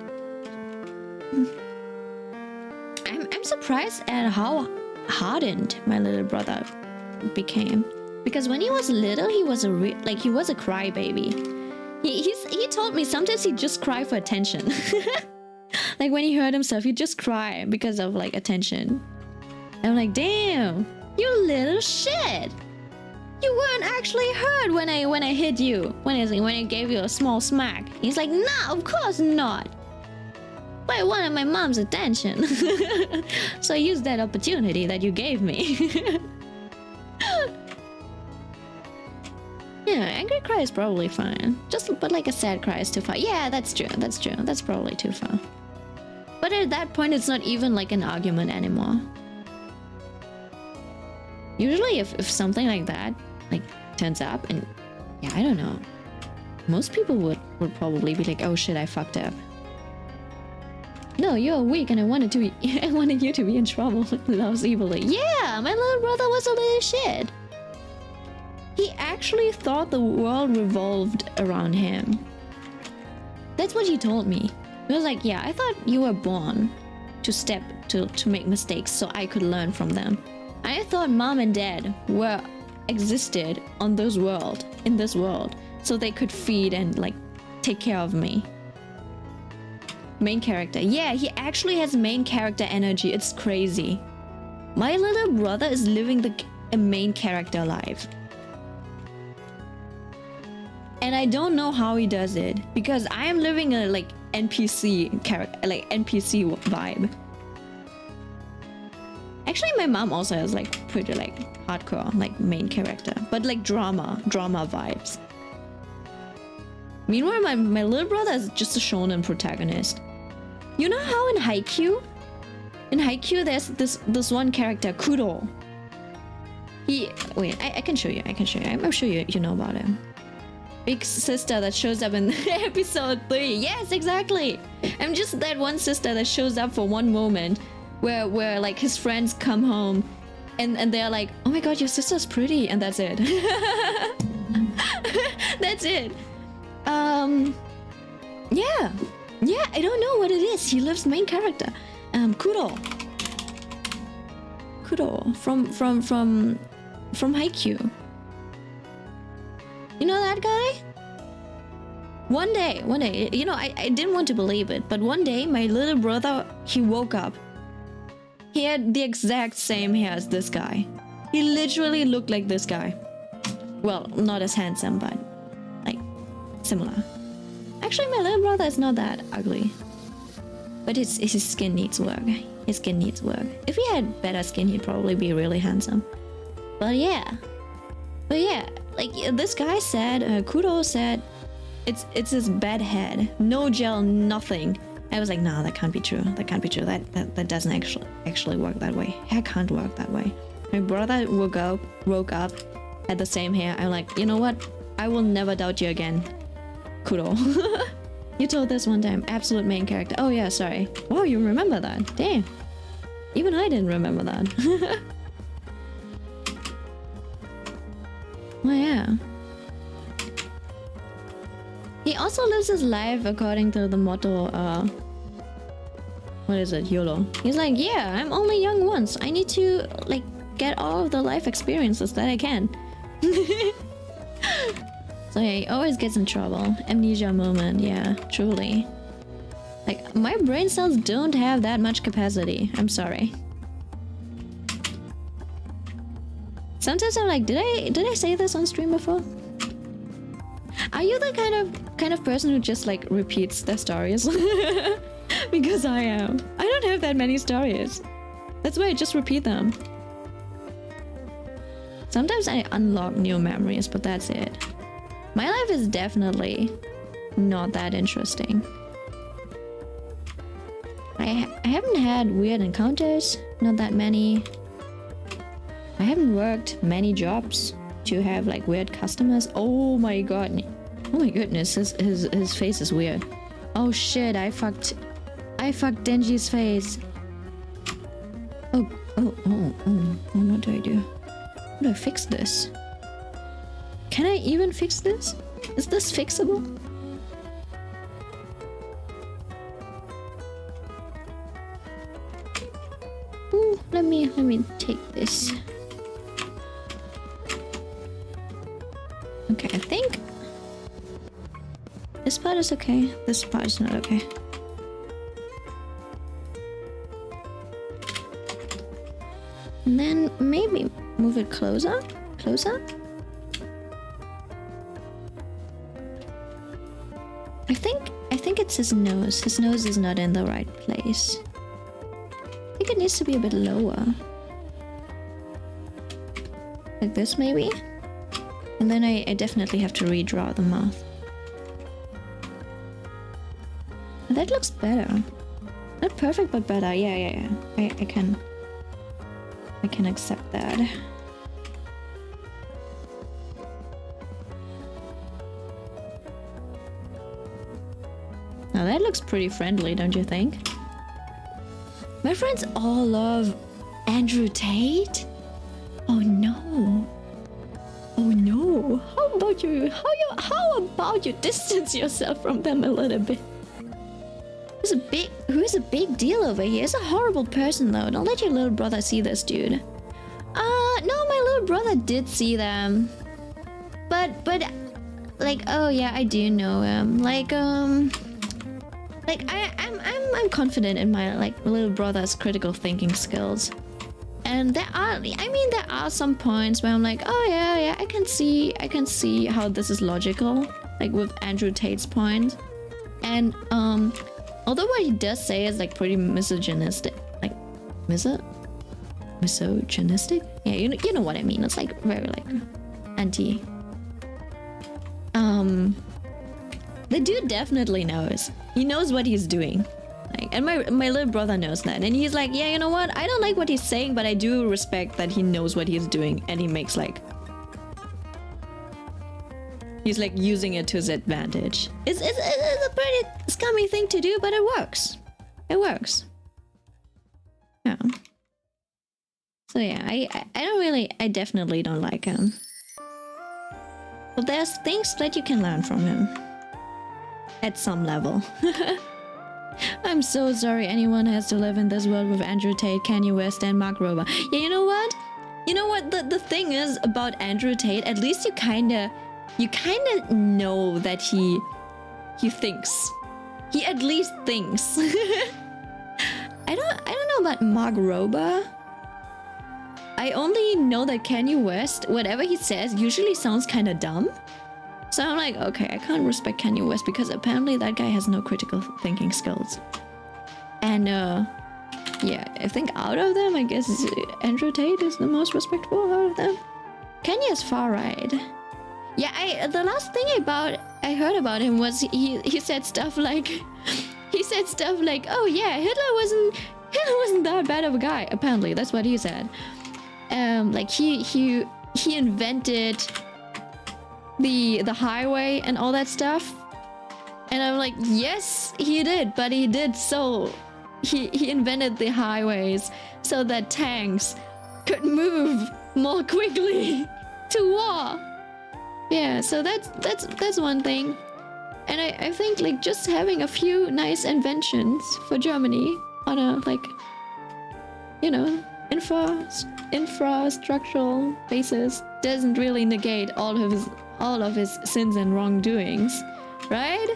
I'm surprised at how hardened my little brother became, because when he was little, he was he was a crybaby. He told me sometimes he'd just cry for attention. Like, when he hurt himself, he'd just cry because of like attention. I'm like, damn, you little shit. You weren't actually hurt when I hit you. When I gave you a small smack. He's like, nah, of course not. But I wanted my mom's attention. So I used that opportunity that you gave me. Yeah, angry cry is probably fine. But like a sad cry is too far. Yeah, that's true. That's probably too far. But at that point, it's not even like an argument anymore. Usually if something like that like turns up, and yeah, I don't know, most people would probably be like, oh shit, I fucked up. No, you're weak and I wanted you to be in trouble. Loves evilly. Yeah, my little brother was a little shit. He actually thought the world revolved around him. That's what he told me. He was like, yeah, I thought you were born to make mistakes so I could learn from them. I thought mom and dad existed in this world, so they could feed and like take care of me. Main character. Yeah, he actually has main character energy. It's crazy. My little brother is living a main character life. And I don't know how he does it, because I am living a like NPC character, like NPC vibe. Actually, my mom also has like pretty like hardcore like main character, but like drama vibes. Meanwhile, my little brother is just a shonen protagonist. You know how in Haikyuu there's this one character, Kuro. I can show you. I'm sure you know about him. Big sister that shows up in episode 3. Yes, exactly. I'm just that one sister that shows up for one moment where like his friends come home and they're like, oh my god, your sister's pretty, and that's it. That's it. Yeah, I don't know what it is. He lives main character. Kuro from Haikyuu. You know that guy? One day, you know, I didn't want to believe it, but one day my little brother, he woke up. He had the exact same hair as this guy. He literally looked like this guy. Well, not as handsome, but like similar. Actually, my little brother is not that ugly, but his skin needs work. His skin needs work. If he had better skin, he'd probably be really handsome. But yeah, like this guy said, Kuro said, it's his bad head, no gel, nothing. I was like, nah, that can't be true. That can't be true. That doesn't actually work that way. Hair can't work that way. My brother woke up, had the same hair. I'm like, you know what? I will never doubt you again, Kuro. You told this one time. Absolute main character. Oh yeah, sorry. Wow, you remember that? Damn. Even I didn't remember that. Oh yeah. He also lives his life according to the motto, what is it? YOLO. He's like, yeah, I'm only young once. I need to, like, get all of the life experiences that I can. So yeah, he always gets in trouble. Amnesia moment, yeah, truly. Like, my brain cells don't have that much capacity. I'm sorry. Sometimes I'm like, did I say this on stream before? Are you the kind of person who just like repeats their stories? Because I am. I don't have that many stories. That's why I just repeat them. Sometimes I unlock new memories, but that's it. My life is definitely not that interesting. I haven't had weird encounters, not that many. I haven't worked many jobs to have like weird customers. Oh my god. Oh my goodness, his face is weird. Oh shit, I fucked Denji's face. Oh, what do I do? How do I fix this? Can I even fix this? Is this fixable? Ooh, let me take this. Okay, I think this part is okay. This part is not okay. And then maybe move it closer. Closer. I think it's his nose. His nose is not in the right place. I think it needs to be a bit lower. Like this maybe? And then I definitely have to redraw the mouth. That looks better. Not perfect, but better. Yeah. I can accept that. Now that looks pretty friendly, don't you think? My friends all love Andrew Tate. Oh no. Oh no. How about you distance yourself from them a little bit? Who's a big deal over here? He's a horrible person though. Don't let your little brother see this, dude. No, my little brother did see them. But like, oh yeah, I do know him. Like I'm confident in my like little brother's critical thinking skills. And there are some points where I'm like, oh yeah, I can see how this is logical, like with Andrew Tate's point. And although what he does say is like pretty misogynistic, like misogynistic? Yeah, you know what I mean. It's like very like anti. The dude definitely knows. He knows what he's doing. Like, and my little brother knows that. And he's like, yeah, you know what? I don't like what he's saying, but I do respect that he knows what he's doing and he makes like he's like using it to his advantage. It's a pretty scummy thing to do, but it works. It works. Yeah. So yeah, I definitely don't like him. But there's things that you can learn from him. At some level. I'm so sorry anyone has to live in this world with Andrew Tate, Kanye West, and Mark Rober. Yeah, you know what? You know what? The thing is about Andrew Tate, at least you kinda know that he thinks. He at least thinks. I don't know about Mark Rober. I only know that Kanye West, whatever he says, usually sounds kind of dumb. So I'm like, okay, I can't respect Kanye West because apparently that guy has no critical thinking skills. And yeah, I think out of them, I guess Andrew Tate is the most respectful out of them. Kanye is far right. Yeah, the last thing I heard about him was he said stuff like oh yeah, Hitler wasn't that bad of a guy. Apparently, that's what he said. Like he invented the highway and all that stuff. And I'm like, yes, he did, but he invented the highways so that tanks could move more quickly to war. Yeah, so that's one thing. And I think like just having a few nice inventions for Germany on a like, you know, infrastructural basis doesn't really negate all of his sins and wrongdoings, right?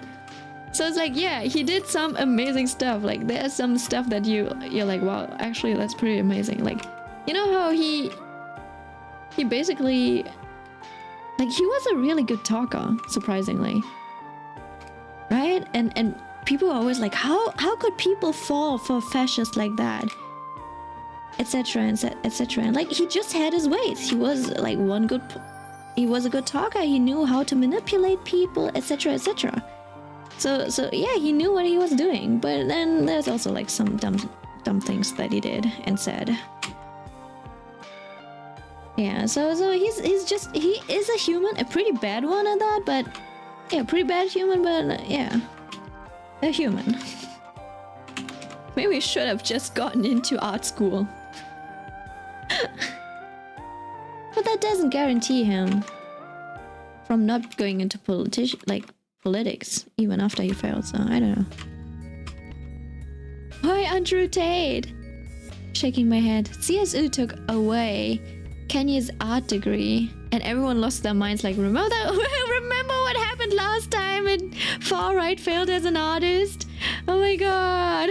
So it's like, yeah, he did some amazing stuff. Like there's some stuff that you're like, wow, actually that's pretty amazing. Like, you know how he basically, like, he was a really good talker, surprisingly, right? And people are always like, how could people fall for fascists like that, etc, etc. And like, he just had his ways. He was like he was a good talker. He knew how to manipulate people, etc, etc. So yeah, he knew what he was doing. But then there's also like some dumb things that he did and said. Yeah, so he is a human, a pretty bad one at that, but yeah, pretty bad human, but yeah, a human. Maybe we should have just gotten into art school. But that doesn't guarantee him from not going into politics even after he failed, so I don't know. Hi, Andrew Tate! Shaking my head. CSU took away Kenya's art degree and everyone lost their minds like, remember what happened last time and far right failed as an artist? Oh my god.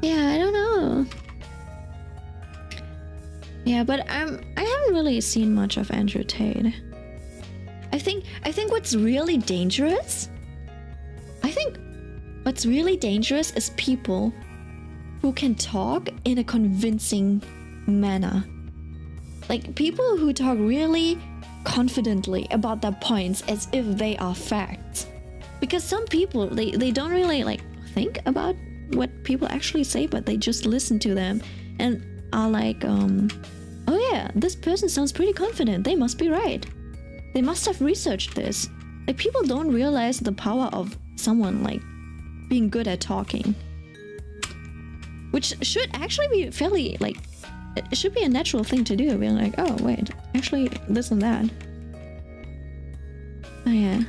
Yeah, I don't know. Yeah, but I haven't really seen much of Andrew Tate. I think what's really dangerous is people who can talk in a convincing manner. Like people who talk really confidently about their points as if they are facts. Because some people, they don't really like think about what people actually say, but they just listen to them and are like, oh yeah, this person sounds pretty confident. They must be right. They must have researched this. Like people don't realize the power of someone like being good at talking. Which should actually be fairly, like, it should be a natural thing to do. Being like, oh wait, actually this and that. Oh yeah.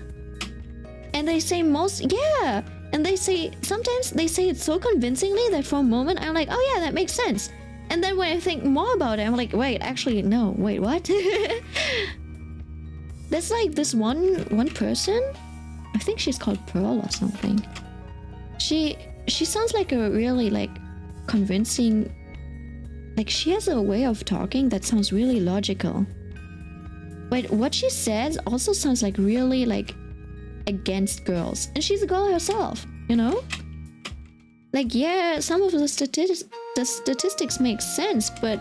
And they say and they say, sometimes they say it so convincingly that for a moment I'm like, oh yeah, that makes sense. And then when I think more about it, I'm like, wait, actually, no, wait, what? There's like this one person, I think she's called Pearl or something. She sounds like a really like convincing, like she has a way of talking that sounds really logical. But what she says also sounds like really like against girls. And she's a girl herself, you know? Like, yeah, some of the statistics make sense, but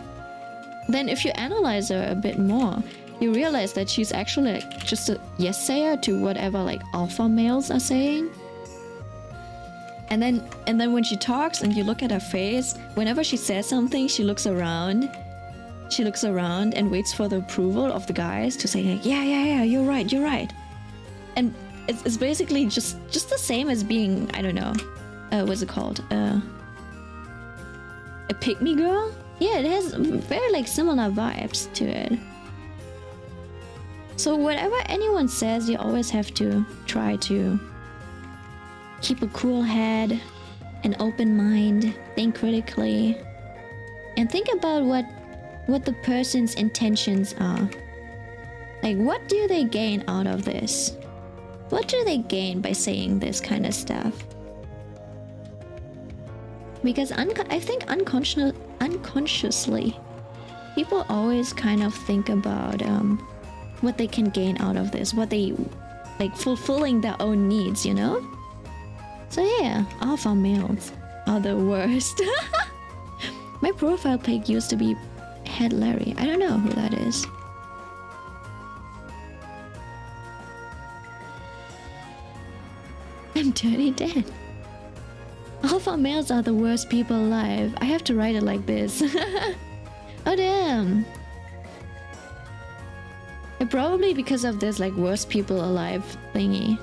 then if you analyze her a bit more, you realize that she's actually like just a yes-sayer to whatever like alpha males are saying. And then when she talks and you look at her face, whenever she says something, she looks around and waits for the approval of the guys to say like, yeah, you're right. And it's basically just the same as being, I don't know, what's it called? A pick-me girl? Yeah, it has very like similar vibes to it. So whatever anyone says, you always have to try to keep a cool head, an open mind, think critically, and think about what the person's intentions are. Like, what do they gain out of this? What do they gain by saying this kind of stuff? Because I think unconsciously, people always kind of think about what they can gain out of this, what they like fulfilling their own needs, you know? So yeah, alpha males are the worst. My profile pic used to be Head Larry. I don't know who that is. I'm dirty dead. Alpha males are the worst people alive. I have to write it like this. Oh damn. Probably because of this like worst people alive thingy.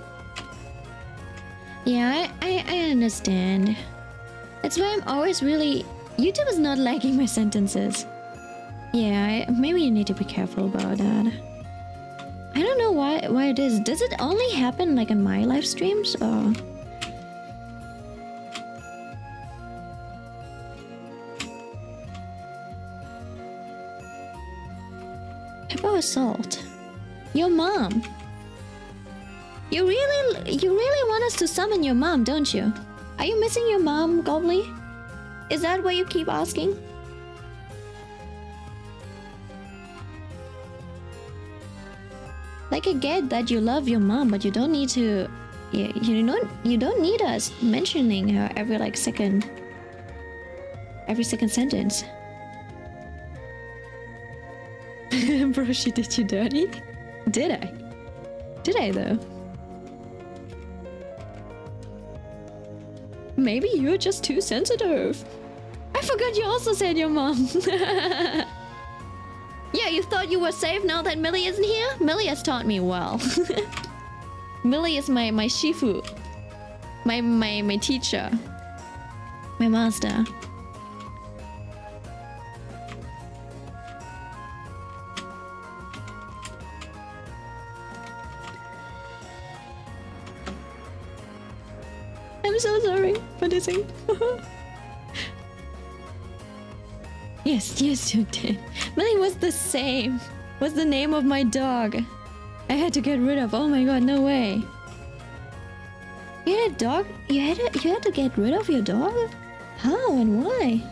Yeah, I understand. That's why I'm always really... YouTube is not liking my sentences. Yeah, maybe you need to be careful about that. I don't know why it is. Does it only happen like in my live streams or... Pepper assault. Your mom. You really want us to summon your mom, don't you? Are you missing your mom, Gobbly? Is that why you keep asking? Like, I get that you love your mom, but you don't need to. Yeah, you don't need us mentioning her every like every second sentence. Bro, she did you dirty? Did I? Did I though? Maybe you're just too sensitive. I forgot you also said your mom. Yeah, you thought you were safe now that Millie isn't here? Millie has taught me well. Millie is my shifu. My teacher. My master. I'm so sorry for dissing. Yes, you did. Millie was the same. Was the name of my dog. I had to get rid of. Oh my god, no way. You had a dog? You had to get rid of your dog? How and why?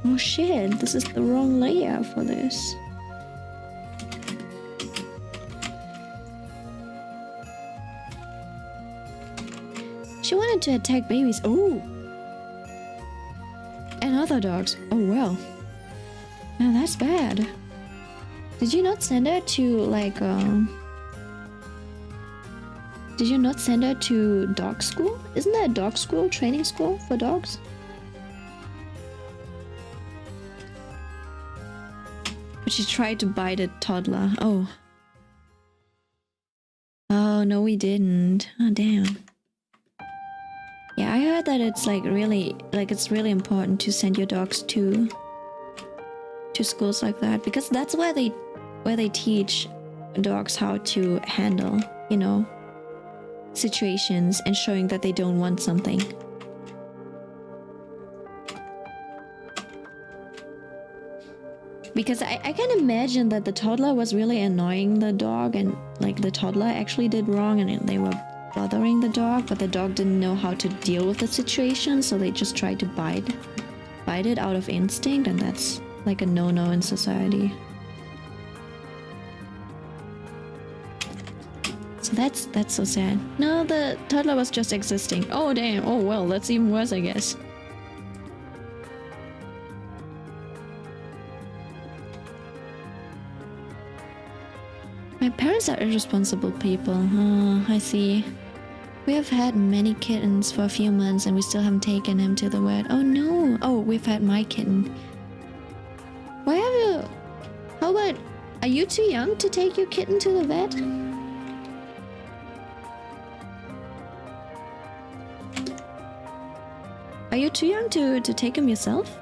Oh shit, this is the wrong layer for this. She wanted to attack babies. Oh! And other dogs. Oh well. Now that's bad. Did you not send her to like Did you not send her to dog school? Isn't there a dog school, training school for dogs? But she tried to bite a toddler. Oh. Oh no, we didn't. Oh damn. Yeah, I heard that it's like really important to send your dogs to schools like that, because that's where they teach dogs how to handle, you know, situations and showing that they don't want something. Because I can imagine that the toddler was really annoying the dog, and like the toddler actually did wrong and they were bothering the dog, but the dog didn't know how to deal with the situation, so they just tried to bite it out of instinct, and that's like a no-no in society. So that's so sad. No, the toddler was just existing. Oh damn. Oh well, that's even worse, I guess. My parents are irresponsible people. Oh, I see. We have had many kittens for a few months and we still haven't taken him to the vet. Oh no! Oh, we've had my kitten. Why have you... How about... Are you too young to take your kitten to the vet? Are you too young to take him yourself?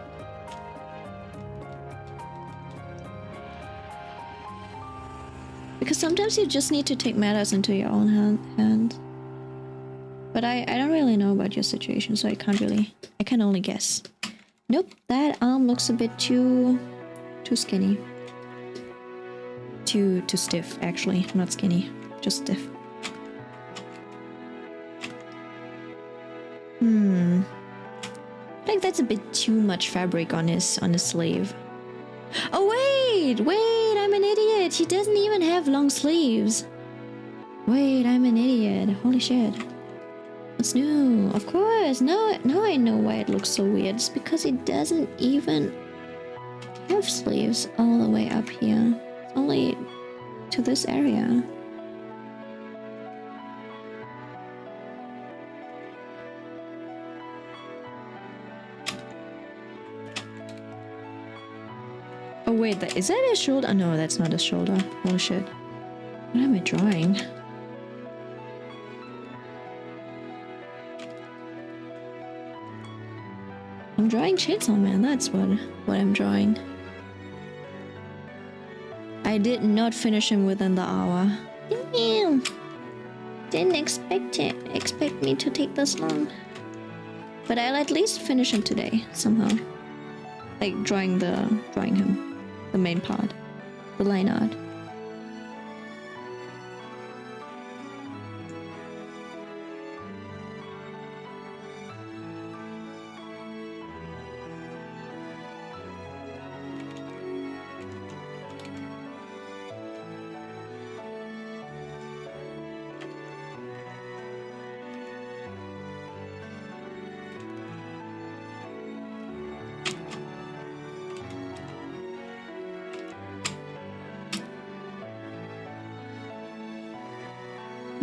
Because sometimes you just need to take matters into your own hands. But I don't really know about your situation, so I can only guess. Nope, that arm looks a bit too skinny. Too stiff, actually. Not skinny, just stiff. I think that's a bit too much fabric on his sleeve. Oh wait, I'm an idiot. He doesn't even have long sleeves. Wait, I'm an idiot. Holy shit. What's new? Of course. Now I know why it looks so weird. It's because it doesn't even have sleeves all the way up here. It's only to this area. Oh wait, is that a shoulder? Oh, no, that's not a shoulder. Holy shit. What am I drawing? I'm drawing Chainsaw Man, that's what I'm drawing. I did not finish him within the hour. Damn. Didn't expect me to take this long. But I'll at least finish him today, somehow. Like drawing him. The main part. The line art.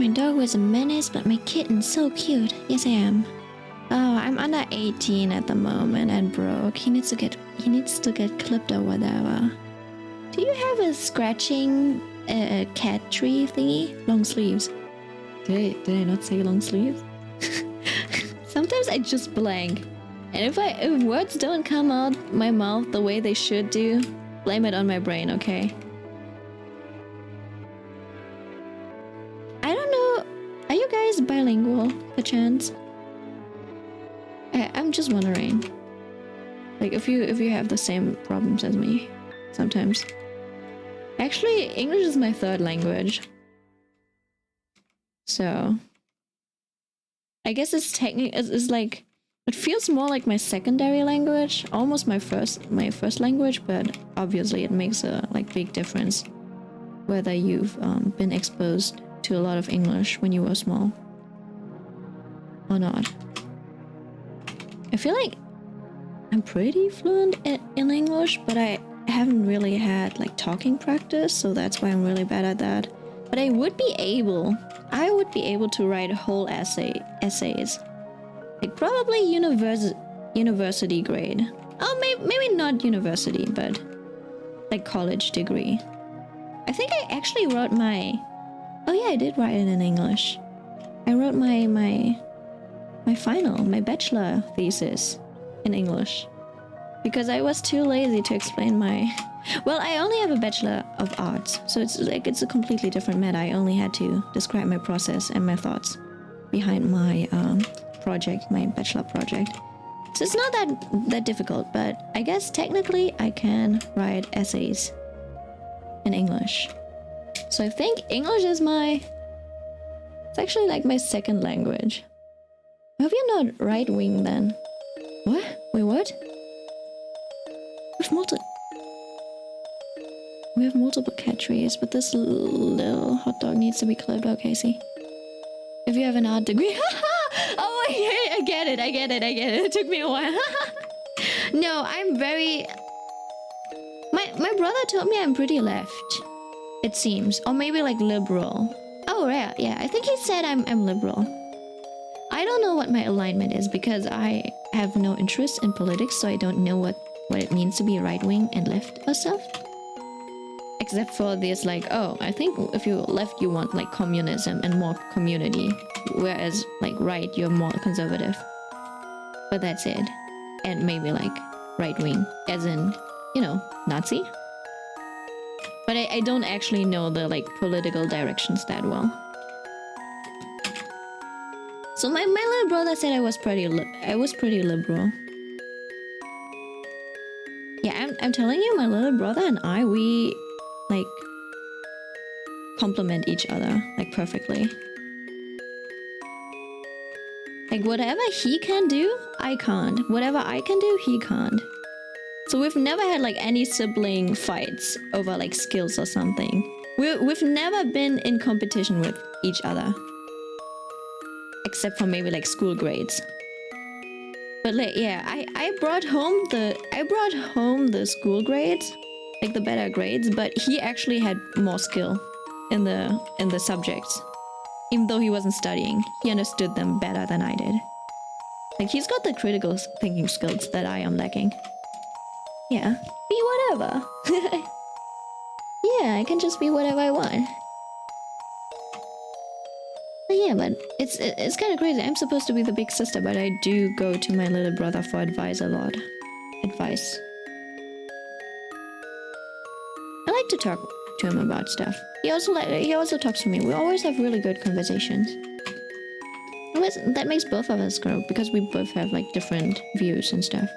My dog was a menace, but my kitten's so cute. Yes, I am. Oh, I'm under 18 at the moment and broke. He needs to get clipped or whatever. Do you have a scratching cat tree thingy? Long sleeves. Did I not say long sleeves? Sometimes I just blank. And if words don't come out my mouth the way they should do, blame it on my brain, okay? I don't know. Are you guys bilingual, perchance? I'm just wondering. Like if you have the same problems as me sometimes. Actually, English is my third language. So I guess it's like it feels more like my secondary language, almost my first language, but obviously it makes a big difference whether you've been exposed to a lot of English when you were small or not. I feel like I'm pretty fluent in English, but I haven't really had like talking practice, so that's why I'm really bad at that. But I would be able to write whole essays. Like probably university grade. Oh, maybe not university, but like college degree. I think I actually wrote my... Oh yeah, I did write it in English. I wrote my my bachelor thesis in English. Because I was too lazy to explain my... Well, I only have a Bachelor of Arts, so it's a completely different matter. I only had to describe my process and my thoughts behind my project, my bachelor project. So it's not that difficult, but I guess technically I can write essays in English. So I think English is it's actually like my second language. I hope you're not right-wing then. What? Wait, what? We have multiple cat trees, but this little hot dog needs to be clipped. Okay, see. If you have an art degree, oh, I get it. It took me a while. No, I'm very. My brother told me I'm pretty left. It seems, or maybe like liberal. Oh yeah. I think he said I'm liberal. I don't know what my alignment is because I have no interest in politics, so I don't know what it means to be right wing and left or stuff. Except for this, like, oh, I think if you're left, you want like communism and more community, whereas like right, you're more conservative. But that's it. And maybe like right wing, as in, you know, Nazi. But I don't actually know the like political directions that well. So my little brother said I was pretty liberal. Yeah, I'm telling you, my little brother and I, we like complement each other like perfectly. Like whatever he can do, I can't. Whatever I can do, he can't. So we've never had like any sibling fights over like skills or something. We've never been in competition with each other. Except for maybe like school grades. But like, yeah, I brought home the school grades, like the better grades, but he actually had more skill in the subjects. Even though he wasn't studying, he understood them better than I did. Like he's got the critical thinking skills that I am lacking. Yeah, be whatever. Yeah, I can just be whatever I want. But yeah, but it's kind of crazy. I'm supposed to be the big sister, but I do go to my little brother for advice a lot. Advice. I like to talk to him about stuff. He also talks to me. We always have really good conversations. That makes both of us grow because we both have like different views and stuff.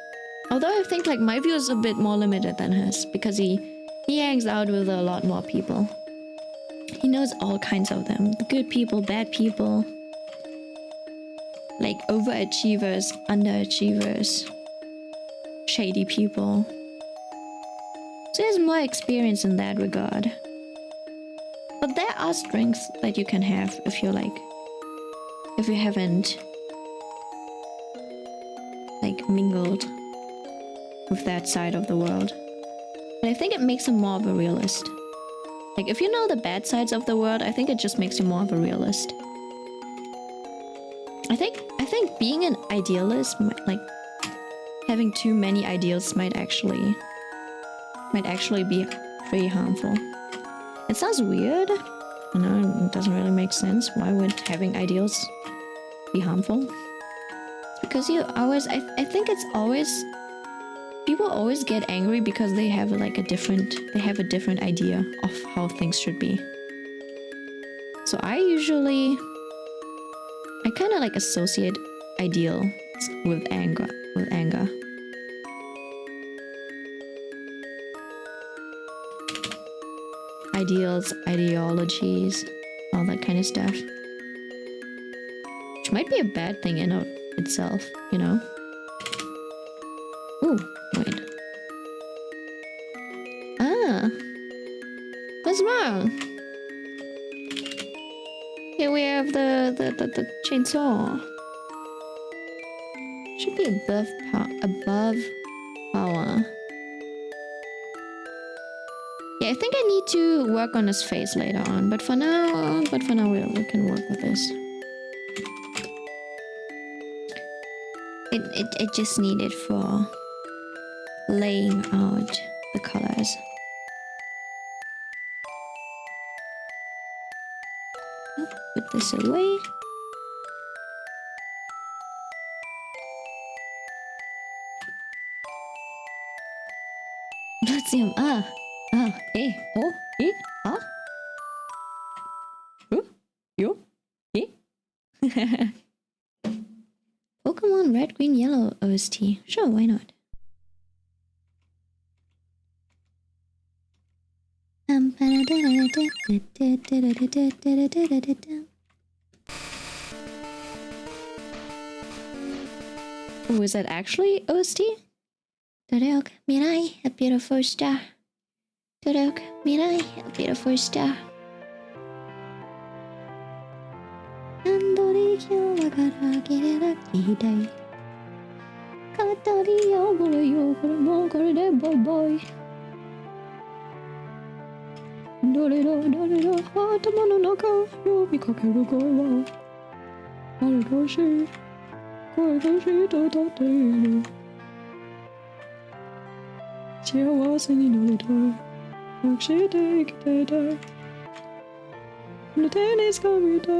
Although I think like my view is a bit more limited than his because he hangs out with a lot more people. He knows all kinds of them. The good people, bad people. Like overachievers, underachievers. Shady people. So he has more experience in that regard. But there are strengths that you can have if you're like... If you haven't... like mingled with that side of the world. But I think it makes him more of a realist. Like, if you know the bad sides of the world, I think it just makes you more of a realist. I think being an idealist, like having too many ideals might actually be pretty harmful. It sounds weird. I know it doesn't really make sense. Why would having ideals be harmful? It's because you always, I think it's always, people always get angry because they have like a different idea of how things should be. So I kind of like associate ideal with anger. Ideals, ideologies, all that kind of stuff. Which might be a bad thing in of itself, you know? Ooh, wait. Ah! What's wrong? Here we have the chainsaw. Should be above power. Yeah, I think I need to work on his face later on, but for now we can work with this. It just needed for laying out the colors. Oh, put this away. Let's see him. Pokemon Red, Green, Yellow OST. Sure, why not? Oh, is that actually OST? Todok, Mirai, a beautiful star. Todok, Mirai, a beautiful star. Andori kyo kara kirera kidai. Katari yogoro yogoro mo kore de boy boy. Doriro doriro hatama no naka yobi kakeru koi wa. Aridoshi, koidoshi totateru. 幸せになりたい隠して生きていたいの手に掴みたい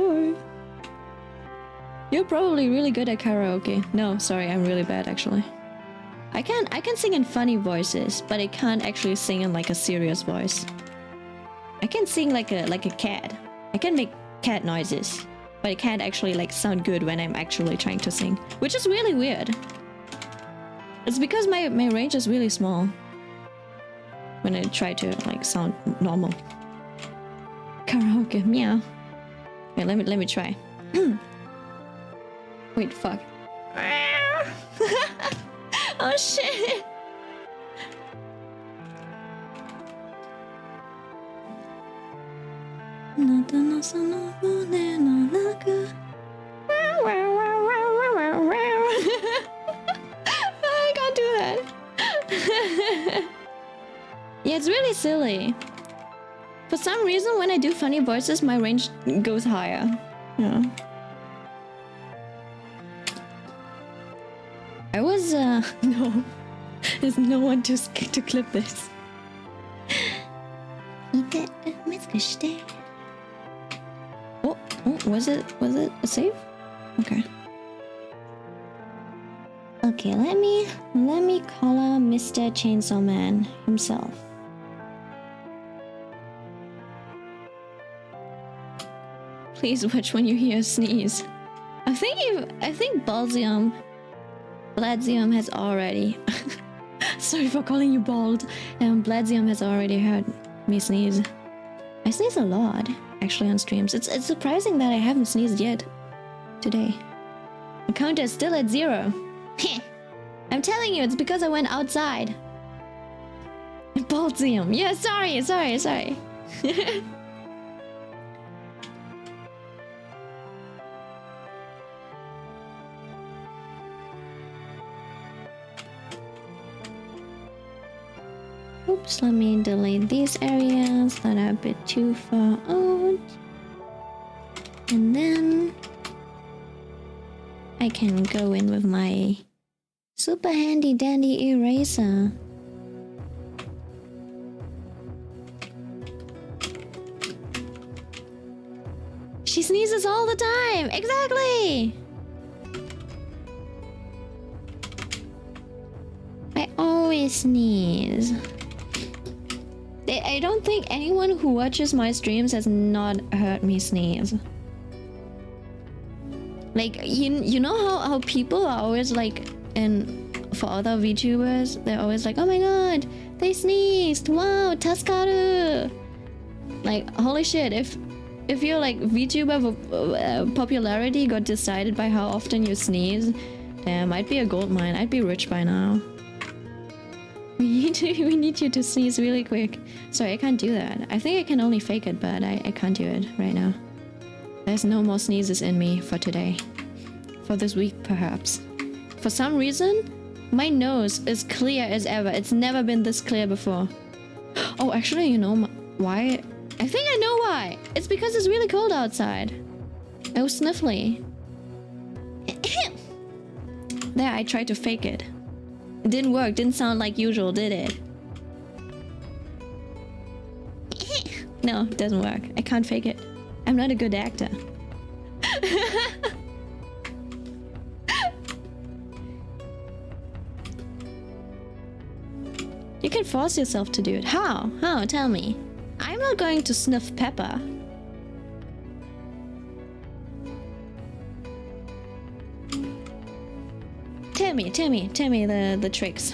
You're probably really good at karaoke. No, sorry, I'm really bad actually. I can sing in funny voices, but I can't actually sing in like a serious voice. I can sing like a cat. I can make cat noises, but it can't actually like sound good when I'm actually trying to sing, which is really weird. It's because my range is really small when I try to like sound normal. Karaoke, meow. Okay, let me try. Wait, fuck. Oh shit. I can't do that. Yeah, it's really silly. For some reason, when I do funny voices, my range goes higher. Yeah. I was, no. There's no one to clip this. Oh, was it a save? Okay. Okay, let me color Mr. Chainsaw Man himself. Please watch when you hear a sneeze. I think Balzium has already sorry for calling you bald. Bladzium has already heard me sneeze. I sneeze a lot, actually, on streams. It's surprising that I haven't sneezed yet today. The counter is still at 0. I'm telling you, it's because I went outside. Balzium. Yeah, sorry. Oops, let me delete these areas that are a bit too far out. And then I can go in with my super handy dandy eraser. She sneezes all the time! Exactly! I always sneeze. I don't think anyone who watches my streams has not heard me sneeze. Like, you know how people are always like, and for other VTubers, they're always like, oh my god, they sneezed, wow, Taskaru! Like, holy shit, if your like VTuber popularity got decided by how often you sneeze, damn, I'd be a gold mine, I'd be rich by now. We need you to sneeze really quick. Sorry, I can't do that. I think I can only fake it, but I can't do it right now. There's no more sneezes in me for today. For this week, perhaps. For some reason, my nose is clear as ever. It's never been this clear before. Oh, actually, you know why? I think I know why. It's because it's really cold outside. I was sniffly. There, I tried to fake it. It didn't work. Didn't sound like usual, did it? No, it doesn't work. I can't fake it. I'm not a good actor. You can force yourself to do it. How? How? Tell me. I'm not going to sniff pepper. Tell me the tricks.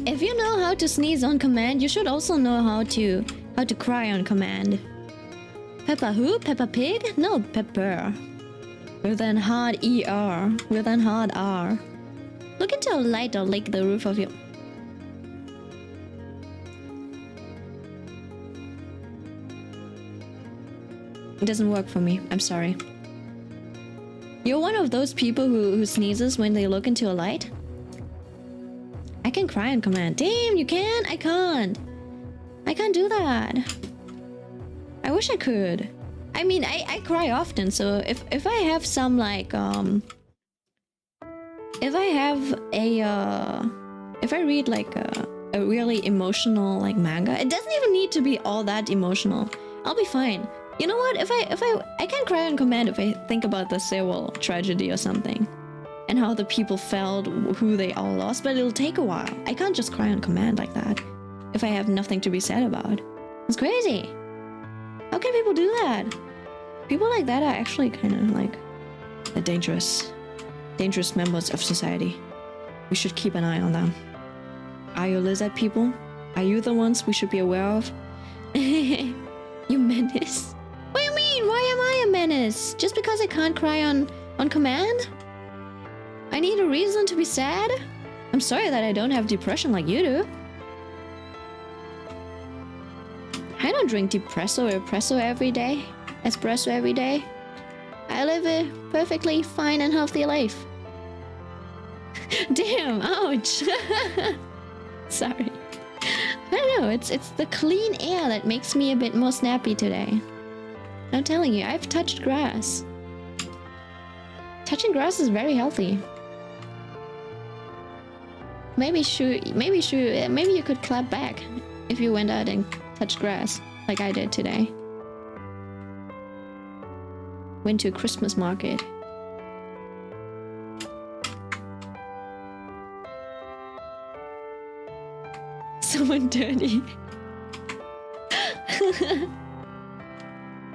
If you know how to sneeze on command, you should also know how to cry on command. Peppa who? Peppa Pig? No, pepper. With an hard ER. With an hard R. Look into a light or lick the roof of your... It doesn't work for me. I'm sorry. You're one of those people who sneezes when they look into a light? I can cry on command. Damn, you can? I can't. I can't do that. I wish I could. I mean, I cry often, so if I have some like if I have a if I read like a really emotional like manga, it doesn't even need to be all that emotional. I'll be fine. You know what? If I can cry on command if I think about the Sewell tragedy or something, and how the people felt, who they all lost, but it'll take a while. I can't just cry on command like that if I have nothing to be sad about. It's crazy. How can people do that? People like that are actually kind of like the dangerous members of society. We should keep an eye on them. Are you lizard people? Are you the ones we should be aware of? You menace? What do you mean? Why am I a menace? Just because I can't cry on command? I need a reason to be sad? I'm sorry that I don't have depression like you do. I don't drink depresso or espresso every day. Espresso every day. I live a perfectly fine and healthy life. Damn, ouch. Sorry. I don't know, it's the clean air that makes me a bit more snappy today. I'm telling you, I've touched grass. Touching grass is very healthy. Maybe you could clap back if you went out and touched grass like I did today. Went to a Christmas market. Someone dirty.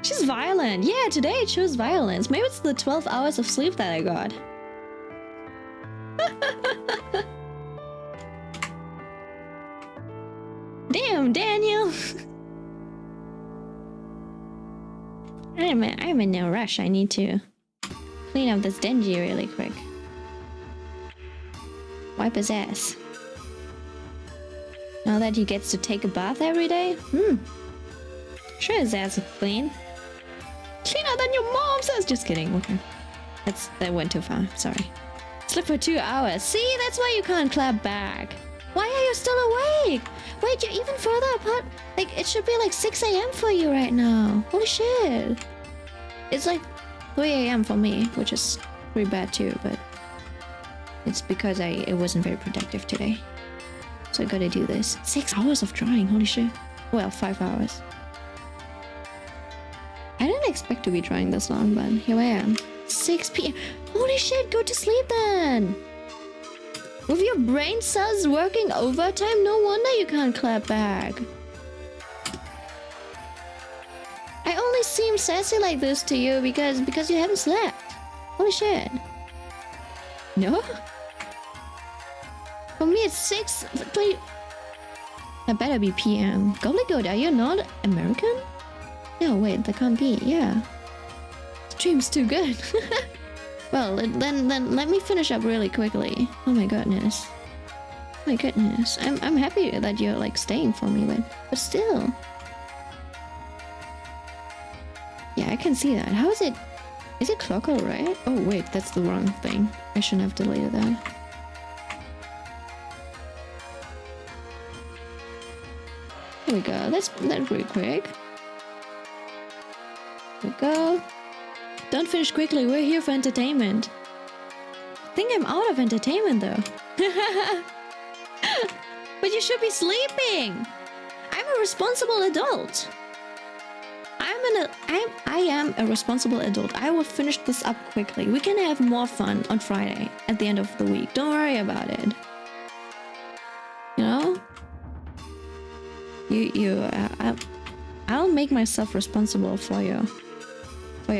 She's violent. Yeah, today it shows violence. Maybe it's the 12 hours of sleep that I got. Damn, Daniel. I'm in no rush. I need to clean up this Denji really quick. Wipe his ass. Now that he gets to take a bath every day? Sure his ass is clean. Cleaner than your mom says. Just kidding. Okay. That went too far. Sorry. Slept for 2 hours. See, that's why you can't clap back. Why are you still awake? Wait, you're even further apart. Like, it should be like 6 a.m. for you right now. Holy shit. It's like 3 a.m. for me, which is pretty bad too, but it's because it wasn't very productive today. So I gotta do this. 6 hours of drawing, holy shit. Well, 5 hours. I didn't expect to be drawing this long, but here I am. 6 p.m. Holy shit, go to sleep then! With your brain cells working overtime, no wonder you can't clap back. I only seem sassy like this to you because you haven't slept. Holy shit. No? For me it's 6:20. That better be PM. Gobbledygook, are you not American? No, wait, that can't be. Yeah. Stream's too good. Well, then let me finish up really quickly. Oh my goodness. My goodness. I'm happy that you're like staying for me, but still. Yeah, I can see that. How is it? Is it clock all right? Oh wait, that's the wrong thing. I shouldn't have deleted that. There we go. That's pretty quick. There we go. Don't finish quickly. We're here for entertainment. I think I'm out of entertainment though. But you should be sleeping. I'm a responsible adult. I am a responsible adult. I will finish this up quickly. We can have more fun on Friday at the end of the week. Don't worry about it. You know? I'll make myself responsible for your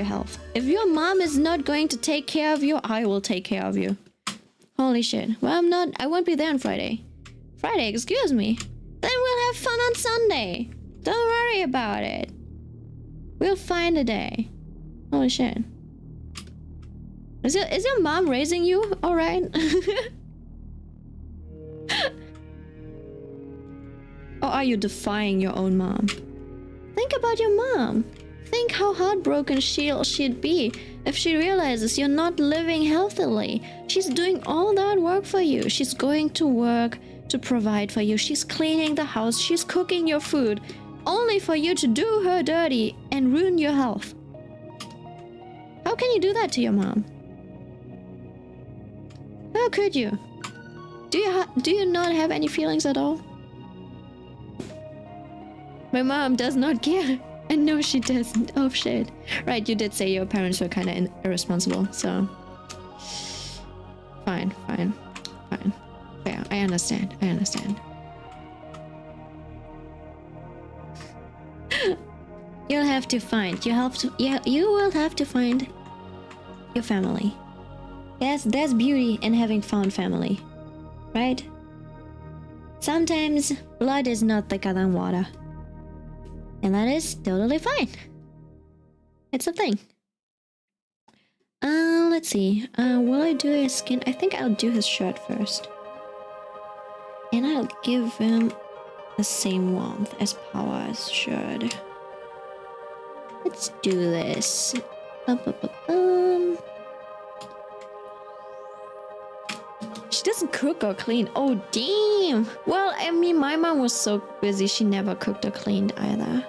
health. If your mom is not going to take care of you, I will take care of you. Holy shit. Well, I won't be there on Friday. Friday, excuse me. Then we'll have fun on Sunday. Don't worry about it. We'll find a day. Holy shit. Is your mom raising you? Alright. Or are you defying your own mom? Think about your mom. Think how heartbroken she'd be if she realizes you're not living healthily. She's doing all that work for you. She's going to work to provide for you. She's cleaning the house. She's cooking your food. Only for you to do her dirty and ruin your health. How can you do that to your mom? How could you? Do you not have any feelings at all? My mom does not care. And no, she doesn't. Oh shit. Right, you did say your parents were kind of irresponsible, so... Fine. Yeah, I understand. You will have to find your family. Yes, there's beauty in having found family, right? Sometimes blood is not thicker than water, and that is totally fine. It's a thing. Let's see. Will I do his skin? I think I'll do his shirt first, and I'll give him the same warmth as Power's shirt. Let's do this. She doesn't cook or clean. Oh, damn. Well, I mean, my mom was so busy, she never cooked or cleaned either.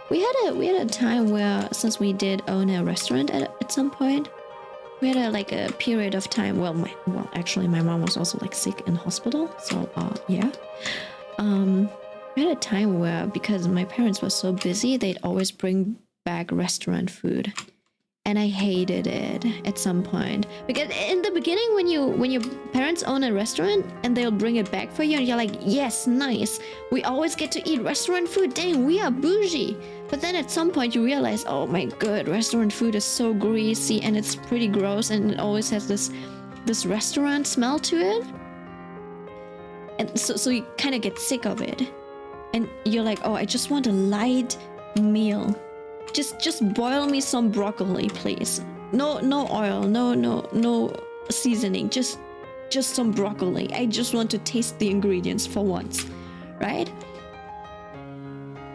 We had a time where, since we did own a restaurant at some point, we had a period of time. Well, actually, my mom was also like sick in hospital. So, yeah. We had a time where, because my parents were so busy, they'd always bring back restaurant food, and I hated it at some point, because in the beginning, when your parents own a restaurant and they'll bring it back for you, and you're like, yes, nice, we always get to eat restaurant food, dang, we are bougie. But then at some point you realize, oh my god, restaurant food is so greasy and it's pretty gross, and it always has this restaurant smell to it, and so you kind of get sick of it, and you're like, oh, I just want a light meal. Just boil me some broccoli, please. No oil, no seasoning. Just some broccoli. I just want to taste the ingredients for once, right?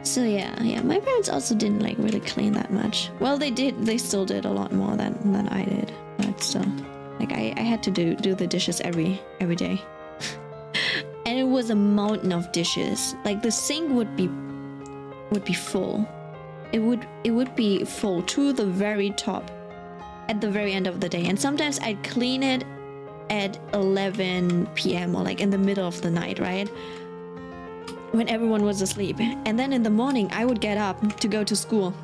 So yeah. My parents also didn't like really clean that much. Well, they did. They still did a lot more than I did. But still, like I had to do the dishes every day, and was a mountain of dishes. Like the sink would be full. It would be full to the very top at the very end of the day. And sometimes I'd clean it at 11 p.m. or like in the middle of the night, right? When everyone was asleep. And then in the morning I would get up to go to school.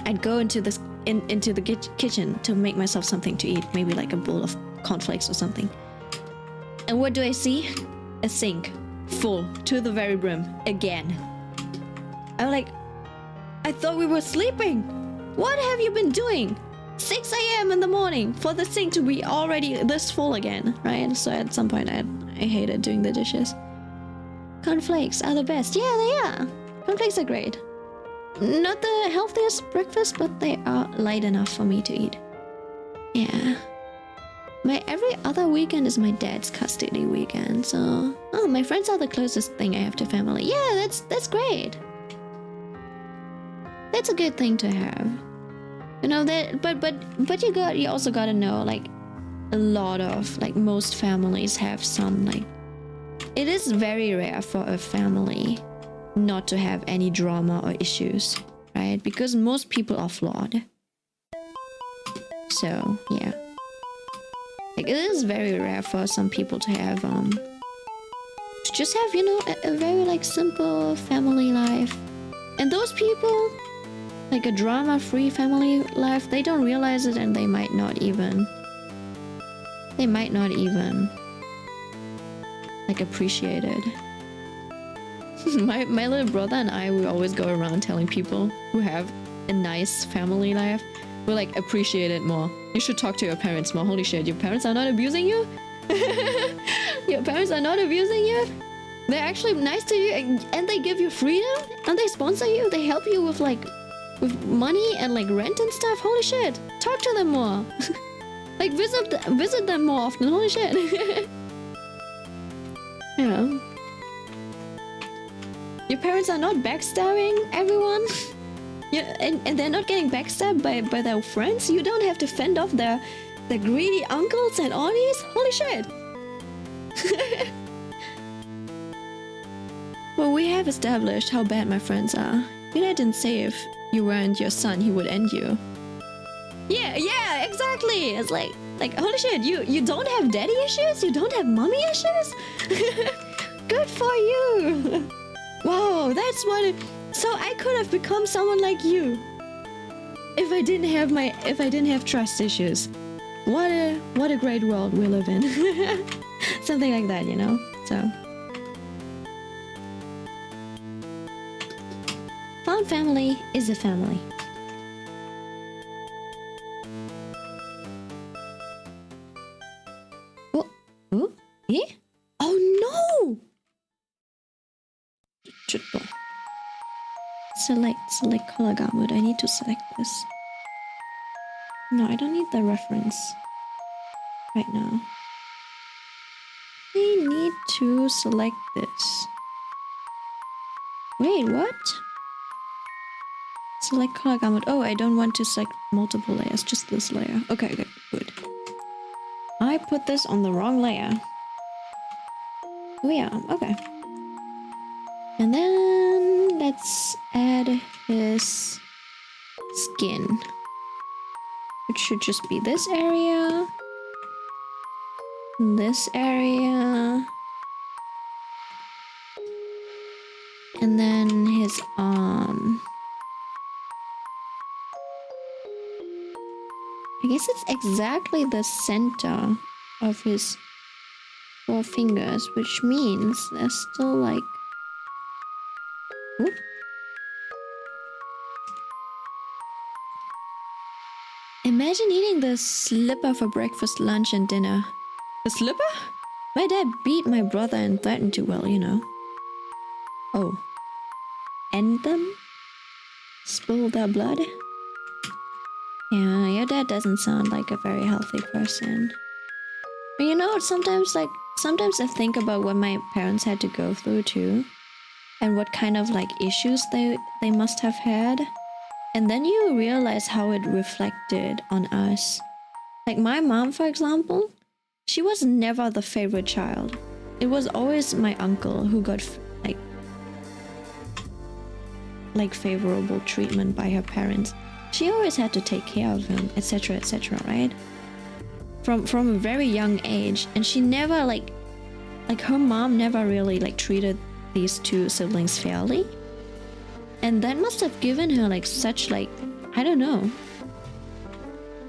I'd go into the kitchen to make myself something to eat, maybe like a bowl of cornflakes or something. And what do I see? A sink full to the very brim again. I'm like, I thought we were sleeping. What have you been doing? 6 a.m. in the morning for the sink to be already this full again, right? So at some point I hated doing the dishes. Cornflakes are the best. Yeah, they are. Cornflakes are great. Not the healthiest breakfast, but they are light enough for me to eat. Yeah. My every other weekend is my dad's custody weekend, so... Oh, my friends are the closest thing I have to family. Yeah, that's great. That's a good thing to have. You know, that, but you also gotta know, like, a lot of, like, most families have some, like... It is very rare for a family not to have any drama or issues, right? Because most people are flawed. So, yeah. Like, it is very rare for some people to have, to just have, you know, a very, like, simple family life. And those people, like, a drama-free family life, they don't realize it, and they might not even, like, appreciate it. My little brother and I, we always go around telling people who have a nice family life, we like appreciate it more. You should talk to your parents more. Holy shit, your parents are not abusing you? Your parents are not abusing you? They're actually nice to you, and they give you freedom, and they sponsor you, they help you with like with money and like rent and stuff. Holy shit, talk to them more. Like visit them more often. Holy shit. Yeah. Your parents are not backstabbing everyone. Yeah, and they're not getting backstabbed by their friends. You don't have to fend off their greedy uncles and aunties. Holy shit. Well, we have established how bad my friends are. You know, I didn't say if you weren't your son, he would end you. Yeah, exactly. It's like holy shit, you don't have daddy issues? You don't have mommy issues? Good for you. Wow, that's what it... So I could have become someone like you if I didn't have trust issues. What a great world we live in. Something like that, you know? So found family is a family. Oh, eh? Oh no! Select color gamut. I need to select this. No, I don't need the reference right now. I need to select this. Wait, what? Select color gamut. Oh, I don't want to select multiple layers, just this layer. Okay, good. I put this on the wrong layer. Oh yeah, okay. And then let's add his skin, which should just be this area, and then his arm. I guess it's exactly the center of his 4 fingers, which means there's still like... Ooh. Imagine eating the slipper for breakfast, lunch, and dinner. The slipper? My dad beat my brother and threatened to, well, you know. Oh. End them? Spill their blood? Yeah, your dad doesn't sound like a very healthy person. But you know, sometimes I think about what my parents had to go through too. And what kind of like issues they must have had. And then you realize how it reflected on us. Like my mom, for example, she was never the favorite child. it was always my uncle who got like favorable treatment by her parents. She always had to take care of him, etc., etc., right? From a very young age, and she never like her mom never really like treated these two siblings fairly, and that must have given her like such like, I don't know,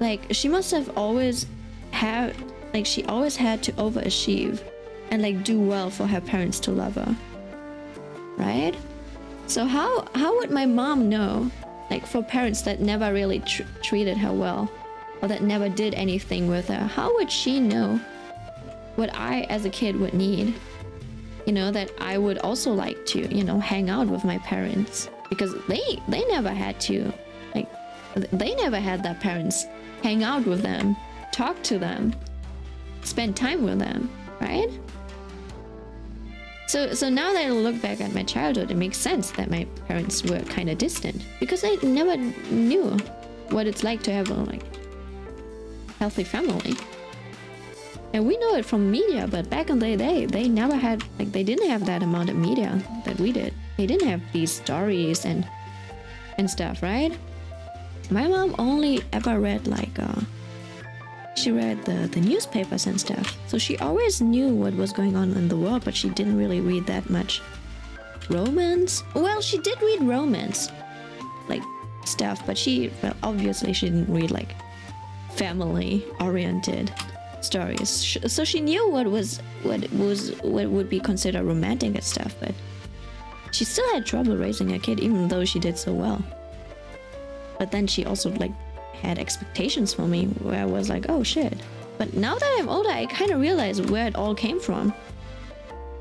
like she must have always had like, she always had to overachieve and like do well for her parents to love her, right? So how would my mom know, like for parents that never really treated her well, or that never did anything with her, how would she know what I as a kid would need? You know, that I would also like to, you know, hang out with my parents, because they never had to, like, they never had their parents hang out with them, talk to them, spend time with them, right? So now that I look back at my childhood, it makes sense that my parents were kind of distant, because I never knew what it's like to have a like healthy family. And we know it from media, but back in the day, they never had, like, they didn't have that amount of media that we did. They didn't have these stories and stuff, right? My mom only ever read like she read the newspapers and stuff, so she always knew what was going on in the world, but she didn't really read that much romance. Well, she did read romance like stuff, but well, obviously she didn't read like family oriented stories, so she knew what would be considered romantic and stuff, but she still had trouble raising a kid, even though she did so well. But then she also like had expectations for me where I was like, oh shit. But now that I'm older, I kind of realize where it all came from.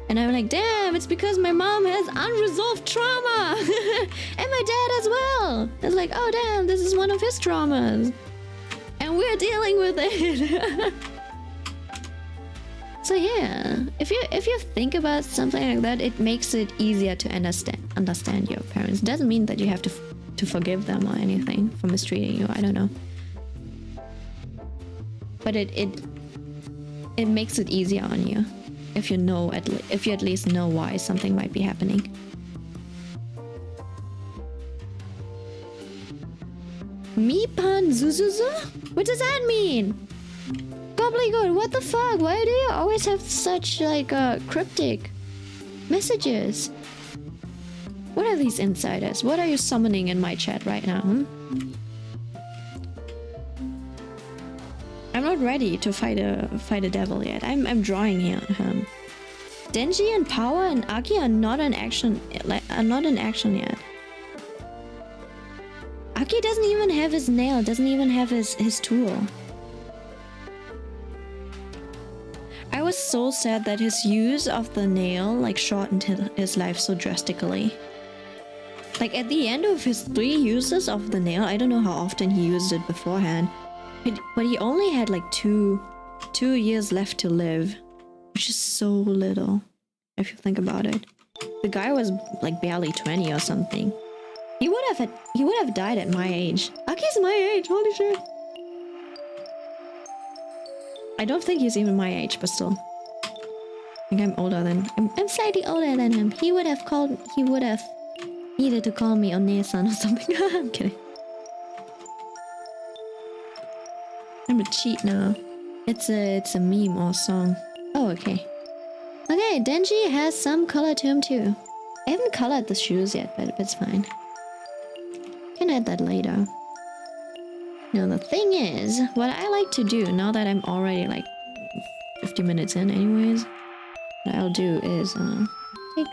And I'm like, damn, it's because my mom has unresolved trauma. And my dad as well. It's like, oh damn, this is one of his traumas, and we're dealing with it. So yeah, if you think about something like that, it makes it easier to understand your parents. Doesn't mean that you have to forgive them or anything for mistreating you. I don't know, but it makes it easier on you if you know if you at least know why something might be happening. Mipan Zuzuzu? What does that mean? Gobbledygook, what the fuck? Why do you always have such like cryptic messages? What are these insiders? What are you summoning in my chat right now? I'm not ready to fight a devil yet. I'm drawing here. Denji and Power and Aki are not in action. Not in action yet. Aki doesn't even have his nail. Doesn't even have his tool. I was so sad that his use of the nail like shortened his life so drastically. Like at the end of his 3 uses of the nail, I don't know how often he used it beforehand, but he only had like two years left to live, which is so little if you think about it. The guy was like barely 20 or something. He would have died at my age. Aki's my age, holy shit. I don't think he's even my age, but still. I think I'm older than... I'm slightly older than him. He would have needed to call me One-san or something. I'm kidding. I'm a cheat now. It's a meme or song. Oh, okay. Okay, Denji has some color to him too. I haven't colored the shoes yet, but it's fine. Can add that later. Now the thing is, what I like to do, now that I'm already like 50 minutes in anyways, what I'll do is take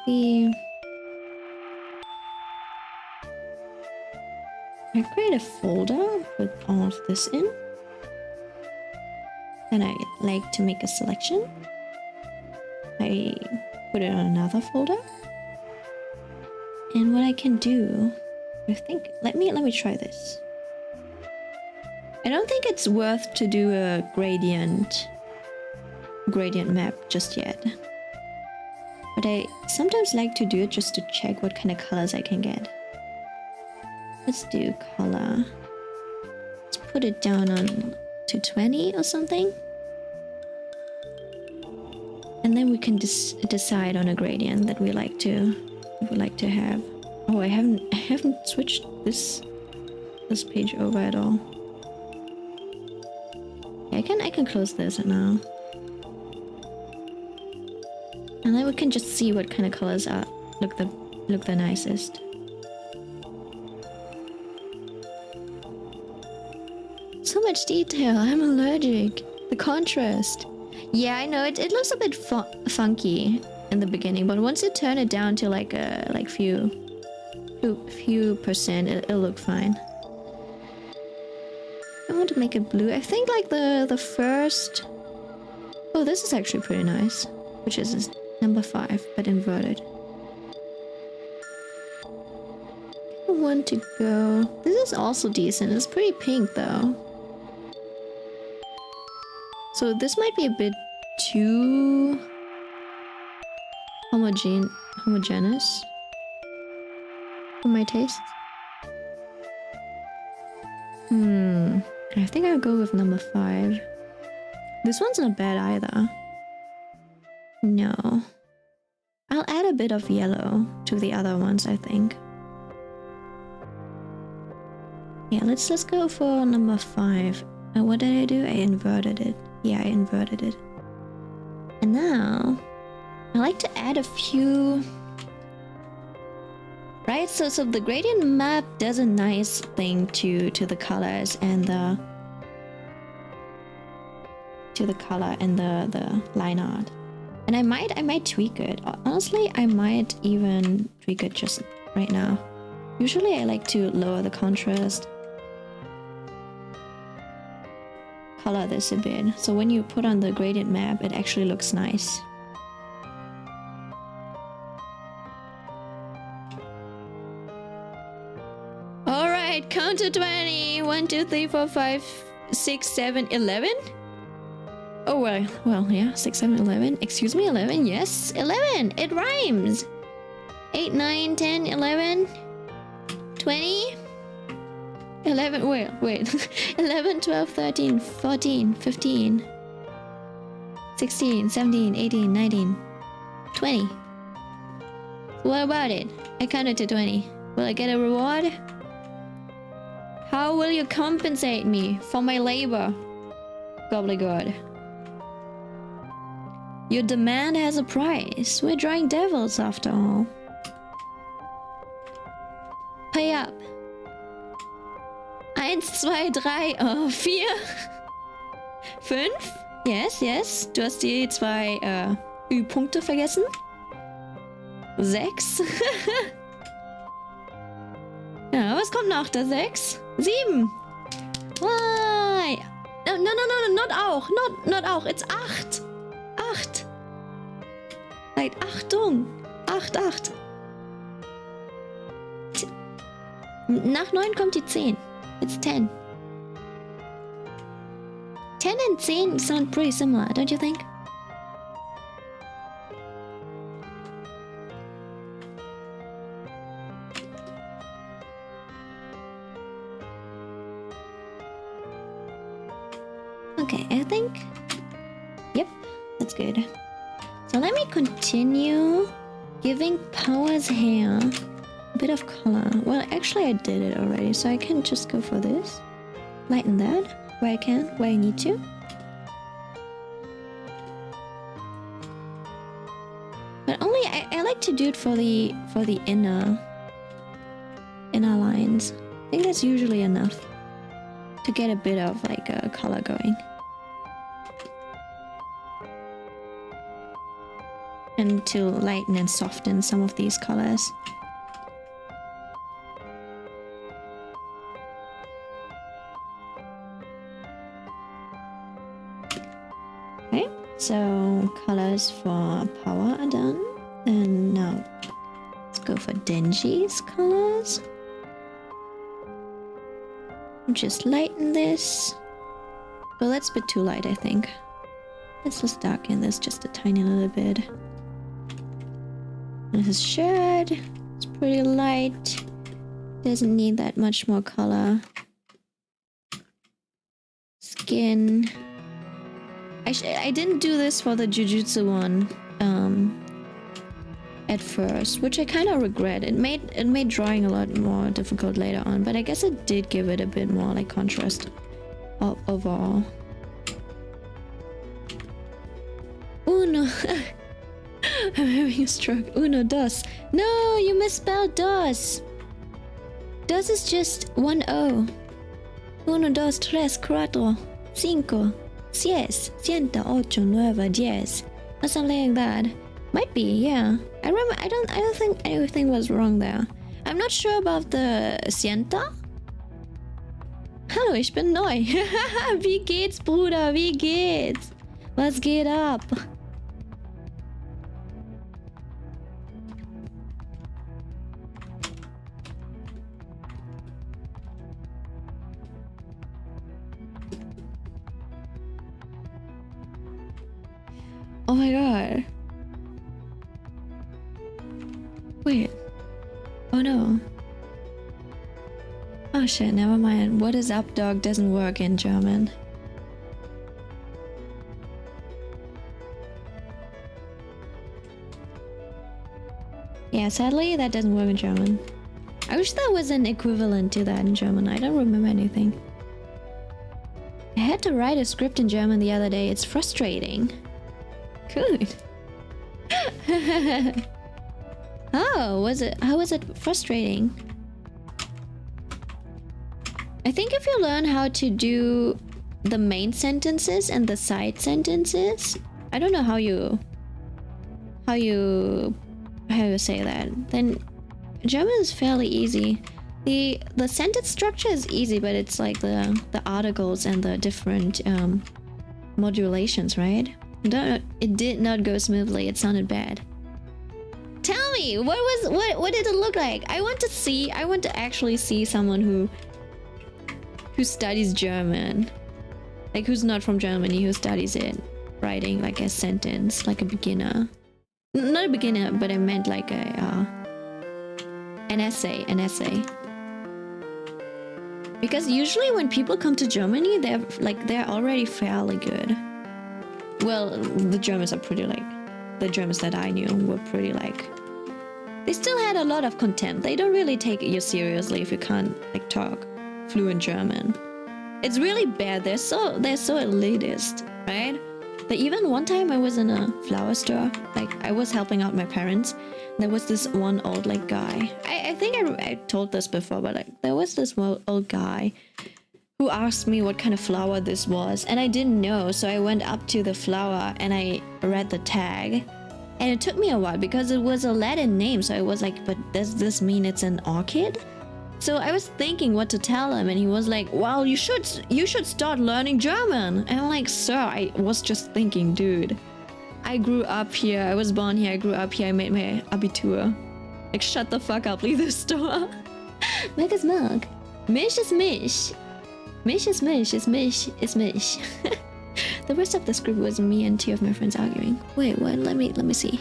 I create a folder with all of this in. Then I like to make a selection. I put it on another folder. And what I can do, I think, let me try this. I don't think it's worth to do a gradient map just yet. But I sometimes like to do it just to check what kind of colors I can get. Let's do color. Let's put it down on to 20 or something. And then then we can decide on a gradient that we like to have. Oh, I haven't switched this page over at all. Yeah, I can close this now. And then we can just see what kind of colors are look the nicest. So much detail. I'm allergic. The contrast. Yeah, I know it looks a bit funky in the beginning, but once you turn it down to like a few percent, it'll look fine. I want to make it blue. I think like the first. Oh, this is actually pretty nice. Which is number 5, but inverted. I want to go. This is also decent. It's pretty pink though. So this might be a bit too homogeneous for my taste. I think I'll go with number 5. This one's not bad either. No. I'll add a bit of yellow to the other ones, I think. Yeah, let's go for number 5. And what did I do? I inverted it. Yeah, I inverted it. And now I like to add a few. Right, so the gradient map does a nice thing to the colors and the line art. And I might tweak it. Honestly, I might even tweak it just right now. Usually I like to lower the contrast. Color this a bit. So when you put on the gradient map, it actually looks nice. Alright, count to 20. 1, 2, 3, 4, 5, 6, 7, 11? Oh, well, yeah, 6, 7, 11. Excuse me, 11. Yes, 11. It rhymes. 8, 9, 10, 11, 20. 11, wait. 11, 12, 13, 14, 15, 16, 17, 18, 19, 20. What about it? I counted to 20. Will I get a reward? How will you compensate me for my labor, Gobbledygook? Your demand has a price. We're drawing devils after all. Pay up. 1, 2, 3, 4, 5. Yes. Du hast die 2 Ü-Punkte vergessen. 6. Ja, was kommt nach der 6? 7. Why? No, not auch. Not auch. It's 8. 8. Like, Achtung. 8. Nach 9 kommt die 10. It's 10. 10 and 10 sound pretty similar, don't you think? Okay, I think... Yep, that's good. So let me continue giving Power's hair a bit of color. Well, actually I did it already, so I can just go for this. Lighten that where I can, where I need to. But only I like to do it for the inner lines. I think that's usually enough to get a bit of like a color going. And to lighten and soften some of these colors. Okay, so colors for Power are done. And now let's go for Denji's colors. Just lighten this. Well, that's a bit too light, I think. Let's just darken this just a tiny little bit. And his shirt is pretty light. Doesn't need that much more color. Skin. I didn't do this for the Jujutsu one at first, which I kind of regret. It made drawing a lot more difficult later on, but I guess it did give it a bit more like contrast overall. Uno. I'm having a stroke. Uno, dos. No, you misspelled dos. Dos is just one O. Uno, dos, tres, cuatro, cinco, seis, siete, ocho, nueve, diez. Or something like that. Might be, yeah. I remember. I don't think anything was wrong there. I'm not sure about the sienta. Hallo, ich bin neu. Wie geht's, Bruder? Wie geht's? Was geht ab? Oh my god. Wait. Oh no. Oh shit, never mind. What is up, dog doesn't work in German. Yeah, sadly that doesn't work in German. I wish there was an equivalent to that in German. I don't remember anything. I had to write a script in German the other day. It's frustrating. Good. Oh, how was it frustrating? I think if you learn how to do the main sentences and the side sentences, I don't know how you say that, then German is fairly easy. The sentence structure is easy, but it's like the articles and the different modulations, right? It did not go smoothly. It sounded bad. Tell me, what did it look like? I want to actually see someone who studies German, like who's not from Germany, who studies it, writing like a sentence, like a beginner. Not a beginner, but I meant like an essay. Because usually when people come to Germany, they're already fairly good. Well, the Germans are pretty like, the Germans that I knew were pretty like, they still had a lot of contempt. They don't really take you seriously if you can't like talk fluent German. It's really bad. They're so elitist, right? But even one time I was in a flower store, like I was helping out my parents. There was this one old like guy. I think I told this before, but like there was this old guy who asked me what kind of flower this was, and I didn't know, so I went up to the flower and I read the tag, and it took me a while because it was a Latin name, so I was like, but does this mean it's an orchid? So I was thinking what to tell him, and he was like, well, you should start learning German. And I'm like, sir, I was just thinking, dude, I grew up here, I was born here, I grew up here, I made my Abitur. Like, shut the fuck up, leave the store. Milk is milk. Milch is milch. Milch is milch, is milch, is milch. The rest of the script was me and two of my friends arguing. Wait, what? Let me see.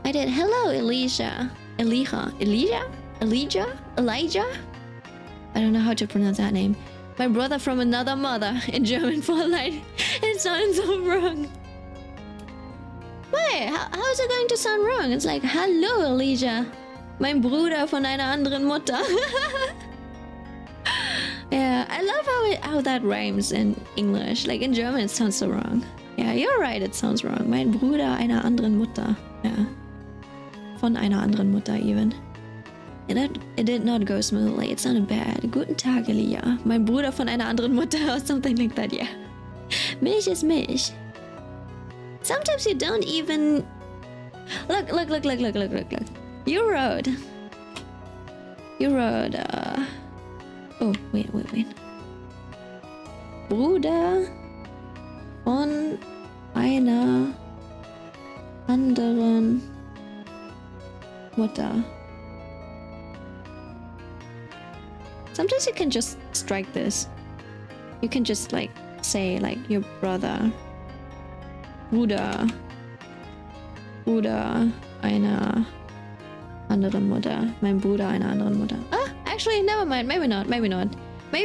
I did, hello, Elijah. Elijah? I don't know how to pronounce that name. My brother from another mother in German for light. It sounds so wrong. Wait, how is it going to sound wrong? It's like, hallo, Elijah. Mein Bruder von einer anderen Mutter. Yeah, I love how that rhymes in English. Like in German, it sounds so wrong. Yeah, you're right, it sounds wrong. Mein Bruder einer anderen Mutter. Yeah. Von einer anderen Mutter, even. It did not go smoothly. It sounded bad. Guten Tag, Elia. Mein Bruder von einer anderen Mutter, or something like that, yeah. Milch is milch. Sometimes you don't even... Look. You wrote... Oh, wait. Bruder von einer anderen Mutter. Sometimes you can just strike this. You can just like say like your brother. Bruder einer anderen Mutter. Mein Bruder einer anderen Mutter. Ah, actually, never mind. Maybe not. Maybe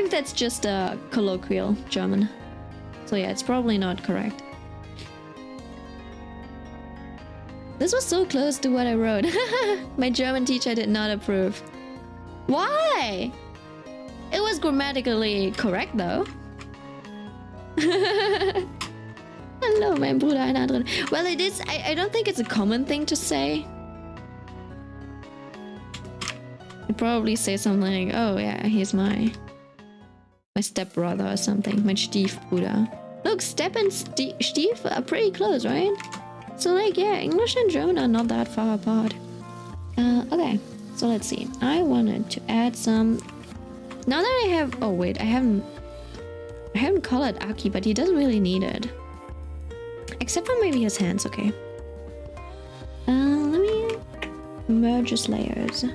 that's just a colloquial German. So yeah, it's probably not correct. This was so close to what I wrote. My German teacher did not approve. Why? It was grammatically correct though. Hello, mein Bruder, ein anderen. Well, it is. I don't think it's a common thing to say. You probably say something like, "Oh yeah, he's my stepbrother or something, mein Stiefbruder." Look, step and Stief are pretty close, right? So like, yeah, English and German are not that far apart. Okay, so let's see. I wanted to add some. Now that I have, oh wait, I haven't colored Aki, but he doesn't really need it. Except for maybe his hands, okay. Let me merge his layers.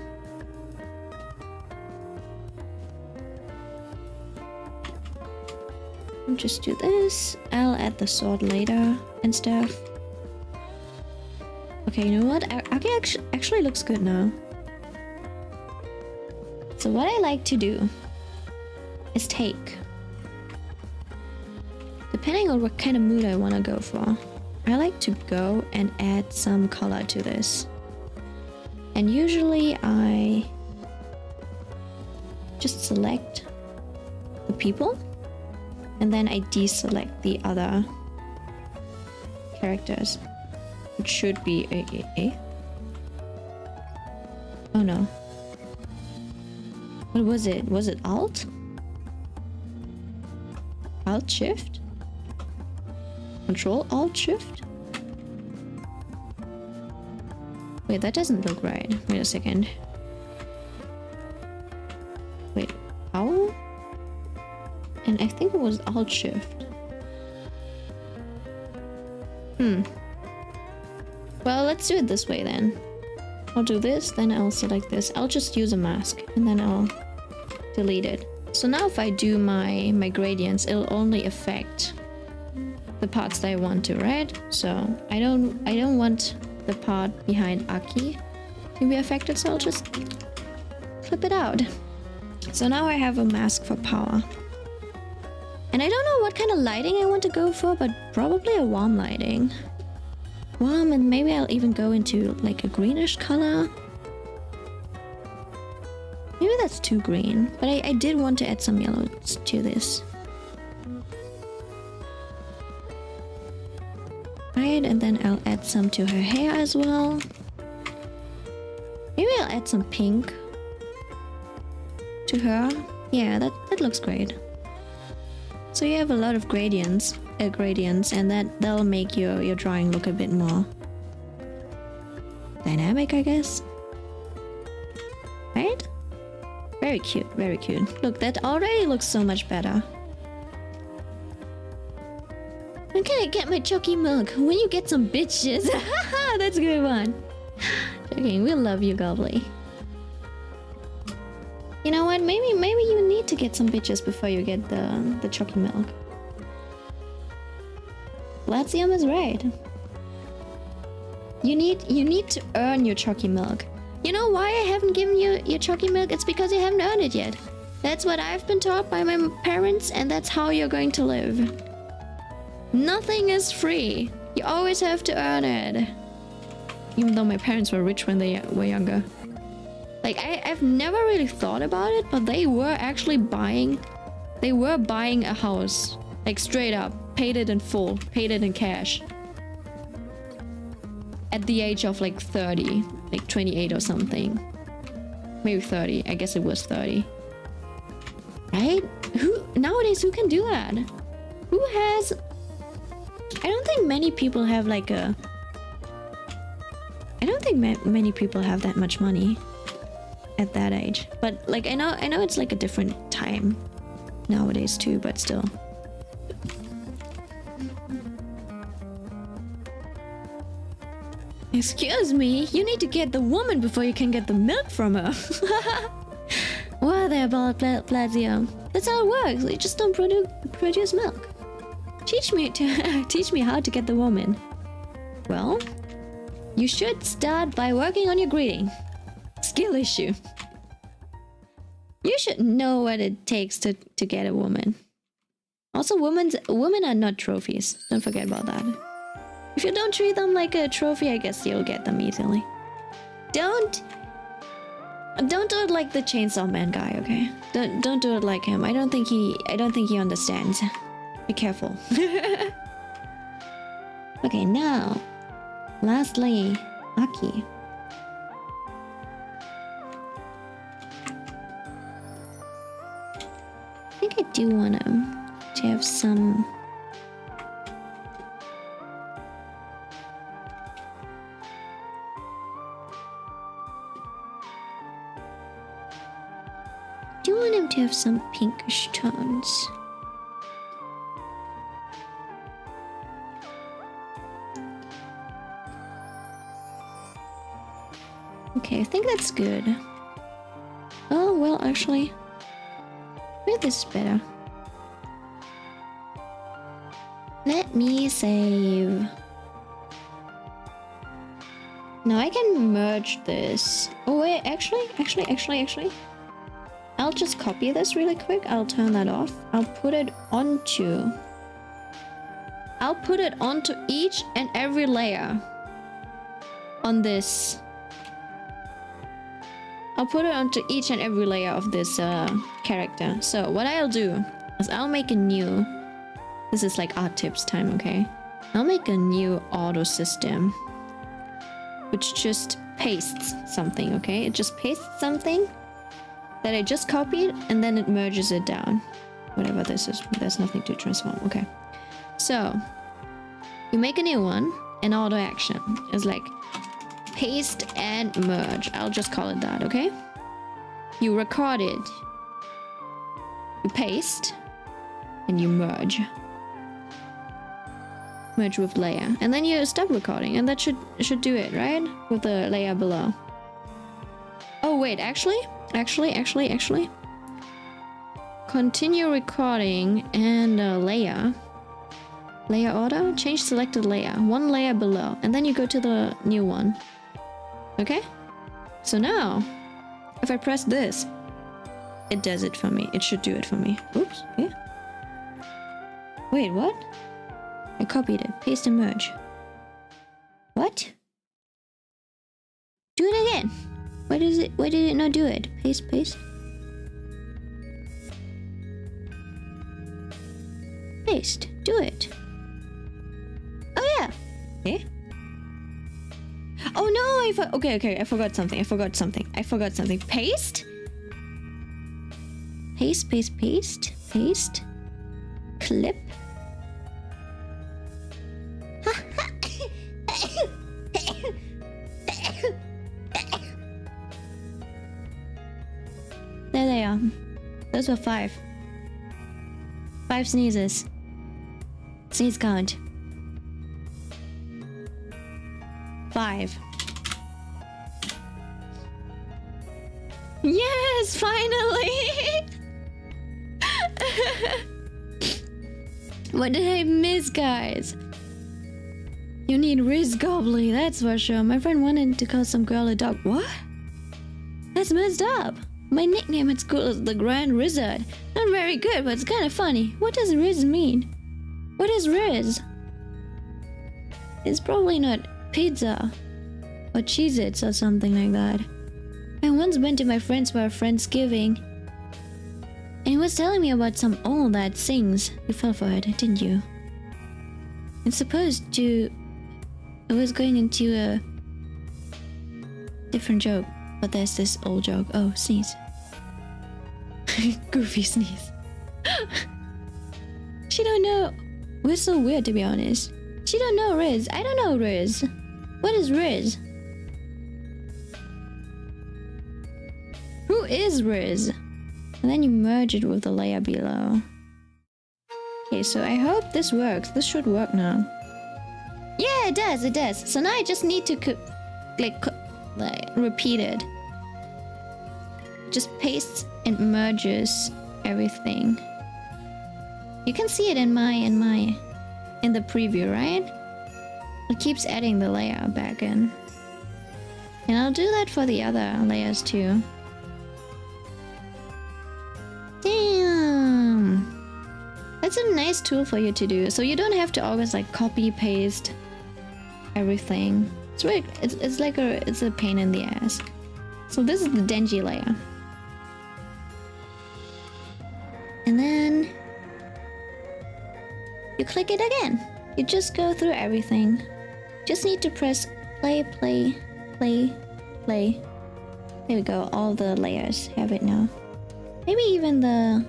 I'll just do this. I'll add the sword later and stuff. Okay, you know what? Aki actually looks good now. So what I like to do is take, depending on what kind of mood I want to go for, I like to go and add some color to this. And usually I just select the people and then I deselect the other characters, which should be a. Oh no. What was it? Was it Alt? Alt Shift? Control Alt Shift? Wait, that doesn't look right. Wait a second. Wait, how? And I think it was Alt Shift. Well, let's do it this way then. I'll do this, then I'll select this. I'll just use a mask and then I'll delete it. So now if I do my gradients, it'll only affect the parts that I want to, right? So I don't want the part behind Aki to be affected, so I'll just flip it out. So now I have a mask for power. And I don't know what kind of lighting I want to go for, but probably a warm lighting. Warm, and maybe I'll even go into like a greenish color. Maybe that's too green, but I did want to add some yellows to this. Right, and then I'll add some to her hair as well. Maybe I'll add some pink to her. Yeah, that looks great. So you have a lot of gradients, and that'll make your drawing look a bit more dynamic, I guess. Right? Very cute, very cute. Look, that already looks so much better. When can I get my Chucky milk? When you get some bitches. That's a good one. Joking, we love you, Gobbly. You know what? Maybe you need to get some bitches before you get the Chucky milk. Latium is right. You need to earn your Chucky milk. You know why I haven't given you your Chucky milk? It's because you haven't earned it yet. That's what I've been taught by my parents, and that's how you're going to live. Nothing is free. You always have to earn it. Even though my parents were rich when they were younger. Like, I've never really thought about it, but they were actually buying a house. Like, straight up. Paid it in full. Paid it in cash. At the age of like 30. Like 28 or something. Maybe 30. I guess it was 30. Right? Nowadays, who can do that? Who has... I don't think many people have like a... I don't think many people have that much money at that age. But like, I know it's like a different time nowadays too, but still. Excuse me, you need to get the woman before you can get the milk from her. What there about Platinum? That's how it works. You just don't produce milk. Teach me how to get the woman. Well, you should start by working on your greeting. Skill issue. You should know what it takes to get a woman. Also, women are not trophies. Don't forget about that. If you don't treat them like a trophy, I guess you'll get them easily. Don't do it like the Chainsaw Man guy, okay? Don't do it like him. I don't think he understands. Be careful. Okay, now, lastly, Aki. I think I do want him to have some. Do want him to have some pinkish tones. Okay, I think that's good. Oh, well, actually, maybe this is better. Let me save. Now I can merge this. Oh, wait, actually. I'll just copy this really quick. I'll turn that off. I'll put it onto each and every layer on this. I'll put it onto each and every layer of this character. So what I'll do is I'll make a new. This is like art tips time, okay? I'll make a new auto system, which just pastes something, okay? It just pastes something that I just copied, and then it merges it down. Whatever this is, there's nothing to transform, okay? So, you make a new one, and auto action is like paste and merge. I'll just call it that, okay? You record it, you paste, and you merge. Merge with layer, and then you stop recording, and that should do it, right? With the layer below. Oh wait, actually, continue recording and layer order, change selected layer, one layer below, and then you go to the new one. Okay, so now if I press this, it does it for me. It should do it for me. Oops. Okay. Wait, what? I copied it. Paste and merge. What? Do it again. Why did it not do it? Paste. Paste. Do it. Oh yeah. Okay. Oh no, okay, I forgot something. Paste. Paste. Clip. There they are. Those were 5. 5 sneezes. Sneeze count. 5. Yes, finally! What did I miss, guys? You need Riz Gobbly, that's for sure. My friend wanted to call some girl a dog. What? That's messed up. My nickname at school is the Grand Rizzard. Not very good, but it's kind of funny. What does Riz mean? What is Riz? It's probably not pizza or Cheez-Its or something like that. I once went to my friend's for a Friendsgiving, and he was telling me about some owl that sings. You fell for it, didn't you? It's supposed to... I was going into a different joke, but there's this old joke. Oh, sneeze. Goofy sneeze. She don't know. We're so weird, to be honest. She don't know Riz. I don't know Riz. What is Riz? Who is Riz? And then you merge it with the layer below. Okay, so I hope this works. This should work now. Yeah, it does. So now I just need to repeat it. Just pastes and merges everything. You can see it in the preview, right? It keeps adding the layer back in. And I'll do that for the other layers too. Damn! That's a nice tool for you to do, so you don't have to always like copy paste everything. It's weird. It's like it's a pain in the ass. So this is the dingy layer. And then you click it again. You just go through everything. Just need to press play, play, play, play. There we go. All the layers have it now. Maybe even the...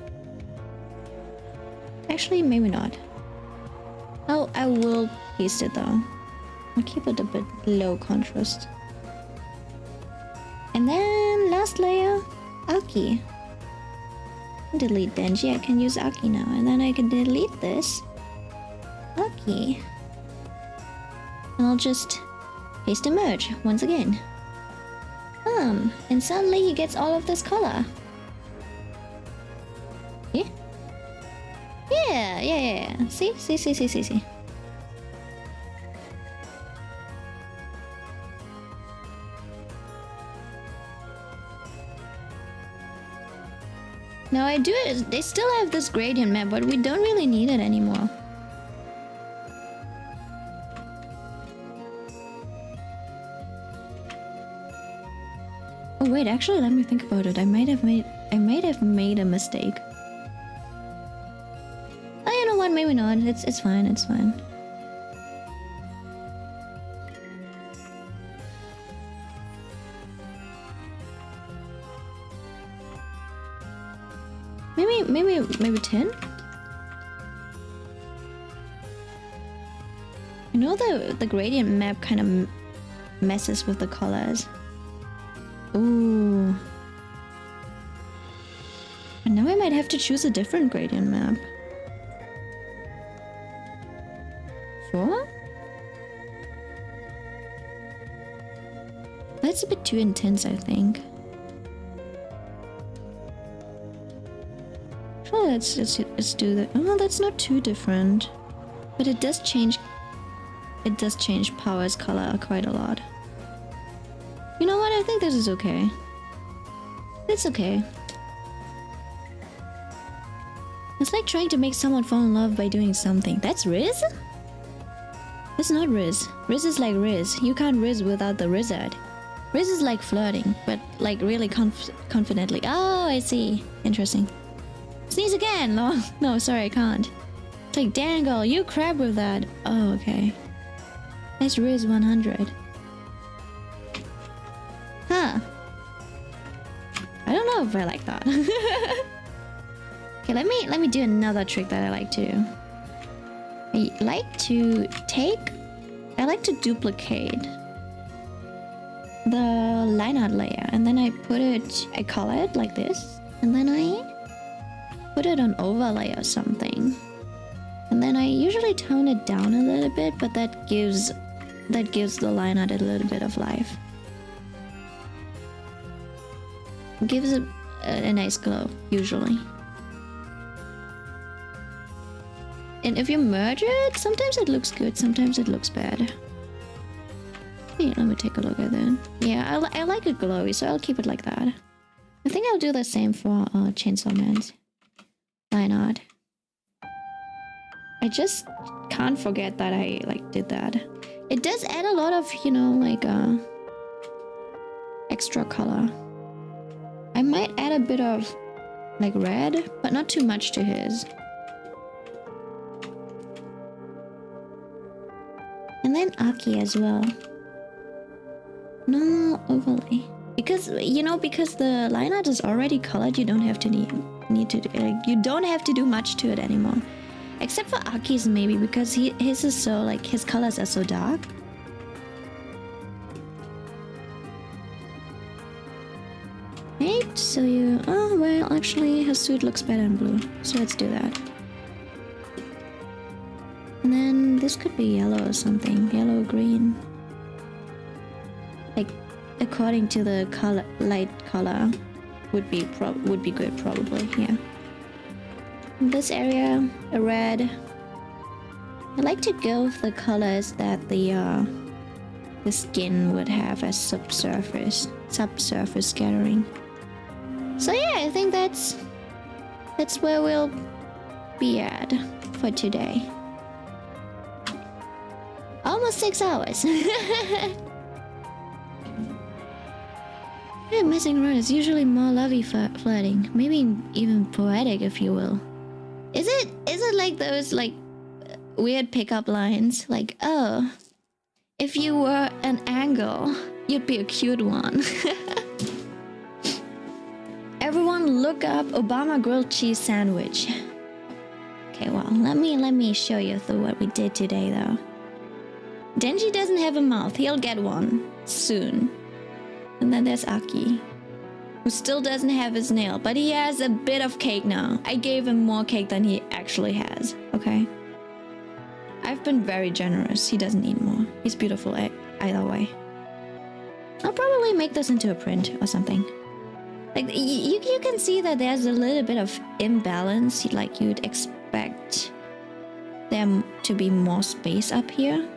Actually, maybe not. Oh, I will paste it though. I'll keep it a bit low contrast. And then last layer, Aki. Delete Denji, I can use Aki now. And then I can delete this. Aki. And I'll just paste and merge once again. And suddenly he gets all of this color. Yeah? Yeah. See? Now I do it. They still have this gradient map, but we don't really need it anymore. Oh wait, actually, let me think about it. I might have made a mistake. Oh, you know what? Maybe not. It's fine. It's fine. Maybe 10? I know the gradient map kind of messes with the colors. Ooh. And now I might have to choose a different gradient map. 4? That's a bit too intense, I think. Well, let's do that. Oh, that's not too different. But it does change Power's color quite a lot. You know what? I think this is okay. It's okay. It's like trying to make someone fall in love by doing something. That's Riz? That's not Riz. Riz is like Riz. You can't Riz without the Rizzard. Riz is like flirting, but like really confidently. Oh, I see. Interesting. Sneeze again! No, sorry, I can't. It's like, Dangle, you crap with that. Oh, okay. Nice Riz 100. Huh. I don't know if I like that. Okay, let me do another trick that I like to do. I like to duplicate the Lineart layer, and then I color it like this, and then I put it on overlay or something. And then I usually tone it down a little bit, but that gives the Lineart a little bit of life. It gives it a nice glow, usually. And if you merge it, sometimes it looks good, sometimes it looks bad. Yeah, let me take a look at that. Yeah, I like it glowy, so I'll keep it like that. I think I'll do the same for Chainsaw Man's Lineart. I just can't forget that I did that. It does add a lot of, you know, extra color. I might add a bit of red, but not too much to his. And then Aki as well. No overlay. Because, you know, because the Lineart is already colored, you don't have to you don't have to do much to it anymore. Except for Aki's maybe, because his is so, his colors are so dark. Right, so oh well, actually his suit looks better in blue, so let's do that. And then this could be yellow or something, yellow or green. According to the light color would be good probably, yeah. In this area, a red. I like to go with the colors that the skin would have as subsurface scattering. So yeah, I think that's where we'll be at for today. almost 6 hours. Yeah, messing around is usually more lovey flirting, maybe even poetic, if you will. Is it like those like weird pickup lines, like, oh, if you were an angle, you'd be a cute one. Everyone look up Obama grilled cheese sandwich. Okay, well, let me show you what we did today though. Denji doesn't have a mouth, he'll get one soon. And then there's Aki, who still doesn't have his nail, but he has a bit of cake now. I gave him more cake than he actually has, okay? I've been very generous. He doesn't need more. He's beautiful either way. I'll probably make this into a print or something. Like, you can see that there's a little bit of imbalance. Like, you'd expect there to be more space up here.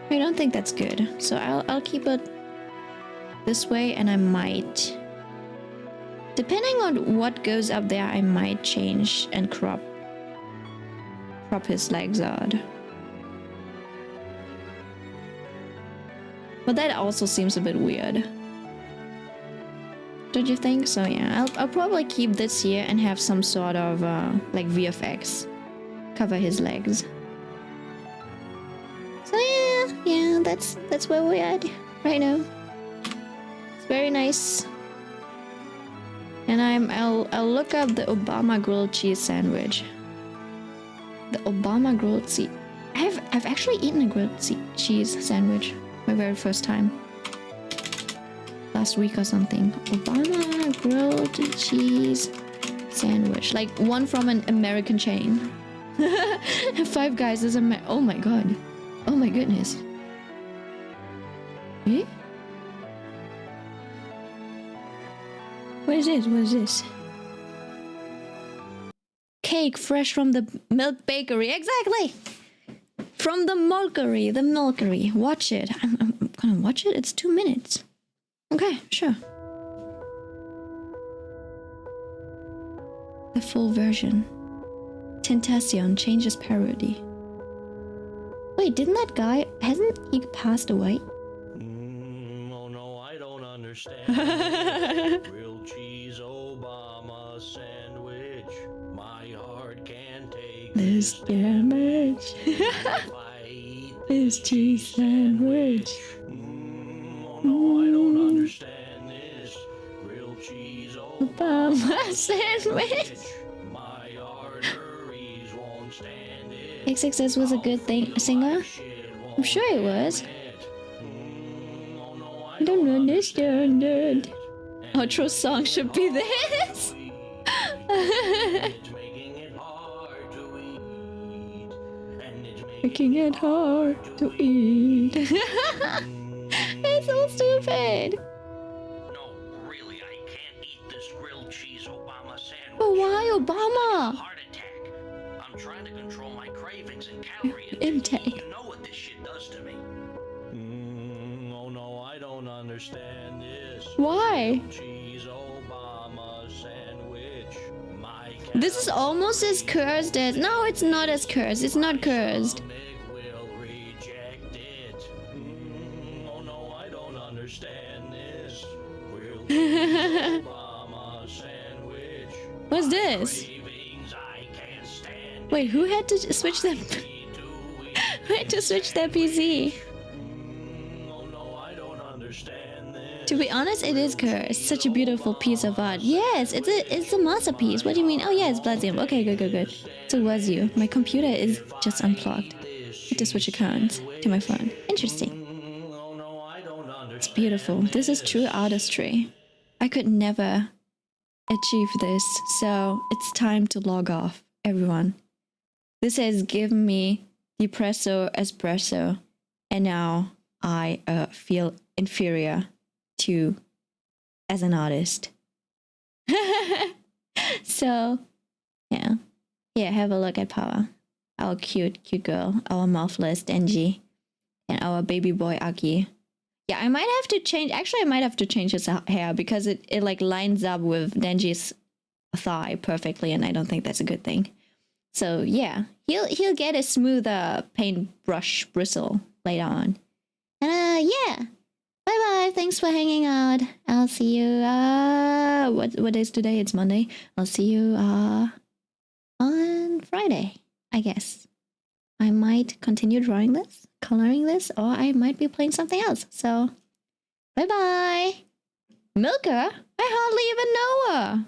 I don't think that's good, so I'll keep it this way, and I might, depending on what goes up there, I might change and crop his legs out. But that also seems a bit weird, don't you think? So yeah, I'll probably keep this here and have some sort of like VFX cover his legs. So yeah, that's where we're at right now. It's very nice. And I'll look up the Obama grilled cheese sandwich. The Obama grilled cheese. I've actually eaten a grilled cheese sandwich my very first time. Last week or something. Obama grilled cheese sandwich. Like one from an American chain. Five Guys is oh my god. Oh my goodness. Eh? What is this? What is this? Cake fresh from the milk bakery. Exactly! From the milkery. The milkery. Watch it. I'm gonna watch it. It's 2 minutes. Okay, sure. The full version. Tentacion changes parody. Wait, didn't that guy... hasn't he passed away? Oh no, I don't understand. Grilled cheese Obama sandwich. My heart can't take this damage. This cheese sandwich. Oh no, I don't understand this. Grilled cheese Obama sandwich. My arteries won't stand it. XXS was a good singer? I'm sure he was. I don't understand it. Outro song should be this. Making it hard to eat. It's so stupid. No, really, I can't eat this grilled cheese Obama sandwich. But why Obama? Heart attack. I'm trying to control my cravings and calorie Intake. You know what this shit does to me. Oh no, I don't understand this. Why? Cheese Obama sandwich. My This is almost as cursed as... No, it's not as cursed. It's not cursed. stomach will reject it. Oh no, I don't understand this. Grilled cheese Obama sandwich. What's this? Cravings I can't stand. Wait, who had to switch them? Who had to switch their PC? Oh no, I don't understand this. To be honest, it is cursed. Such a beautiful piece of art. Yes, it's a masterpiece. What do you mean? Oh yeah, it's Bloodsim. Okay, good. So it was you. My computer is just unplugged. I had to switch accounts to my phone. Interesting. Oh no, I don't understand. It's beautiful. This is true artistry. I could never achieve this, so it's time to log off, everyone. This has given me depresso espresso, and now I feel inferior to as an artist. So yeah, have a look at Power, our cute girl, our mouthless Denji, and our baby boy Aki. Yeah, I might have to change. Actually, I might have to change his hair because it like lines up with Denji's thigh perfectly, and I don't think that's a good thing. So yeah, he'll get a smoother paintbrush bristle later on. And yeah. Bye bye. Thanks for hanging out. I'll see you what is today? It's Monday. I'll see you on Friday, I guess. I might continue drawing this, coloring this, or I might be playing something else. So bye bye. Milka? I hardly even know her.